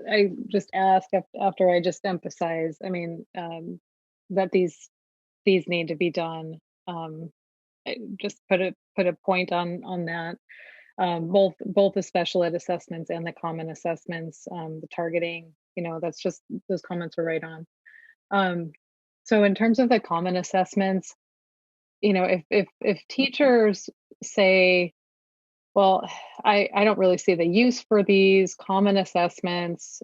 I just ask after I just emphasize, that these need to be done. I just put a point on that. Both the special ed assessments and the common assessments, the targeting, that's just, those comments are right on. So in terms of the common assessments, if teachers say, well, I don't really see the use for these common assessments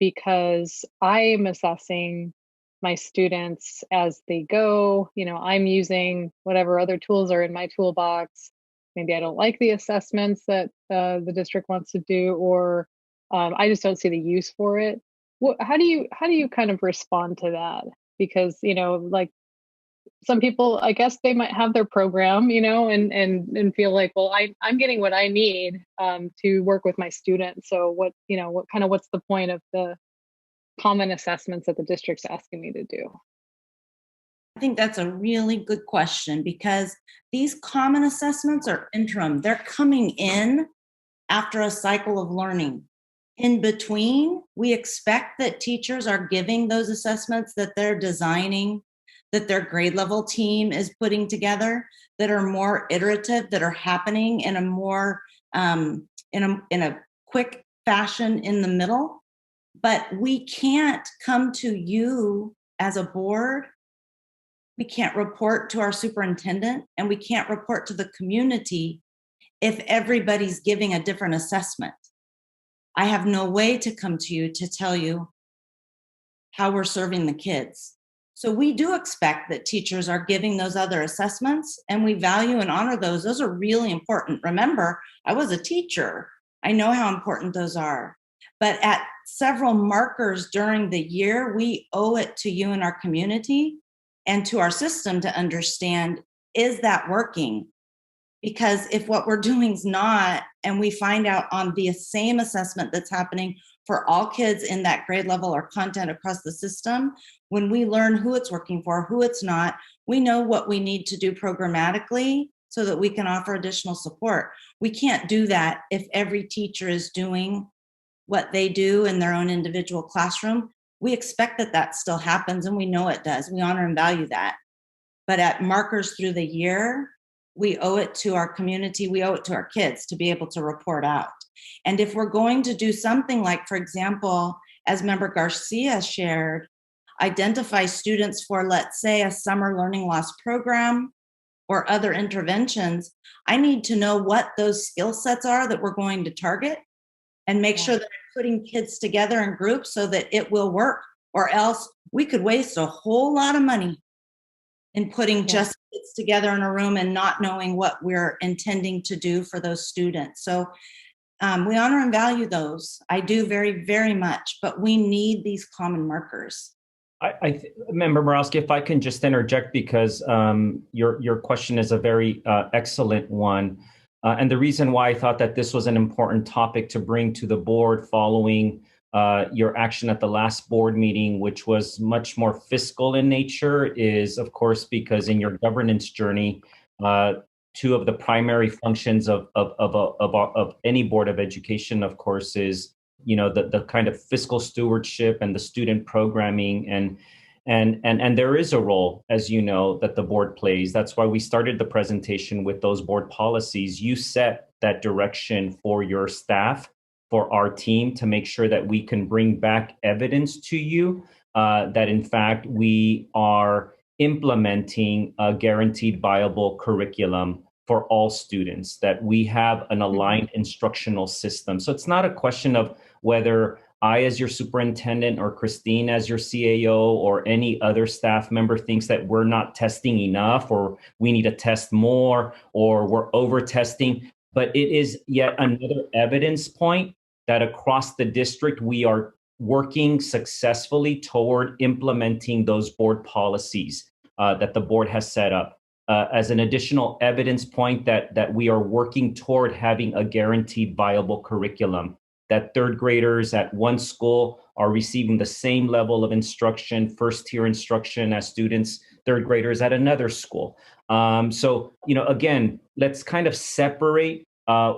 because I'm assessing my students as they go, I'm using whatever other tools are in my toolbox. Maybe I don't like the assessments that the district wants to do, or I just don't see the use for it. How do you kind of respond to that? Because, like some people, I guess they might have their program, and feel like, well, I'm getting what I need to work with my students. So what's the point of the common assessments that the district's asking me to do? I think that's a really good question, because these common assessments are interim. They're coming in after a cycle of learning. In between, we expect that teachers are giving those assessments that they're designing, that their grade level team is putting together, that are more iterative, that are happening in a more in a quick fashion in the middle. But we can't come to you as a board. We can't report to our superintendent, and we can't report to the community if everybody's giving a different assessment. I have no way to come to you to tell you how we're serving the kids. So we do expect that teachers are giving those other assessments, and we value and honor those. Those are really important. Remember, I was a teacher. I know how important those are. But at several markers during the year, we owe it to you and our community and to our system to understand, is that working? Because if what we're doing is not, and we find out on the same assessment that's happening for all kids in that grade level or content across the system, when we learn who it's working for, who it's not, we know what we need to do programmatically so that we can offer additional support. We can't do that if every teacher is doing what they do in their own individual classroom. We expect that still happens, and we know it does. We honor and value that. But at markers through the year, we owe it to our community, we owe it to our kids to be able to report out. And if we're going to do something like, for example, as Member Garcia shared, identify students for, let's say, a summer learning loss program or other interventions, I need to know what those skill sets are that we're going to target and make sure that I'm putting kids together in groups so that it will work, or else we could waste a whole lot of money in putting just kids together in a room and not knowing what we're intending to do for those students. So we honor and value those. I do very, very much, but we need these common markers. Member Morawski, if I can just interject, because your question is a very excellent one. And the reason why I thought that this was an important topic to bring to the board following your action at the last board meeting, which was much more fiscal in nature, is of course because in your governance journey, two of the primary functions of any board of education, of course, is the kind of fiscal stewardship and the student programming, and there is a role, as you know, that the board plays. That's why we started the presentation with those board policies. You set that direction for your staff, for our team, to make sure that we can bring back evidence to you that in fact we are implementing a guaranteed viable curriculum for all students, that we have an aligned instructional system. So it's not a question of whether I, as your superintendent, or Christine as your CAO, or any other staff member thinks that we're not testing enough, or we need to test more, or we're over testing. But it is yet another evidence point that across the district, we are working successfully toward implementing those board policies that the board has set up. As an additional evidence point that we are working toward having a guaranteed viable curriculum, that third graders at one school are receiving the same level of instruction, first tier instruction, as students, third graders at another school. So, again, let's kind of separate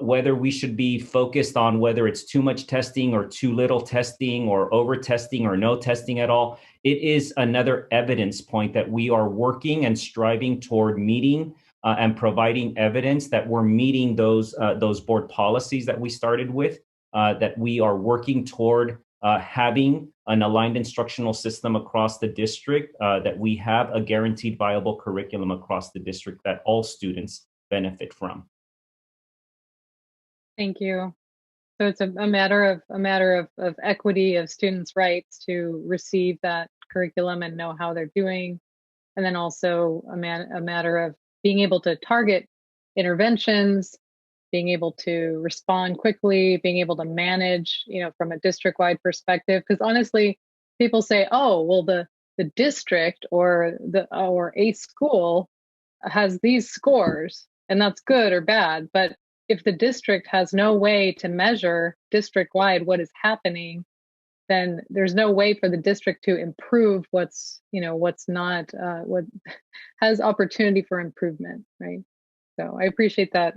whether we should be focused on whether it's too much testing or too little testing, or over testing or no testing at all. It is another evidence point that we are working and striving toward meeting and providing evidence that we're meeting those board policies that we started with, that we are working toward having an aligned instructional system across the district, that we have a guaranteed viable curriculum across the district that all students benefit from. Thank you. So it's a matter of equity of students' rights to receive that curriculum and know how they're doing, and then also a matter of being able to target interventions, being able to respond quickly, being able to manage, from a district-wide perspective. Because honestly, people say, "Oh, well, the district or a school has these scores, and that's good or bad." But if the district has no way to measure district-wide what is happening, then there's no way for the district to improve what's not, what has opportunity for improvement, right? So I appreciate that.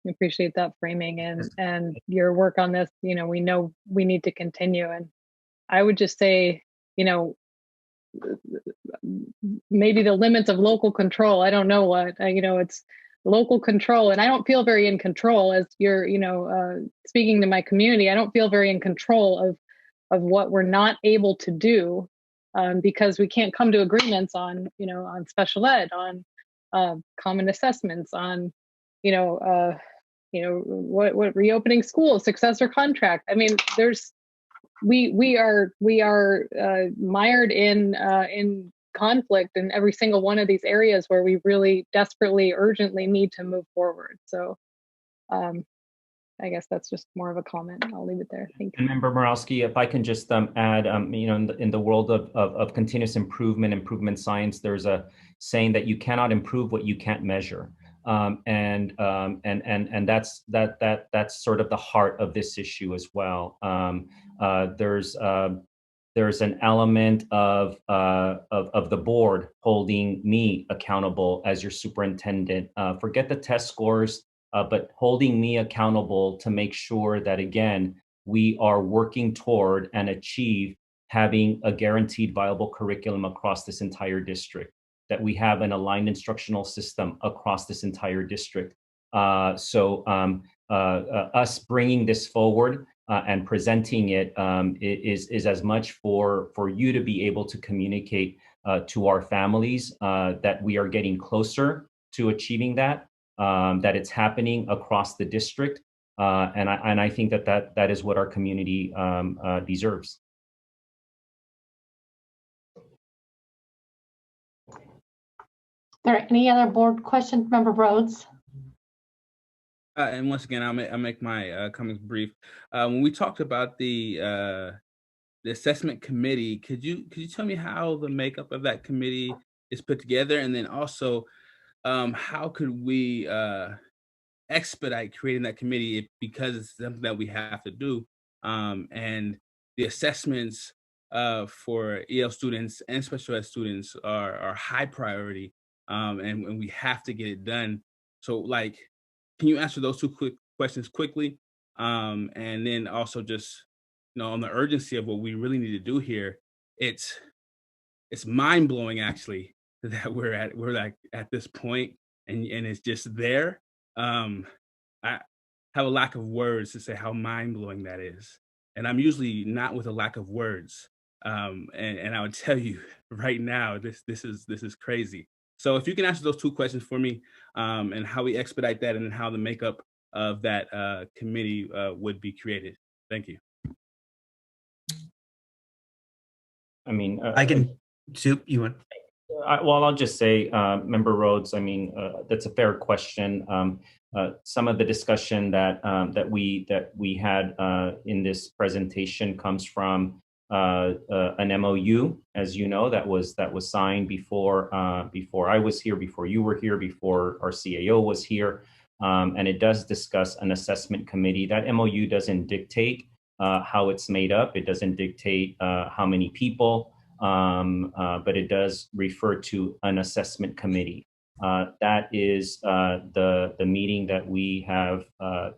Appreciate that framing and your work on this. We know we need to continue. And I would just say, maybe the limits of local control. I don't know what, it's local control. And I don't feel very in control, as you're, speaking to my community. I don't feel very in control of what we're not able to do, because we can't come to agreements on, on special ed, on common assessments, on, what reopening schools, successor contract. I mean, we are mired in conflict in every single one of these areas where we really desperately, urgently need to move forward. So I guess that's just more of a comment. I'll leave it there. Thank you. And Member Morawski, if I can just add, in the world of continuous improvement science, there's a saying that you cannot improve what you can't measure. And that's sort of the heart of this issue as well. There's an element of the board holding me accountable as your superintendent. Forget the test scores, but holding me accountable to make sure that, again, we are working toward and achieve having a guaranteed viable curriculum across this entire district. that we have an aligned instructional system across this entire district. So us bringing this forward and presenting it is as much for you to be able to communicate to our families that we are getting closer to achieving that, that it's happening across the district. And I think that is what our community deserves. Are there any other board questions, Member Rhodes? And once again, I'll make my comments brief. When we talked about the assessment committee, could you tell me how the makeup of that committee is put together, and then also how could we expedite creating that committee because it's something that we have to do, and the assessments for EL students and special ed students are high priority, and we have to get it done. So, like, can you answer those two quick questions quickly, and then also just on the urgency of what we really need to do here? It's mind blowing actually that we're at this point, and it's just there. I have a lack of words to say how mind blowing that is, and I'm usually not with a lack of words. And I would tell you right now, this is crazy. So if you can answer those two questions for me, and how we expedite that, and then how the makeup of that committee would be created. Thank you. I mean, I can. Soup, you want? Well, I'll just say, Member Rhodes, I mean, that's a fair question. Some of the discussion that we had in this presentation comes from an MOU, as you know, that was signed before I was here, before you were here, before our CAO was here, and it does discuss an assessment committee. That MOU doesn't dictate how it's made up. It doesn't dictate how many people, but it does refer to an assessment committee. That is the meeting that we have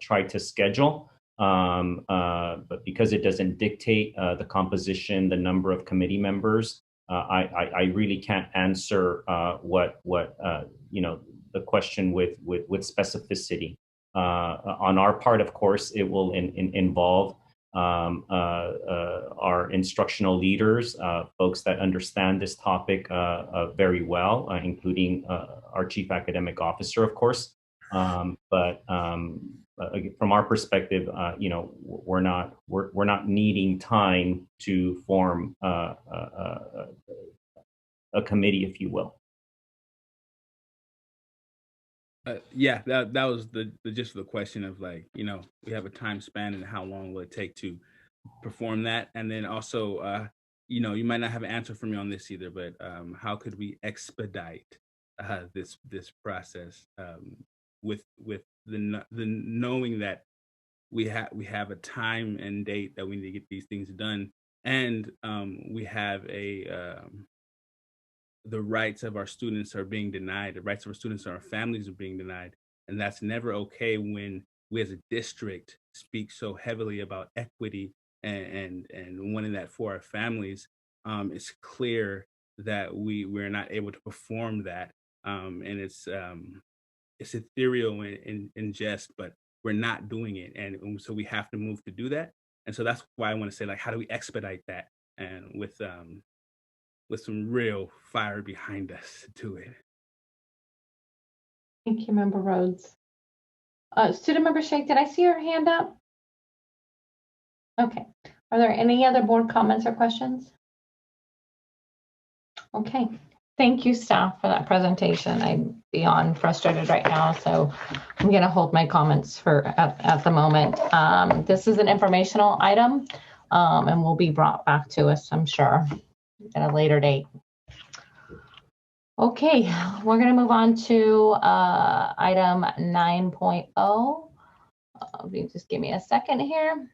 tried to schedule. But because it doesn't dictate the composition, the number of committee members, I really can't answer what the question with specificity. On our part, of course, it will involve our instructional leaders, folks that understand this topic very well, including our chief academic officer, of course. But from our perspective, we're not needing time to form a committee, if you will. Yeah, that was the gist of the question of, like, we have a time span and how long will it take to perform that, and then also, you might not have an answer for me on this either, but how could we expedite this process with the knowing that we have a time and date that we need to get these things done, and we have the rights of our students are being denied, the rights of our students and our families are being denied, and that's never okay when we as a district speak so heavily about equity and wanting that for our families. It's clear that we're not able to perform that, and it's ethereal in jest, but we're not doing it, and so we have to move to do that. And so that's why I want to say, like, how do we expedite that, and with some real fire behind us to do it. Thank you, Member Rhodes. Student Member Shake, did I see your hand up? Okay. Are there any other board comments or questions? Okay. Thank you, staff, for that presentation. I'm beyond frustrated right now, so I'm going to hold my comments for at the moment. This is an informational item, and will be brought back to us, I'm sure, at a later date. Okay, we're going to move on to item 9.0. Just give me a second here.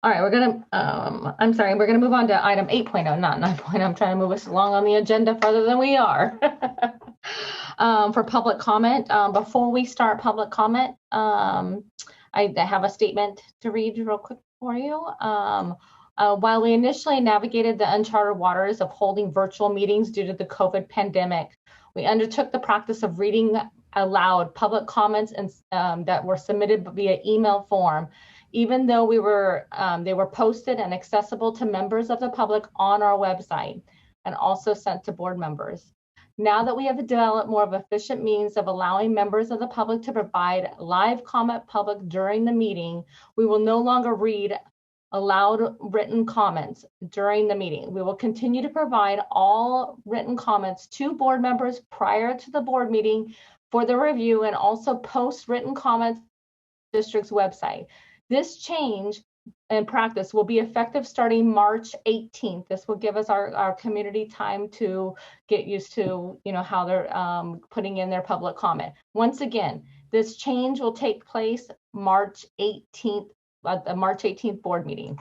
All right, we're going to move on to item 8.0, not 9.0. I'm trying to move us along on the agenda further than we are. For public comment. Before we start public comment, I have a statement to read real quick for you. While we initially navigated the uncharted waters of holding virtual meetings due to the COVID pandemic, we undertook the practice of reading aloud public comments that were submitted via email form, even though they were posted and accessible to members of the public on our website and also sent to board members. Now that we have developed more of efficient means of allowing members of the public to provide live comment public during the meeting, we will no longer read aloud written comments during the meeting. We will continue to provide all written comments to board members prior to the board meeting for the review and also post written comments on the district's website. This change in practice will be effective starting March 18th. This will give us our community time to get used to, how they're putting in their public comment. Once again, this change will take place March 18th, at the March 18th board meeting.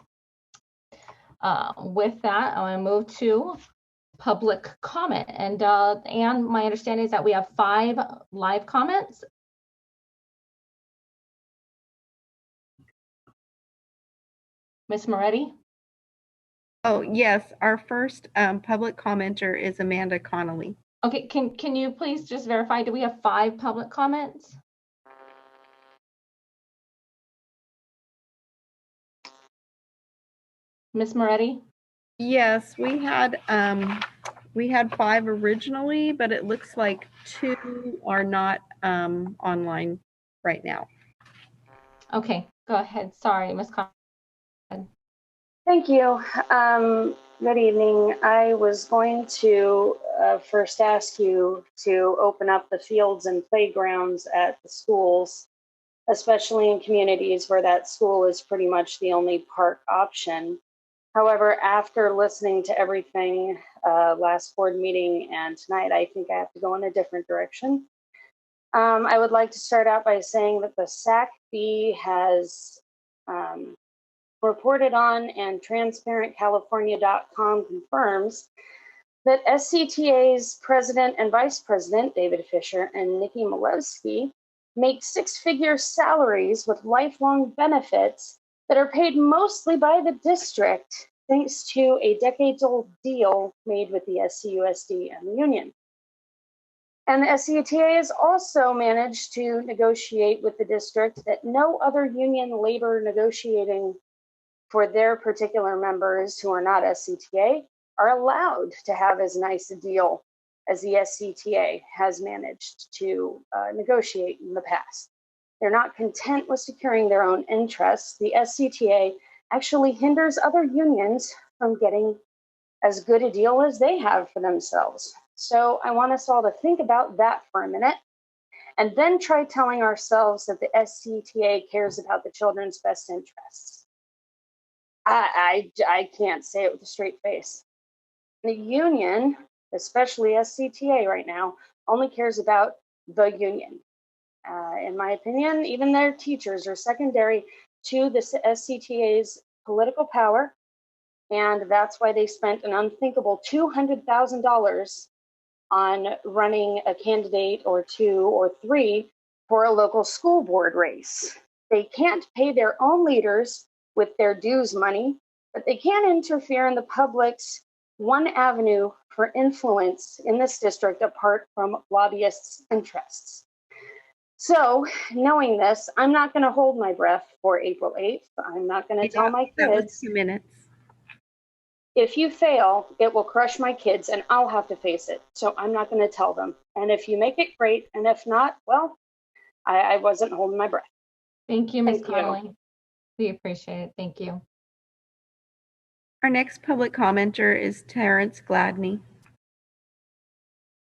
With that, I'm going to move to public comment. And my understanding is that we have 5 live comments. Ms. Moretti? Oh, yes. Our first public commenter is Amanda Connolly. Okay, can you please just verify, do we have 5 public comments? Ms. Moretti? Yes, we had 5 originally, but it looks like 2 are not online right now. Okay, go ahead. Sorry, Ms. Connolly. Thank you. Good evening. I was going to first ask you to open up the fields and playgrounds at the schools, especially in communities where that school is pretty much the only park option. However, after listening to everything last board meeting and tonight, I think I have to go in a different direction. I would like to start out by saying that the SAC-B has reported on, and transparentcalifornia.com confirms that SCTA's president and vice president, David Fisher and Nikki Malewski, make 6-figure salaries with lifelong benefits that are paid mostly by the district, thanks to a decades-old deal made with the SCUSD and the union. And the SCTA has also managed to negotiate with the district that no other union labor negotiating for their particular members who are not SCTA are allowed to have as nice a deal as the SCTA has managed to negotiate in the past. They're not content with securing their own interests. The SCTA actually hinders other unions from getting as good a deal as they have for themselves. So I want us all to think about that for a minute and then try telling ourselves that the SCTA cares about the children's best interests. I can't say it with a straight face. The union, especially SCTA right now, only cares about the union. In my opinion, even their teachers are secondary to the SCTA's political power, and that's why they spent an unthinkable $200,000 on running a candidate or 2 or 3 for a local school board race. They can't pay their own leaders with their dues money, but they can interfere in the public's one avenue for influence in this district apart from lobbyists' interests. So, knowing this, I'm not going to hold my breath for April 8th. I'm not going to tell my kids. That was 2 minutes. If you fail, it will crush my kids and I'll have to face it. So I'm not going to tell them. And if you make it, great. And if not, well, I wasn't holding my breath. Thank you, Ms. Connolly. We appreciate it. Thank you. Our next public commenter is Terrence Gladney.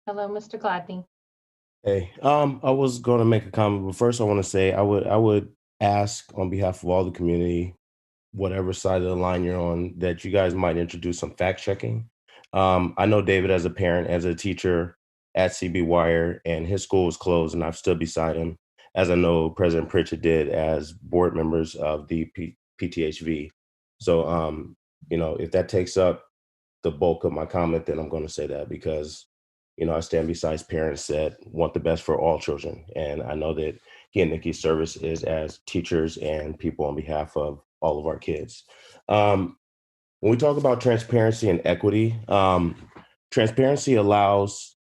Hello, Mr. Gladney. Hey, I was going to make a comment, but first I want to say I would ask on behalf of all the community, whatever side of the line you're on, that you guys might introduce some fact checking. I know David as a parent, as a teacher at CB Wire, and his school was closed, and I've stood beside him, as I know President Bridget did as board members of the PTHV. So, if that takes up the bulk of my comment, then I'm going to say that because, I stand beside parents that want the best for all children. And I know that he and Nikki's service is as teachers and people on behalf of all of our kids. when we talk about transparency and equity, transparency allows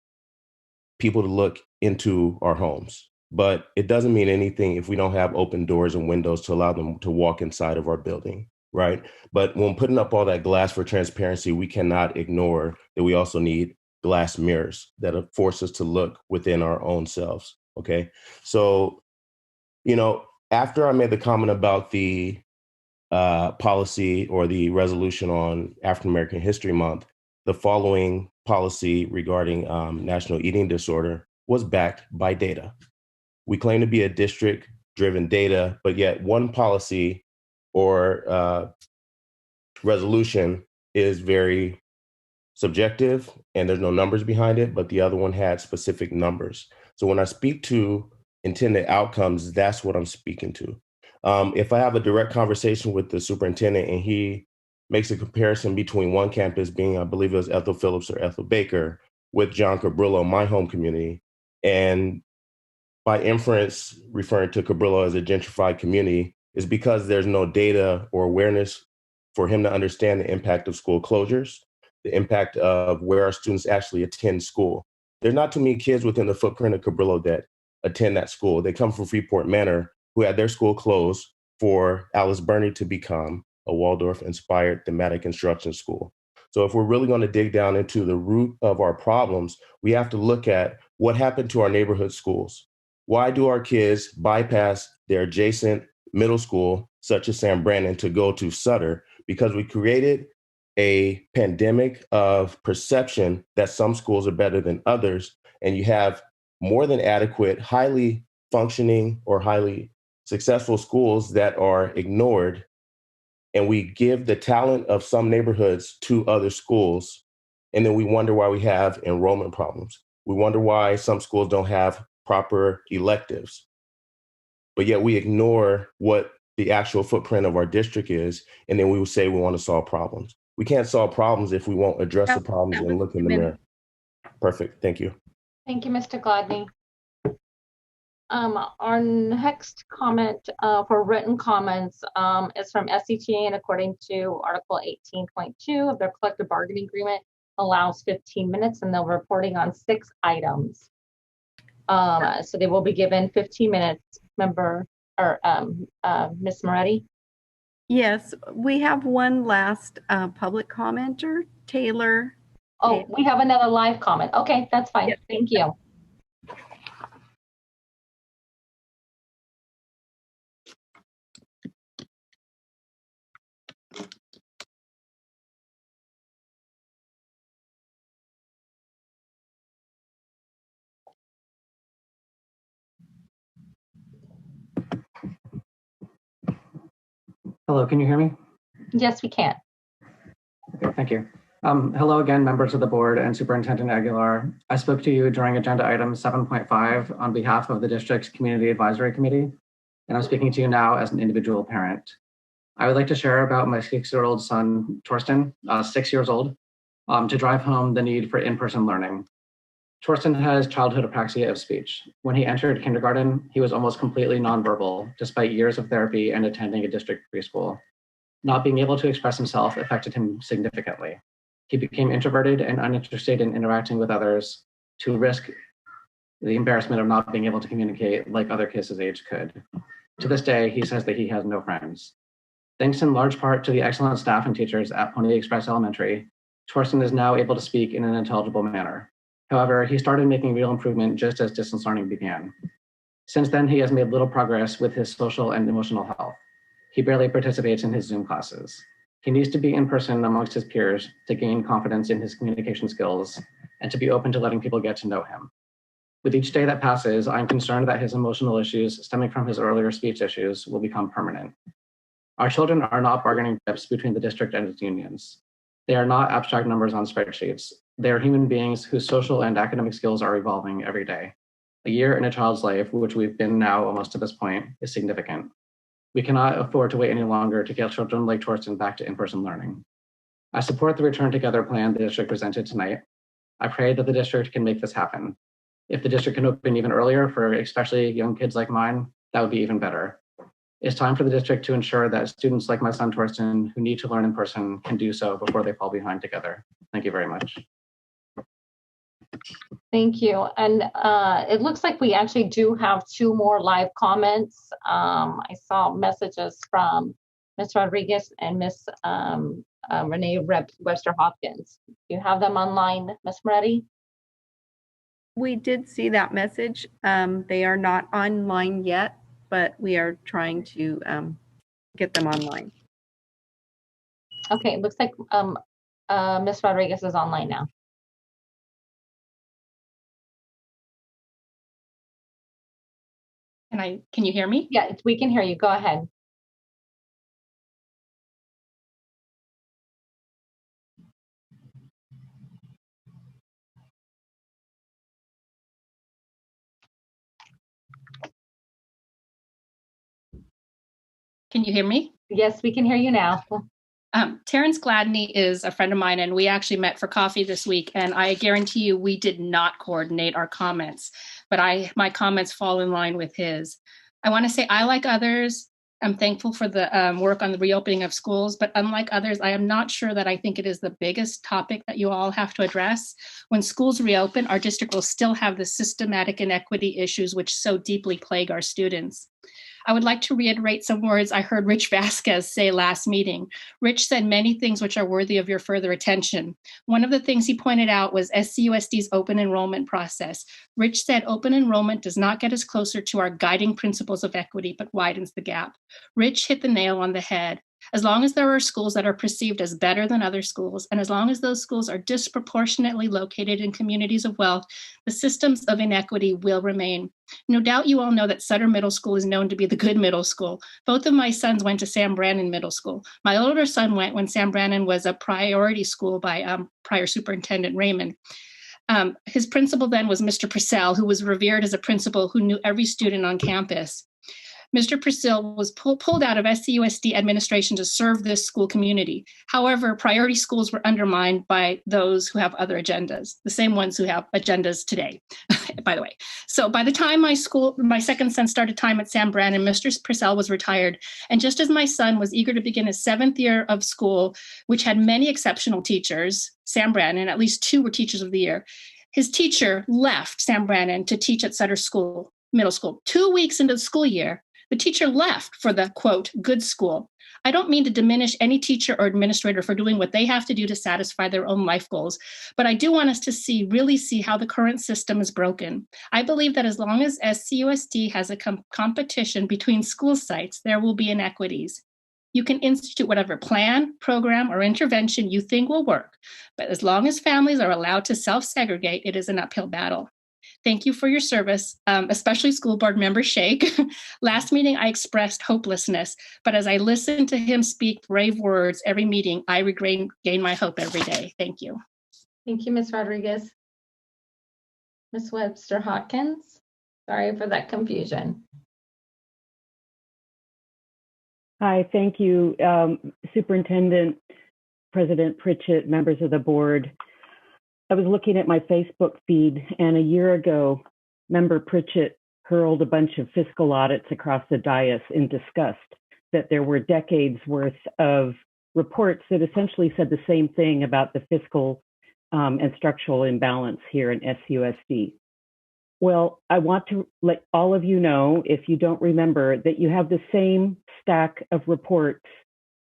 people to look into our homes, but it doesn't mean anything if we don't have open doors and windows to allow them to walk inside of our building, right? But when putting up all that glass for transparency, we cannot ignore that we also need glass mirrors that force us to look within our own selves, okay? So, after I made the comment about the policy or the resolution on African American History Month, the following policy regarding national eating disorder was backed by data. We claim to be a district-driven data, but yet one policy or resolution is very subjective and there's no numbers behind it, but the other one had specific numbers. So when I speak to intended outcomes, that's what I'm speaking to. If I have a direct conversation with the superintendent and he makes a comparison between one campus being, I believe it was Ethel Phillips or Ethel Baker, with John Cabrillo, my home community, and by inference referring to Cabrillo as a gentrified community, is because there's no data or awareness for him to understand the impact of school closures, the impact of where our students actually attend school. There's not too many kids within the footprint of Cabrillo that attend that school. They come from Freeport Manor, who had their school closed for Alice Burney to become a Waldorf-inspired thematic instruction school. So if we're really going to dig down into the root of our problems, we have to look at what happened to our neighborhood schools. Why do our kids bypass their adjacent middle school, such as Sam Brandon, to go to Sutter? Because we created a pandemic of perception that some schools are better than others, and you have more than adequate, highly functioning or highly successful schools that are ignored, and we give the talent of some neighborhoods to other schools, and then we wonder why we have enrollment problems. We wonder why some schools don't have proper electives, but yet we ignore what the actual footprint of our district is, and then we will say we want to solve problems. We can't solve problems if we won't address the problems and look in the mirror. Perfect. Thank you. Thank you, Mr. Gladney. Our next comment for written comments is from SCTA, and according to Article 18.2 of their collective bargaining agreement, allows 15 minutes, and they're reporting on 6 items. So they will be given 15 minutes. Member or Ms. Moretti? Yes, we have one last public commenter, Taylor. Oh, we have another live comment. Okay, that's fine. Yes. Thank you. Hello, can you hear me? Yes, we can. Okay, thank you. Hello again, members of the board and Superintendent Aguilar. I spoke to you during agenda item 7.5 on behalf of the district's Community Advisory Committee, and I'm speaking to you now as an individual parent. I would like to share about my 6-year-old son, Torsten, 6 years old, to drive home the need for in-person learning. Torsten has childhood apraxia of speech. When he entered kindergarten, he was almost completely nonverbal, despite years of therapy and attending a district preschool. Not being able to express himself affected him significantly. He became introverted and uninterested in interacting with others, to risk the embarrassment of not being able to communicate like other kids his age could. To this day, he says that he has no friends. Thanks in large part to the excellent staff and teachers at Pony Express Elementary, Torsten is now able to speak in an intelligible manner. However, he started making real improvement just as distance learning began. Since then, he has made little progress with his social and emotional health. He barely participates in his Zoom classes. He needs to be in person amongst his peers to gain confidence in his communication skills and to be open to letting people get to know him. With each day that passes, I'm concerned that his emotional issues stemming from his earlier speech issues will become permanent. Our children are not bargaining chips between the district and its unions. They are not abstract numbers on spreadsheets. They are human beings whose social and academic skills are evolving every day. A year in a child's life, which we've been now almost to this point, is significant. We cannot afford to wait any longer to get children like Torsten back to in-person learning. I support the Return Together plan the district presented tonight. I pray that the district can make this happen. If the district can open even earlier for especially young kids like mine, that would be even better. It's time for the district to ensure that students like my son Torsten, who need to learn in person, can do so before they fall behind together. Thank you very much. Thank you. And it looks like we actually do have 2 more live comments. I saw messages from Ms. Rodriguez and Ms. Renee Webster Hopkins. Do you have them online, Ms. Moretti? We did see that message. They are not online yet, but we are trying to get them online. Okay, it looks like Ms. Rodriguez is online now. Can you hear me? Yeah, we can hear you. Go ahead. Can you hear me? Yes, we can hear you now. Terrence Gladney is a friend of mine, and we actually met for coffee this week, and I guarantee you we did not coordinate our comments, but my comments fall in line with his. I want to say I, like others, I'm thankful for the work on the reopening of schools, but unlike others, I am not sure that I think it is the biggest topic that you all have to address. When schools reopen, our district will still have the systematic inequity issues which so deeply plague our students. I would like to reiterate some words I heard Rich Vasquez say last meeting. Rich said many things which are worthy of your further attention. One of the things he pointed out was SCUSD's open enrollment process. Rich said open enrollment does not get us closer to our guiding principles of equity, but widens the gap. Rich hit the nail on the head. As long as there are schools that are perceived as better than other schools, and as long as those schools are disproportionately located in communities of wealth, the systems of inequity will remain. No doubt you all know that Sutter Middle School is known to be the good middle school. Both of my sons went to Sam Brannan Middle School. My older son went when Sam Brannan was a priority school by prior Superintendent Raymond. His principal then was Mr. Purcell, who was revered as a principal who knew every student on campus. Mr. Purcell was pulled out of SCUSD administration to serve this school community. However, priority schools were undermined by those who have other agendas, the same ones who have agendas today, by the way. So by the time my second son started time at Sam Brannan, Mr. Purcell was retired. And just as my son was eager to begin his 7th year of school, which had many exceptional teachers, Sam Brannan, at least 2 were teachers of the year, his teacher left Sam Brannan to teach at Sutter Middle School. 2 weeks into the school year, the teacher left for the, quote, good school. I don't mean to diminish any teacher or administrator for doing what they have to do to satisfy their own life goals, but I do want us to really see how the current system is broken. I believe that as long as SCUSD has a competition between school sites, there will be inequities. You can institute whatever plan, program, or intervention you think will work, but as long as families are allowed to self-segregate, it is an uphill battle. Thank you for your service, especially School Board Member Shake. Last meeting, I expressed hopelessness, but as I listened to him speak brave words every meeting, I gain my hope every day. Thank you. Thank you, Ms. Rodriguez. Ms. Webster Hopkins, sorry for that confusion. Hi, thank you, Superintendent, President Pritchett, members of the board. I was looking at my Facebook feed, and a year ago, Member Pritchett hurled a bunch of fiscal audits across the dais in disgust that there were decades worth of reports that essentially said the same thing about the fiscal and structural imbalance here in SUSD. Well, I want to let all of you know, if you don't remember, that you have the same stack of reports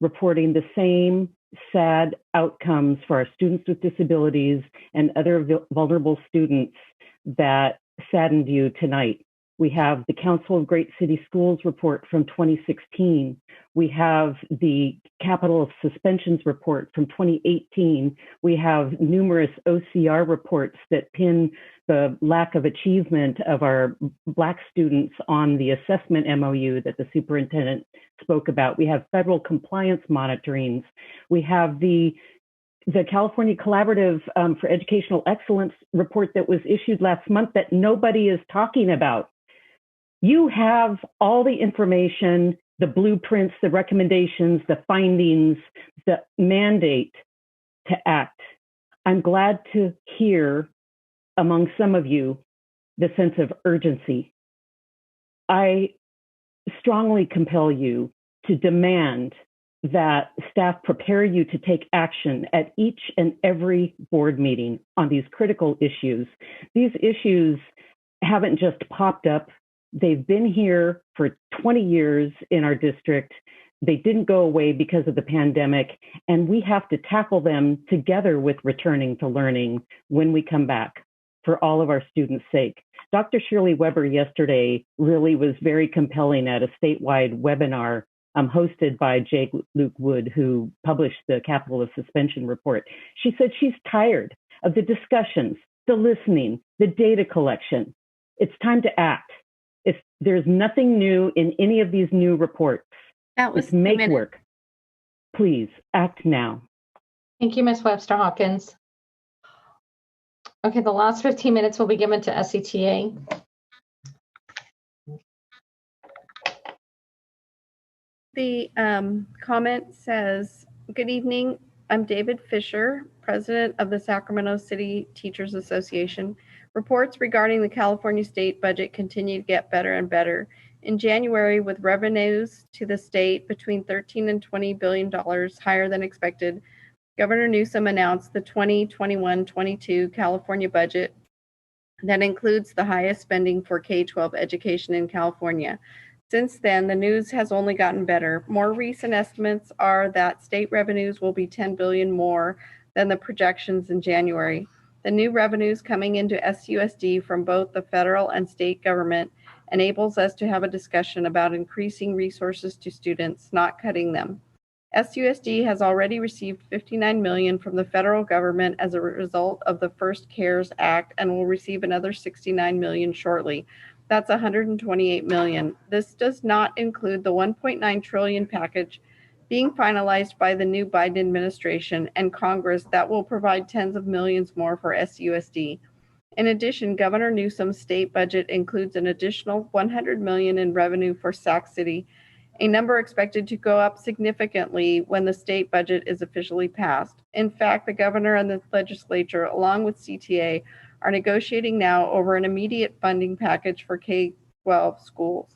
reporting the same sad outcomes for our students with disabilities and other vulnerable students that saddened you tonight. We have the Council of Great City Schools report from 2016. We have the Capital of Suspensions report from 2018. We have numerous OCR reports that pin the lack of achievement of our Black students on the assessment MOU that the superintendent spoke about. We have federal compliance monitorings. We have the California Collaborative for Educational Excellence report that was issued last month that nobody is talking about. You have all the information, the blueprints, the recommendations, the findings, the mandate to act. I'm glad to hear among some of you the sense of urgency. I strongly compel you to demand that staff prepare you to take action at each and every board meeting on these critical issues. These issues haven't just popped up. They've been here for 20 years in our district. They didn't go away because of the pandemic, and we have to tackle them together with returning to learning when we come back for all of our students' sake. Dr. Shirley Weber yesterday really was very compelling at a statewide webinar hosted by J. Luke Wood, who published the Capital of Suspension report. She said she's tired of the discussions, the listening, the data collection. It's time to act. There's nothing new in any of these new reports. That was it's make work. Please act now. Thank you, Ms. Webster Hawkins. Okay, the last 15 minutes will be given to SCTA. The comment says, good evening, I'm David Fisher, president of the Sacramento City Teachers Association. Reports regarding the California state budget continue to get better and better. In January, with revenues to the state between $13 and $20 billion higher than expected, Governor Newsom announced the 2021-22 California budget that includes the highest spending for K-12 education in California. Since then, the news has only gotten better. More recent estimates are that state revenues will be $10 billion more than the projections in January. The new revenues coming into SUSD from both the federal and state government enables us to have a discussion about increasing resources to students, not cutting them. SUSD has already received $59 million from the federal government as a result of the first CARES Act and will receive another $69 million shortly. That's $128 million. This does not include the $1.9 trillion package being finalized by the new Biden administration and Congress that will provide tens of millions more for SUSD. In addition, Governor Newsom's state budget includes an additional $100 million in revenue for Sac City, a number expected to go up significantly when the state budget is officially passed. In fact, the governor and the legislature, along with CTA, are negotiating now over an immediate funding package for K-12 schools.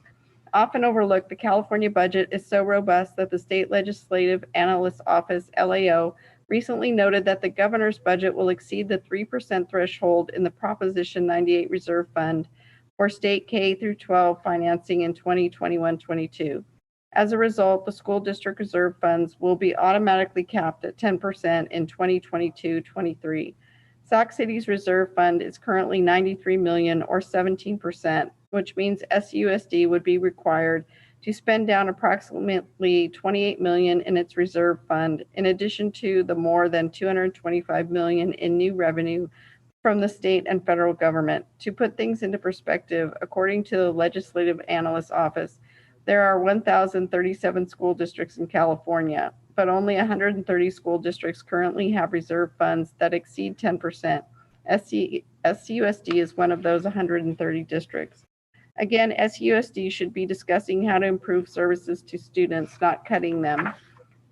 Often overlooked, the California budget is so robust that the State Legislative Analyst Office, LAO, recently noted that the governor's budget will exceed the 3% threshold in the Proposition 98 Reserve Fund for state K-12 financing in 2021-22. As a result, the school district reserve funds will be automatically capped at 10% in 2022-23. Sac City's reserve fund is currently $93 million or 17%, which means SUSD would be required to spend down approximately $28 million in its reserve fund, in addition to the more than $225 million in new revenue from the state and federal government. To put things into perspective, according to the Legislative Analyst Office, there are 1,037 school districts in California, but only 130 school districts currently have reserve funds that exceed 10%. SUSD is one of those 130 districts. Again, SUSD should be discussing how to improve services to students, not cutting them.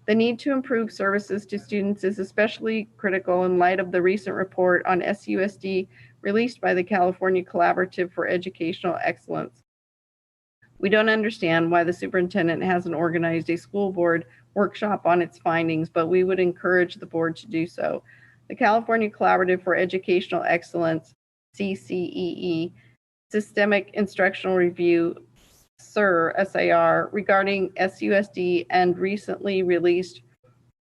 The need to improve services to students is especially critical in light of the recent report on SUSD released by the California Collaborative for Educational Excellence. We don't understand why the superintendent hasn't organized a school board workshop on its findings, but we would encourage the board to do so. The California Collaborative for Educational Excellence, CCEE, Systemic Instructional Review, SAR, regarding SUSD and recently released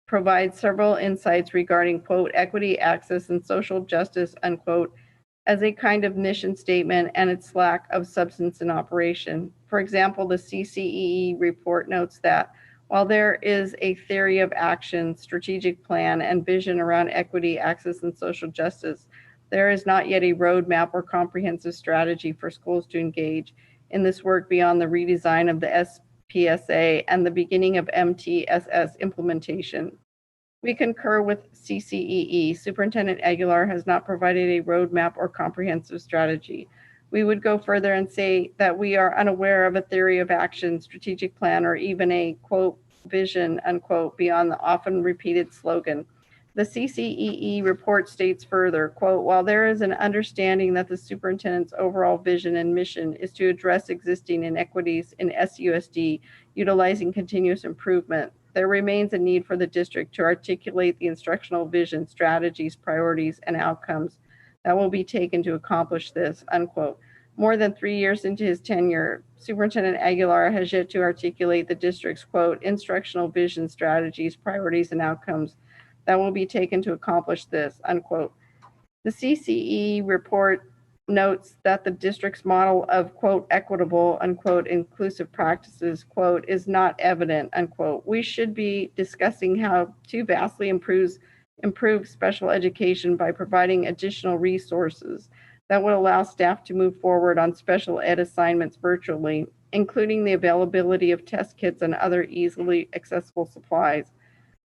provides several insights regarding, quote, equity, access, and social justice, unquote, as a kind of mission statement and its lack of substance in operation. For example, the CCEE report notes that while there is a theory of action, strategic plan, and vision around equity, access, and social justice, there is not yet a roadmap or comprehensive strategy for schools to engage in this work beyond the redesign of the SPSA and the beginning of MTSS implementation. We concur with CCEE. Superintendent Aguilar has not provided a roadmap or comprehensive strategy. We would go further and say that we are unaware of a theory of action, strategic plan, or even a, quote, vision, unquote, beyond the often repeated slogan. The CCEE report states further, quote, while there is an understanding that the superintendent's overall vision and mission is to address existing inequities in SUSD utilizing continuous improvement, there remains a need for the district to articulate the instructional vision, strategies, priorities, and outcomes that will be taken to accomplish this, unquote. More than 3 years into his tenure, Superintendent Aguilar has yet to articulate the district's, quote, instructional vision, strategies, priorities, and outcomes that will be taken to accomplish this, unquote. The CCE report notes that the district's model of, quote, equitable, unquote, inclusive practices, quote, is not evident, unquote. We should be discussing how to vastly improve special education by providing additional resources that would allow staff to move forward on special ed assignments virtually, including the availability of test kits and other easily accessible supplies.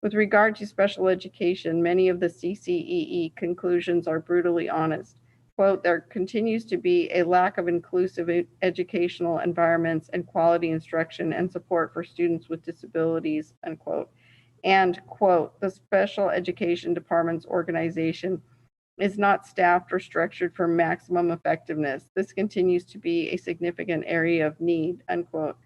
With regard to special education, many of the CCEE conclusions are brutally honest. Quote, there continues to be a lack of inclusive educational environments and quality instruction and support for students with disabilities, unquote. And, quote, the special education department's organization is not staffed or structured for maximum effectiveness. This continues to be a significant area of need, unquote.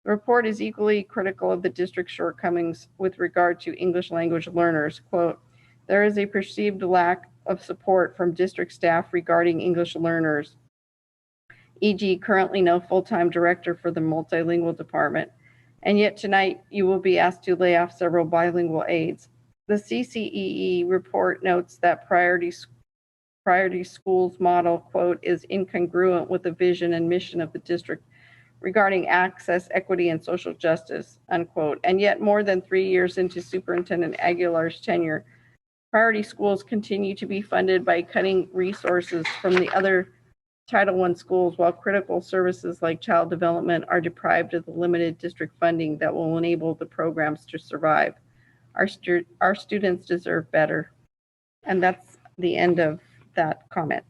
The report is equally critical of the district's shortcomings with regard to English language learners. Quote, there is a perceived lack of support from district staff regarding English learners, e.g. currently no full-time director for the multilingual department. And yet tonight you will be asked to lay off several bilingual aides. The CCEE report notes that priority schools model, quote, is incongruent with the vision and mission of the district regarding access, equity, and social justice, unquote. And yet more than 3 years into Superintendent Aguilar's tenure, priority schools continue to be funded by cutting resources from the other Title I schools, while critical services like child development are deprived of the limited district funding that will enable the programs to survive. Our students deserve better. And that's the end of that comment.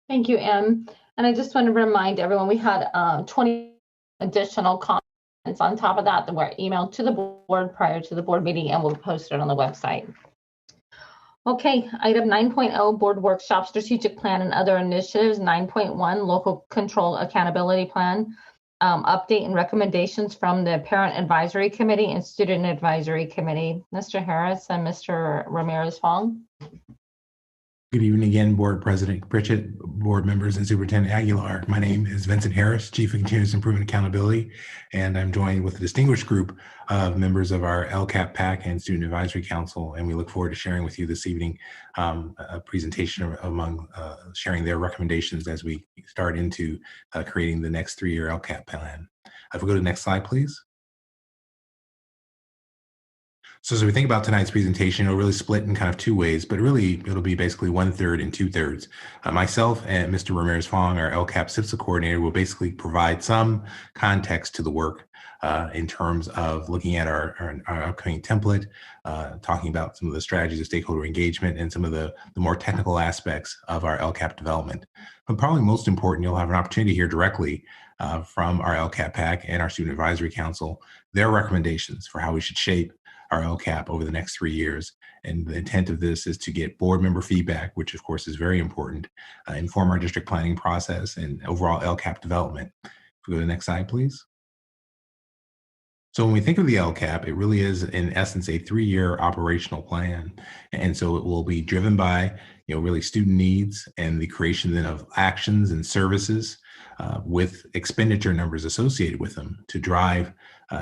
Thank you, Em. And I just want to remind everyone, we had 20 additional comments on top of that were emailed to the board prior to the board meeting, and we'll post it on the website. Okay, item 9.0, board workshop, strategic plan and other initiatives. 9.1, local control accountability plan, update and recommendations from the parent advisory committee and student advisory committee. Mr. Harris and Mr. Ramirez-Fong. Good evening again, Board President Bridget, board members, and Superintendent Aguilar. My name is Vincent Harris, Chief of Continuous Improvement Accountability, and I'm joined with a distinguished group of members of our LCAP PAC and Student Advisory Council, and we look forward to sharing with you this evening a presentation among sharing their recommendations as we start into creating the next 3-year LCAP plan. If we go to the next slide, please. So as we think about tonight's presentation, it'll really split in kind of 2 ways, but really it'll be basically 1/3 and 2/3. Myself and Mr. Ramirez-Fong, our LCAP CIPSA coordinator, will basically provide some context to the work in terms of looking at our upcoming template, talking about some of the strategies of stakeholder engagement and some of the more technical aspects of our LCAP development. But probably most important, you'll have an opportunity to hear directly from our LCAP PAC and our Student Advisory Council, their recommendations for how we should shape our LCAP over the next 3 years. And the intent of this is to get board member feedback, which of course is very important, inform our district planning process and overall LCAP development. If we go to the next slide, please. So when we think of the LCAP, it really is in essence a 3-year operational plan. And so it will be driven by, really student needs and the creation then of actions and services with expenditure numbers associated with them to drive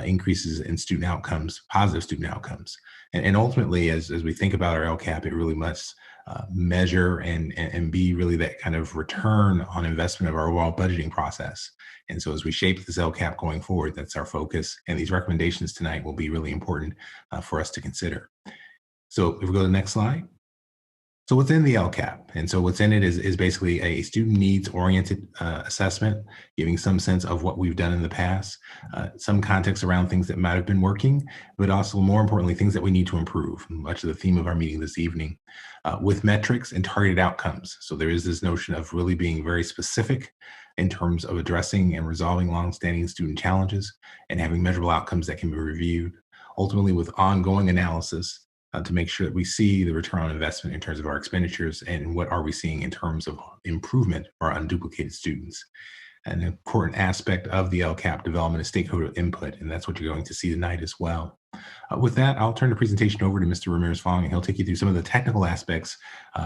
increases in student outcomes, positive student outcomes. And ultimately, as we think about our LCAP, it really must measure and be really that kind of return on investment of our overall budgeting process. And so as we shape this LCAP going forward, that's our focus. And these recommendations tonight will be really important for us to consider. So if we go to the next slide. So what's in the LCAP? And so what's in it is basically a student needs oriented assessment, giving some sense of what we've done in the past, some context around things that might have been working, but also more importantly, things that we need to improve, much of the theme of our meeting this evening, with metrics and targeted outcomes. So there is this notion of really being very specific in terms of addressing and resolving longstanding student challenges and having measurable outcomes that can be reviewed, ultimately with ongoing analysis to make sure that we see the return on investment in terms of our expenditures and what are we seeing in terms of improvement for our unduplicated students. An important aspect of the LCAP development is stakeholder input, and that's what you're going to see tonight as well. With that, I'll turn the presentation over to Mr. Ramirez-Fong, and he'll take you through some of the technical aspects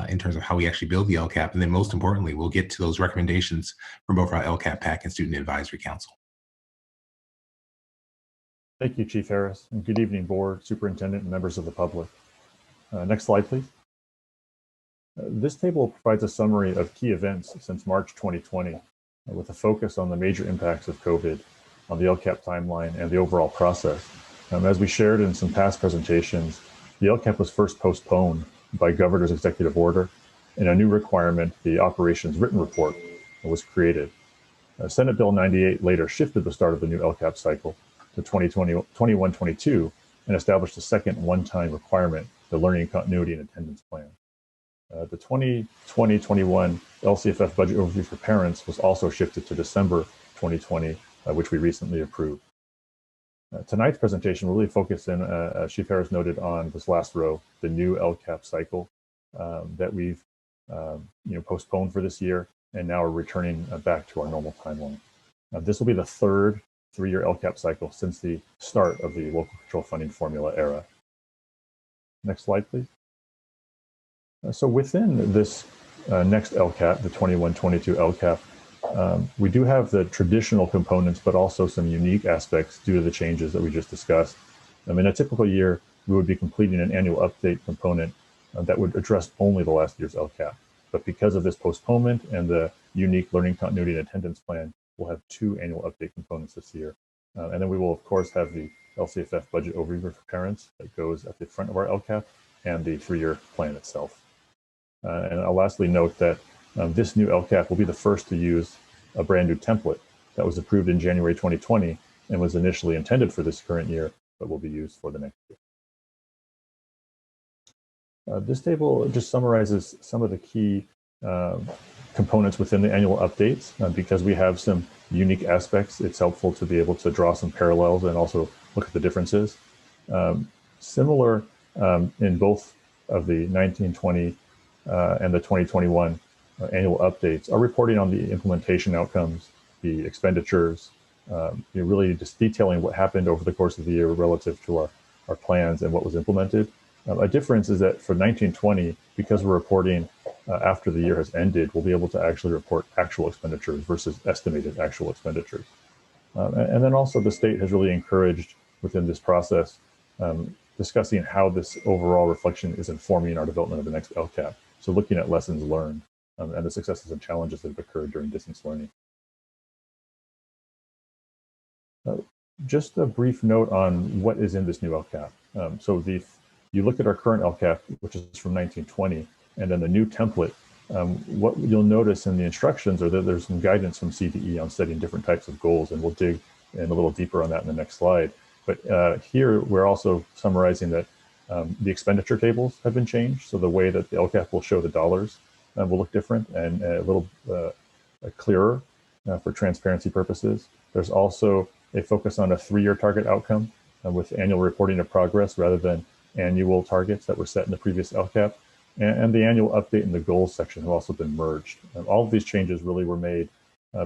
in terms of how we actually build the LCAP, and then most importantly, we'll get to those recommendations from both our LCAP PAC and Student Advisory Council. Thank you, Chief Harris, and good evening, Board, Superintendent, and members of the public. Next slide, please. This table provides a summary of key events since March 2020, with a focus on the major impacts of COVID on the LCAP timeline and the overall process. As we shared in some past presentations, the LCAP was first postponed by Governor's executive order, and a new requirement, the Operations Written Report, was created. Senate Bill 98 later shifted the start of the new LCAP cycle to 2021-22 and established a second one-time requirement, the Learning Continuity and Attendance Plan. The 2020-21 LCFF budget overview for parents was also shifted to December 2020, which we recently approved. Tonight's presentation will really focus in, as Chief Harris noted, on this last row, the new LCAP cycle that we've postponed for this year, and now are returning back to our normal timeline. This will be the third three-year LCAP cycle since the start of the local control funding formula era. Next slide, please. So within this next LCAP, the 21-22 LCAP, we do have the traditional components, but also some unique aspects due to the changes that we just discussed. In a typical year, we would be completing an annual update component that would address only the last year's LCAP. But because of this postponement and the unique Learning Continuity and Attendance Plan, we'll have two annual update components this year. And then we will, of course, have the LCFF budget overview for parents that goes at the front of our LCAP and the three-year plan itself. And I'll lastly note that this new LCAP will be the first to use a brand new template that was approved in January 2020 and was initially intended for this current year, but will be used for the next year. This table just summarizes some of the key components within the annual updates. Because we have some unique aspects, it's helpful to be able to draw some parallels and also look at the differences. Similar in both of the 1920 and the 2021 annual updates are reporting on the implementation outcomes, the expenditures, really just detailing what happened over the course of the year relative to our plans and what was implemented. A difference is that for 1920, because we're reporting after the year has ended, we'll be able to actually report actual expenditures versus estimated actual expenditures. And then also the state has really encouraged within this process discussing how this overall reflection is informing our development of the next LCAP. So looking at lessons learned and the successes and challenges that have occurred during distance learning. Just a brief note on what is in this new LCAP. So you look at our current LCAP, which is from 1920, and then the new template. What you'll notice in the instructions are that there's some guidance from CDE on setting different types of goals, and we'll dig in a little deeper on that in the next slide. But here we're also summarizing that the expenditure tables have been changed. So the way that the LCAP will show the dollars will look different and a little clearer for transparency purposes. There's also a focus on a three-year target outcome with annual reporting of progress rather than annual targets that were set in the previous LCAP. And the annual update and the goals section have also been merged. And all of these changes really were made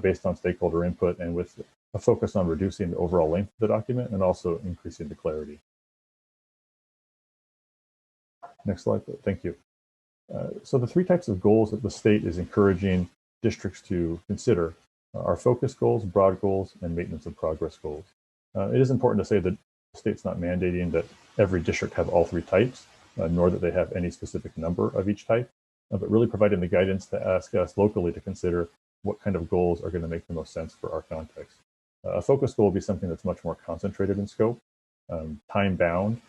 based on stakeholder input and with a focus on reducing the overall length of the document and also increasing the clarity. Next slide, thank you. So the three types of goals that the state is encouraging districts to consider are focus goals, broad goals, and maintenance of progress goals. It is important to say that the state's not mandating that every district have all three types, nor that they have any specific number of each type, but really providing the guidance to ask us locally to consider what kind of goals are going to make the most sense for our context. A focus goal will be something that's much more concentrated in scope, time-bound,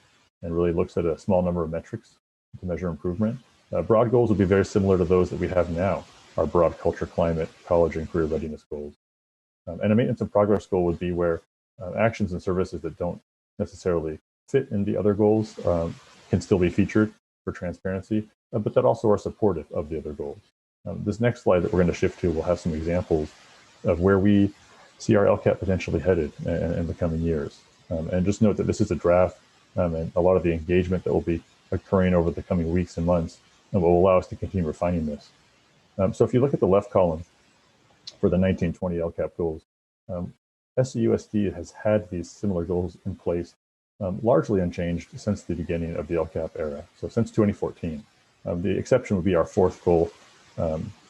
and really looks at a small number of metrics to measure improvement. Broad goals will be very similar to those that we have now, our broad culture, climate, college, and career readiness goals. And a maintenance of progress goal would be where actions and services that don't necessarily fit in the other goals can still be featured for transparency, but that also are supportive of the other goals. This next slide that we're going to shift to will have some examples of where we see our LCAP potentially headed in the coming years. And just note that this is a draft, and a lot of the engagement that will be occurring over the coming weeks and months and will allow us to continue refining this. So if you look at the left column for the 1920 LCAP goals, SCUSD has had these similar goals in place, largely unchanged since the beginning of the LCAP era, so since 2014. The exception would be our fourth goal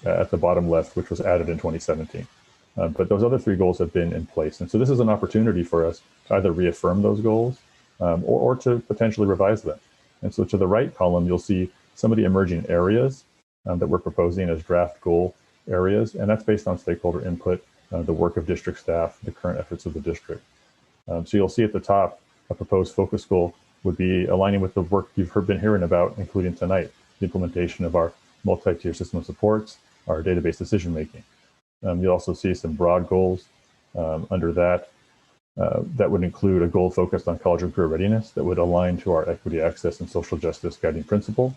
at the bottom left, which was added in 2017. But those other three goals have been in place. And so this is an opportunity for us to either reaffirm those goals or to potentially revise them. And so to the right column, you'll see some of the emerging areas that we're proposing as draft goal areas. And that's based on stakeholder input, the work of district staff, the current efforts of the district. So you'll see at the top, a proposed focus goal would be aligning with the work you've been hearing about, including tonight, the implementation of our multi-tier system of supports, our database decision-making. You'll also see some broad goals under that. That would include a goal focused on college and career readiness that would align to our equity, access, and social justice guiding principle.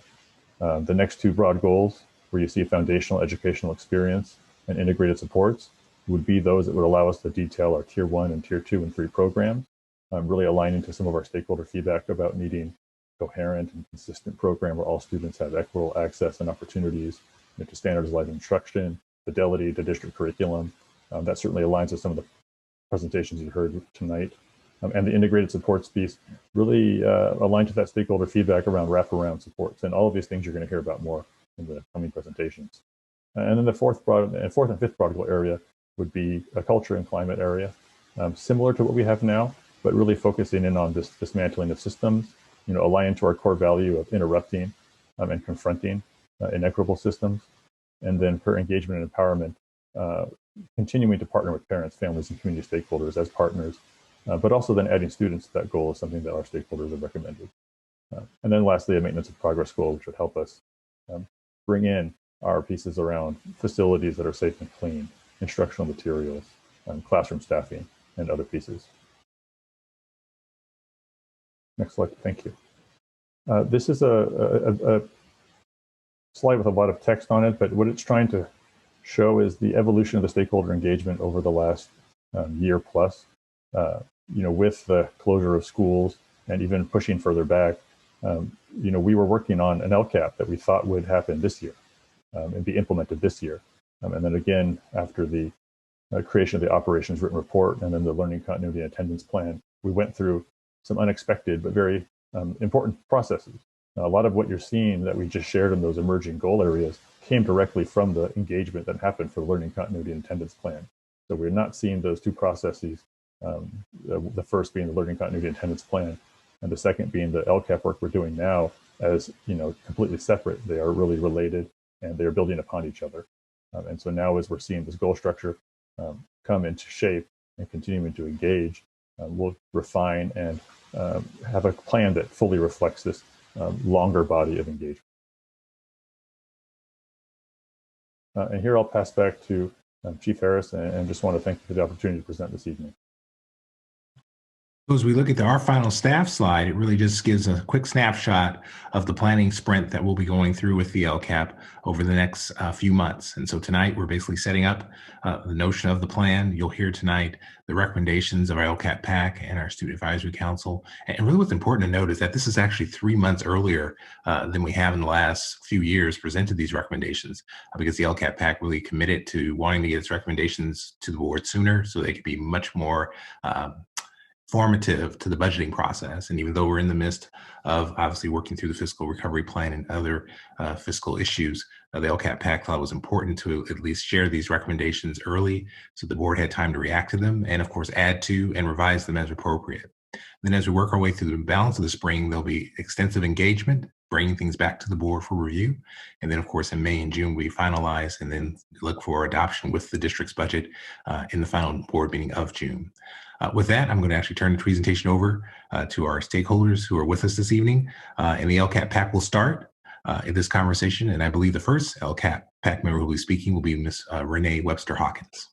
The next two broad goals, where you see foundational educational experience and integrated supports, would be those that would allow us to detail our Tier 1 and Tier 2 and 3 programs, really aligning to some of our stakeholder feedback about needing coherent and consistent program where all students have equitable access and opportunities to standardized instruction, fidelity to district curriculum. That certainly aligns with some of the presentations you heard tonight. And the integrated supports piece really aligned to that stakeholder feedback around wraparound supports. And all of these things you're going to hear about more in the coming presentations. And then the fourth and fifth broad goal area would be a culture and climate area, similar to what we have now, but really focusing in on this dismantling of systems, aligning to our core value of interrupting and confronting inequitable systems. And then for engagement and empowerment, continuing to partner with parents, families, and community stakeholders as partners, but also then adding students to that goal is something that our stakeholders have recommended. And then lastly, a maintenance of progress goal, which would help us bring in our pieces around facilities that are safe and clean, instructional materials, classroom staffing, and other pieces. Next slide, thank you. This is a slide with a lot of text on it, but what it's trying to show is the evolution of the stakeholder engagement over the last year plus. With the closure of schools and even pushing further back, we were working on an LCAP that we thought would happen this year and be implemented this year. And then again, after the creation of the operations written report and then the learning continuity and attendance plan, we went through some unexpected but very important processes. Now, a lot of what you're seeing that we just shared in those emerging goal areas came directly from the engagement that happened for the learning continuity and attendance plan. So we're not seeing those two processes, the first being the learning continuity and attendance plan, and the second being the LCAP work we're doing now as completely separate. They are really related and they're building upon each other. And so now as we're seeing this goal structure come into shape and continuing to engage, we'll refine and have a plan that fully reflects this longer body of engagement. And here I'll pass back to Chief Harris and just want to thank you for the opportunity to present this evening. So as we look at our final staff slide, it really just gives a quick snapshot of the planning sprint that we'll be going through with the LCAP over the next few months. And so tonight we're basically setting up the notion of the plan. You'll hear tonight the recommendations of our LCAP PAC and our Student Advisory Council. And really what's important to note is that this is actually 3 months earlier than we have in the last few years presented these recommendations because the LCAP PAC really committed to wanting to get its recommendations to the board sooner so they could be much more formative to the budgeting process. And even though we're in the midst of obviously working through the fiscal recovery plan and other fiscal issues, the LCAP PAC thought it was important to at least share these recommendations early so the board had time to react to them and of course add to and revise them as appropriate. Then as we work our way through the balance of the spring, there'll be extensive engagement, bringing things back to the board for review. And then of course in May and June, we finalize and then look for adoption with the district's budget in the final board meeting of June. With that, I'm going to actually turn the presentation over to our stakeholders who are with us this evening. And the LCAP PAC will start in this conversation. And I believe the first LCAP PAC member who will be speaking will be Ms. Renee Webster Hawkins.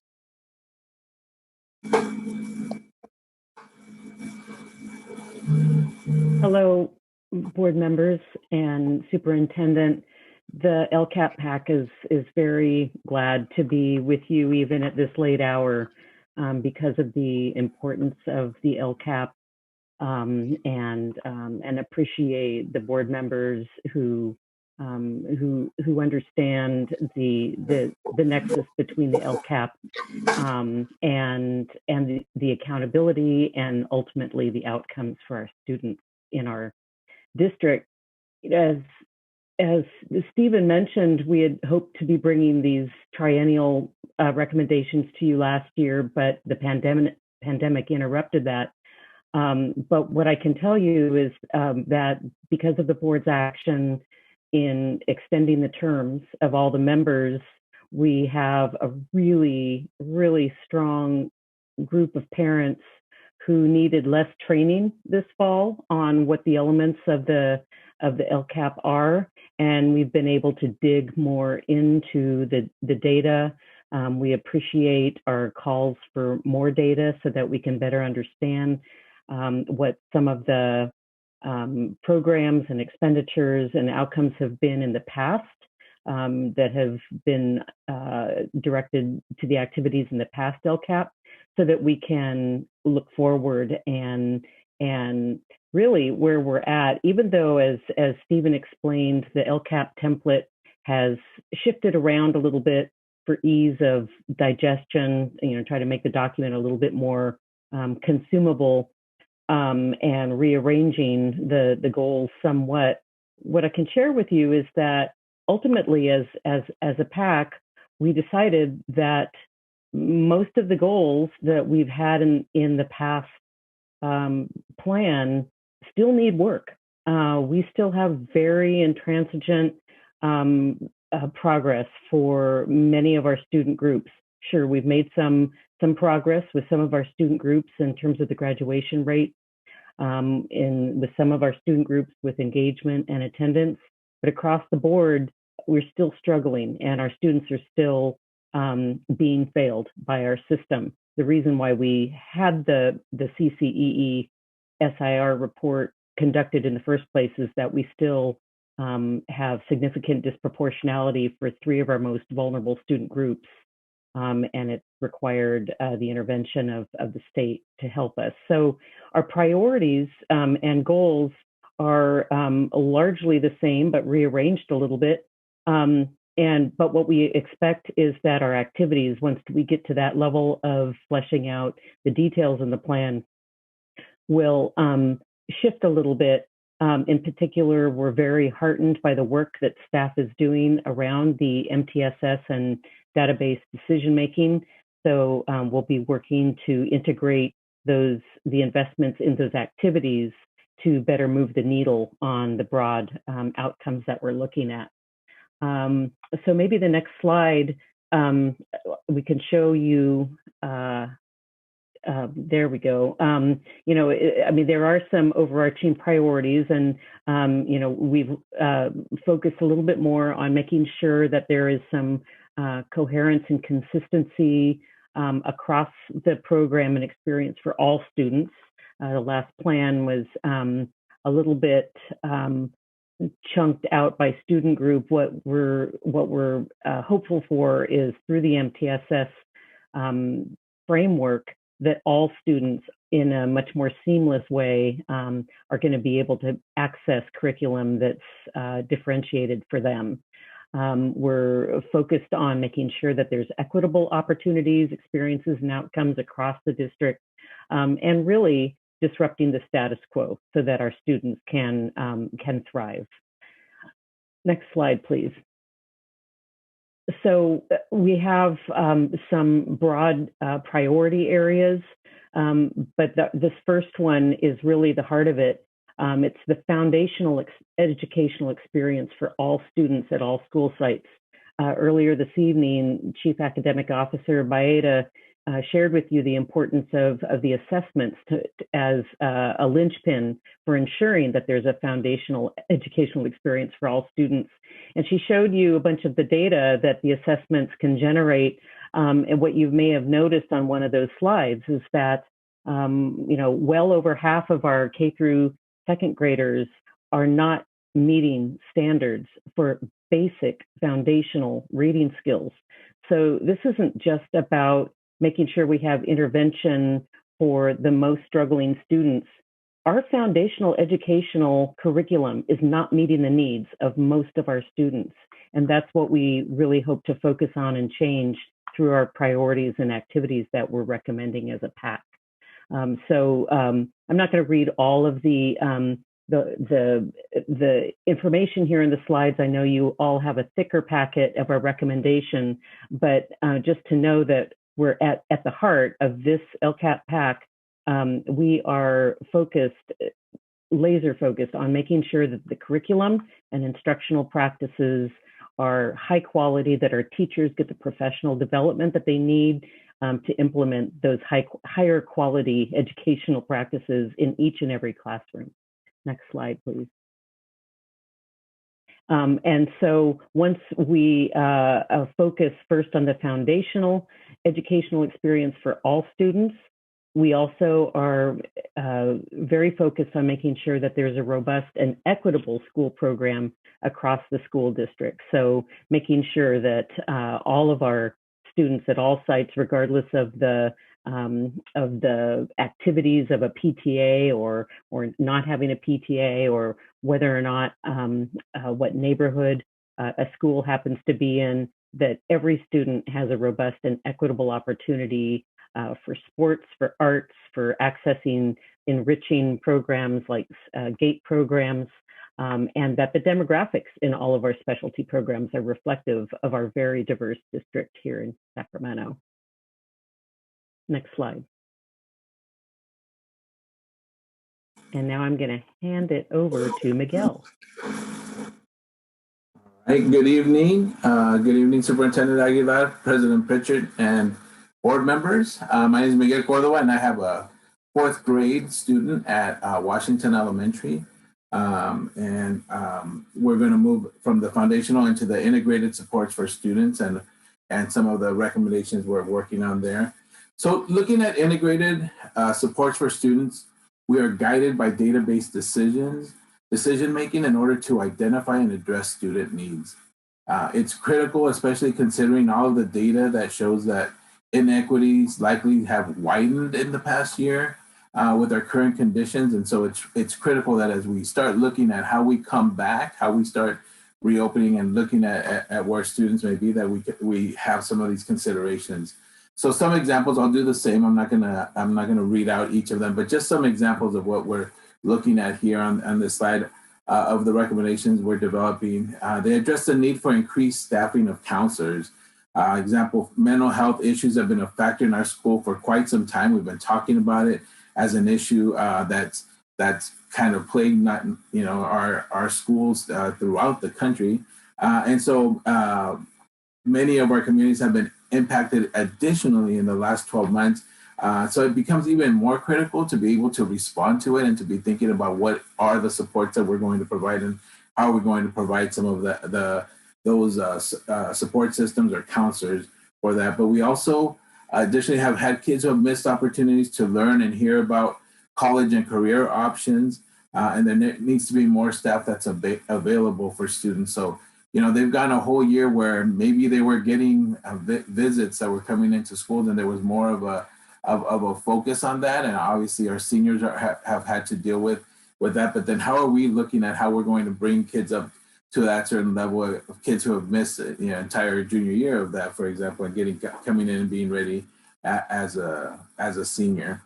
Hello, board members and superintendent. The LCAP PAC is very glad to be with you even at this late hour because of the importance of the LCAP and appreciate the board members who understand the nexus between the LCAP and the accountability and ultimately the outcomes for our students in our district. As Stephen mentioned, we had hoped to be bringing these triennial recommendations to you last year, but the pandemic interrupted that. But what I can tell you is that because of the board's action in extending the terms of all the members, we have a really, really strong group of parents who needed less training this fall on what the elements of the LCAP are, and we've been able to dig more into the data. We appreciate our calls for more data so that we can better understand what some of the programs and expenditures and outcomes have been in the past that have been directed to the activities in the past LCAP, so that we can look forward and really where we're at, even though as Stephen explained, the LCAP template has shifted around a little bit for ease of digestion, try to make the document a little bit more consumable, and rearranging the goals somewhat. What I can share with you is that ultimately, as a PAC, we decided that most of the goals that we've had in the past plan still need work. We still have very intransigent progress for many of our student groups. Sure, we've made some progress with some of our student groups in terms of the graduation rate, with some of our student groups with engagement and attendance, but across the board, we're still struggling, and our students are still being failed by our system. The reason why we had the CCEE SIR report conducted in the first place is that we still have significant disproportionality for 3 of our most vulnerable student groups, and it required the intervention of the state to help us. So our priorities and goals are largely the same, but rearranged a little bit. But what we expect is that our activities, once we get to that level of fleshing out the details in the plan, will shift a little bit. In particular, we're very heartened by the work that staff is doing around the MTSS and database decision-making. So we'll be working to integrate the investments in those activities to better move the needle on the broad outcomes that we're looking at. So maybe the next slide, we can show you, there we go. There are some overarching priorities, and, we've focused a little bit more on making sure that there is some coherence and consistency across the program and experience for all students. The last plan was a little bit chunked out by student group. What we're hopeful for is through the MTSS framework that all students in a much more seamless way are going to be able to access curriculum that's differentiated for them. We're focused on making sure that there's equitable opportunities, experiences, and outcomes across the district, and really disrupting the status quo so that our students can thrive. Next slide, please. So we have some broad priority areas, but this first one is really the heart of it. It's the foundational educational experience for all students at all school sites. Earlier this evening, Chief Academic Officer Baeta shared with you the importance of the assessments as a linchpin for ensuring that there's a foundational educational experience for all students. And she showed you a bunch of the data that the assessments can generate. And what you may have noticed on one of those slides is that, well over half of our K through second graders are not meeting standards for basic foundational reading skills. So this isn't just about making sure we have intervention for the most struggling students. our foundational educational curriculum is not meeting the needs of most of our students. And that's what we really hope to focus on and change through our priorities and activities that we're recommending as a PAC. I'm not going to read all of the information here in the slides. I know you all have a thicker packet of our recommendation, but just to know that we're at the heart of this LCAP PAC, we are laser focused on making sure that the curriculum and instructional practices are high quality, that our teachers get the professional development that they need to implement those higher quality educational practices in each and every classroom. Next slide, please. And so once we focus first on the foundational educational experience for all students, we also are very focused on making sure that there's a robust and equitable school program across the school district. So making sure that all of our students at all sites, regardless of the activities of a PTA or not having a PTA, or whether or not what neighborhood a school happens to be in, that every student has a robust and equitable opportunity for sports, for arts, for accessing enriching programs like GATE programs, and that the demographics in all of our specialty programs are reflective of our very diverse district here in Sacramento. Next slide. And now I'm going to hand it over to Miguel. Hey, good evening. Good evening, Superintendent Aguilar, President Bridget, and board members. My name is Miguel Cordova, and I have a 4th grade student at Washington Elementary. We're going to move from the foundational into the integrated supports for students and some of the recommendations we're working on there. So looking at integrated supports for students, we are guided by data-based decision-making in order to identify and address student needs. It's critical, especially considering all of the data that shows that inequities likely have widened in the past year with our current conditions. And so it's critical that as we start looking at how we come back, how we start reopening and looking at where students may be, that we have some of these considerations. So some examples, I'll do the same. I'm not gonna read out each of them, but just some examples of what we're looking at here on this slide of the recommendations we're developing. They address the need for increased staffing of counselors. Example, mental health issues have been a factor in our school for quite some time. We've been talking about it as an issue that's kind of plagued our schools throughout the country. And so many of our communities have been impacted additionally in the last 12 months. So it becomes even more critical to be able to respond to it and to be thinking about what are the supports that we're going to provide and how we're going to provide some of those support systems or counselors for that. But we also additionally have had kids who have missed opportunities to learn and hear about college and career options. And there needs to be more staff that's available for students. So, they've gone a whole year where maybe they were getting visits that were coming into schools, and there was more of a focus on that. And obviously our seniors have had to deal with that. But then how are we looking at how we're going to bring kids up to that certain level of kids who have missed entire junior year of that, for example, and coming in and being ready as a senior.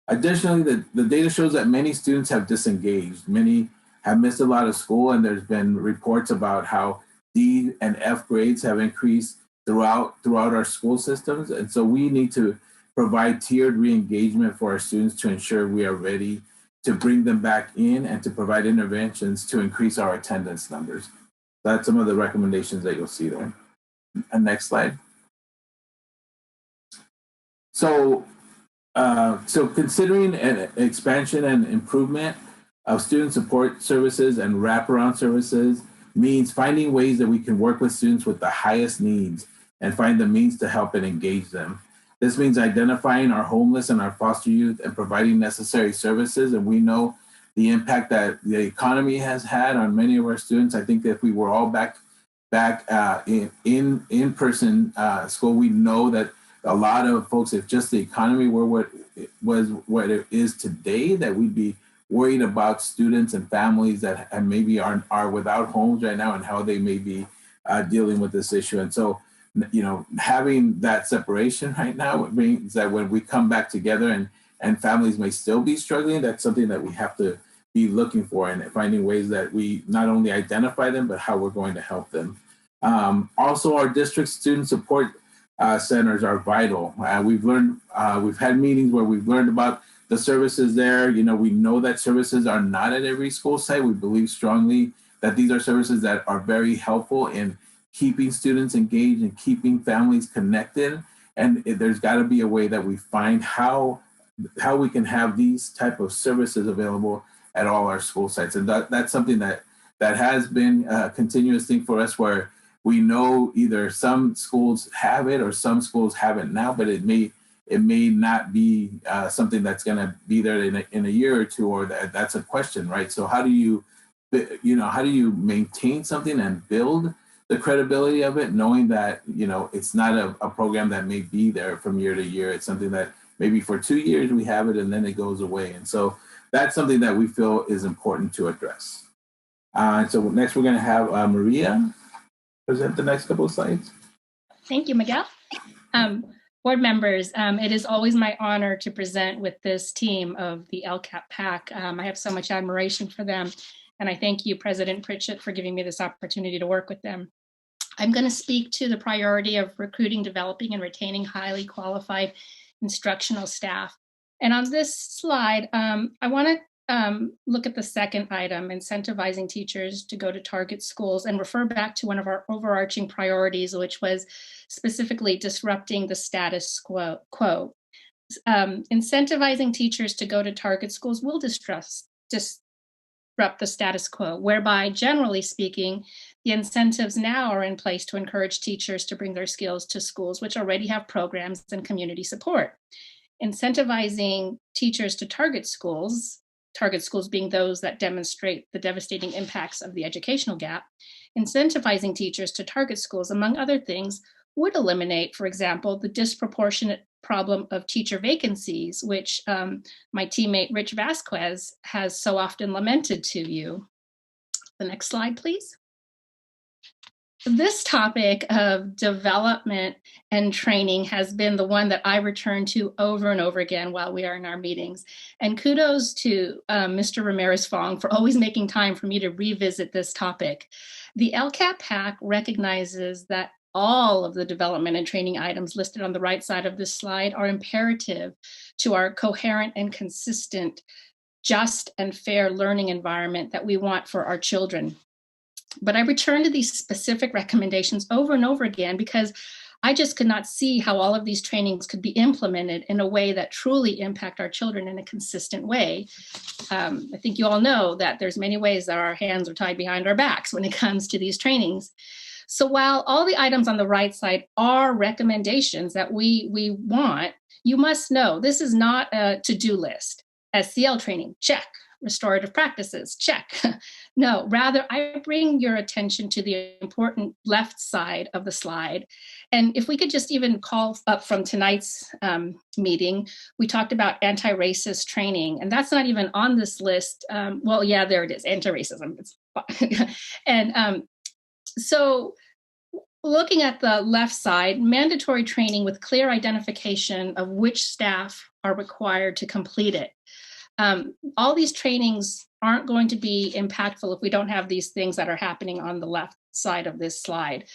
Additionally, the data shows that many students have disengaged. Many have missed a lot of school, and there's been reports about how D and F grades have increased throughout our school systems. And so we need to provide tiered re-engagement for our students to ensure we are ready to bring them back in and to provide interventions to increase our attendance numbers. That's some of the recommendations that you'll see there. And next slide. So considering an expansion and improvement of student support services and wraparound services means finding ways that we can work with students with the highest needs and find the means to help and engage them. This means identifying our homeless and our foster youth and providing necessary services. And we know the impact that the economy has had on many of our students. I think that if we were all back in person school, we know that a lot of folks, if just the economy were what it is today, that we'd be worried about students and families that maybe are without homes right now and how they may be dealing with this issue. And so, having that separation right now means that when we come back together and families may still be struggling, that's something that we have to be looking for and finding ways that we not only identify them, but how we're going to help them. Also, our district student support centers are vital. We've had meetings where we've learned about the services there. We know that services are not at every school site. We believe strongly that these are services that are very helpful in keeping students engaged and keeping families connected. And there's got to be a way that we find how we can have these type of services available at all our school sites. And that's something that has been a continuous thing for us, where we know either some schools have it or some schools haven't now, but it may not be something that's going to be there in a year or two, or that's a question, right? So how do you maintain something and build the credibility of it, knowing that, it's not a program that may be there from year to year. It's something that maybe for 2 years we have it and then it goes away. And so that's something that we feel is important to address. So next we're going to have Maria present the next couple of slides. Thank you, Miguel. Board members, it is always my honor to present with this team of the LCAP PAC. I have so much admiration for them, and I thank you, President Pritchett, for giving me this opportunity to work with them. I'm going to speak to the priority of recruiting, developing, and retaining highly qualified instructional staff. And on this slide, I want to look at the second item, incentivizing teachers to go to target schools, and refer back to one of our overarching priorities, which was specifically disrupting the status quo. Incentivizing teachers to go to target schools will disrupt the status quo, whereby, generally speaking, the incentives now are in place to encourage teachers to bring their skills to schools which already have programs and community support. Incentivizing teachers to target schools being those that demonstrate the devastating impacts of the educational gap, incentivizing teachers to target schools, among other things, would eliminate, for example, the disproportionate problem of teacher vacancies, which my teammate Rich Vasquez has so often lamented to you. The next slide, please. This topic of development and training has been the one that I return to over and over again while we are in our meetings. And kudos to Mr. Ramirez-Fong for always making time for me to revisit this topic. The LCAP PAC recognizes that all of the development and training items listed on the right side of this slide are imperative to our coherent and consistent, just and fair learning environment that we want for our children. But I return to these specific recommendations over and over again because I just could not see how all of these trainings could be implemented in a way that truly impact our children in a consistent way. I think you all know that there's many ways that our hands are tied behind our backs when it comes to these trainings. So while all the items on the right side are recommendations that we want, you must know this is not a to-do list. SCL training, check. Restorative practices, check. No, rather, I bring your attention to the important left side of the slide. And if we could just even call up from tonight's meeting, we talked about anti-racist training, and that's not even on this list. Well, yeah, there it is, anti-racism. And so looking at the left side, mandatory training with clear identification of which staff are required to complete it. All these trainings aren't going to be impactful if we don't have these things that are happening on the left side of this slide.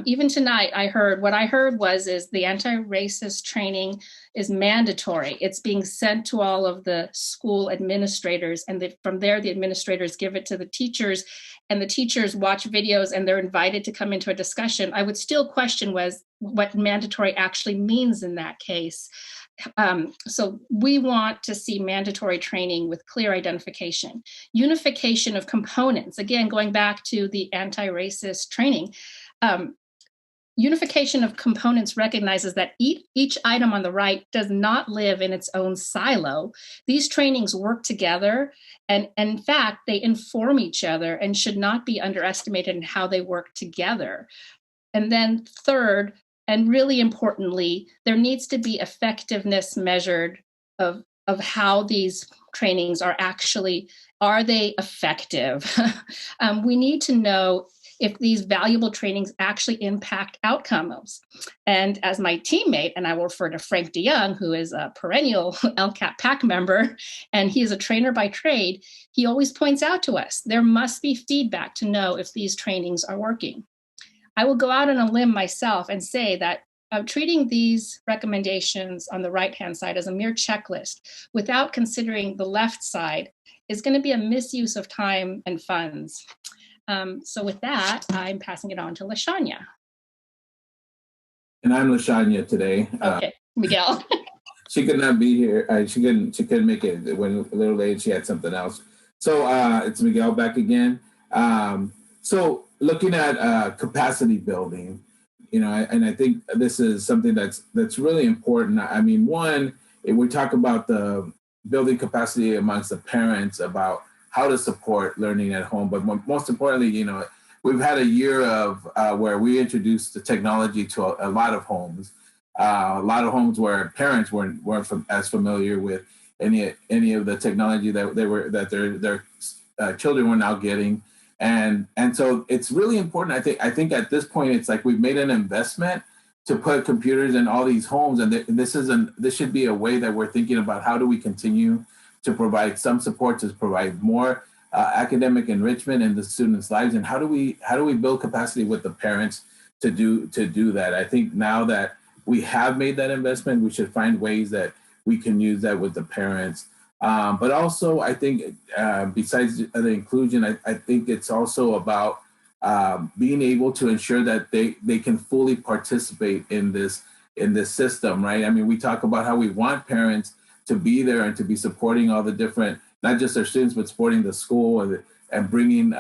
Even tonight, what I heard was the anti-racist training is mandatory. It's being sent to all of the school administrators, and from there, the administrators give it to the teachers, and the teachers watch videos and they're invited to come into a discussion. I would still question what mandatory actually means in that case. So we want to see mandatory training with clear identification, unification of components. Again, going back to the anti-racist training, unification of components recognizes that each item on the right does not live in its own silo. These trainings work together, and in fact, they inform each other and should not be underestimated in how they work together. And then third, and really importantly, there needs to be effectiveness measured of how these trainings are they effective? We need to know if these valuable trainings actually impact outcomes. And as my teammate, and I will refer to Frank DeYoung, who is a perennial LCAP PAC member, and he is a trainer by trade, he always points out to us, there must be feedback to know if these trainings are working. I will go out on a limb myself and say that treating these recommendations on the right-hand side as a mere checklist without considering the left side is going to be a misuse of time and funds. So with that, I'm passing it on to LaShanya. And I'm LaShanya today. Okay, Miguel. She could not be here. She couldn't make it. When a little late, she had something else. So it's Miguel back again. So looking at capacity building, and I think this is something that's really important. I mean, one, if we talk about the building capacity amongst the parents about how to support learning at home, but most importantly, we've had a year of where we introduced the technology to a lot of homes. A lot of homes where parents weren't as familiar with any of the technology that their children were now getting, and so it's really important. I think at this point it's like we've made an investment to put computers in all these homes, and this should be a way that we're thinking about how do we continue to provide some support, to provide more academic enrichment in the students' lives, and how do we build capacity with the parents to do that. I think now that we have made that investment, we should find ways that we can use that with the parents. But also, I think besides the inclusion, I think it's also about being able to ensure that they can fully participate in this system, right? I mean, we talk about how we want parents to be there and to be supporting all the different, not just their students, but supporting the school and bringing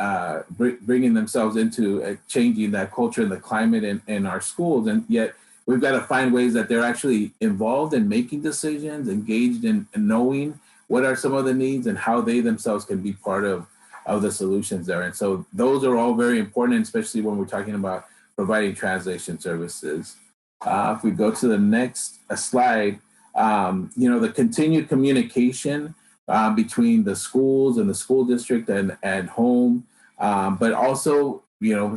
themselves into changing that culture and the climate in our schools. And yet we've got to find ways that they're actually involved in making decisions, engaged in knowing what are some of the needs and how they themselves can be part of the solutions there. And so those are all very important, especially when we're talking about providing translation services. If we go to the next slide, the continued communication between the schools and the school district and home, but also,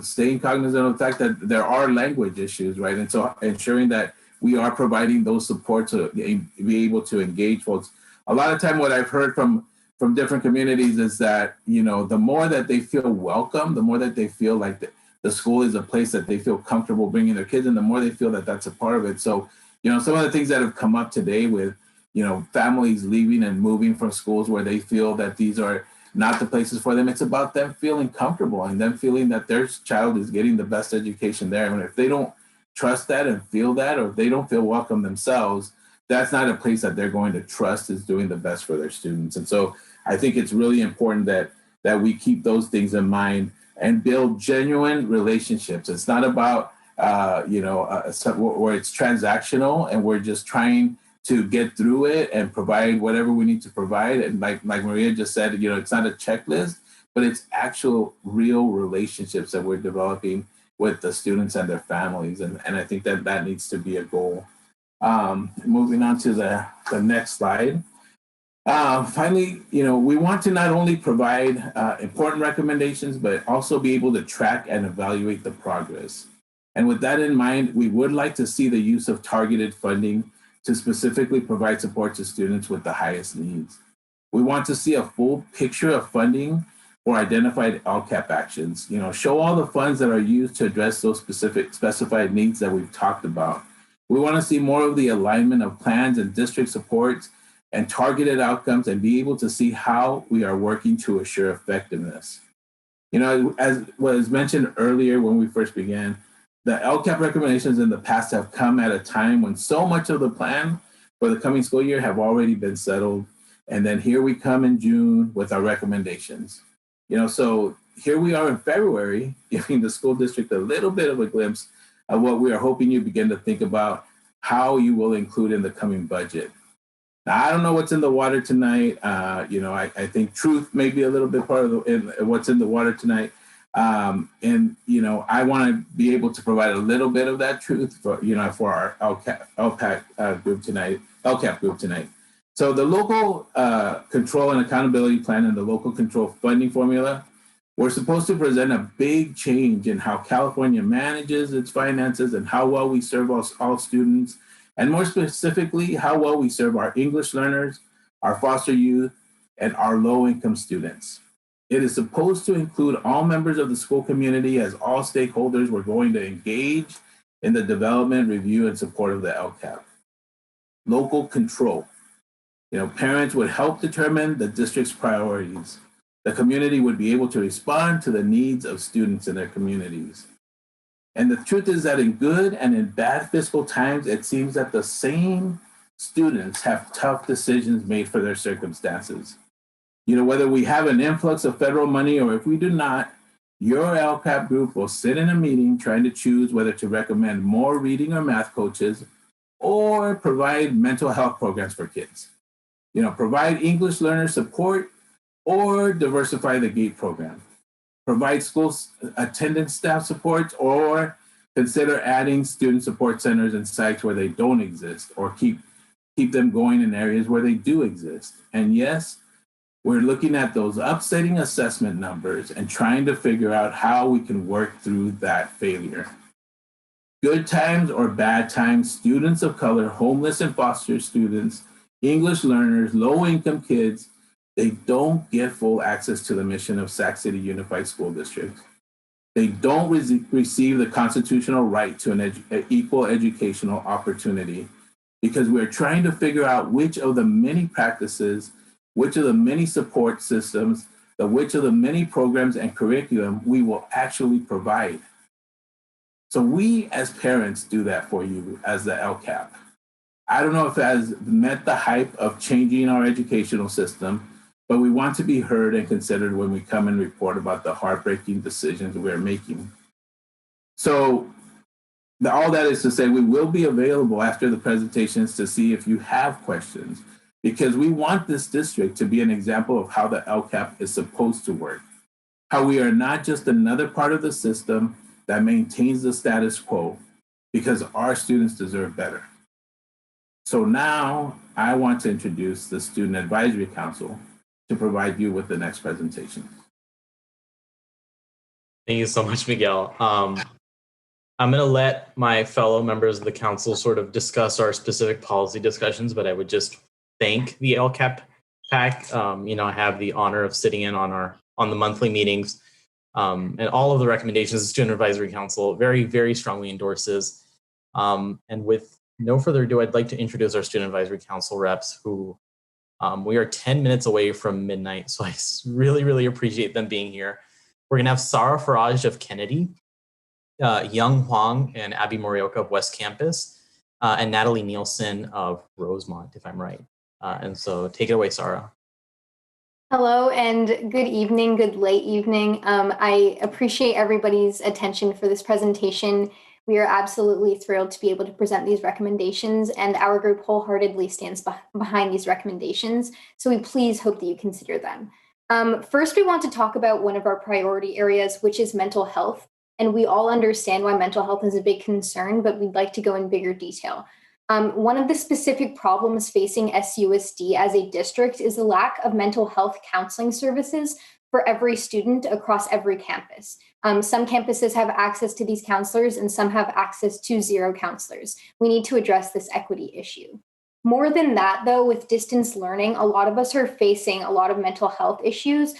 staying cognizant of the fact that there are language issues, right? And so ensuring that we are providing those support to be able to engage folks. A lot of time what I've heard from different communities is that, the more that they feel welcome, the more that they feel like the school is a place that they feel comfortable bringing their kids in, the more they feel that that's a part of it. So, some of the things that have come up today with, families leaving and moving from schools where they feel that these are not the places for them, it's about them feeling comfortable and them feeling that their child is getting the best education there. And if they don't trust that and feel that, or if they don't feel welcome themselves, that's not a place that they're going to trust is doing the best for their students. And so I think it's really important that we keep those things in mind and build genuine relationships. It's not about, where it's transactional and we're just trying to get through it and provide whatever we need to provide. And like Maria just said, it's not a checklist, but it's actual real relationships that we're developing with the students and their families. And I think that needs to be a goal. Moving on to the next slide. Finally, we want to not only provide important recommendations, but also be able to track and evaluate the progress. And with that in mind, we would like to see the use of targeted funding to specifically provide support to students with the highest needs. We want to see a full picture of funding for identified LCAP actions. Show all the funds that are used to address those specified needs that we've talked about. We want to see more of the alignment of plans and district supports and targeted outcomes and be able to see how we are working to assure effectiveness. As was mentioned earlier when we first began, the LCAP recommendations in the past have come at a time when so much of the plan for the coming school year have already been settled. And then here we come in June with our recommendations. So here we are in February, giving the school district a little bit of a glimpse of what we are hoping you begin to think about how you will include in the coming budget. Now, I don't know what's in the water tonight. I think truth may be a little bit part of what's in the water tonight. I want to be able to provide a little bit of that truth for our LCAP group tonight. So the local control and accountability plan and the local control funding formula were supposed to present a big change in how California manages its finances and how well we serve all students, and more specifically, how well we serve our English learners, our foster youth, and our low-income students. It is supposed to include all members of the school community, as all stakeholders were going to engage in the development, review, and support of the LCAP. Local control. Parents would help determine the district's priorities. The community would be able to respond to the needs of students in their communities. And the truth is that in good and in bad fiscal times, it seems that the same students have tough decisions made for their circumstances. Whether we have an influx of federal money or if we do not, your LCAP group will sit in a meeting trying to choose whether to recommend more reading or math coaches or provide mental health programs for kids. Provide English learner support or diversify the GATE program. Provide school attendance staff support or consider adding student support centers in sites where they don't exist or keep them going in areas where they do exist. And yes, we're looking at those upsetting assessment numbers and trying to figure out how we can work through that failure. Good times or bad times, students of color, homeless and foster students, English learners, low-income kids, they don't get full access to the mission of Sac City Unified School District. They don't receive the constitutional right to an equal educational opportunity because we're trying to figure out which of the many practices, which of the many support systems, which of the many programs and curriculum we will actually provide. So we as parents do that for you as the LCAP. I don't know if it has met the hype of changing our educational system, but we want to be heard and considered when we come and report about the heartbreaking decisions we're making. So all that is to say, we will be available after the presentations to see if you have questions, because we want this district to be an example of how the LCAP is supposed to work, how we are not just another part of the system that maintains the status quo, because our students deserve better. So now I want to introduce the Student Advisory Council to provide you with the next presentation. Thank you so much, Miguel. I'm going to let my fellow members of the council sort of discuss our specific policy discussions, but I would just thank the LCAP PAC. I have the honor of sitting in on the monthly meetings, and all of the recommendations the Student Advisory Council very, very strongly endorses. And with no further ado, I'd like to introduce our Student Advisory Council reps who we are 10 minutes away from midnight. So I really, really appreciate them being here. We're going to have Sarah Faraj of Kennedy, Young Huang and Abby Morioka of West Campus, and Natalie Nielsen of Rosemont, if I'm right. And so take it away, Sarah. Hello and good evening, good late evening. I appreciate everybody's attention for this presentation. We are absolutely thrilled to be able to present these recommendations, and our group wholeheartedly stands behind these recommendations. So we please hope that you consider them. First, we want to talk about one of our priority areas, which is mental health. And we all understand why mental health is a big concern, but we'd like to go in bigger detail. One of the specific problems facing SUSD as a district is the lack of mental health counseling services for every student across every campus. Some campuses have access to these counselors and some have access to 0 counselors. We need to address this equity issue. More than that, though, with distance learning, a lot of us are facing a lot of mental health issues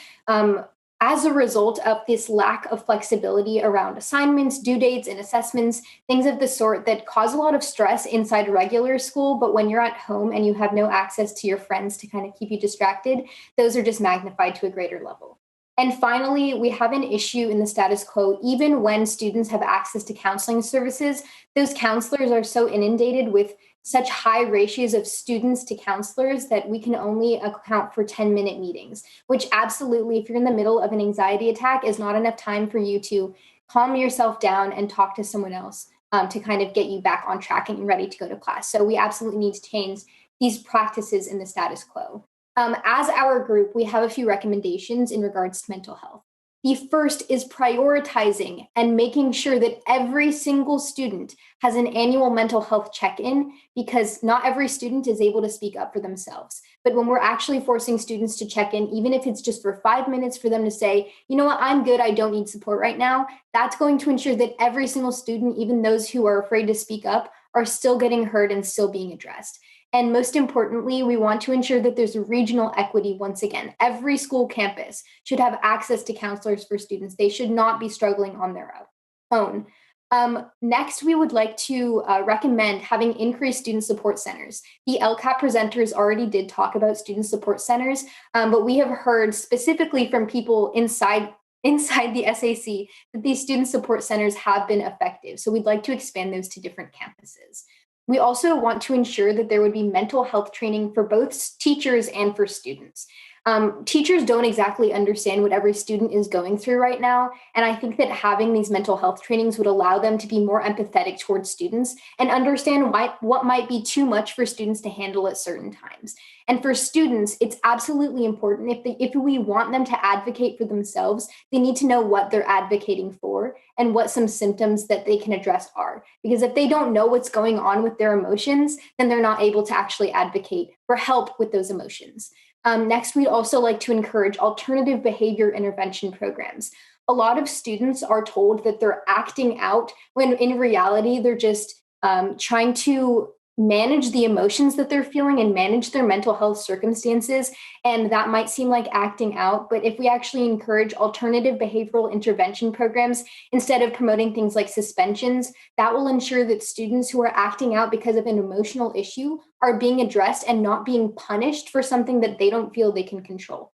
as a result of this lack of flexibility around assignments, due dates, and assessments, things of the sort that cause a lot of stress inside regular school. But when you're at home and you have no access to your friends to kind of keep you distracted, those are just magnified to a greater level. And finally, we have an issue in the status quo. Even when students have access to counseling services, those counselors are so inundated with such high ratios of students to counselors that we can only account for 10-minute meetings, which absolutely, if you're in the middle of an anxiety attack, is not enough time for you to calm yourself down and talk to someone else to kind of get you back on track and ready to go to class. So we absolutely need to change these practices in the status quo. As our group, we have a few recommendations in regards to mental health. The first is prioritizing and making sure that every single student has an annual mental health check-in, because not every student is able to speak up for themselves. But when we're actually forcing students to check in, even if it's just for 5 minutes for them to say, you know what, I'm good, I don't need support right now, that's going to ensure that every single student, even those who are afraid to speak up, are still getting heard and still being addressed. And most importantly, we want to ensure that there's regional equity once again. Every school campus should have access to counselors for students. They should not be struggling on their own. Next, we would like to recommend having increased student support centers. The LCAP presenters already did talk about student support centers, but we have heard specifically from people inside the SAC that these student support centers have been effective. So we'd like to expand those to different campuses. We also want to ensure that there would be mental health training for both teachers and for students. Teachers don't exactly understand what every student is going through right now. And I think that having these mental health trainings would allow them to be more empathetic towards students and understand what might be too much for students to handle at certain times. And for students, it's absolutely important, if we want them to advocate for themselves, they need to know what they're advocating for and what some symptoms that they can address are. Because if they don't know what's going on with their emotions, then they're not able to actually advocate for help with those emotions. Next, we'd also like to encourage alternative behavior intervention programs. A lot of students are told that they're acting out when in reality, they're just trying to manage the emotions that they're feeling and manage their mental health circumstances. And that might seem like acting out, but if we actually encourage alternative behavioral intervention programs instead of promoting things like suspensions, that will ensure that students who are acting out because of an emotional issue are being addressed and not being punished for something that they don't feel they can control.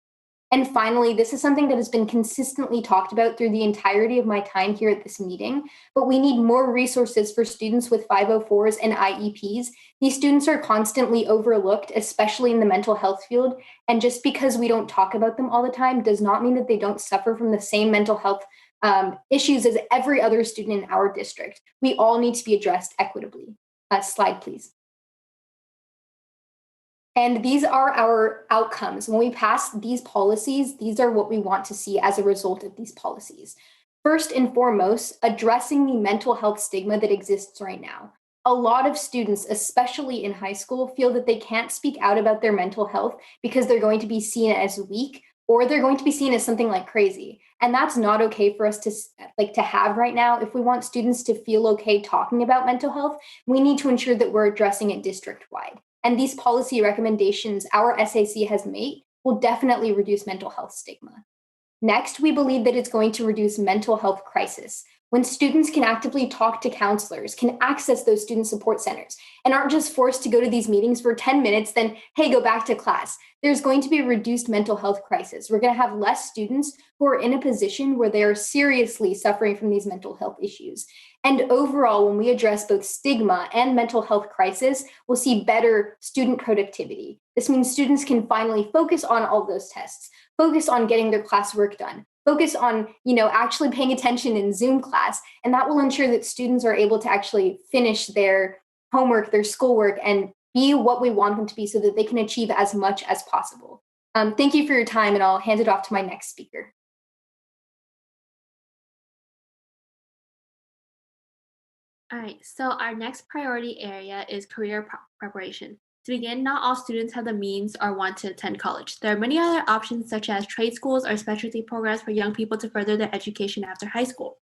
And finally, this is something that has been consistently talked about through the entirety of my time here at this meeting, but we need more resources for students with 504s and IEPs. These students are constantly overlooked, especially in the mental health field. And just because we don't talk about them all the time does not mean that they don't suffer from the same mental health issues as every other student in our district. We all need to be addressed equitably. Slide, please. And these are our outcomes. When we pass these policies, these are what we want to see as a result of these policies. First and foremost, addressing the mental health stigma that exists right now. A lot of students, especially in high school, feel that they can't speak out about their mental health because they're going to be seen as weak or they're going to be seen as something like crazy. And that's not okay for us to have right now. If we want students to feel okay talking about mental health, we need to ensure that we're addressing it district-wide. And these policy recommendations our SAC has made will definitely reduce mental health stigma. Next, we believe that it's going to reduce mental health crisis. When students can actively talk to counselors, can access those student support centers, and aren't just forced to go to these meetings for 10 minutes, then, hey, go back to class. There's going to be a reduced mental health crisis. We're going to have less students who are in a position where they are seriously suffering from these mental health issues. And overall, when we address both stigma and mental health crisis, we'll see better student productivity. This means students can finally focus on all of those tests, focus on getting their classwork done, focus on, actually paying attention in Zoom class. And that will ensure that students are able to actually finish their homework, their schoolwork, and be what we want them to be so that they can achieve as much as possible. Thank you for your time, and I'll hand it off to my next speaker. All right, so our next priority area is career preparation. To begin, not all students have the means or want to attend college. There are many other options such as trade schools or specialty programs for young people to further their education after high school.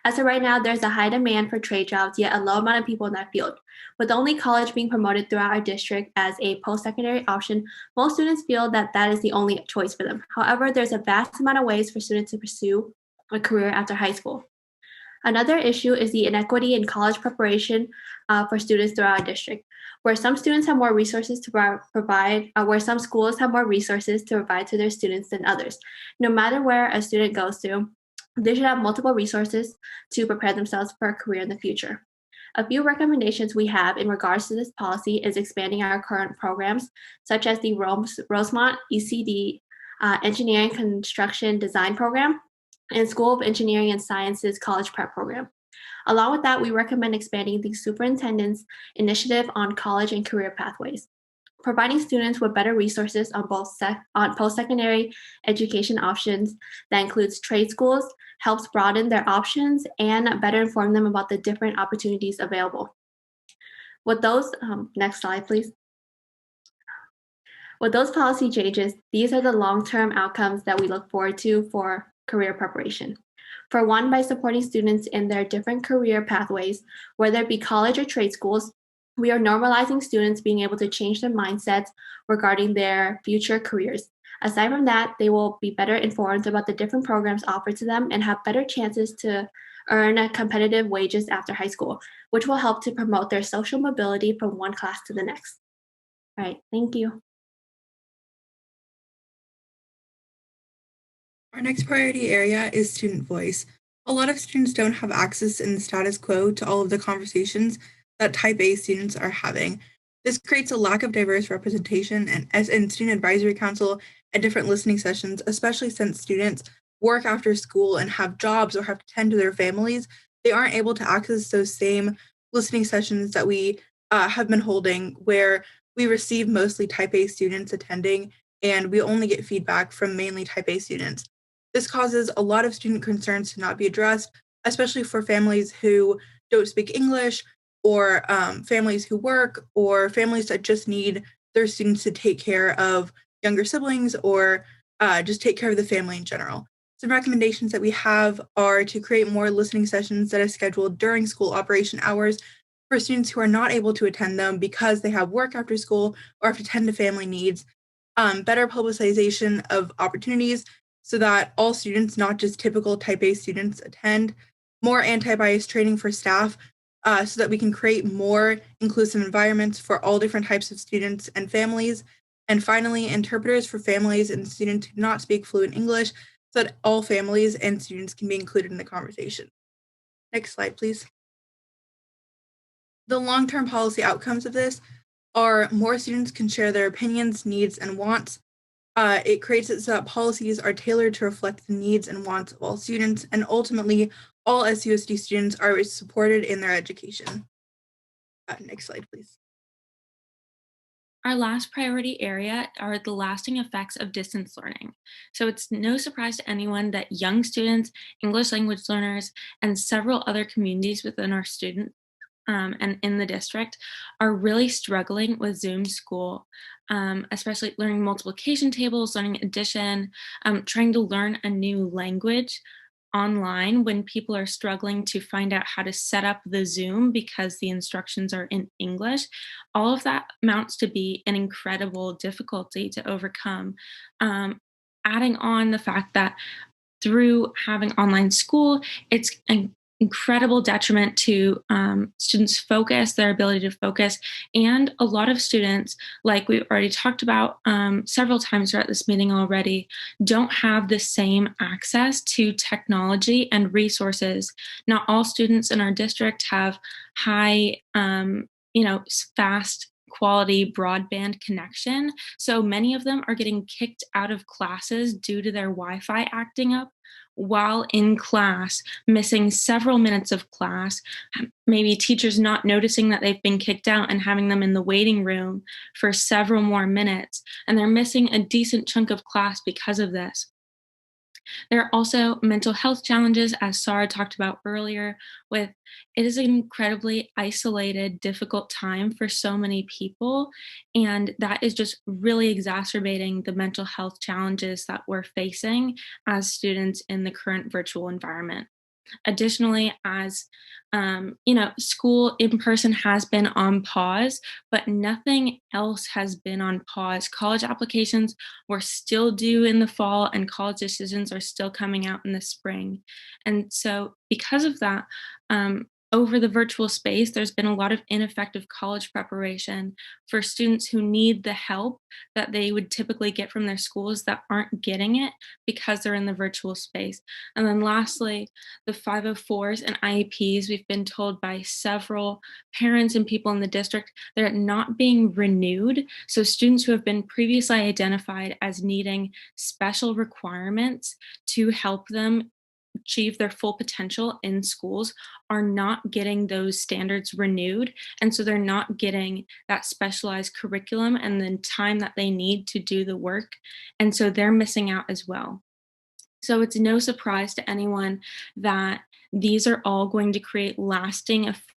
As of right now, there's a high demand for trade jobs, yet a low amount of people in that field. With only college being promoted throughout our district as a post-secondary option, most students feel that that is the only choice for them. However, there's a vast amount of ways for students to pursue a career after high school. Another issue is the inequity in college preparation for students throughout our district, where some students have more resources to provide, where some schools have more resources to provide to their students than others. No matter where a student goes to, they should have multiple resources to prepare themselves for a career in the future. A few recommendations we have in regards to this policy is expanding our current programs, such as the Rosemont ECD Engineering Construction Design Program and School of Engineering and Sciences College Prep Program. Along with that, we recommend expanding the Superintendent's Initiative on College and Career Pathways. providing students with better resources on post-secondary education options that includes trade schools, helps broaden their options, and better inform them about the different opportunities available. With those, next slide, please. With those policy changes, these are the long-term outcomes that we look forward to for career preparation. For one, by supporting students in their different career pathways, whether it be college or trade schools, we are normalizing students being able to change their mindsets regarding their future careers. Aside from that, they will be better informed about the different programs offered to them and have better chances to earn competitive wages after high school, which will help to promote their social mobility from one class to the next. All right, thank you. Our next priority area is student voice. A lot of students don't have access in the status quo to all of the conversations that type A students are having. This creates a lack of diverse representation and student advisory council and different listening sessions, especially since students work after school and have jobs or have to tend to their families. They aren't able to access those same listening sessions that we have been holding, where we receive mostly type A students attending and we only get feedback from mainly type A students. This causes a lot of student concerns to not be addressed, especially for families who don't speak English, or families who work, or families that just need their students to take care of younger siblings, or just take care of the family in general. Some recommendations that we have are to create more listening sessions that are scheduled during school operation hours for students who are not able to attend them because they have work after school or have to tend to family needs. Better publicization of opportunities so that all students, not just typical type A students, attend. More anti-bias training for staff so that we can create more inclusive environments for all different types of students and families. And finally, interpreters for families and students who do not speak fluent English so that all families and students can be included in the conversation. Next slide, please. The long-term policy outcomes of this are more students can share their opinions, needs, and wants. It creates it so that policies are tailored to reflect the needs and wants of all students, and ultimately, all SUSD students are supported in their education. Next slide, please. Our last priority area are the lasting effects of distance learning. So it's no surprise to anyone that young students, English language learners, and several other communities within our student and in the district are really struggling with Zoom school, especially learning multiplication tables, learning addition, trying to learn a new language online when people are struggling to find out how to set up the Zoom because the instructions are in English. All of that amounts to be an incredible difficulty to overcome. Adding on the fact that through having online school, it's an incredible detriment to students' focus, their ability to focus, and a lot of students, like we already talked about several times throughout this meeting already, don't have the same access to technology and resources. Not all students in our district have high, fast quality broadband connection. So many of them are getting kicked out of classes due to their Wi-Fi acting up while in class, missing several minutes of class, maybe teachers not noticing that they've been kicked out and having them in the waiting room for several more minutes, and they're missing a decent chunk of class because of this. There are also mental health challenges, as Sarah talked about earlier, it is an incredibly isolated, difficult time for so many people, and that is just really exacerbating the mental health challenges that we're facing as students in the current virtual environment. Additionally, as school in person has been on pause, but nothing else has been on pause. College applications were still due in the fall, and college decisions are still coming out in the spring. And so because of that, over the virtual space, there's been a lot of ineffective college preparation for students who need the help that they would typically get from their schools that aren't getting it because they're in the virtual space. And then lastly, the 504s and IEPs, we've been told by several parents and people in the district, they're not being renewed. So students who have been previously identified as needing special requirements to help them achieve their full potential in schools are not getting those standards renewed. And so they're not getting that specialized curriculum and the time that they need to do the work. And so they're missing out as well. So it's no surprise to anyone that these are all going to create lasting effects.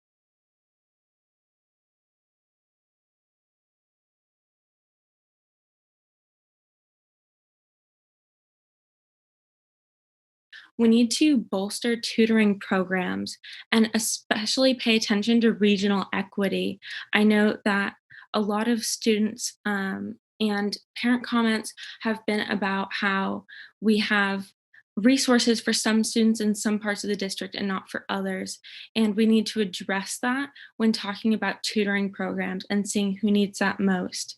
We need to bolster tutoring programs and especially pay attention to regional equity. I know that a lot of students and parent comments have been about how we have resources for some students in some parts of the district and not for others. And we need to address that when talking about tutoring programs and seeing who needs that most.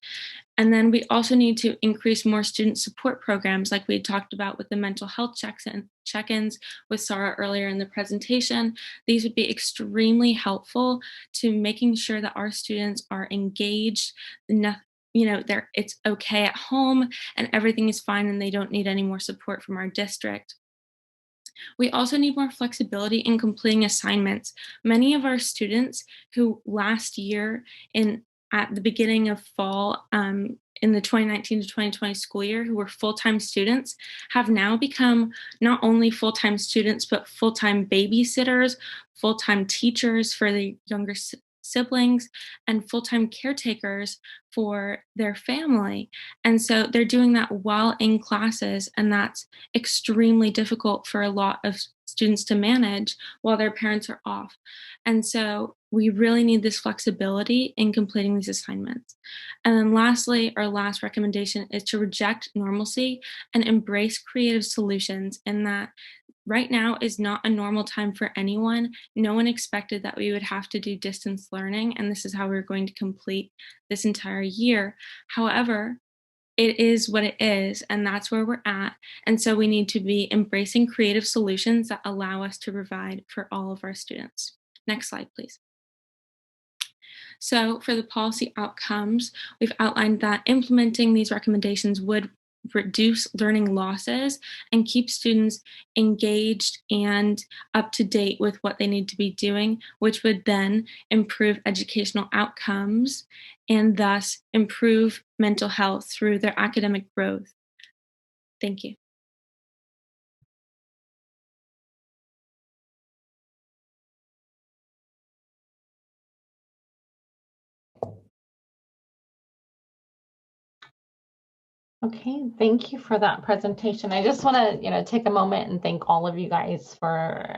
And then we also need to increase more student support programs like we talked about with the mental health check-ins with Sarah earlier in the presentation. These would be extremely helpful to making sure that our students are engaged, it's okay at home and everything is fine and they don't need any more support from our district. We also need more flexibility in completing assignments. Many of our students who last year at the beginning of fall in the 2019 to 2020 school year who were full-time students have now become not only full-time students, but full-time babysitters, full-time teachers for the younger siblings, and full-time caretakers for their family. And so they're doing that while in classes, and that's extremely difficult for a lot of students to manage while their parents are off. And so we really need this flexibility in completing these assignments. And then lastly, our last recommendation is to reject normalcy and embrace creative solutions, in that right now is not a normal time for anyone. No one expected that we would have to do distance learning, and this is how we're going to complete this entire year. However, it is what it is, and that's where we're at. And so we need to be embracing creative solutions that allow us to provide for all of our students. Next slide, please. So for the policy outcomes, we've outlined that implementing these recommendations would reduce learning losses and keep students engaged and up to date with what they need to be doing, which would then improve educational outcomes and thus improve mental health through their academic growth. Thank you. Okay, thank you for that presentation. I just want to, take a moment and thank all of you guys for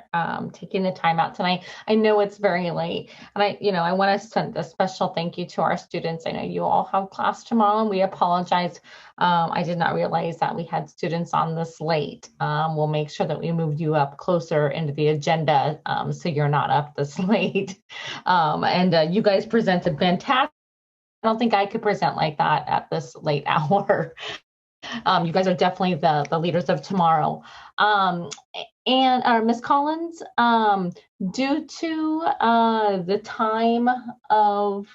taking the time out tonight. I know it's very late, and I want to send a special thank you to our students. I know you all have class tomorrow, and we apologize. I did not realize that we had students on this late. We'll make sure that we moved you up closer into the agenda so you're not up this late. And you guys presented fantastic. I don't think I could present like that at this late hour. You guys are definitely the leaders of tomorrow. And Ms. Collins, due to the time of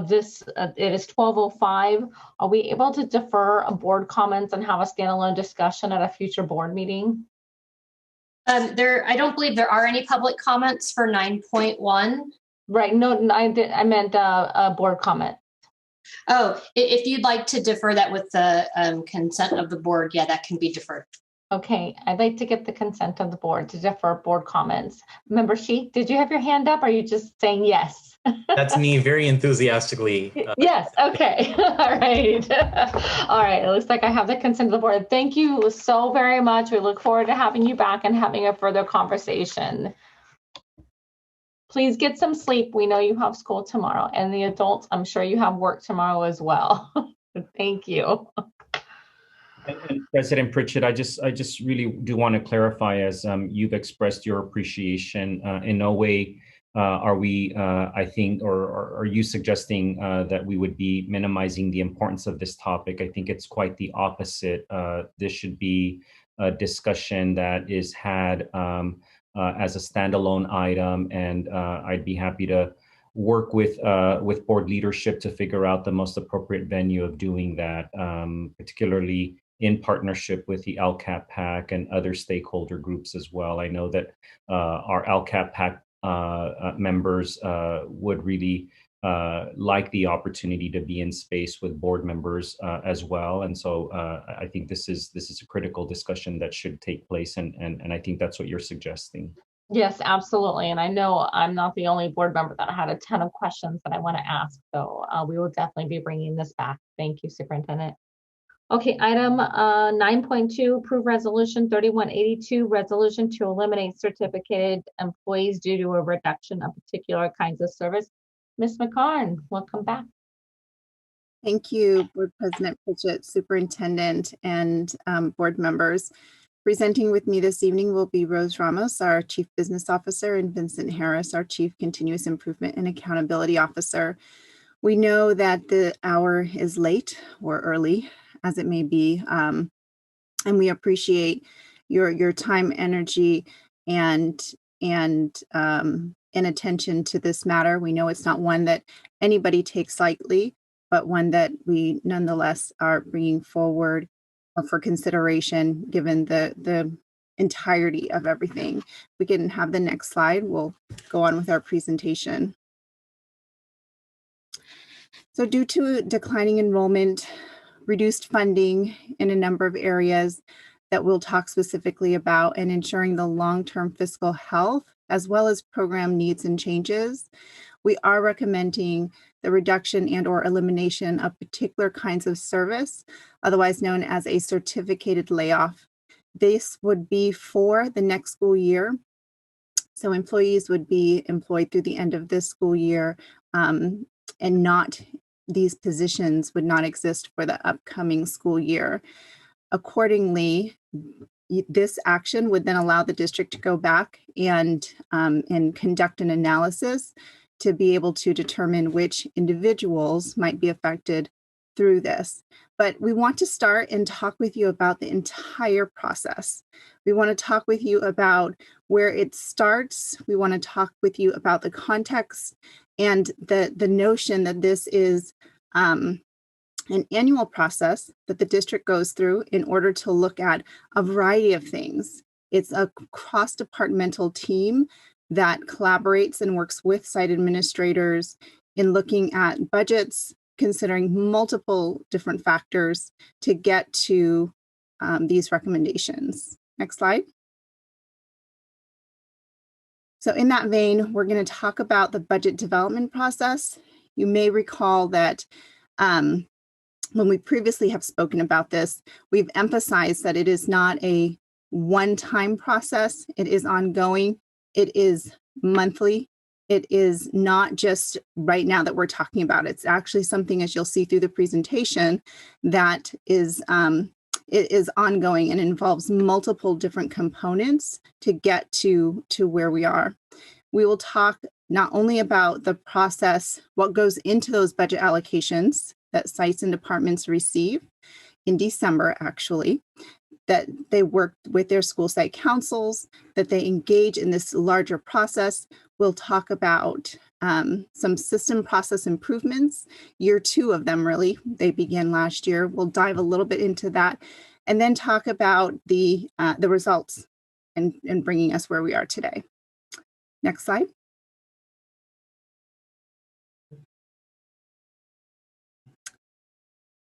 this, it is 12:05. Are we able to defer board comments and have a standalone discussion at a future board meeting? I don't believe there are any public comments for 9.1. Right. No, I meant a board comment. Oh, if you'd like to defer that with the consent of the board, yeah, that can be deferred. Okay, I'd like to get the consent of the board to defer board comments. Member Sheik, did you have your hand up? Or are you just saying yes? That's me very enthusiastically. Yes, okay. All right. All right, it looks like I have the consent of the board. Thank you so very much. We look forward to having you back and having a further conversation. Please get some sleep. We know you have school tomorrow, and the adults, I'm sure you have work tomorrow as well. Thank you. And President Pritchett, I just really do want to clarify, as you've expressed your appreciation, in no way are we, I think, or are you suggesting that we would be minimizing the importance of this topic? I think it's quite the opposite. This should be a discussion that is had as a standalone item, and I'd be happy to work with board leadership to figure out the most appropriate venue of doing that, particularly in partnership with the LCAP PAC and other stakeholder groups as well. I know that our LCAP PAC members would really like the opportunity to be in space with board members as well. And so I think this is a critical discussion that should take place. And I think that's what you're suggesting. Yes, absolutely. And I know I'm not the only board member that had a ton of questions that I want to ask. So we will definitely be bringing this back. Thank you, Superintendent. Okay, item 9.2, approve resolution 3182, resolution to eliminate certificated employees due to a reduction of particular kinds of service. Ms. McCarn, welcome back. Thank you, Board President Bridget, Superintendent, and board members. Presenting with me this evening will be Rose Ramos, our Chief Business Officer, and Vincent Harris, our Chief Continuous Improvement and Accountability Officer. We know that the hour is late or early, as it may be, and we appreciate your time, energy, and attention to this matter. We know it's not one that anybody takes lightly, but one that we nonetheless are bringing forward for consideration, given the entirety of everything. If we can have the next slide, we'll go on with our presentation. So due to declining enrollment, reduced funding in a number of areas that we'll talk specifically about, and ensuring the long-term fiscal health, as well as program needs and changes, we are recommending the reduction and or elimination of particular kinds of service, otherwise known as a certificated layoff. This would be for the next school year. So employees would be employed through the end of this school year, and these positions would not exist for the upcoming school year. Accordingly, this action would then allow the district to go back and conduct an analysis to be able to determine which individuals might be affected through this. But we want to start and talk with you about the entire process. We want to talk with you about where it starts. We want to talk with you about the context and the notion that this is an annual process that the district goes through in order to look at a variety of things. It's a cross-departmental team that collaborates and works with site administrators in looking at budgets, considering multiple different factors to get to these recommendations. Next slide. So in that vein, we're going to talk about the budget development process. You may recall that when we previously have spoken about this, we've emphasized that it is not a one-time process. It is ongoing. It is monthly. It is not just right now that we're talking about. It's actually something, as you'll see through the presentation, that is it is ongoing and involves multiple different components to get to where we are. We will talk not only about the process, what goes into those budget allocations that sites and departments receive in December, actually, that they work with their school site councils, that they engage in this larger process. We'll talk about some system process improvements, year 2 of them really, they began last year. We'll dive a little bit into that and then talk about the results and bringing us where we are today. Next slide.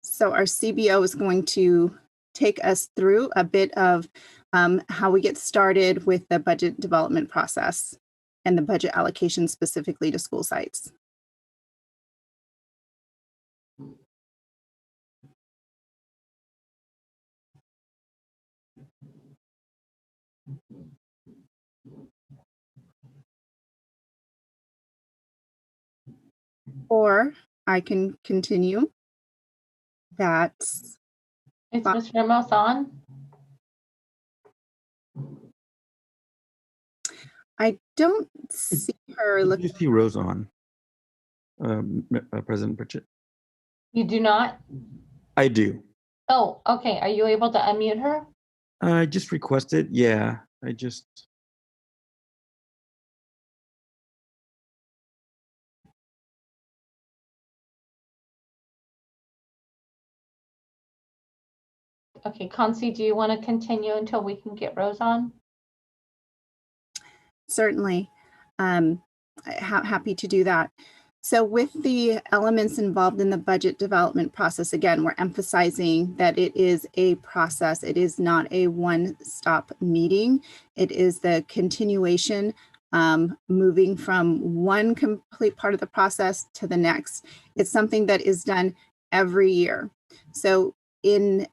So our CBO is going to take us through a bit of how we get started with the budget development process and the budget allocation specifically to school sites. Or I can continue. That's Is Ms. Ramos on? I don't see her. You see Rose on, President Bridget. You do not? I do. Oh, okay. Are you able to unmute her? I just requested. Yeah, I just. Okay, Concy, do you want to continue until we can get Rose on? Certainly. Happy to do that. So with the elements involved in the budget development process, again, we're emphasizing that it is a process. It is not a one-stop meeting. It is the continuation, moving from one complete part of the process to the next. It's something that is done every year. So in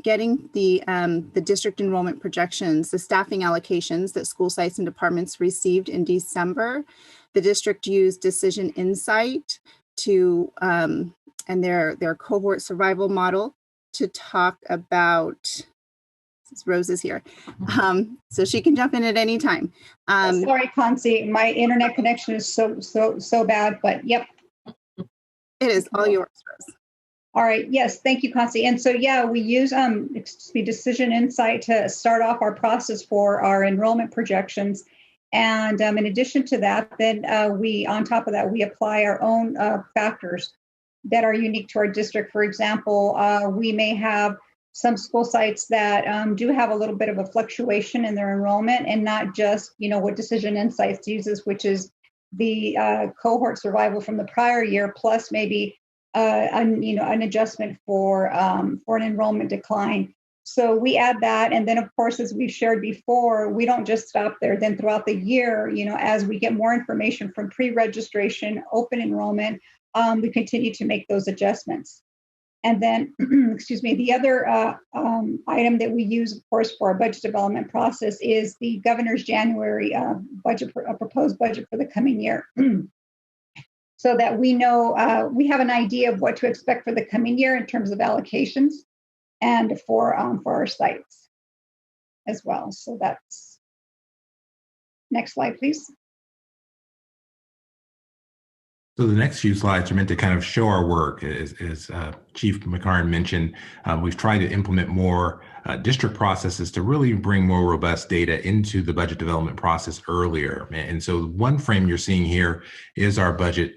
getting the district enrollment projections, the staffing allocations that school sites and departments received in December, the district used Decision Insight to and their cohort survival model to talk about. Rose is here, so she can jump in at any time. Sorry, Concy, my internet connection is so bad, but yep. It is all yours, Rose. All right. Yes. Thank you, Concy. And so, yeah, we use Decision Insight to start off our process for our enrollment projections. And in addition to that, then on top of that, we apply our own factors that are unique to our district. For example, we may have some school sites that do have a little bit of a fluctuation in their enrollment, and not just, what Decision Insights uses, which is the cohort survival from the prior year, plus maybe an adjustment for an enrollment decline. So we add that, and then of course, as we've shared before, we don't just stop there. Then throughout the year, as we get more information from pre-registration, open enrollment, we continue to make those adjustments. And then, excuse me, the other item that we use, of course, for our budget development process is the governor's January proposed budget for the coming year. So that we know, we have an idea of what to expect for the coming year in terms of allocations and for our sites as well. So that's, next slide, please. So the next few slides are meant to kind of show our work. As Chief McCarn mentioned, we've tried to implement more district processes to really bring more robust data into the budget development process earlier. And so one frame you're seeing here is our budget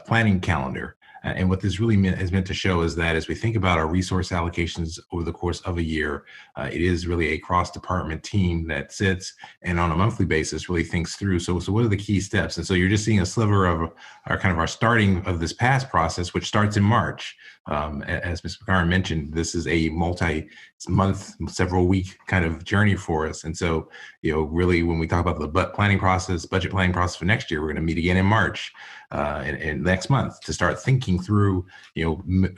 planning calendar. And what this really is meant to show is that as we think about our resource allocations over the course of a year, it is really a cross-department team that sits and on a monthly basis really thinks through. So what are the key steps? And so you're just seeing a sliver of our starting of this past process, which starts in March. As Ms. McCarn mentioned, this is a multi-month, several week kind of journey for us. And so, really when we talk about the budget planning process for next year, we're going to meet again in March and next month to start thinking through,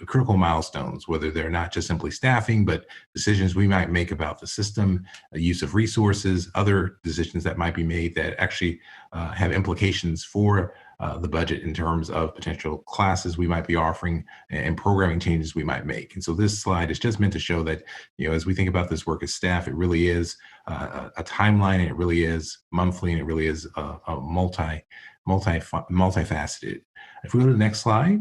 critical milestones, whether they're not just simply staffing, but decisions we might make about the system, use of resources, other decisions that might be made that actually have implications for the budget in terms of potential classes we might be offering and programming changes we might make. And so this slide is just meant to show that, as we think about this work as staff, it really is a timeline, and it really is monthly, and it really is a multifaceted. If we go to the next slide.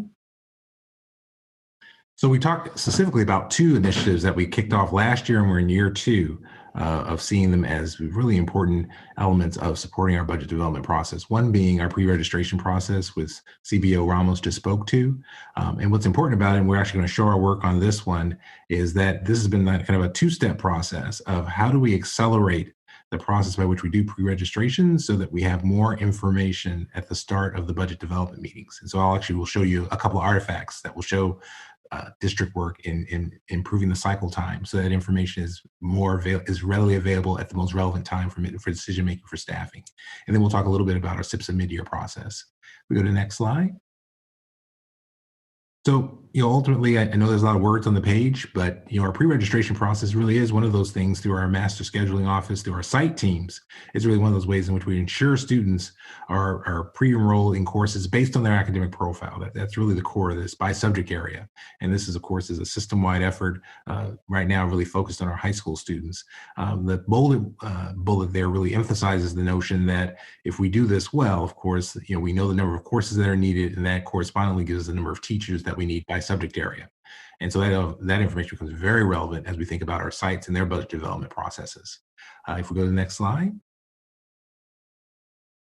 So we talked specifically about two initiatives that we kicked off last year, and we're in year two of seeing them as really important elements of supporting our budget development process. One being our pre-registration process, which CBO Ramos just spoke to. And what's important about it, and we're actually going to show our work on this one, is that this has been kind of a two-step process of how do we accelerate the process by which we do pre-registration so that we have more information at the start of the budget development meetings. And so will show you a couple of artifacts that will show district work in improving the cycle time, so that information is readily available at the most relevant time for decision making for staffing. And then we'll talk a little bit about our SIPSA mid-year process. We go to the next slide. So, ultimately, I know there's a lot of words on the page, but, our pre-registration process really is one of those things through our master scheduling office, through our site teams. It's really one of those ways in which we ensure students are pre-enrolled in courses based on their academic profile. That's really the core of this by subject area. And this is, of course, a system-wide effort right now really focused on our high school students. The bullet there really emphasizes the notion that if we do this well, of course, we know the number of courses that are needed, and that correspondingly gives us the number of teachers that we need by subject area. And so that information becomes very relevant as we think about our sites and their budget development processes. If we go to the next slide.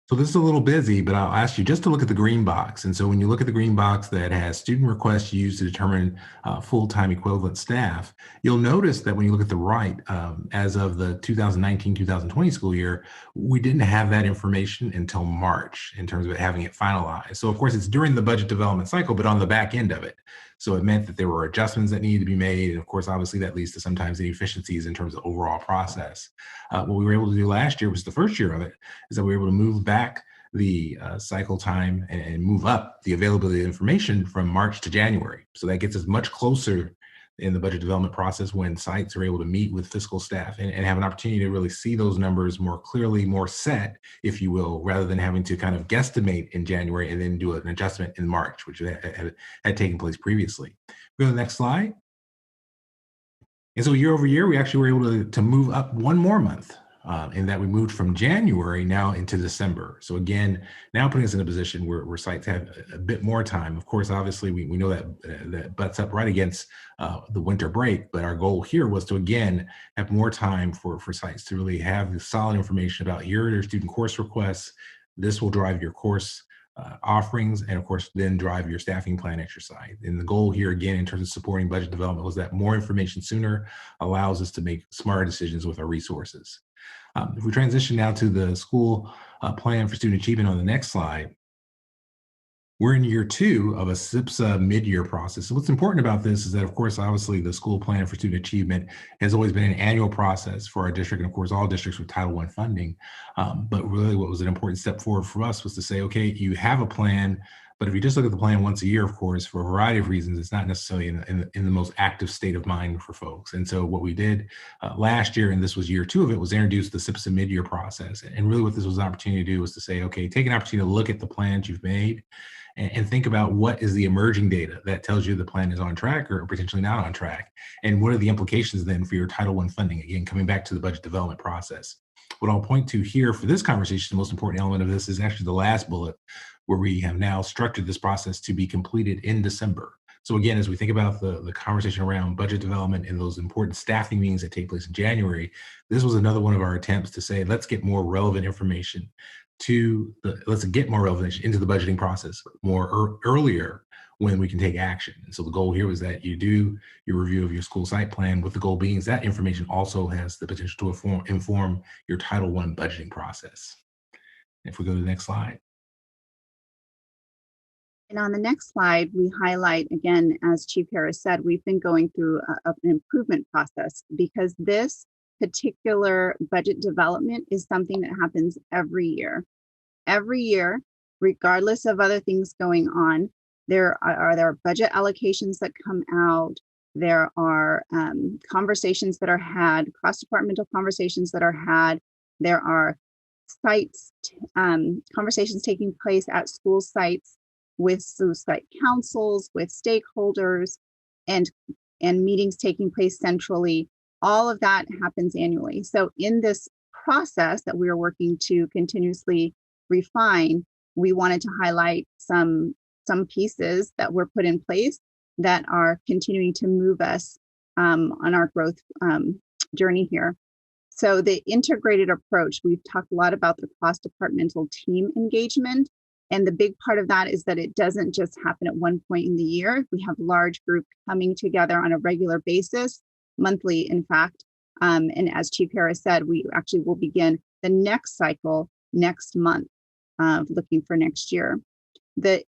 So this is a little busy, but I'll ask you just to look at the green box. And so when you look at the green box that has student requests used to determine full-time equivalent staff, you'll notice that when you look at the right, as of the 2019-2020 school year, we didn't have that information until March in terms of having it finalized. So of course it's during the budget development cycle, but on the back end of it. So it meant that there were adjustments that needed to be made. And of course, obviously that leads to sometimes inefficiencies in terms of overall process. What we were able to do last year was the first year of it, is that we were able to move back the cycle time and move up the availability of information from March to January. So that gets us much closer in the budget development process when sites are able to meet with fiscal staff and have an opportunity to really see those numbers more clearly, more set, if you will, rather than having to kind of guesstimate in January and then do an adjustment in March, which had taken place previously. Go to the next slide. And so year over year, we actually were able to move up one more month in that we moved from January now into December. So again, now putting us in a position where sites have a bit more time. Of course, obviously, we know that butts up right against the winter break, but our goal here was to, again, have more time for sites to really have the solid information about here are your student course requests. This will drive your course offerings, and of course, then drive your staffing plan exercise. And the goal here, again, in terms of supporting budget development, was that more information sooner allows us to make smarter decisions with our resources. If we transition now to the school plan for student achievement on the next slide, we're in year 2 of a SIPSA mid-year process. So what's important about this is that, of course, obviously the school plan for student achievement has always been an annual process for our district, and of course, all districts with Title I funding. But really what was an important step forward for us was to say, okay, you have a plan, but if you just look at the plan once a year, of course, for a variety of reasons, it's not necessarily in the most active state of mind for folks. And so what we did last year, and this was year 2 of it, was introduce the SIPSA mid-year process. And really what this was an opportunity to do was to say, okay, take an opportunity to look at the plans you've made and think about what is the emerging data that tells you the plan is on track or potentially not on track. And what are the implications then for your Title I funding? Again, coming back to the budget development process. What I'll point to here for this conversation, the most important element of this is actually the last bullet, where we have now structured this process to be completed in December. So again, as we think about the conversation around budget development and those important staffing meetings that take place in January, this was another one of our attempts to say, let's get more relevant information let's get more relevant into the budgeting process more earlier when we can take action. And so the goal here was that you do your review of your school site plan, with the goal being is that information also has the potential to inform your Title I budgeting process. If we go to the next slide. And on the next slide, we highlight, again, as Chief Harris said, we've been going through an improvement process because this particular budget development is something that happens every year. Every year, regardless of other things going on, there are budget allocations that come out. There are conversations that are had, cross-departmental conversations that are had. There are sites, conversations taking place at school sites with site councils, with stakeholders, and meetings taking place centrally. All of that happens annually. So in this process that we are working to continuously refine, we wanted to highlight some pieces that were put in place that are continuing to move us on our growth journey here. So the integrated approach, we've talked a lot about the cross-departmental team engagement. And the big part of that is that it doesn't just happen at one point in the year. We have large group coming together on a regular basis, monthly, in fact. And as Chief Harris said, we actually will begin the next cycle next month, looking for next year. The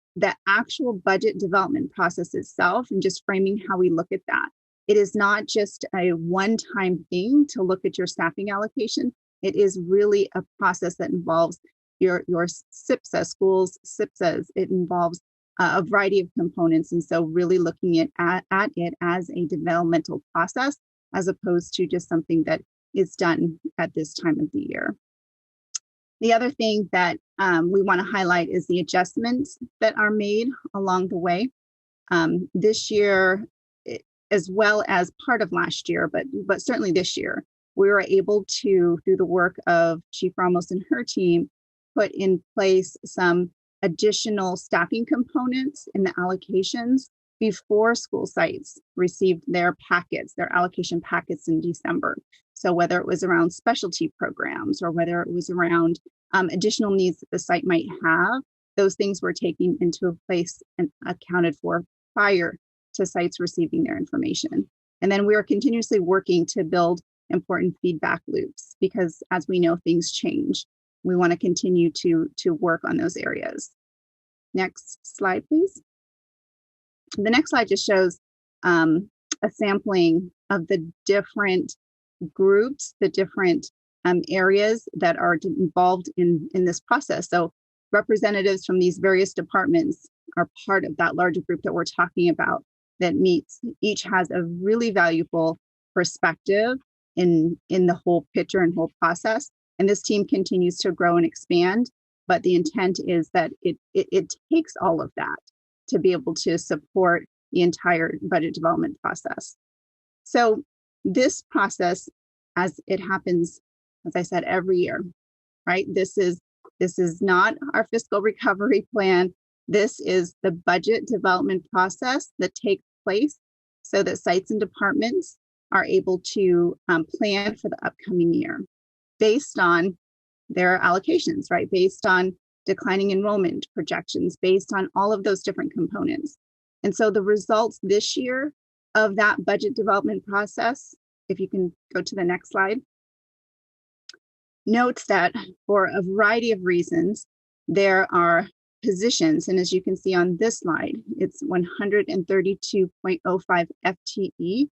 actual budget development process itself, and just framing how we look at that, it is not just a one-time thing to look at your staffing allocation. It is really a process that involves your SIPSA, schools SIPSAs. It involves a variety of components. And so really looking at it as a developmental process, as opposed to just something that is done at this time of the year. The other thing that we want to highlight is the adjustments that are made along the way. This year, as well as part of last year, but certainly this year, we were able to, through the work of Chief Ramos and her team, put in place some additional staffing components in the allocations before school sites received their allocation packets in December. So whether it was around specialty programs or whether it was around additional needs that the site might have, those things were taken into place and accounted for prior to sites receiving their information. And then we are continuously working to build important feedback loops because as we know, things change. We want to continue to work on those areas. Next slide, please. The next slide just shows a sampling of the different groups, the different areas that are involved in this process. So representatives from these various departments are part of that larger group that we're talking about that meets. Each has a really valuable perspective in the whole picture and whole process. And this team continues to grow and expand. But the intent is that it takes all of that to be able to support the entire budget development process. So this process, as it happens, as I said, every year, right? This is not our fiscal recovery plan. This is the budget development process that takes place so that sites and departments are able to plan for the upcoming year based on their allocations, right? Based on declining enrollment projections, based on all of those different components. And so the results this year of that budget development process, if you can go to the next slide, notes that for a variety of reasons, there are positions, and as you can see on this slide, it's 132.05 FTE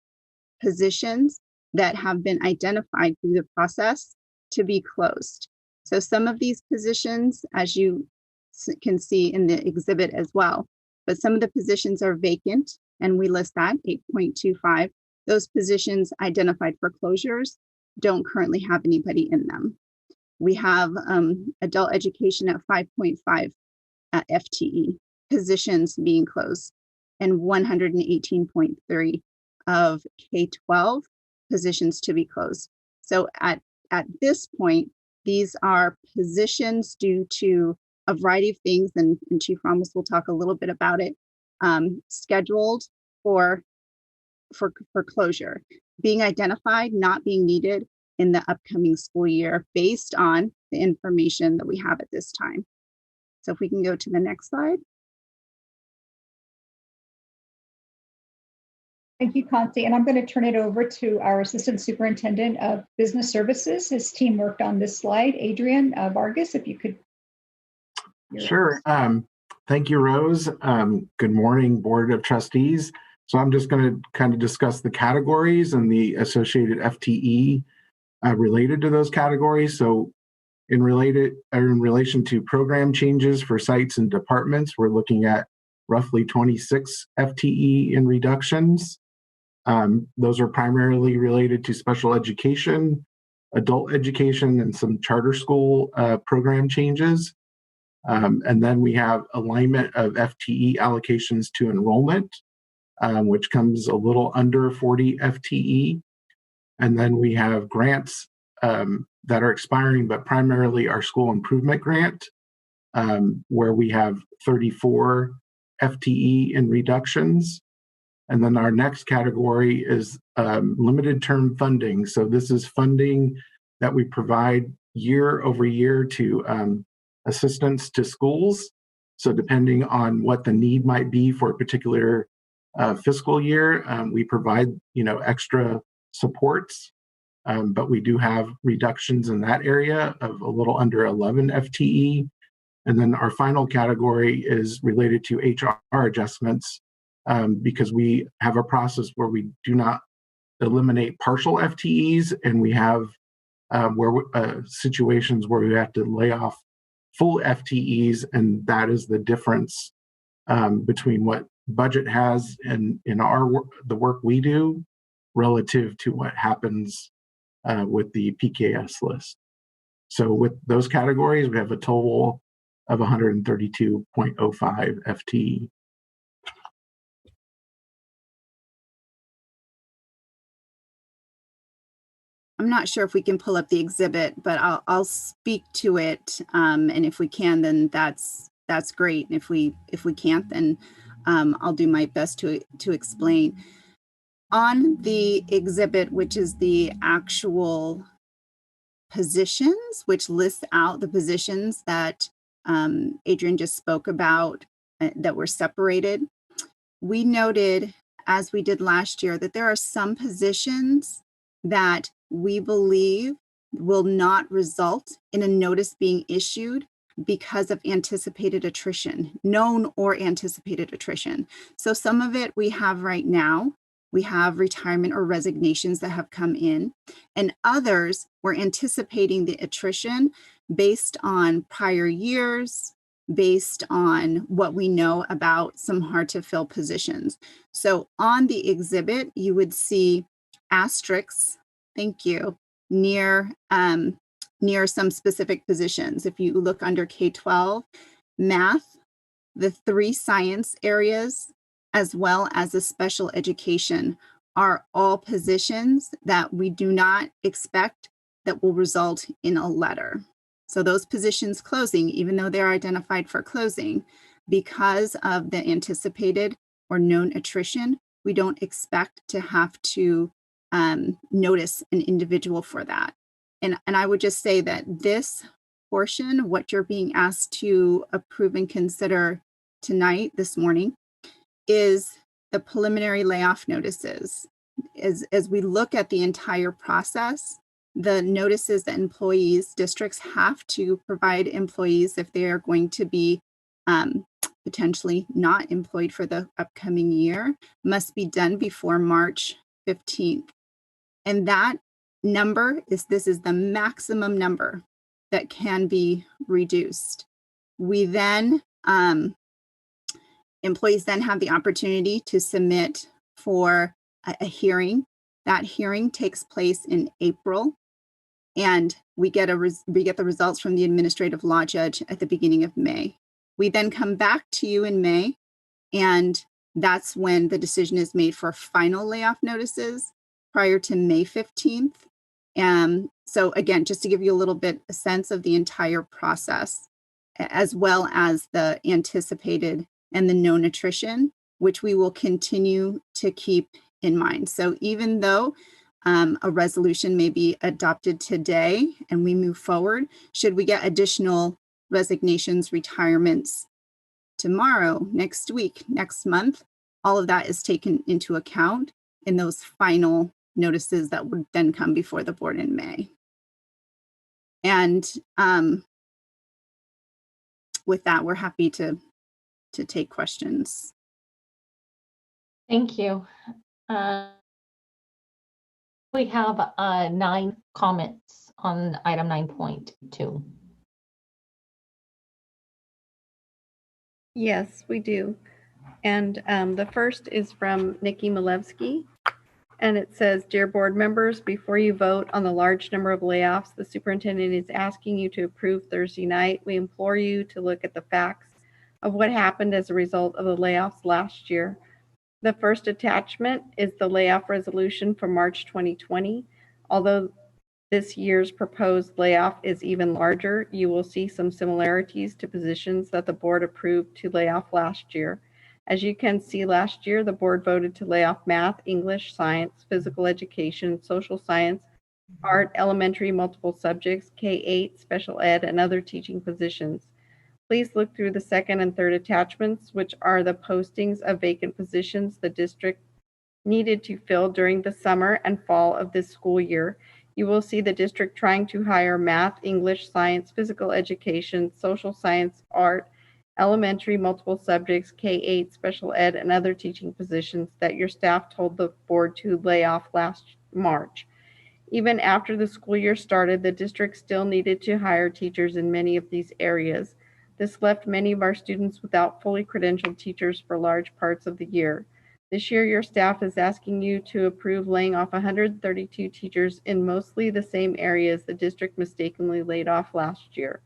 positions that have been identified through the process to be closed. So some of these positions, as you can see in the exhibit as well, but some of the positions are vacant, and we list that 8.25. Those positions identified for closures don't currently have anybody in them. We have adult education at 5.5 FTE positions being closed, and 118.3 of K-12 positions to be closed. So at this point, these are positions due to a variety of things, and Chief Ramos will talk a little bit about it, scheduled for closure, being identified, not being needed in the upcoming school year based on the information that we have at this time. So if we can go to the next slide. Thank you, Consti. And I'm going to turn it over to our Assistant Superintendent of Business Services. His team worked on this slide. Adrian Vargas, if you could. Sure. Thank you, Rose. Good morning, Board of Trustees. So I'm just going to kind of discuss the categories and the associated FTE related to those categories. So in relation to program changes for sites and departments, we're looking at roughly 26 FTE in reductions. Those are primarily related to special education, adult education, and some charter school program changes. And then we have alignment of FTE allocations to enrollment, which comes a little under 40 FTE. And then we have grants that are expiring, but primarily our school improvement grant, where we have 34 FTE in reductions. And then our next category is limited term funding. So this is funding that we provide year over year to assistance to schools. So depending on what the need might be for a particular fiscal year, we provide extra supports. But we do have reductions in that area of a little under 11 FTE. And then our final category is related to HR adjustments, because we have a process where we do not eliminate partial FTEs, and we have situations where we have to lay off full FTEs, and that is the difference between what budget has and in the work we do relative to what happens with the PKS list. So with those categories, we have a total of 132.05 FTE. I'm not sure if we can pull up the exhibit, but I'll speak to it. And if we can, then that's great. And if we can't, then I'll do my best to explain. On the exhibit, which is the actual positions, which lists out the positions that Adrian just spoke about that were separated. We noted, as we did last year, that there are some positions that we believe will not result in a notice being issued because of anticipated attrition, known or anticipated attrition. So some of it we have right now. We have retirement or resignations that have come in, and others we're anticipating the attrition based on prior years, based on what we know about some hard to fill positions. So on the exhibit, you would see asterisks, thank you, near some specific positions. If you look under K-12, math, the 3 science areas, as well as the special education, are all positions that we do not expect that will result in a letter. So those positions closing, even though they're identified for closing, because of the anticipated or known attrition, we don't expect to have to notice an individual for that. And I would just say that this portion, what you're being asked to approve and consider tonight, this morning, is the preliminary layoff notices. As we look at the entire process, the notices that districts have to provide employees if they are going to be potentially not employed for the upcoming year must be done before March 15th. And that number this is the maximum number that can be reduced. We then, employees then have the opportunity to submit for a hearing. That hearing takes place in April, and we get the results from the administrative law judge at the beginning of May. We then come back to you in May, and that's when the decision is made for final layoff notices prior to May 15th. So again, just to give you a little bit a sense of the entire process, as well as the anticipated and the known attrition, which we will continue to keep in mind. So even though a resolution may be adopted today and we move forward, should we get additional resignations, retirements tomorrow, next week, next month, all of that is taken into account in those final notices that would then come before the board in May. And with that, we're happy to take questions. Thank you. We have 9 comments on item 9.2. Yes, we do. And the first is from Nikki Malevsky. And it says, "Dear board members, before you vote on the large number of layoffs the superintendent is asking you to approve Thursday night, we implore you to look at the facts of what happened as a result of the layoffs last year. The first attachment is the layoff resolution for March 2020. Although this year's proposed layoff is even larger, you will see some similarities to positions that the board approved to lay off last year. As you can see, last year, the board voted to lay off math, English, science, physical education, social science, art, elementary, multiple subjects, K-8, special ed, and other teaching positions. Please look through the second and third attachments, which are the postings of vacant positions the district needed to fill during the summer and fall of this school year. You will see the district trying to hire math, English, science, physical education, social science, art, elementary, multiple subjects, K-8, special ed, and other teaching positions that your staff told the board to lay off last March. Even after the school year started, the district still needed to hire teachers in many of these areas. This left many of our students without fully credentialed teachers for large parts of the year. This year, your staff is asking you to approve laying off 132 teachers in mostly the same areas the district mistakenly laid off last year.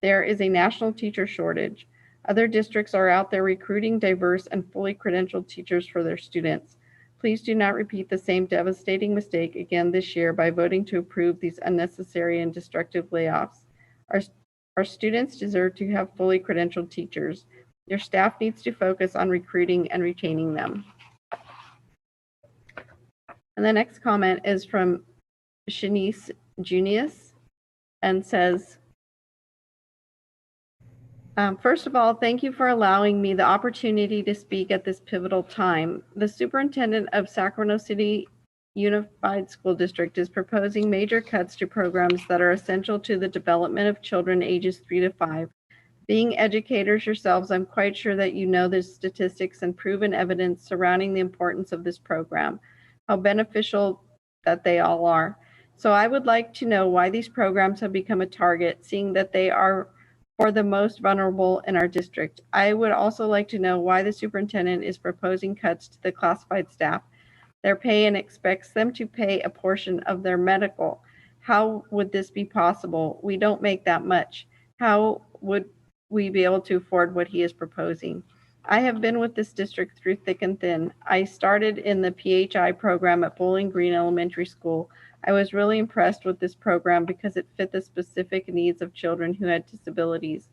There is a national teacher shortage. Other districts are out there recruiting diverse and fully credentialed teachers for their students. Please do not repeat the same devastating mistake again this year by voting to approve these unnecessary and destructive layoffs. Our students deserve to have fully credentialed teachers. Your staff needs to focus on recruiting and retaining them." And the next comment is from Shanice Junius. and says, first of all, thank you for allowing me the opportunity to speak at this pivotal time. The superintendent of Sacramento City Unified School District is proposing major cuts to programs that are essential to the development of children ages 3 to 5. Being educators yourselves, I'm quite sure that you know the statistics and proven evidence surrounding the importance of this program, how beneficial that they all are. So I would like to know why these programs have become a target, seeing that they are for the most vulnerable in our district. I would also like to know why the superintendent is proposing cuts to the classified staff, their pay, and expects them to pay a portion of their medical. How would this be possible? We don't make that much. How would we be able to afford what he is proposing? I have been with this district through thick and thin. I started in the PHI program at Bowling Green Elementary School. I was really impressed with this program because it fit the specific needs of children who had disabilities.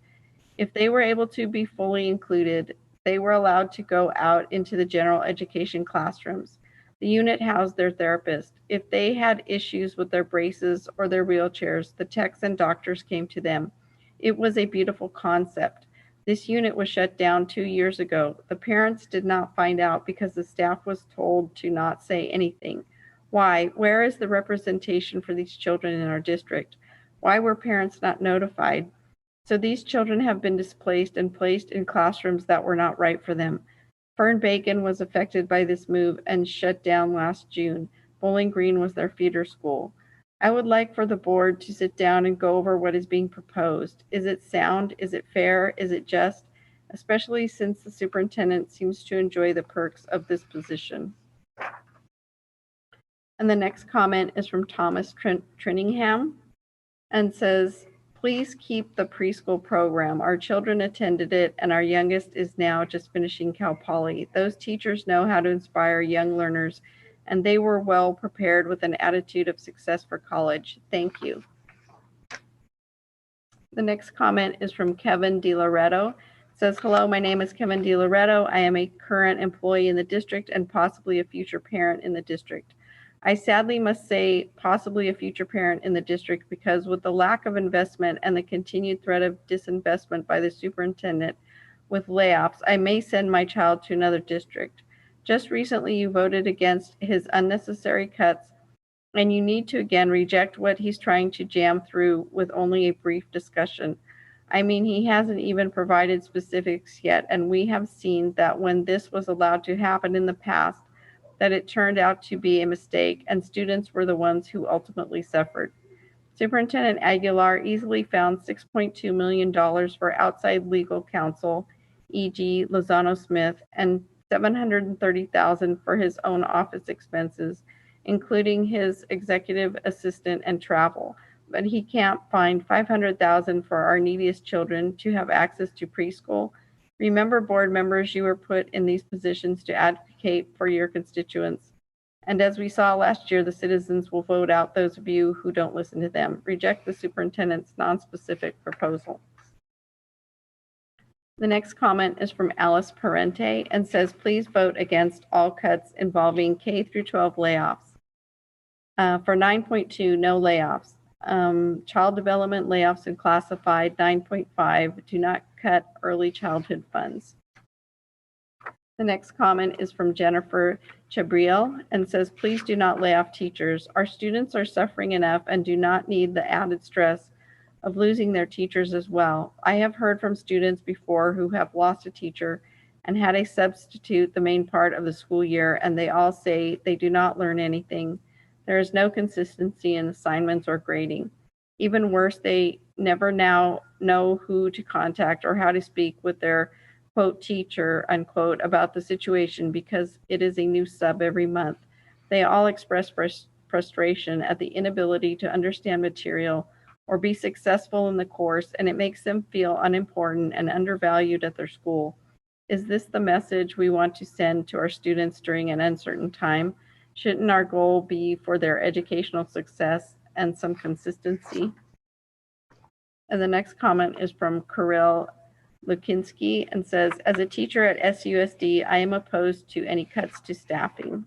If they were able to be fully included, they were allowed to go out into the general education classrooms. The unit housed their therapist. If they had issues with their braces or their wheelchairs, the techs and doctors came to them. It was a beautiful concept. This unit was shut down 2 years ago. The parents did not find out because the staff was told to not say anything. Why? Where is the representation for these children in our district? Why were parents not notified? So these children have been displaced and placed in classrooms that were not right for them. Fern Bacon was affected by this move and shut down last June. Bowling Green was their feeder school. I would like for the board to sit down and go over what is being proposed. Is it sound? Is it fair? Is it just? Especially since the superintendent seems to enjoy the perks of this position. And the next comment is from Thomas Trinningham and says, please keep the preschool program. Our children attended it and our youngest is now just finishing Cal Poly. Those teachers know how to inspire young learners and they were well prepared with an attitude of success for college. Thank you. The next comment is from Kevin DiLoretto. It says, hello, my name is Kevin DiLoretto. I am a current employee in the district and possibly a future parent in the district. I sadly must say possibly a future parent in the district because with the lack of investment and the continued threat of disinvestment by the superintendent with layoffs, I may send my child to another district. Just recently, you voted against his unnecessary cuts, and you need to again reject what he's trying to jam through with only a brief discussion. I mean, he hasn't even provided specifics yet, and we have seen that when this was allowed to happen in the past, that it turned out to be a mistake, and students were the ones who ultimately suffered. Superintendent Aguilar easily found $6.2 million for outside legal counsel, e.g. Lozano Smith, and $730,000 for his own office expenses, including his executive assistant and travel. But he can't find $500,000 for our neediest children to have access to preschool. Remember, board members, you were put in these positions to advocate for your constituents. And as we saw last year, the citizens will vote out those of you who don't listen to them. Reject the superintendent's non-specific proposal. The next comment is from Alice Parente and says, please vote against all cuts involving K through 12 layoffs. For 9.2, no layoffs. Child development layoffs in classified 9.5, do not cut early childhood funds. The next comment is from Jennifer Chabriel and says, please do not lay off teachers. Our students are suffering enough and do not need the added stress of losing their teachers as well. I have heard from students before who have lost a teacher and had a substitute the main part of the school year, and they all say they do not learn anything. There is no consistency in assignments or grading. Even worse, they never now know who to contact or how to speak with their quote teacher unquote about the situation because it is a new sub every month. They all express frustration at the inability to understand material or be successful in the course, and it makes them feel unimportant and undervalued at their school. Is this the message we want to send to our students during an uncertain time? Shouldn't our goal be for their educational success and some consistency? And the next comment is from Kirill Lukinski and says, as a teacher at SUSD, I am opposed to any cuts to staffing.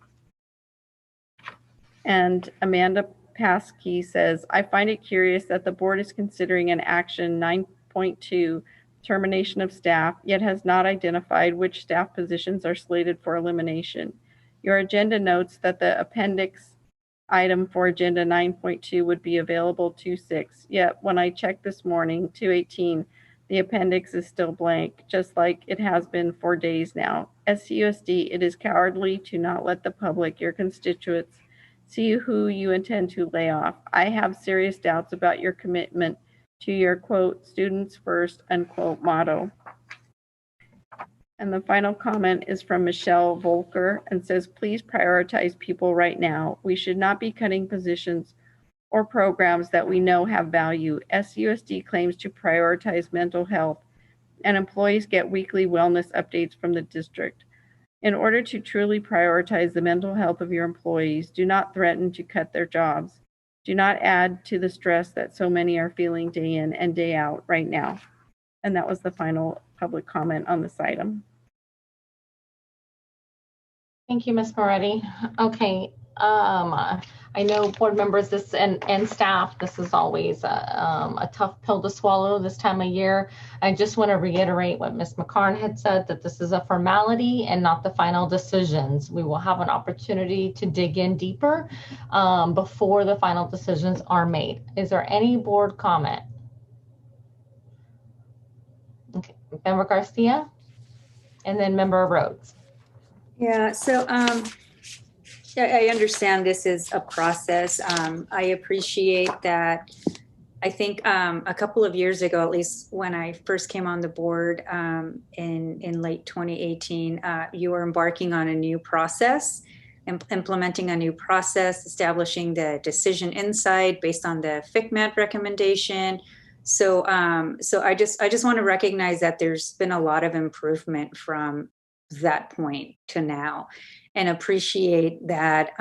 And Amanda Paskey says, I find it curious that the board is considering an action 9.2 termination of staff, yet has not identified which staff positions are slated for elimination. Your agenda notes that the appendix item for agenda 9.2 would be available 2/6. Yet when I checked this morning, 2/18, the appendix is still blank, just like it has been for days now. SCUSD, it is cowardly to not let the public, your constituents, see who you intend to lay off. I have serious doubts about your commitment to your quote, students first, unquote motto. And the final comment is from Michelle Volker and says, please prioritize people right now. We should not be cutting positions or programs that we know have value. SUSD claims to prioritize mental health, and employees get weekly wellness updates from the district. In order to truly prioritize the mental health of your employees, do not threaten to cut their jobs. Do not add to the stress that so many are feeling day in and day out right now. And that was the final public comment on this item. Thank you, Ms. Moretti. Okay, I know board members this and staff, this is always a tough pill to swallow this time of year. I just want to reiterate what Ms. McCarn had said, that this is a formality and not the final decisions. We will have an opportunity to dig in deeper before the final decisions are made. Is there any board comment? Okay, Member Garcia, and then Member Rhodes. Yeah, so I understand this is a process. I appreciate that. I think a couple of years ago, at least when I first came on the board in late 2018, you were embarking on a new process, implementing a new process, establishing the decision insight based on the FCMAT recommendation. So I just want to recognize that there's been a lot of improvement from that point to now, and appreciate that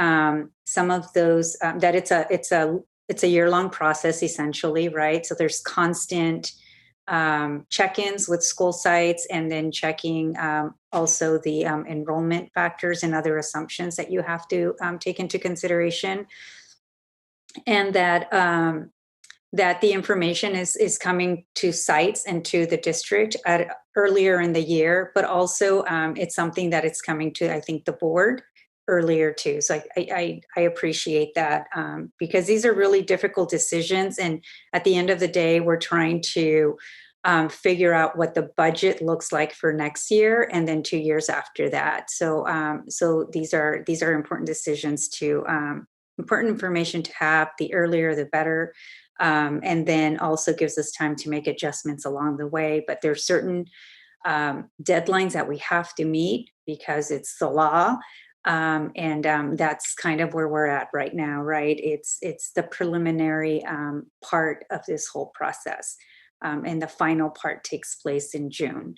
some of those that it's a year-long process essentially, right? So there's constant check-ins with school sites, and then checking also the enrollment factors and other assumptions that you have to take into consideration, and that the information is coming to sites and to the district earlier in the year, but also it's something that it's coming to, I think, the board earlier too. So I appreciate that because these are really difficult decisions. And at the end of the day, we're trying to figure out what the budget looks like for next year and then 2 years after that. So these are important decisions important information to have. The earlier, the better. And then also gives us time to make adjustments along the way. But there's certain deadlines that we have to meet because it's the law. And that's kind of where we're at right now, right? It's the preliminary part of this whole process. And the final part takes place in June.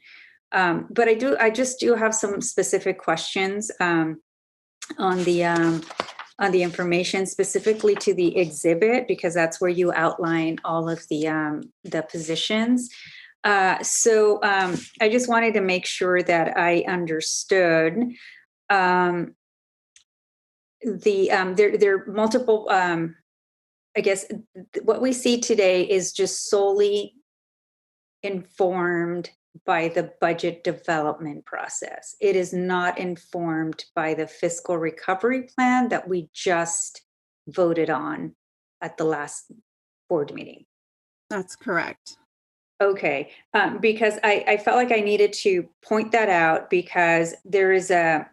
But I just do have some specific questions on the information, specifically to the exhibit, because that's where you outline all of the positions. So I just wanted to make sure that I understood there are multiple, I guess what we see today is just solely informed by the budget development process. It is not informed by the fiscal recovery plan that we just voted on at the last board meeting. That's correct. Okay, because I felt like I needed to point that out because there are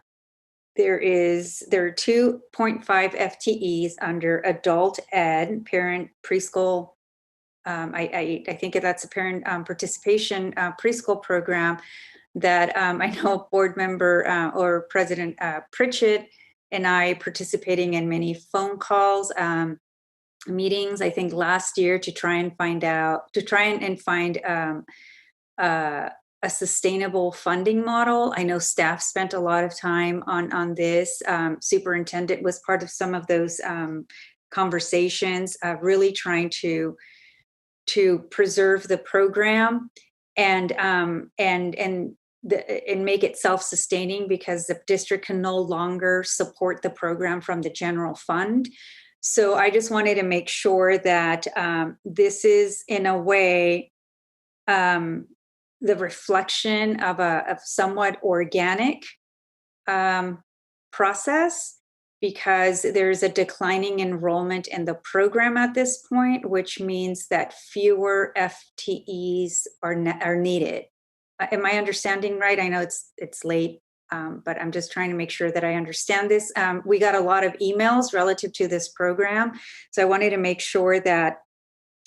2.5 FTEs under adult ed, parent preschool. I think that's a parent participation preschool program that I know board member or President Pritchett and I participating in many phone calls, meetings, I think last year to try and find a sustainable funding model. I know staff spent a lot of time on this. Superintendent was part of some of those conversations, really trying to preserve the program and make it self-sustaining because the district can no longer support the program from the general fund. So I just wanted to make sure that this is in a way the reflection of a somewhat organic process, because there's a declining enrollment in the program at this point, which means that fewer FTEs are needed. Am I understanding right? I know it's late, but I'm just trying to make sure that I understand this. We got a lot of emails relative to this program, so I wanted to make sure that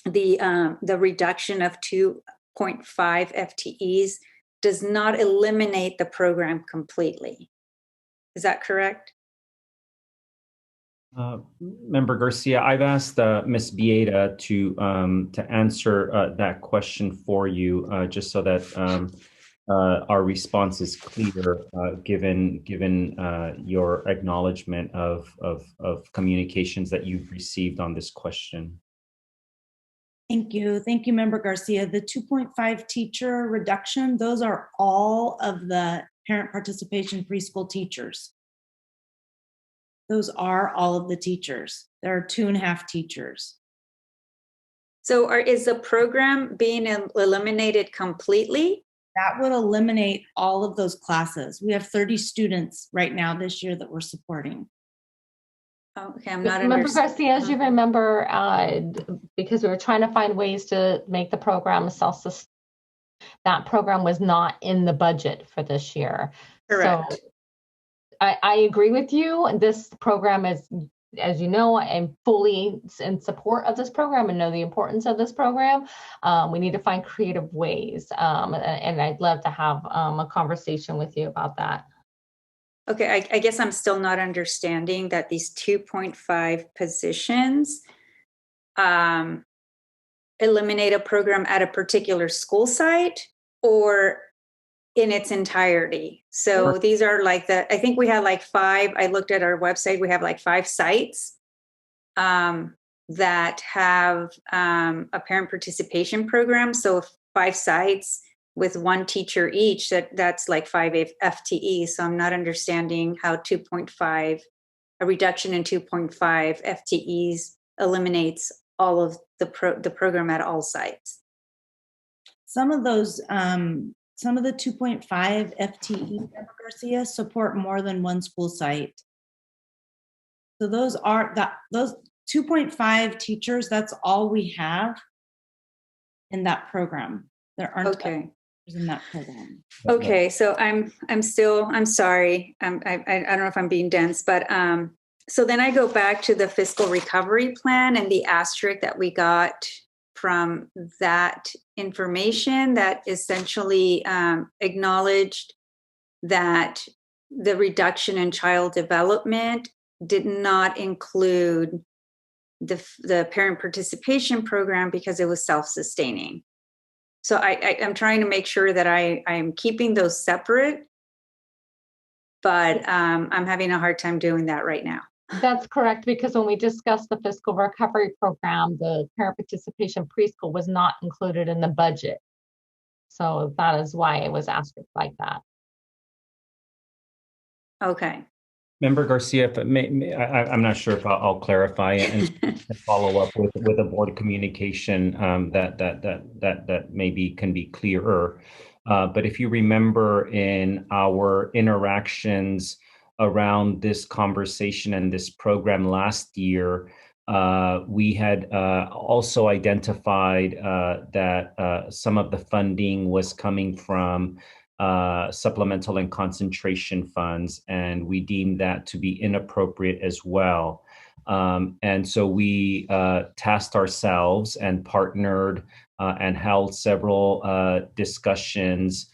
the reduction of 2.5 FTEs does not eliminate the program completely. Is that correct? Member Garcia, I've asked Ms. Bieda to answer that question for you, just so that our response is clear, given your acknowledgement of communications that you've received on this question. Thank you. Thank you, Member Garcia. The 2.5 teacher reduction, those are all of the parent participation preschool teachers. Those are all of the teachers. There are 2.5 teachers. So is the program being eliminated completely? That would eliminate all of those classes. We have 30 students right now this year that we're supporting. Okay, I'm not Member Garcia, as you remember, because we were trying to find ways to make the program self-sustaining, that program was not in the budget for this year. Correct. So I agree with you. This program is, as you know, I'm fully in support of this program and know the importance of this program. We need to find creative ways, and I'd love to have a conversation with you about that. Okay, I guess I'm still not understanding that these 2.5 positions eliminate a program at a particular school site or in its entirety. So these are like I think we had like 5, I looked at our website, we have like 5 sites that have a parent participation program. So 5 sites with 1 teacher each, that's like 5 FTEs. So I'm not understanding how 2.5, a reduction in 2.5 FTEs eliminates all of the program at all sites. Some of those, some of the 2.5 FTE, Member Garcia, support more than 1 school site. So those 2.5 teachers, that's all we have in that program. There aren't okay in that program. Okay, so I'm sorry. I don't know if I'm being dense, but so then I go back to the fiscal recovery plan and the asterisk that we got from that information that essentially acknowledged that the reduction in child development did not include the parent participation program because it was self-sustaining. So I'm trying to make sure that I'm keeping those separate, but I'm having a hard time doing that right now. That's correct, because when we discussed the fiscal recovery program, the parent participation preschool was not included in the budget. So that is why it was asked like that. Okay. Member Garcia, if it I'm not sure if I'll clarify and follow up with a board communication that maybe can be clearer. But if you remember in our interactions around this conversation and this program last year, we had also identified that some of the funding was coming from supplemental and concentration funds, and we deemed that to be inappropriate as well. And so we tasked ourselves and partnered and held several discussions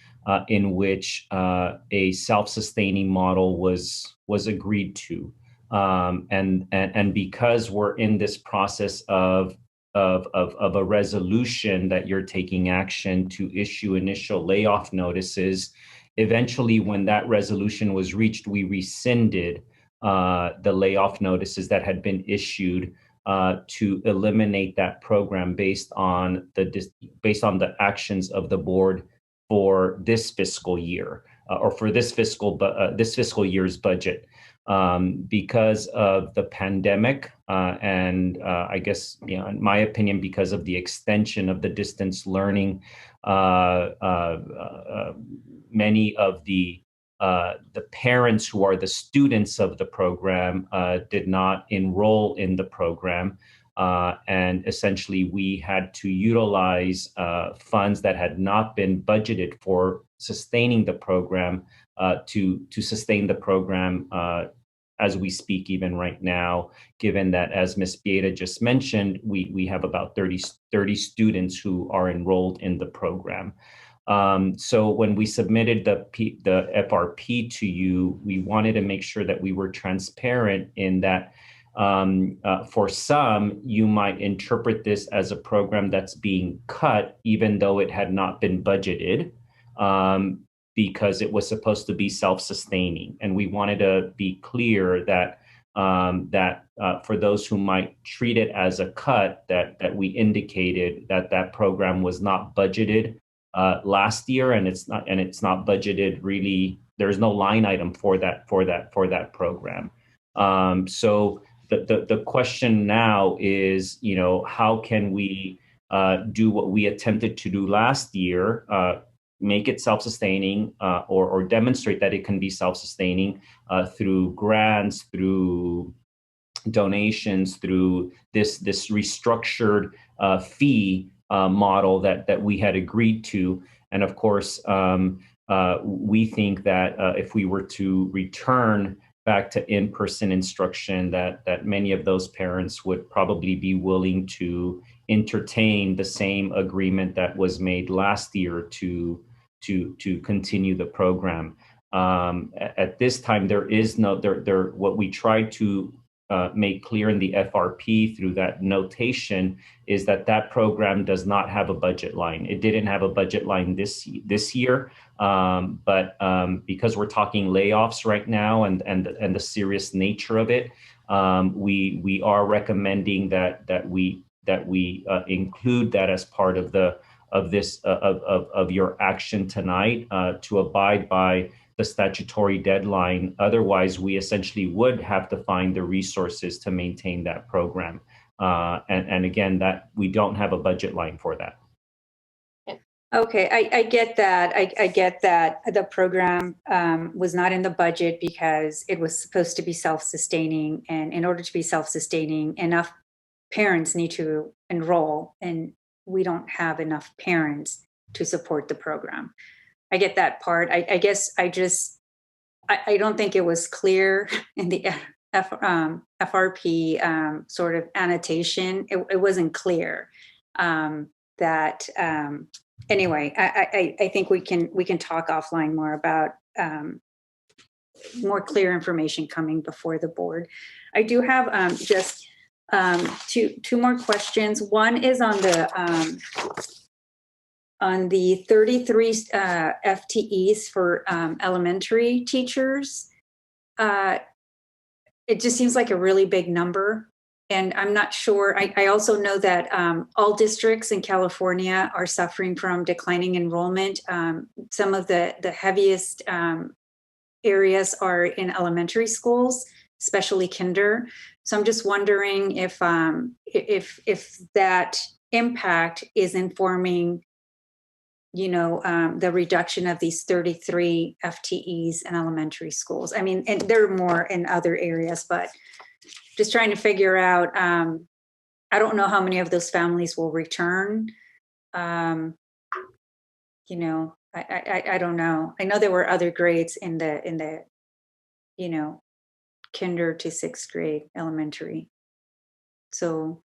in which a self-sustaining model was agreed to. And because we're in this process of a resolution that you're taking action to issue initial layoff notices, eventually when that resolution was reached, we rescinded the layoff notices that had been issued to eliminate that program based on the actions of the board for this fiscal year or for this fiscal year's budget. Because of the pandemic, and I guess, in my opinion, because of the extension of the distance learning, many of the parents who are the students of the program did not enroll in the program. And essentially, we had to utilize funds that had not been budgeted for sustaining the program to sustain the program as we speak, even right now, given that, as Ms. Pieta just mentioned, we have about 30 students who are enrolled in the program. So when we submitted the FRP to you, we wanted to make sure that we were transparent in that for some, you might interpret this as a program that's being cut, even though it had not been budgeted, because it was supposed to be self-sustaining. And we wanted to be clear that for those who might treat it as a cut, that we indicated that program was not budgeted last year, and it's not budgeted really. There's no line item for that program. So the question now is, how can we do what we attempted to do last year, make it self-sustaining, or demonstrate that it can be self-sustaining through grants, through donations, through this restructured fee model that we had agreed to. And of course, we think that if we were to return back to in-person instruction, that many of those parents would probably be willing to entertain the same agreement that was made last year to continue the program. At this time, there is no what we tried to make clear in the FRP through that notation is that program does not have a budget line. It didn't have a budget line this year, but because we're talking layoffs right now and the serious nature of it, we are recommending that we include that as part of your action tonight to abide by the statutory deadline. Otherwise, we essentially would have to find the resources to maintain that program. And again, that we don't have a budget line for that. Okay, I get that. I get that the program was not in the budget because it was supposed to be self-sustaining. And in order to be self-sustaining, enough parents need to enroll, and we don't have enough parents to support the program. I get that part. I guess I don't think it was clear in the FRP sort of annotation. It wasn't clear that. Anyway, I think we can talk offline more about more clear information coming before the board. I do have just two more questions. One is on the 33 FTEs for elementary teachers. It just seems like a really big number. And I'm not sure. I also know that all districts in California are suffering from declining enrollment. Some of the heaviest areas are in elementary schools, especially kinder. So I'm just wondering if that impact is informing, the reduction of these 33 FTEs in elementary schools. I mean, and there are more in other areas, but just trying to figure out, I don't know how many of those families will return. I don't know. I know there were other grades in the kinder to sixth grade elementary. So.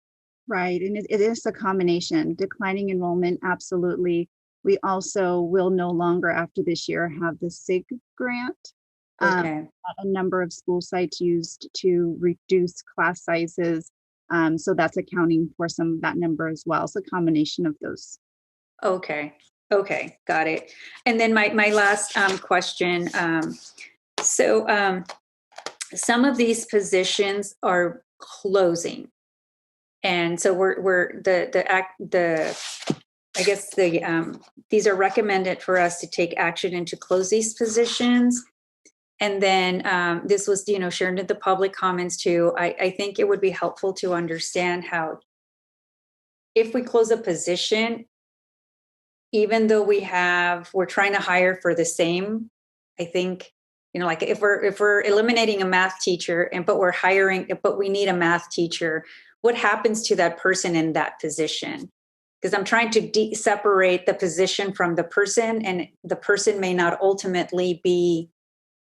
Right, and it is a combination. Declining enrollment, absolutely. We also will no longer after this year have the SIG grant. Okay. A number of school sites used to reduce class sizes. So that's accounting for some of that number as well. So a combination of those. Okay, got it. And then my last question. Some of these positions are closing. And so these are recommended for us to take action and to close these positions. And then this was, shared in the public comments too. I think it would be helpful to understand how, if we close a position, even though we're trying to hire for the same, I think, like if we're eliminating a math teacher but we need a math teacher, what happens to that person in that position? Because I'm trying to separate the position from the person, and the person may not ultimately be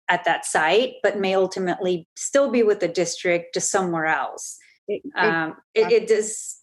at that site, but may ultimately still be with the district, just somewhere else. It does.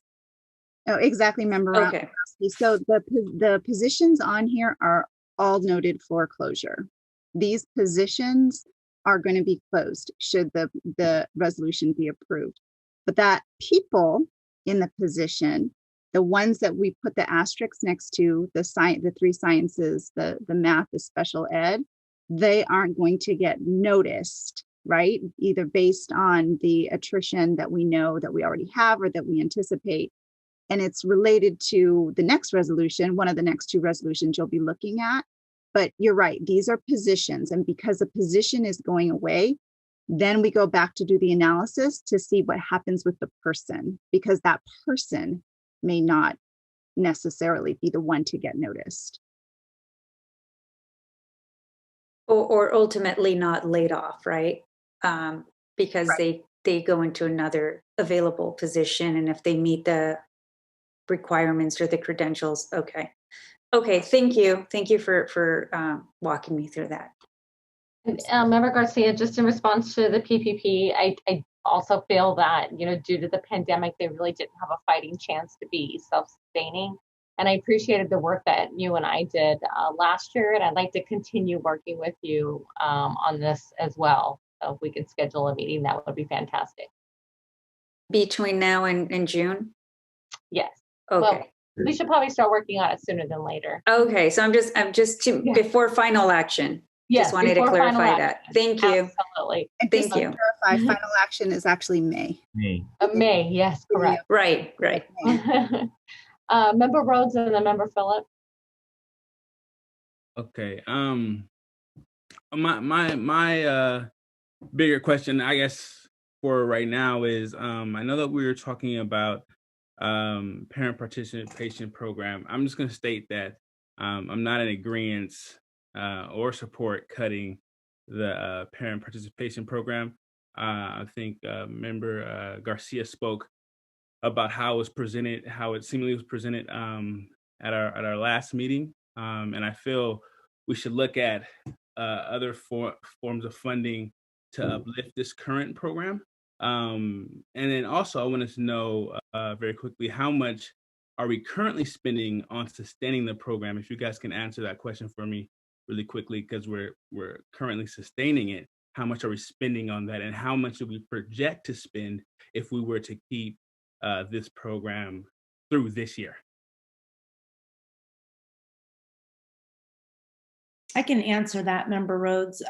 Oh, exactly, Member. Okay. So the positions on here are all noted for closure. These positions are going to be closed should the resolution be approved. But that people in the position, the ones that we put the asterisks next to, the 3 sciences, the math, the special ed, they aren't going to get noticed, right? Either based on the attrition that we know that we already have or that we anticipate. And it's related to the next resolution, one of the next 2 resolutions you'll be looking at. But you're right, these are positions. And because the position is going away, then we go back to do the analysis to see what happens with the person, because that person may not necessarily be the one to get noticed. Or ultimately not laid off, right? Because they go into another available position, and if they meet the requirements or the credentials. Okay. Thank you for walking me through that. Member Garcia, just in response to the PPP, I also feel that, due to the pandemic, they really didn't have a fighting chance to be self-sustaining. And I appreciated the work that you and I did last year, and I'd like to continue working with you on this as well. So if we could schedule a meeting, that would be fantastic. Between now and June? Yes. Okay. Well, we should probably start working on it sooner than later. Okay, so I'm just before final action. Yes, just wanted to clarify that. Thank you. Absolutely. And Thank just to you. clarify, final action is actually May. May, yes, correct. Right. Member Rhodes and then Member Phillips. Okay. My bigger question, I guess, for right now is I know that we were talking about parent participation program. I'm just going to state that I'm not in agreement or support cutting the parent participation program. I think Member Garcia spoke about how it seemingly was presented at our last meeting, and I feel we should look at other forms of funding to uplift this current program. And then also, I wanted to know very quickly, how much are we currently spending on sustaining the program? If you guys can answer that question for me really quickly, because we're currently sustaining it. How much are we spending on that, and how much do we project to spend if we were to keep this program through this year? I can answer that, Member Rhodes.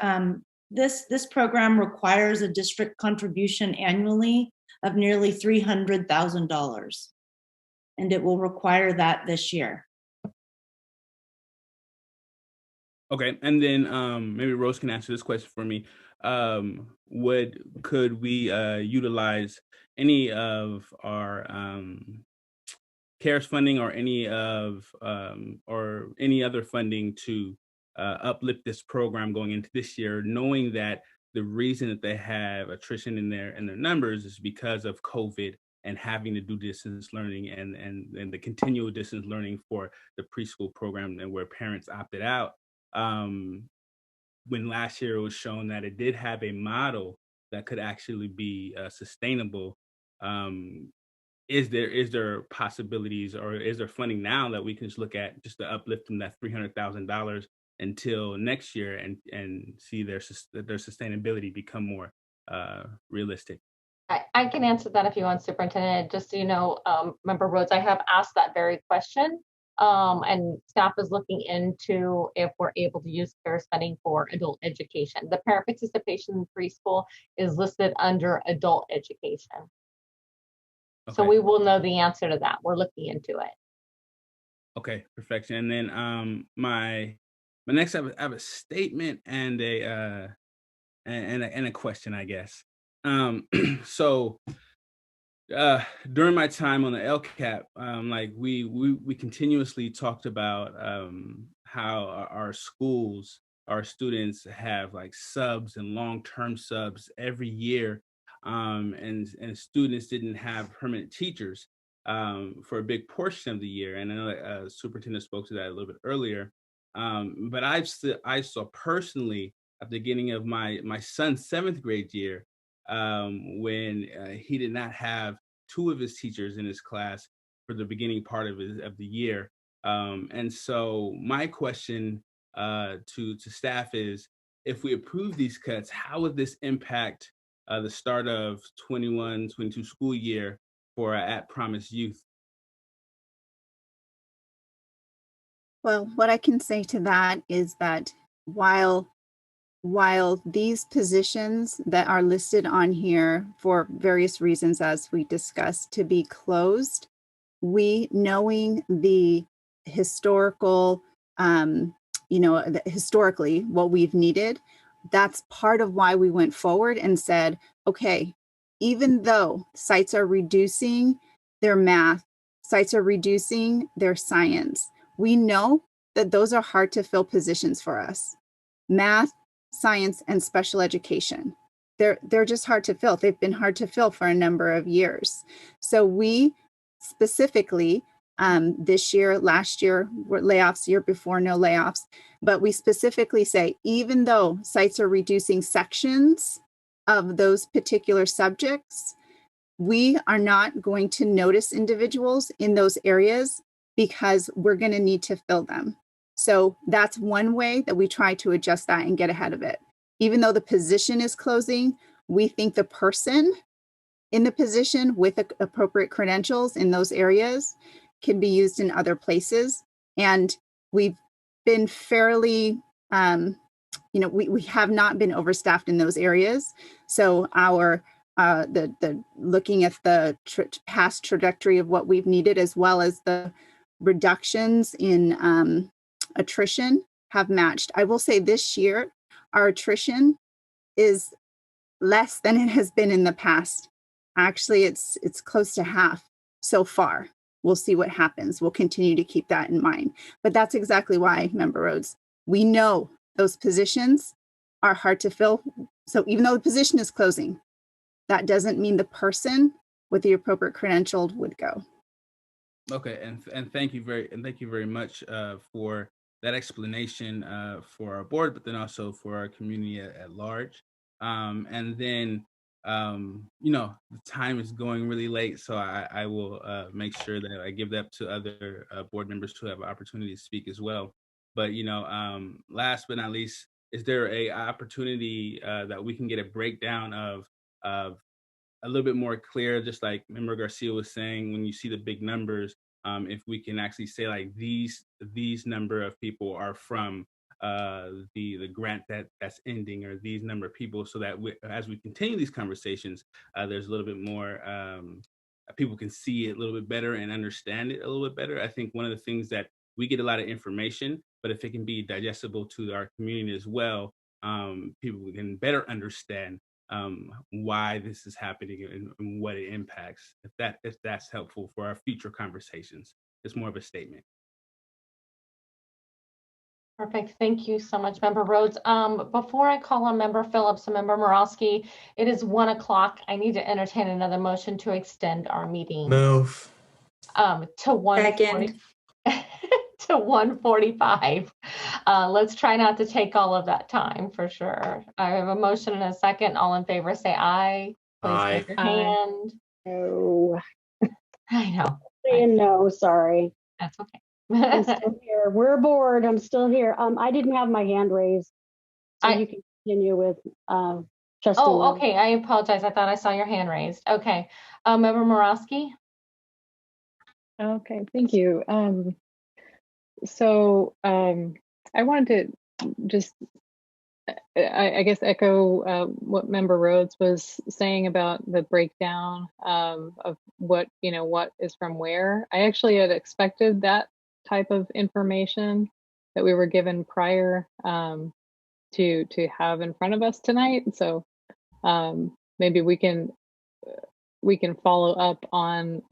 This program requires a district contribution annually of nearly $300,000, and it will require that this year. Okay, and then maybe Rose can answer this question for me. Could we utilize any of our CARES funding or any other funding to uplift this program going into this year, knowing that the reason that they have attrition in their numbers is because of COVID and having to do distance learning and the continual distance learning for the preschool program, and where parents opted out. When last year it was shown that it did have a model that could actually be sustainable. Is there possibilities, or is there funding now that we can just look at just to uplift from that $300,000 until next year and see their sustainability become more realistic? I can answer that if you want, Superintendent. Just so you know, Member Rhodes, I have asked that very question, and staff is looking into if we're able to use CARES funding for adult education. The parent participation in preschool is listed under adult education. Okay. So we will know the answer to that. We're looking into it. Okay, perfection. And then my next, I have a statement and and a question, I guess. So during my time on the LCAP, like we continuously talked about how our schools, our students have like subs and long-term subs every year, and students didn't have permanent teachers for a big portion of the year. And I know that Superintendent spoke to that a little bit earlier, but I saw personally at the beginning of my son's 7th grade year, when he did not have 2 of his teachers in his class for the beginning part of the year. And so my question to staff is, if we approve these cuts, how would this impact the start of 21-22 school year for at Promise youth? Well, what I can say to that is that while these positions that are listed on here for various reasons, as we discussed, to be closed, we, knowing the historical, historically what we've needed, that's part of why we went forward and said, okay, even though sites are reducing their math, sites are reducing their science, we know that those are hard to fill positions for us. Math, science, and special education. They're just hard to fill. They've been hard to fill for a number of years. So we specifically, this year, last year, were layoffs, year before, no layoffs, but we specifically say, even though sites are reducing sections of those particular subjects, we are not going to notice individuals in those areas because we're going to need to fill them. So that's one way that we try to adjust that and get ahead of it. Even though the position is closing, we think the person in the position with appropriate credentials in those areas can be used in other places. And we've been fairly, we have not been overstaffed in those areas. So our the looking at the past trajectory of what we've needed, as well as the reductions in attrition, have matched. I will say this year, our attrition is less than it has been in the past. Actually, it's close to half so far. We'll see what happens. We'll continue to keep that in mind. But that's exactly why, Member Rhodes, we know those positions are hard to fill. So even though the position is closing, that doesn't mean the person with the appropriate credential would go. Okay, and thank you very much for that explanation for our board, but then also for our community at large. And then, the time is going really late, so I will make sure that I give that to other board members who have an opportunity to speak as well. But, last but not least, is there a opportunity that we can get a breakdown of a little bit more clear, just like Member Garcia was saying, when you see the big numbers, if we can actually say like these number of people are from the grant that's ending, or these number of people, so that as we continue these conversations, there's a little bit more, people can see it a little bit better and understand it a little bit better. I think one of the things that we get a lot of information, but if it can be digestible to our community as well, people can better understand why this is happening and what it impacts. If that's helpful for our future conversations, it's more of a statement. Perfect. Thank you so much, Member Rhodes. Before I call on Member Phillips and Member Morosky, it is 1 o'clock. I need to entertain another motion to extend our meeting. Move. To 1:40 to 1:45. Let's try not to take all of that time for sure. I have a motion and a second. All in favor, say aye. Please raise your hand. No. I know. Saying no, sorry. That's okay. I'm still here. We're bored. I'm still here. I didn't have my hand raised. So you can continue with Trustee. Oh, okay. I apologize. I thought I saw your hand raised. Okay. Member Morosky? Okay, thank you. I wanted to just, I guess, echo what Member Rhodes was saying about the breakdown of what is from where. I actually had expected that type of information that we were given prior to have in front of us tonight. So maybe we can follow up on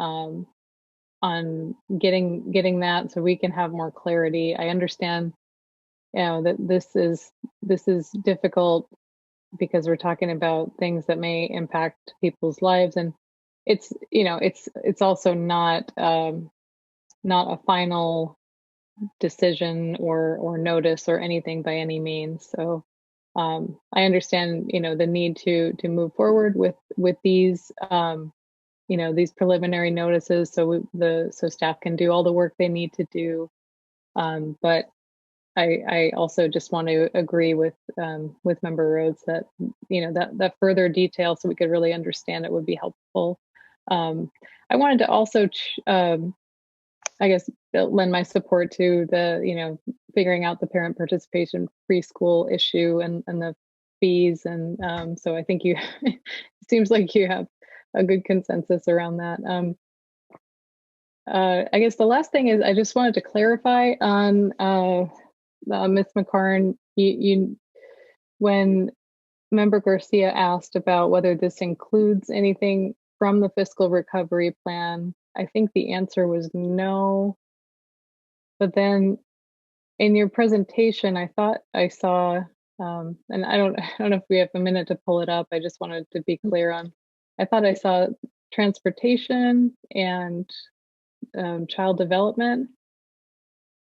getting that so we can have more clarity. I understand, that this is difficult because we're talking about things that may impact people's lives, and it's also not a final decision or notice or anything by any means. So I understand, the need to move forward with these, these preliminary notices, so staff can do all the work they need to do. But I also just want to agree with Member Rhodes that that further detail, so we could really understand it, would be helpful. I wanted to also I guess lend my support to the figuring out the parent participation preschool issue and the fees, and so I think it seems like you have a good consensus around that. I guess the last thing is I just wanted to clarify on Ms. McCarn, when Member Garcia asked about whether this includes anything from the fiscal recovery plan, I think the answer was no. But then in your presentation, I thought I saw, and I don't know if we have a minute to pull it up. I just wanted to be clear on. I thought I saw transportation and child development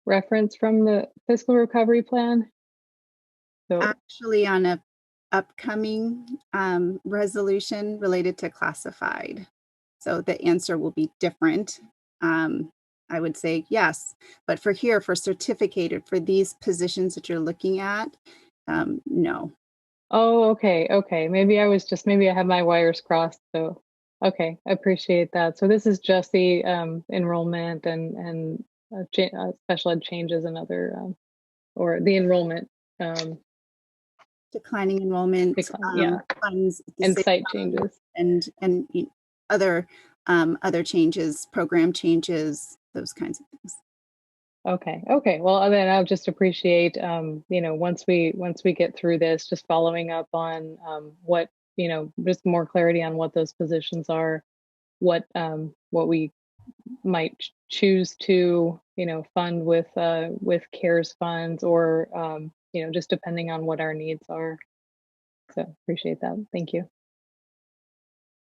reference from the fiscal recovery plan. So actually, on a upcoming resolution related to classified. So the answer will be different. I would say yes, but for certificated, for these positions that you're looking at, no. Oh, okay. Maybe I have my wires crossed. So, okay, I appreciate that. So this is just the enrollment and special ed changes and other, or the enrollment. Declining enrollment, funds, and site changes, and other changes, program changes, those kinds of things. Okay. Well, then I'll just appreciate, once we get through this, just following up on what, just more clarity on what those positions are, what we might choose to, fund with CARES funds, or just depending on what our needs are. So appreciate that. Thank you.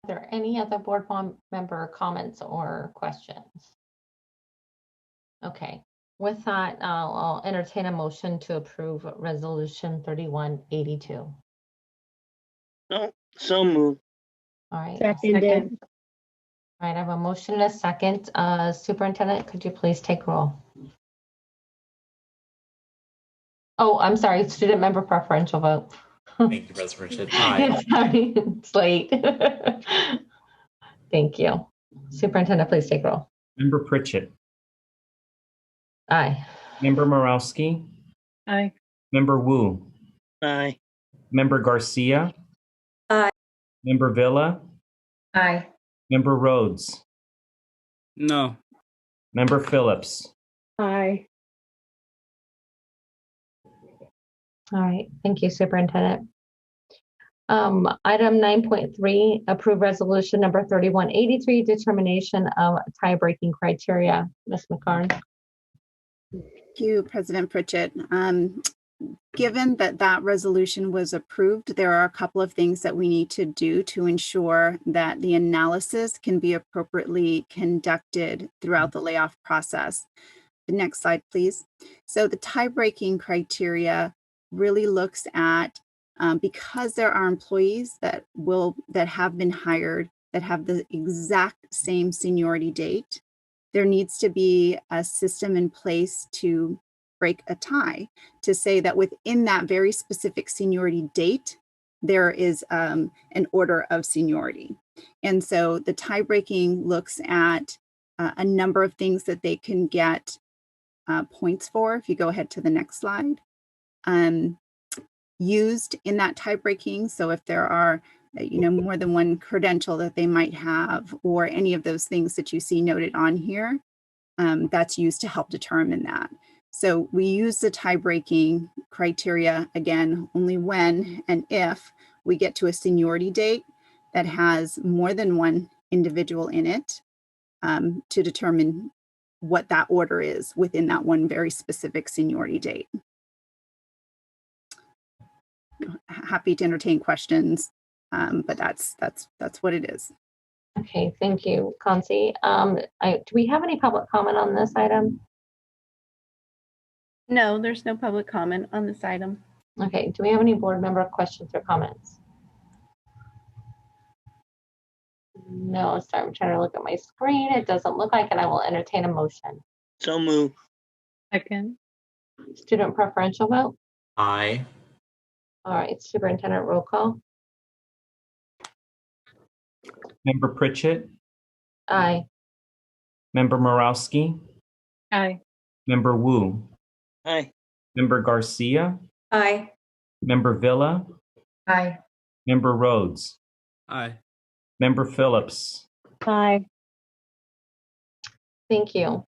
Are there any other board member comments or questions? Okay. With that, I'll entertain a motion to approve Resolution 3182. So moved. All right. Seconded. All right, I have a motion and a second. Superintendent, could you please take roll? Oh, I'm sorry, student member preferential vote. Thank you, President Bridget. Aye. Sorry, it's late. Thank you. Superintendent, please take roll. Member Pritchett. Aye. Member Morowski. Aye. Member Wu. Aye. Member Garcia. Aye. Member Villa. Aye. Member Rhodes. No. Member Phillips. Aye. All right, thank you, Superintendent. Item 9.3, approve resolution number 3183, determination of tie-breaking criteria. Ms. McCarn. Thank you, President Pritchett. Given that resolution was approved, there are a couple of things that we need to do to ensure that the analysis can be appropriately conducted throughout the layoff process. The next slide, please. So the tie-breaking criteria really looks at, because there are employees that have been hired that have the exact same seniority date, there needs to be a system in place to break a tie, to say that within that very specific seniority date, there is an order of seniority. And so the tie breaking looks at a number of things that they can get points for. If you go ahead to the next slide. Used in that tie breaking. So if there are more than one credential that they might have, or any of those things that you see noted on here, that's used to help determine that. So we use the tie breaking criteria again only when and if we get to a seniority date that has more than one individual in it, to determine what that order is within that one very specific seniority date. Happy to entertain questions, but that's what it is. Okay, thank you, Concy. Do we have any public comment on this item? No, there's no public comment on this item. Okay, do we have any board member questions or comments? No, sorry, I'm trying to look at my screen. It doesn't look like, and I will entertain a motion. So move. Second. Student preferential vote? Aye. All right, superintendent roll call? Member Pritchett, Aye. Member Morowski, Aye. Member Wu, Aye. Member Garcia, Aye. Member Villa, Aye. Member Rhodes, Aye. Member Phillips. Aye. Thank you.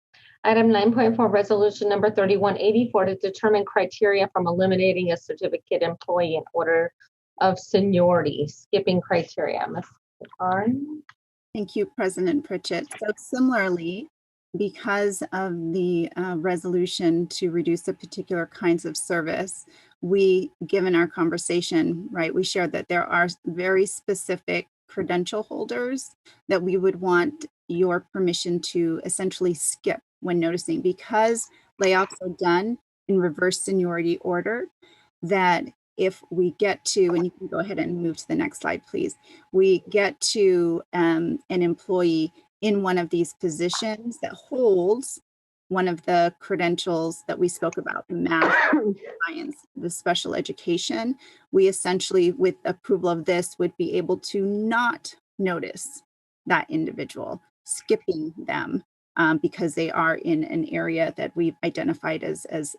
Item 9.4, resolution number 3184 to determine criteria from eliminating a certificate employee in order of seniority, skipping criteria. Ms. Karn? Thank you, President Pritchett. So similarly, because of the resolution to reduce the particular kinds of service, we, given our conversation, right, we shared that there are very specific credential holders that we would want your permission to essentially skip when noticing, because layoffs are done in reverse seniority order, that if we get to, and you can go ahead and move to the next slide, please, we get to an employee in one of these positions that holds one of the credentials that we spoke about, the math, science, the special education, we essentially, with approval of this, would be able to not notice that individual, skipping them because they are in an area that we've identified as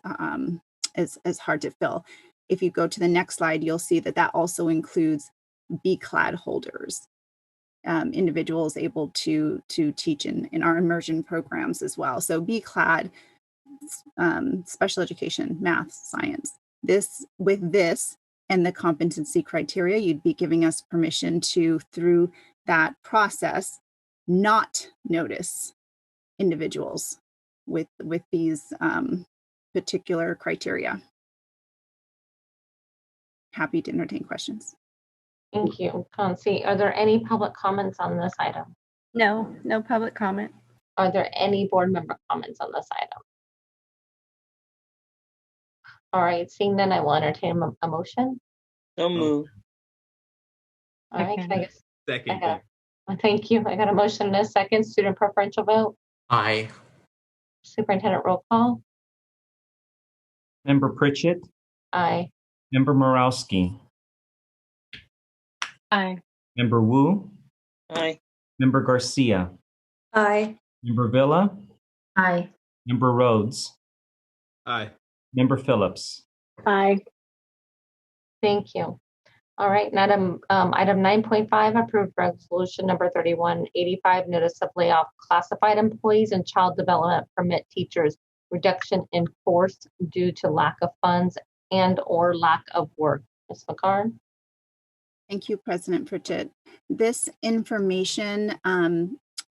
hard to fill. If you go to the next slide, you'll see that that also includes B-clad holders, individuals able to teach in our immersion programs as well. So B-clad, special education, math, science. With this and the competency criteria, you'd be giving us permission to, through that process, not notice individuals with these particular criteria. Happy to entertain questions. Thank you, Concy. Are there any public comments on this item? No, no public comment. Are there any board member comments on this item? All right, seeing none, I will entertain a motion. So move. All right, can I get Second. Thank you. I got a motion and a second. Student preferential vote. Aye. Superintendent roll call. Member Pritchett, Aye. Member Morowski, Aye. Member Wu, Aye. Member Garcia, Aye. Member Villa, Aye. Member Rhodes, Aye. Member Phillips. Aye. Thank you. All right, item 9.5, approved resolution number 3185, notice of layoff classified employees and child development permit teachers, reduction in force due to lack of funds and or lack of work. Ms. McCarn? Thank you, President Pritchett. This information,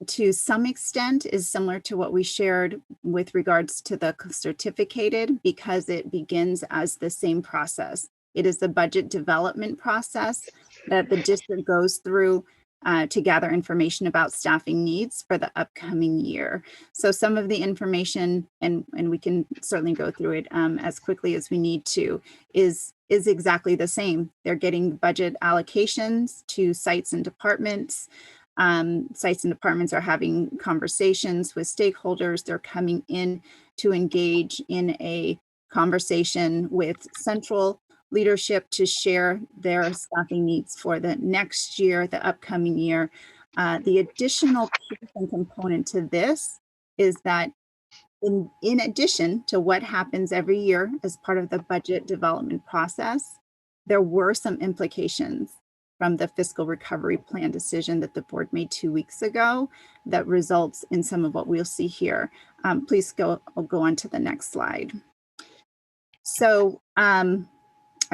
to some extent, is similar to what we shared with regards to the certificated, because it begins as the same process. It is the budget development process that the district goes through to gather information about staffing needs for the upcoming year. So some of the information, and we can certainly go through it as quickly as we need to, is exactly the same. They're getting budget allocations to sites and departments. Sites and departments are having conversations with stakeholders. They're coming in to engage in a conversation with central leadership to share their staffing needs for the next year, the upcoming year. The additional piece and component to this is that in addition to what happens every year as part of the budget development process, there were some implications from the fiscal recovery plan decision that the board made 2 weeks ago that results in some of what we'll see here. Please I'll go on to the next slide. So I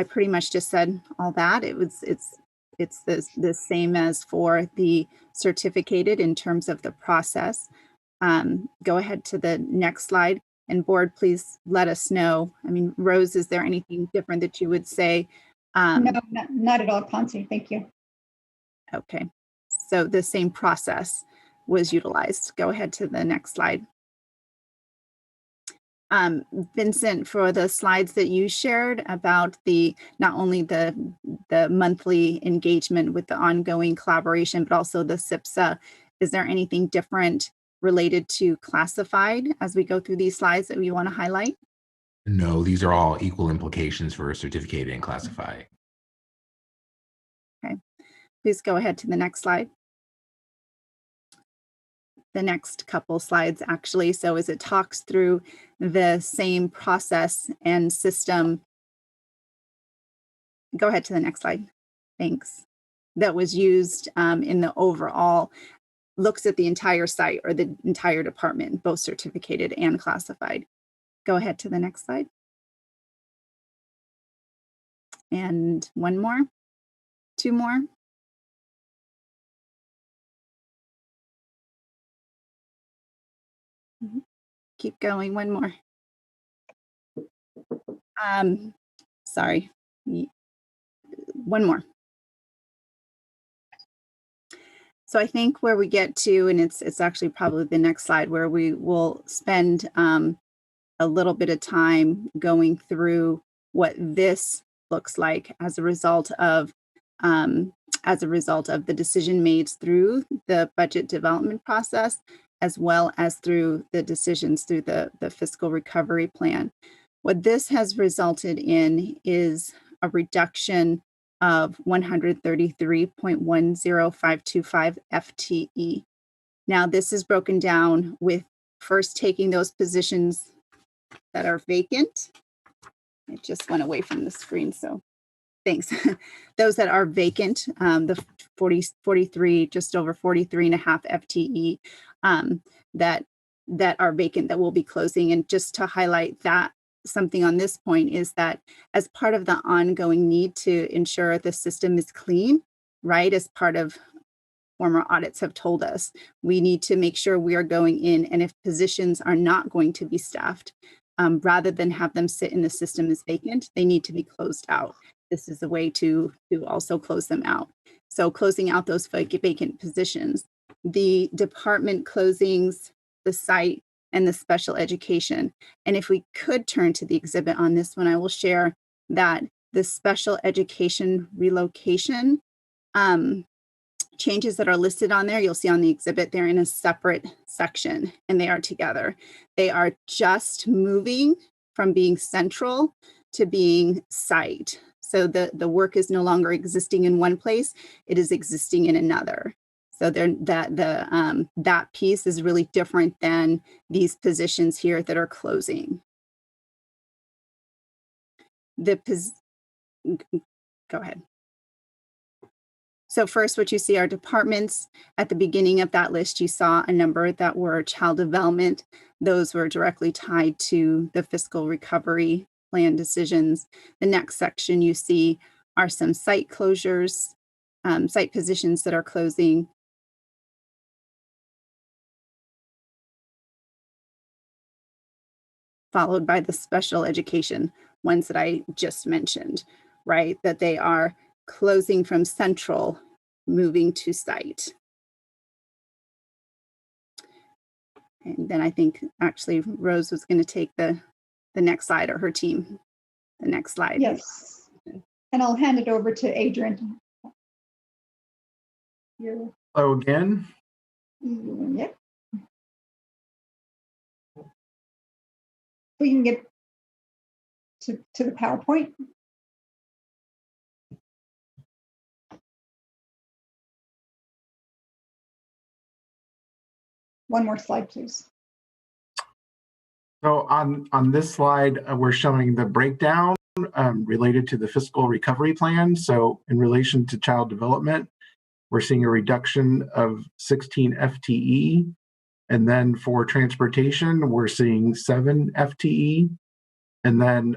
pretty much just said all that. It's the same as for the certificated in terms of the process. Go ahead to the next slide, and board, please let us know. I mean, Rose, is there anything different that you would say? No, not at all, Concy. Thank you. Okay, so the same process was utilized. Go ahead to the next slide. Vincent, for the slides that you shared about not only the monthly engagement with the ongoing collaboration, but also the SIPSA, is there anything different related to classified as we go through these slides that we want to highlight? No, these are all equal implications for certificated and classified. Okay, please go ahead to the next slide. The next couple slides, actually. So as it talks through the same process and system, go ahead to the next slide. Thanks. That was used in the overall, looks at the entire site or the entire department, both certificated and classified. Go ahead to the next slide. And one more, two more. Keep going, one more. Sorry, one more. So I think where we get to, and it's actually probably the next slide, where we will spend a little bit of time going through what this looks like as a result of the decision made through the budget development process, as well as through the decisions through the fiscal recovery plan. What this has resulted in is a reduction of 133.10525 FTE. Now, this is broken down with first taking those positions that are vacant. It just went away from the screen, so thanks. Those that are vacant, the 43, just over 43 and a half FTE that are vacant that will be closing. And just to highlight that, something on this point is that as part of the ongoing need to ensure the system is clean, right, as part of former audits have told us, we need to make sure we are going in, and if positions are not going to be staffed, rather than have them sit in the system as vacant, they need to be closed out. This is a way to also close them out. So closing out those vacant positions, the department closings, the site, and the special education. And if we could turn to the exhibit on this one, I will share that the special education relocation changes that are listed on there, you'll see on the exhibit, they're in a separate section and they are together. They are just moving from being central to being site. So the work is no longer existing in one place, it is existing in another. So that piece is really different than these positions here that are closing. Go ahead. So first, what you see are departments. At the beginning of that list, you saw a number that were child development. Those were directly tied to the fiscal recovery plan decisions. The next section you see are some site closures, site positions that are closing. Followed by the special education ones that I just mentioned, right? That they are closing from central, moving to site. And then I think actually Rose was going to take the next slide, or her team, the next slide. Yes. And I'll hand it over to Adrian. Hello again. Yep. We can get to the PowerPoint. One more slide, please. So on this slide, we're showing the breakdown related to the fiscal recovery plan. So in relation to child development, we're seeing a reduction of 16 FTE. And then for transportation, we're seeing 7 FTE. And then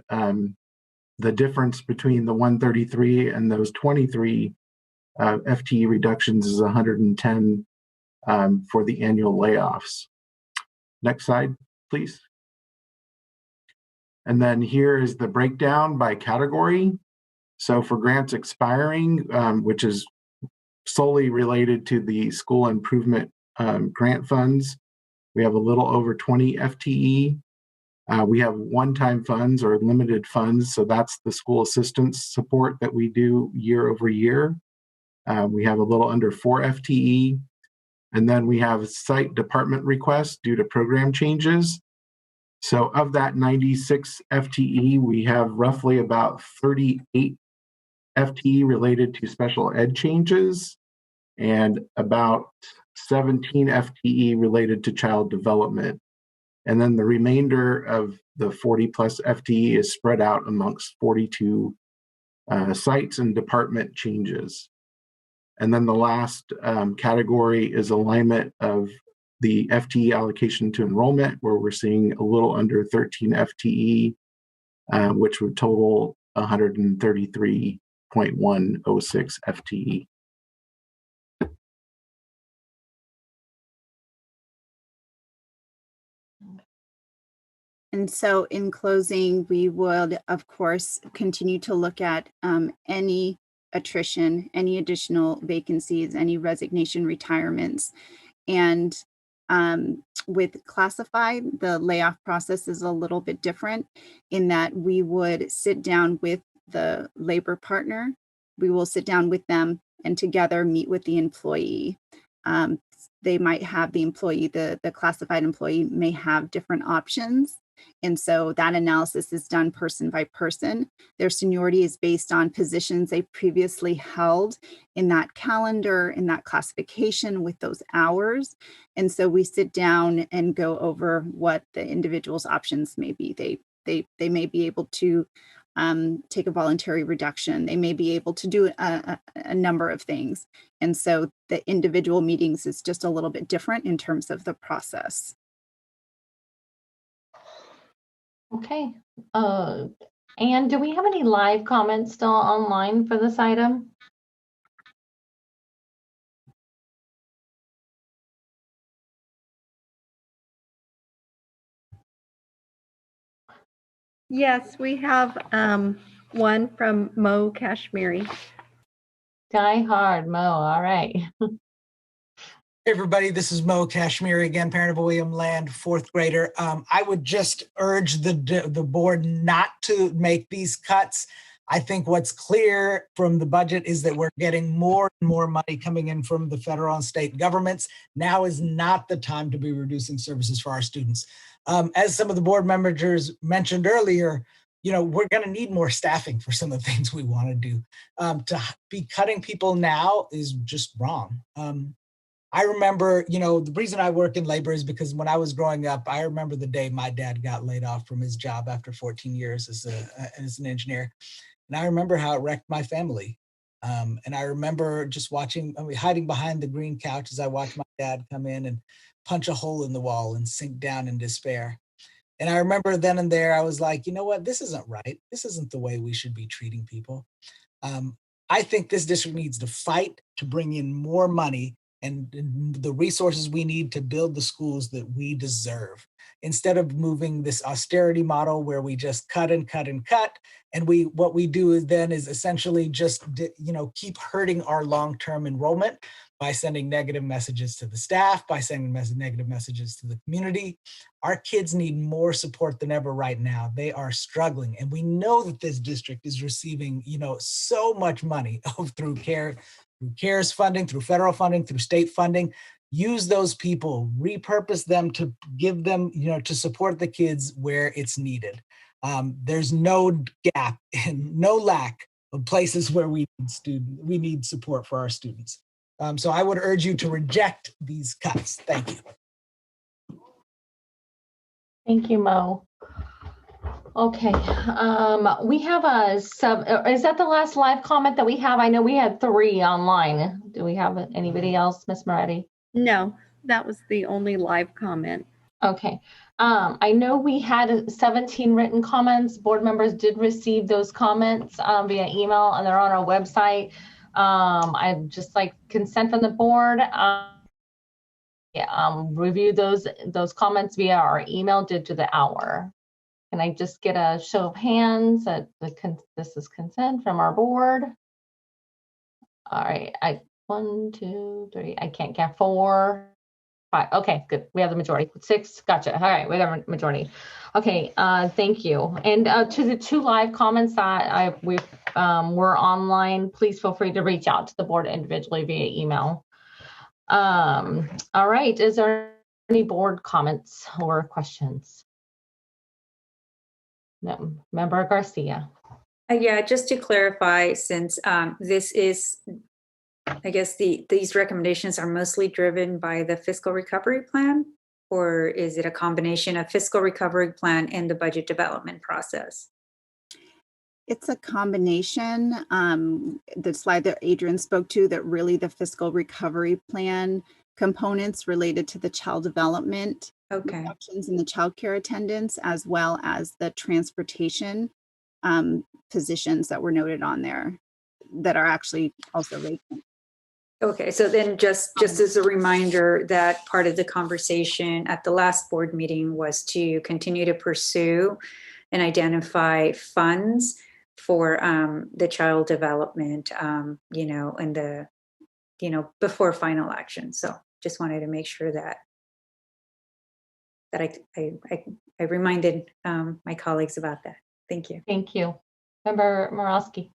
the difference between the 133 and those 23 FTE reductions is 110 for the annual layoffs. Next slide, please. And then here is the breakdown by category. So for grants expiring, which is solely related to the school improvement grant funds, we have a little over 20 FTE. We have one-time funds or limited funds. So that's the school assistance support that we do year over year. We have a little under 4 FTE. And then we have site department requests due to program changes. So of that 96 FTE, we have roughly about 38 FTE related to special ed changes and about 17 FTE related to child development. And then the remainder of the 40 plus FTE is spread out amongst 42 sites and department changes. And then the last category is alignment of the FTE allocation to enrollment, where we're seeing a little under 13 FTE, which would total 133.106 FTE. And so in closing, we would, of course, continue to look at any attrition, any additional vacancies, any resignation, retirements. And with classified, the layoff process is a little bit different in that we would sit down with the labor partner. We will sit down with them and together meet with the employee. They might have the employee, the classified employee may have different options. And so that analysis is done person by person. Their seniority is based on positions they previously held in that calendar, in that classification with those hours. And so we sit down and go over what the individual's options may be. They may be able to take a voluntary reduction. They may be able to do a number of things. And so the individual meetings is just a little bit different in terms of the process. Okay. And do we have any live comments still online for this item? Yes, we have one from Mo Kashmiri. Die hard, Mo. All right. Hey everybody, this is Mo Kashmiri again, parent of a William Land, fourth grader. I would just urge the board not to make these cuts. I think what's clear from the budget is that we're getting more and more money coming in from the federal and state governments. Now is not the time to be reducing services for our students. As some of the board members mentioned earlier, you know, we're going to need more staffing for some of the things we want to do. To be cutting people now is just wrong. I remember, you know, the reason I work in labor is because when I was growing up, I remember the day my dad got laid off from his job after 14 years as an engineer. And I remember how it wrecked my family. And I remember just hiding behind the green couch as I watched my dad come in and punch a hole in the wall and sink down in despair. And I remember then and there, I was like, you know what, this isn't right. This isn't the way we should be treating people. I think this district needs to fight to bring in more money and the resources we need to build the schools that we deserve, instead of moving this austerity model where we just cut and cut and cut. And what we do is then is essentially just, you know, keep hurting our long-term enrollment by sending negative messages to the staff, by sending negative messages to the community. Our kids need more support than ever right now. They are struggling. And we know that this district is receiving, you know, so much money through CARES funding, through federal funding, through state funding. Use those people, repurpose them to give them, you know, to support the kids where it's needed. There's no gap and no lack of places where we need support for our students. So I would urge you to reject these cuts. Thank you. Thank you, Mo. Okay, we have is that the last live comment that we have? I know we had 3 online. Do we have anybody else, Ms. Moretti? No, that was the only live comment. Okay, I know we had 17 written comments. Board members did receive those comments via email, and they're on our website. I just like consent from the board. Review those comments via our email due to the hour. Can I just get a show of hands that this is consent from our board? All right, 1, 2, 3. I can't count. 4, 5. Okay, good. We have the majority. 6. Gotcha. All right, we have a majority. Okay, thank you. And to the 2 live comments that were online, please feel free to reach out to the board individually via email. All right, is there any board comments or questions? No. Member Garcia. Yeah, just to clarify, since this is, I guess these recommendations are mostly driven by the fiscal recovery plan, or is it a combination of fiscal recovery plan and the budget development process? It's a combination. The slide that Adrian spoke to, that really the fiscal recovery plan components related to the child development, reductions in the child care attendance, as well as the transportation positions that were noted on there that are actually also vacant. Okay, so then just as a reminder, that part of the conversation at the last board meeting was to continue to pursue and identify funds for the child development, you know, and the, you know, before final action. So just wanted to make sure that I reminded my colleagues about that. Thank you. Thank you. Member Morosky.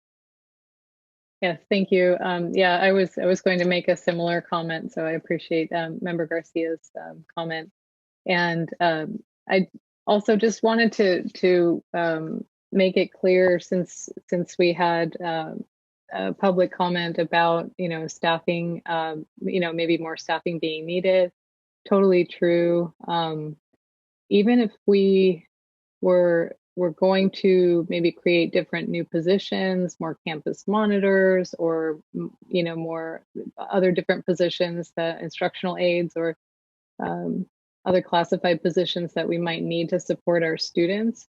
Yes, thank you. Yeah, I was going to make a similar comment, so I appreciate Member Garcia's comment. And I also just wanted to make it clear, since we had a public comment about, you know, staffing, you know, maybe more staffing being needed. Totally true. Even if we're going to maybe create different new positions, more campus monitors, or, you know, more other different positions, that instructional aides or other classified positions that we might need to support our students,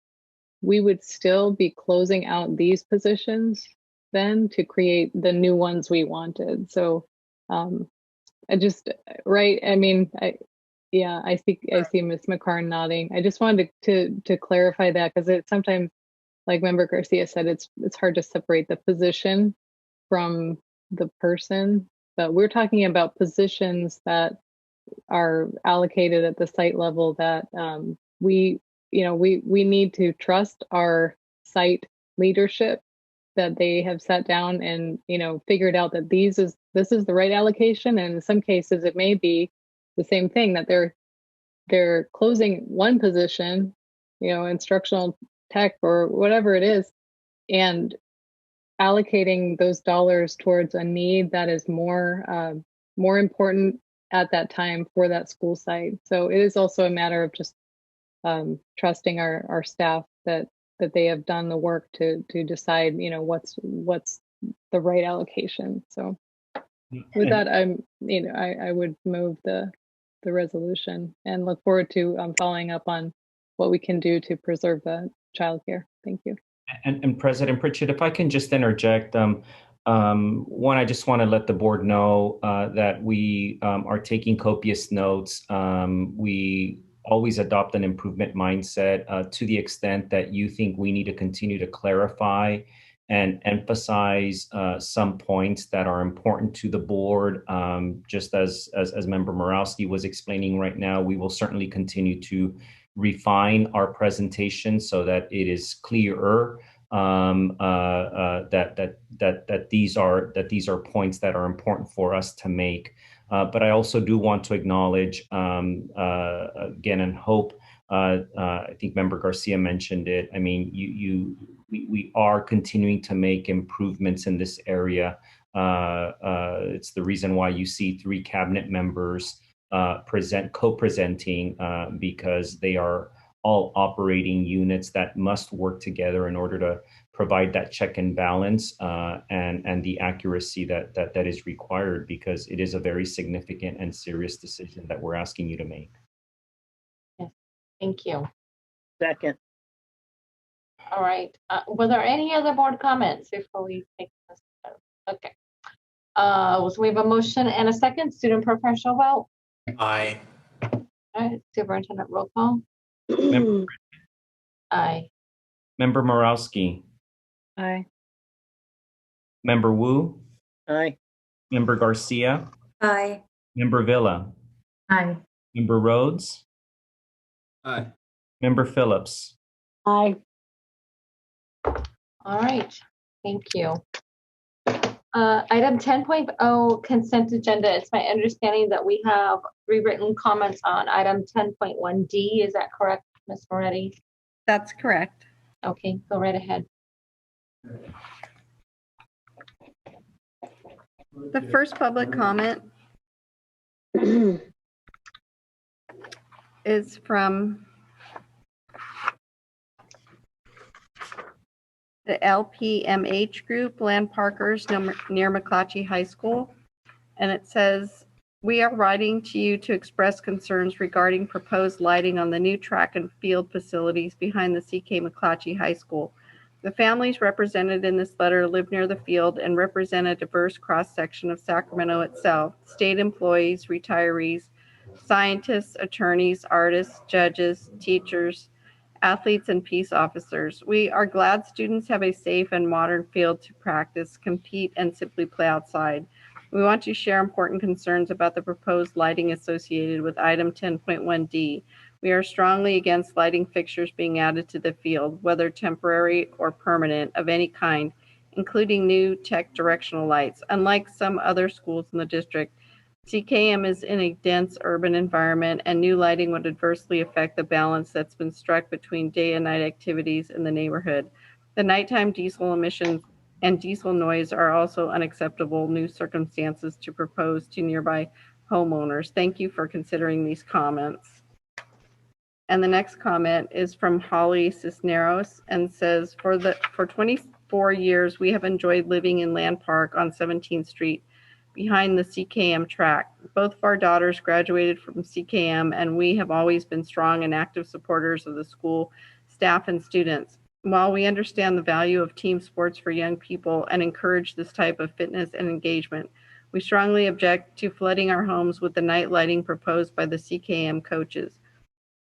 we would still be closing out these positions then to create the new ones we wanted. So I just, right, I mean, yeah, I see Ms. McCarn nodding. I just wanted to clarify that, because it's sometimes, like Member Garcia said, it's hard to separate the position from the person. But we're talking about positions that are allocated at the site level that we need to trust our site leadership, that they have sat down and, you know, figured out that this is the right allocation. And in some cases, it may be the same thing, that they're closing one position, you know, instructional tech or whatever it is, and allocating those dollars towards a need that is more important at that time for that school site. So it is also a matter of just trusting our staff that they have done the work to decide, you know, what's the right allocation. So with that, I would move the resolution and look forward to following up on what we can do to preserve the childcare. Thank you. And President Bridget, if I can just interject, one, I just want to let the board know that we are taking copious notes. We always adopt an improvement mindset to the extent that you think we need to continue to clarify and emphasize some points that are important to the board. Just as Member Morowski was explaining right now, we will certainly continue to refine our presentation so that it is clearer that these are points that are important for us to make. But I also do want to acknowledge again, and hope. I think Member Garcia mentioned it. I mean, we are continuing to make improvements in this area. It's the reason why you see 3 cabinet members co-presenting, because they are all operating units that must work together in order to provide that check and balance and the accuracy that is required, because it is a very significant and serious decision that we're asking you to make. Yes. Thank you. Second. All right. Were there any other board comments before we take this? Okay. So we have a motion and a second. Student preferential vote. Aye. All right. Superintendent roll call. Member, Aye. Member Morowski, Aye. Member Wu, Aye. Member Garcia, Aye. Member Villa, Aye. Member Rhodes, Aye. Member Phillips. Aye. All right. Thank you. Item 10.0 consent agenda. It's my understanding that we have rewritten comments on item 10.1D. Is that correct, Ms. Moretti? That's correct. Okay, go right ahead. The first public comment is from the LPMH group, Land Parkers near McClatchy High School. And it says, we are writing to you to express concerns regarding proposed lighting on the new track and field facilities behind the CK McClatchy High School. The families represented in this letter live near the field and represent a diverse cross-section of Sacramento itself, state employees, retirees, scientists, attorneys, artists, judges, teachers, athletes, and peace officers. We are glad students have a safe and modern field to practice, compete, and simply play outside. We want to share important concerns about the proposed lighting associated with item 10.1D. We are strongly against lighting fixtures being added to the field, whether temporary or permanent of any kind, including new tech directional lights. Unlike some other schools in the district, CKM is in a dense urban environment, and new lighting would adversely affect the balance that's been struck between day and night activities in the neighborhood. The nighttime diesel emissions and diesel noise are also unacceptable new circumstances to propose to nearby homeowners. Thank you for considering these comments. And the next comment is from Holly Cisneros and says, for 24 years, we have enjoyed living in Land Park on 17th Street behind the CKM track. Both of our daughters graduated from CKM, and we have always been strong and active supporters of the school, staff, and students. While we understand the value of team sports for young people and encourage this type of fitness and engagement, we strongly object to flooding our homes with the night lighting proposed by the CKM coaches.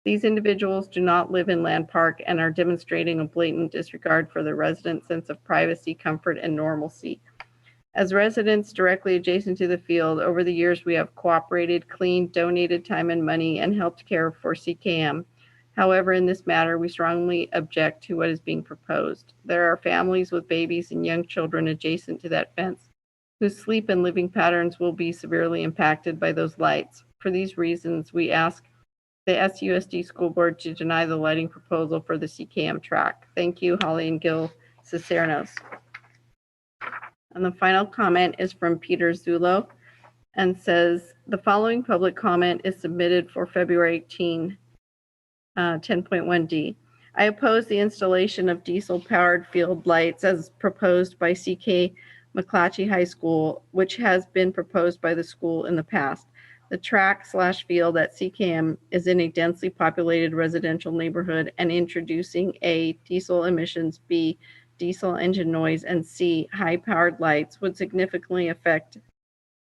These individuals do not live in Land Park and are demonstrating a blatant disregard for the residents' sense of privacy, comfort, and normalcy. As residents directly adjacent to the field, over the years we have cooperated, cleaned, donated time and money, and helped care for CKM. However, in this matter, we strongly object to what is being proposed. There are families with babies and young children adjacent to that fence whose sleep and living patterns will be severely impacted by those lights. For these reasons, we ask the SUSD School Board to deny the lighting proposal for the CKM track. Thank you, Holly and Gil Cicernos. And the final comment is from Peter Zullo and says, the following public comment is submitted for February 18, 10.1D. I oppose the installation of diesel-powered field lights as proposed by CK McClatchy High School, which has been proposed by the school in the past. The track/field at CKM is in a densely populated residential neighborhood, and introducing A, diesel emissions, B, diesel engine noise, and C, high-powered lights would significantly affect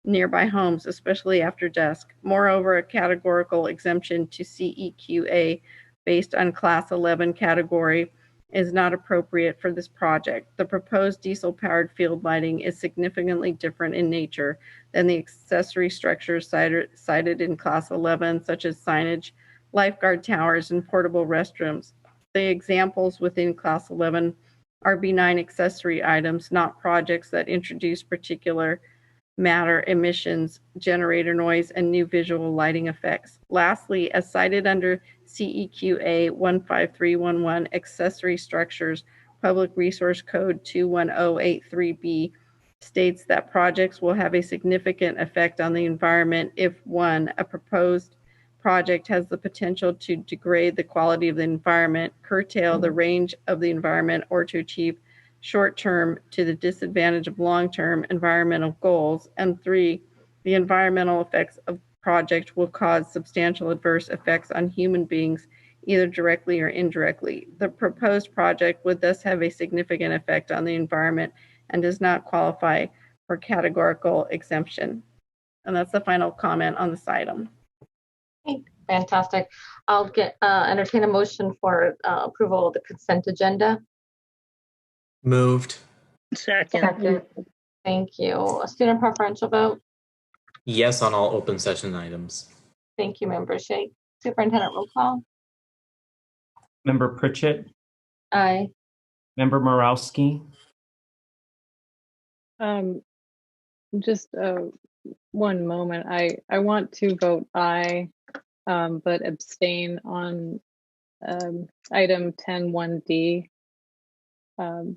nearby homes, especially after dusk. Moreover, a categorical exemption to CEQA based on Class 11 category is not appropriate for this project. The proposed diesel-powered field lighting is significantly different in nature than the accessory structures cited in Class 11, such as signage, lifeguard towers, and portable restrooms. The examples within Class 11 are benign accessory items, not projects that introduce particular matter emissions, generator noise, and new visual lighting effects. Lastly, as cited under CEQA 15311, accessory structures, Public Resource Code 21083B states that projects will have a significant effect on the environment if, one, a proposed project has the potential to degrade the quality of the environment, curtail the range of the environment, or to achieve short-term to the disadvantage of long-term environmental goals, and three, the environmental effects of project will cause substantial adverse effects on human beings either directly or indirectly. The proposed project would thus have a significant effect on the environment and does not qualify for categorical exemption. And that's the final comment on this item. Okay, fantastic. I'll entertain a motion for approval of the consent agenda. Moved. Second. Thank you. A student preferential vote. Yes on all open session items. Thank you, Member Shake. Superintendent roll call. Member Pritchett, Aye. Member Morowski, Just one moment. I want to vote aye, but abstain on item 10.1D.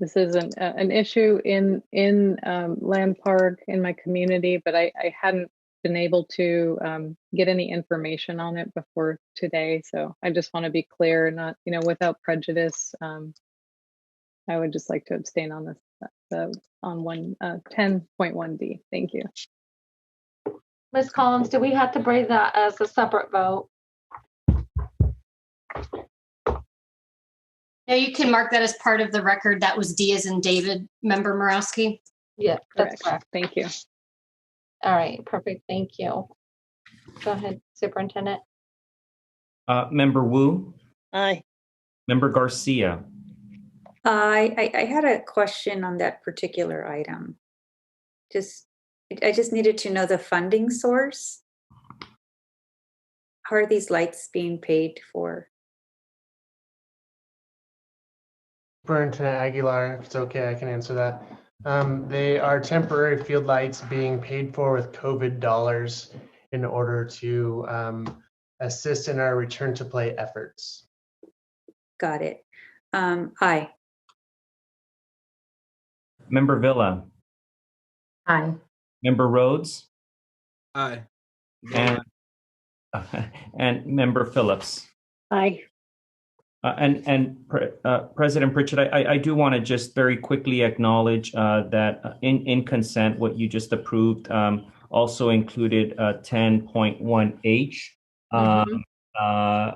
This is an issue in Land Park in my community, but I hadn't been able to get any information on it before today. So I just want to be clear, not, without prejudice. I would just like to abstain on this on 10.1D. Thank you. Ms. Collins, do we have to bring that as a separate vote? No, you can mark that as part of the record. That was D as in David, Member Morowski. Yeah, that's correct. Thank you. All right, perfect. Thank you. Go ahead, Superintendent. Member Wu, Aye. Member Garcia. I had a question on that particular item. I just needed to know the funding source. How are these lights being paid for? Superintendent Aguilar, if it's okay, I can answer that. They are temporary field lights being paid for with COVID dollars in order to assist in our return to play efforts. Got it. Aye. Member Villa. Aye. Member Rhodes. Aye. And Member Phillips. Aye. President Pritchett, I do want to just very quickly acknowledge that in consent, what you just approved also included 10.1H. For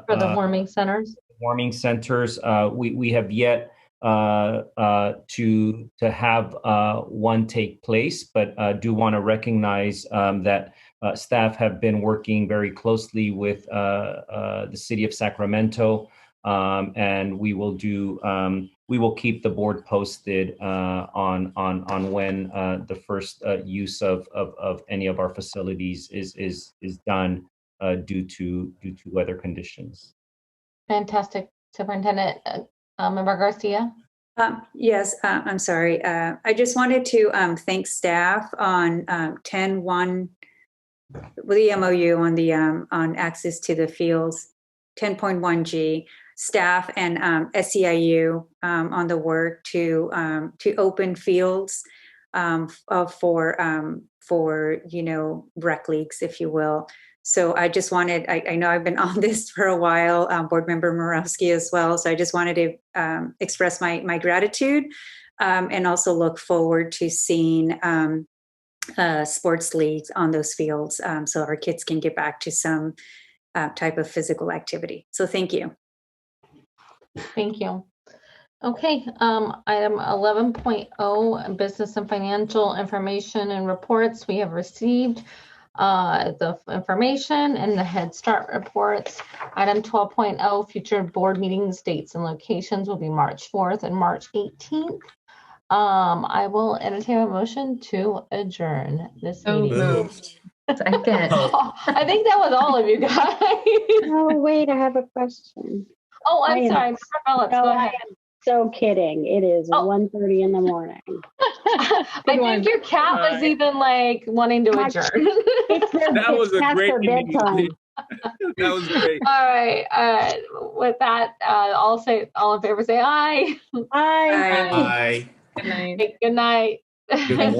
the warming centers. Warming centers. We have yet to have one take place, but do want to recognize that staff have been working very closely with the city of Sacramento. And we will keep the board posted on when the first use of any of our facilities is done due to weather conditions. Fantastic, Superintendent. Member Garcia. Yes, I'm sorry. I just wanted to thank staff on 10.1 with the MOU on the on access to the fields, 10.1G. Staff and SEIU on the work to open fields for rec leagues, if you will. So I just wanted, I know I've been on this for a while, Board Member Morowski as well. So I just wanted to express my gratitude and also look forward to seeing sports leagues on those fields so our kids can get back to some type of physical activity. So thank you. Thank you. Okay, item 11.0, business and financial information and reports. We have received the information and the Head Start reports. Item 12.0, future board meetings, dates and locations will be March 4th and March 18th. I will entertain a motion to adjourn this meeting. Moved. Second. I think that was all of you guys. Oh, wait, I have a question. Oh, I'm sorry. Member Phillips, go ahead. I am so kidding. It is 1:30 in the morning. I think your cat was even like wanting to adjourn. That was a great bedtime. That was great. All right. With that, all in favor say aye. Aye. Aye. Good night. Good night. Good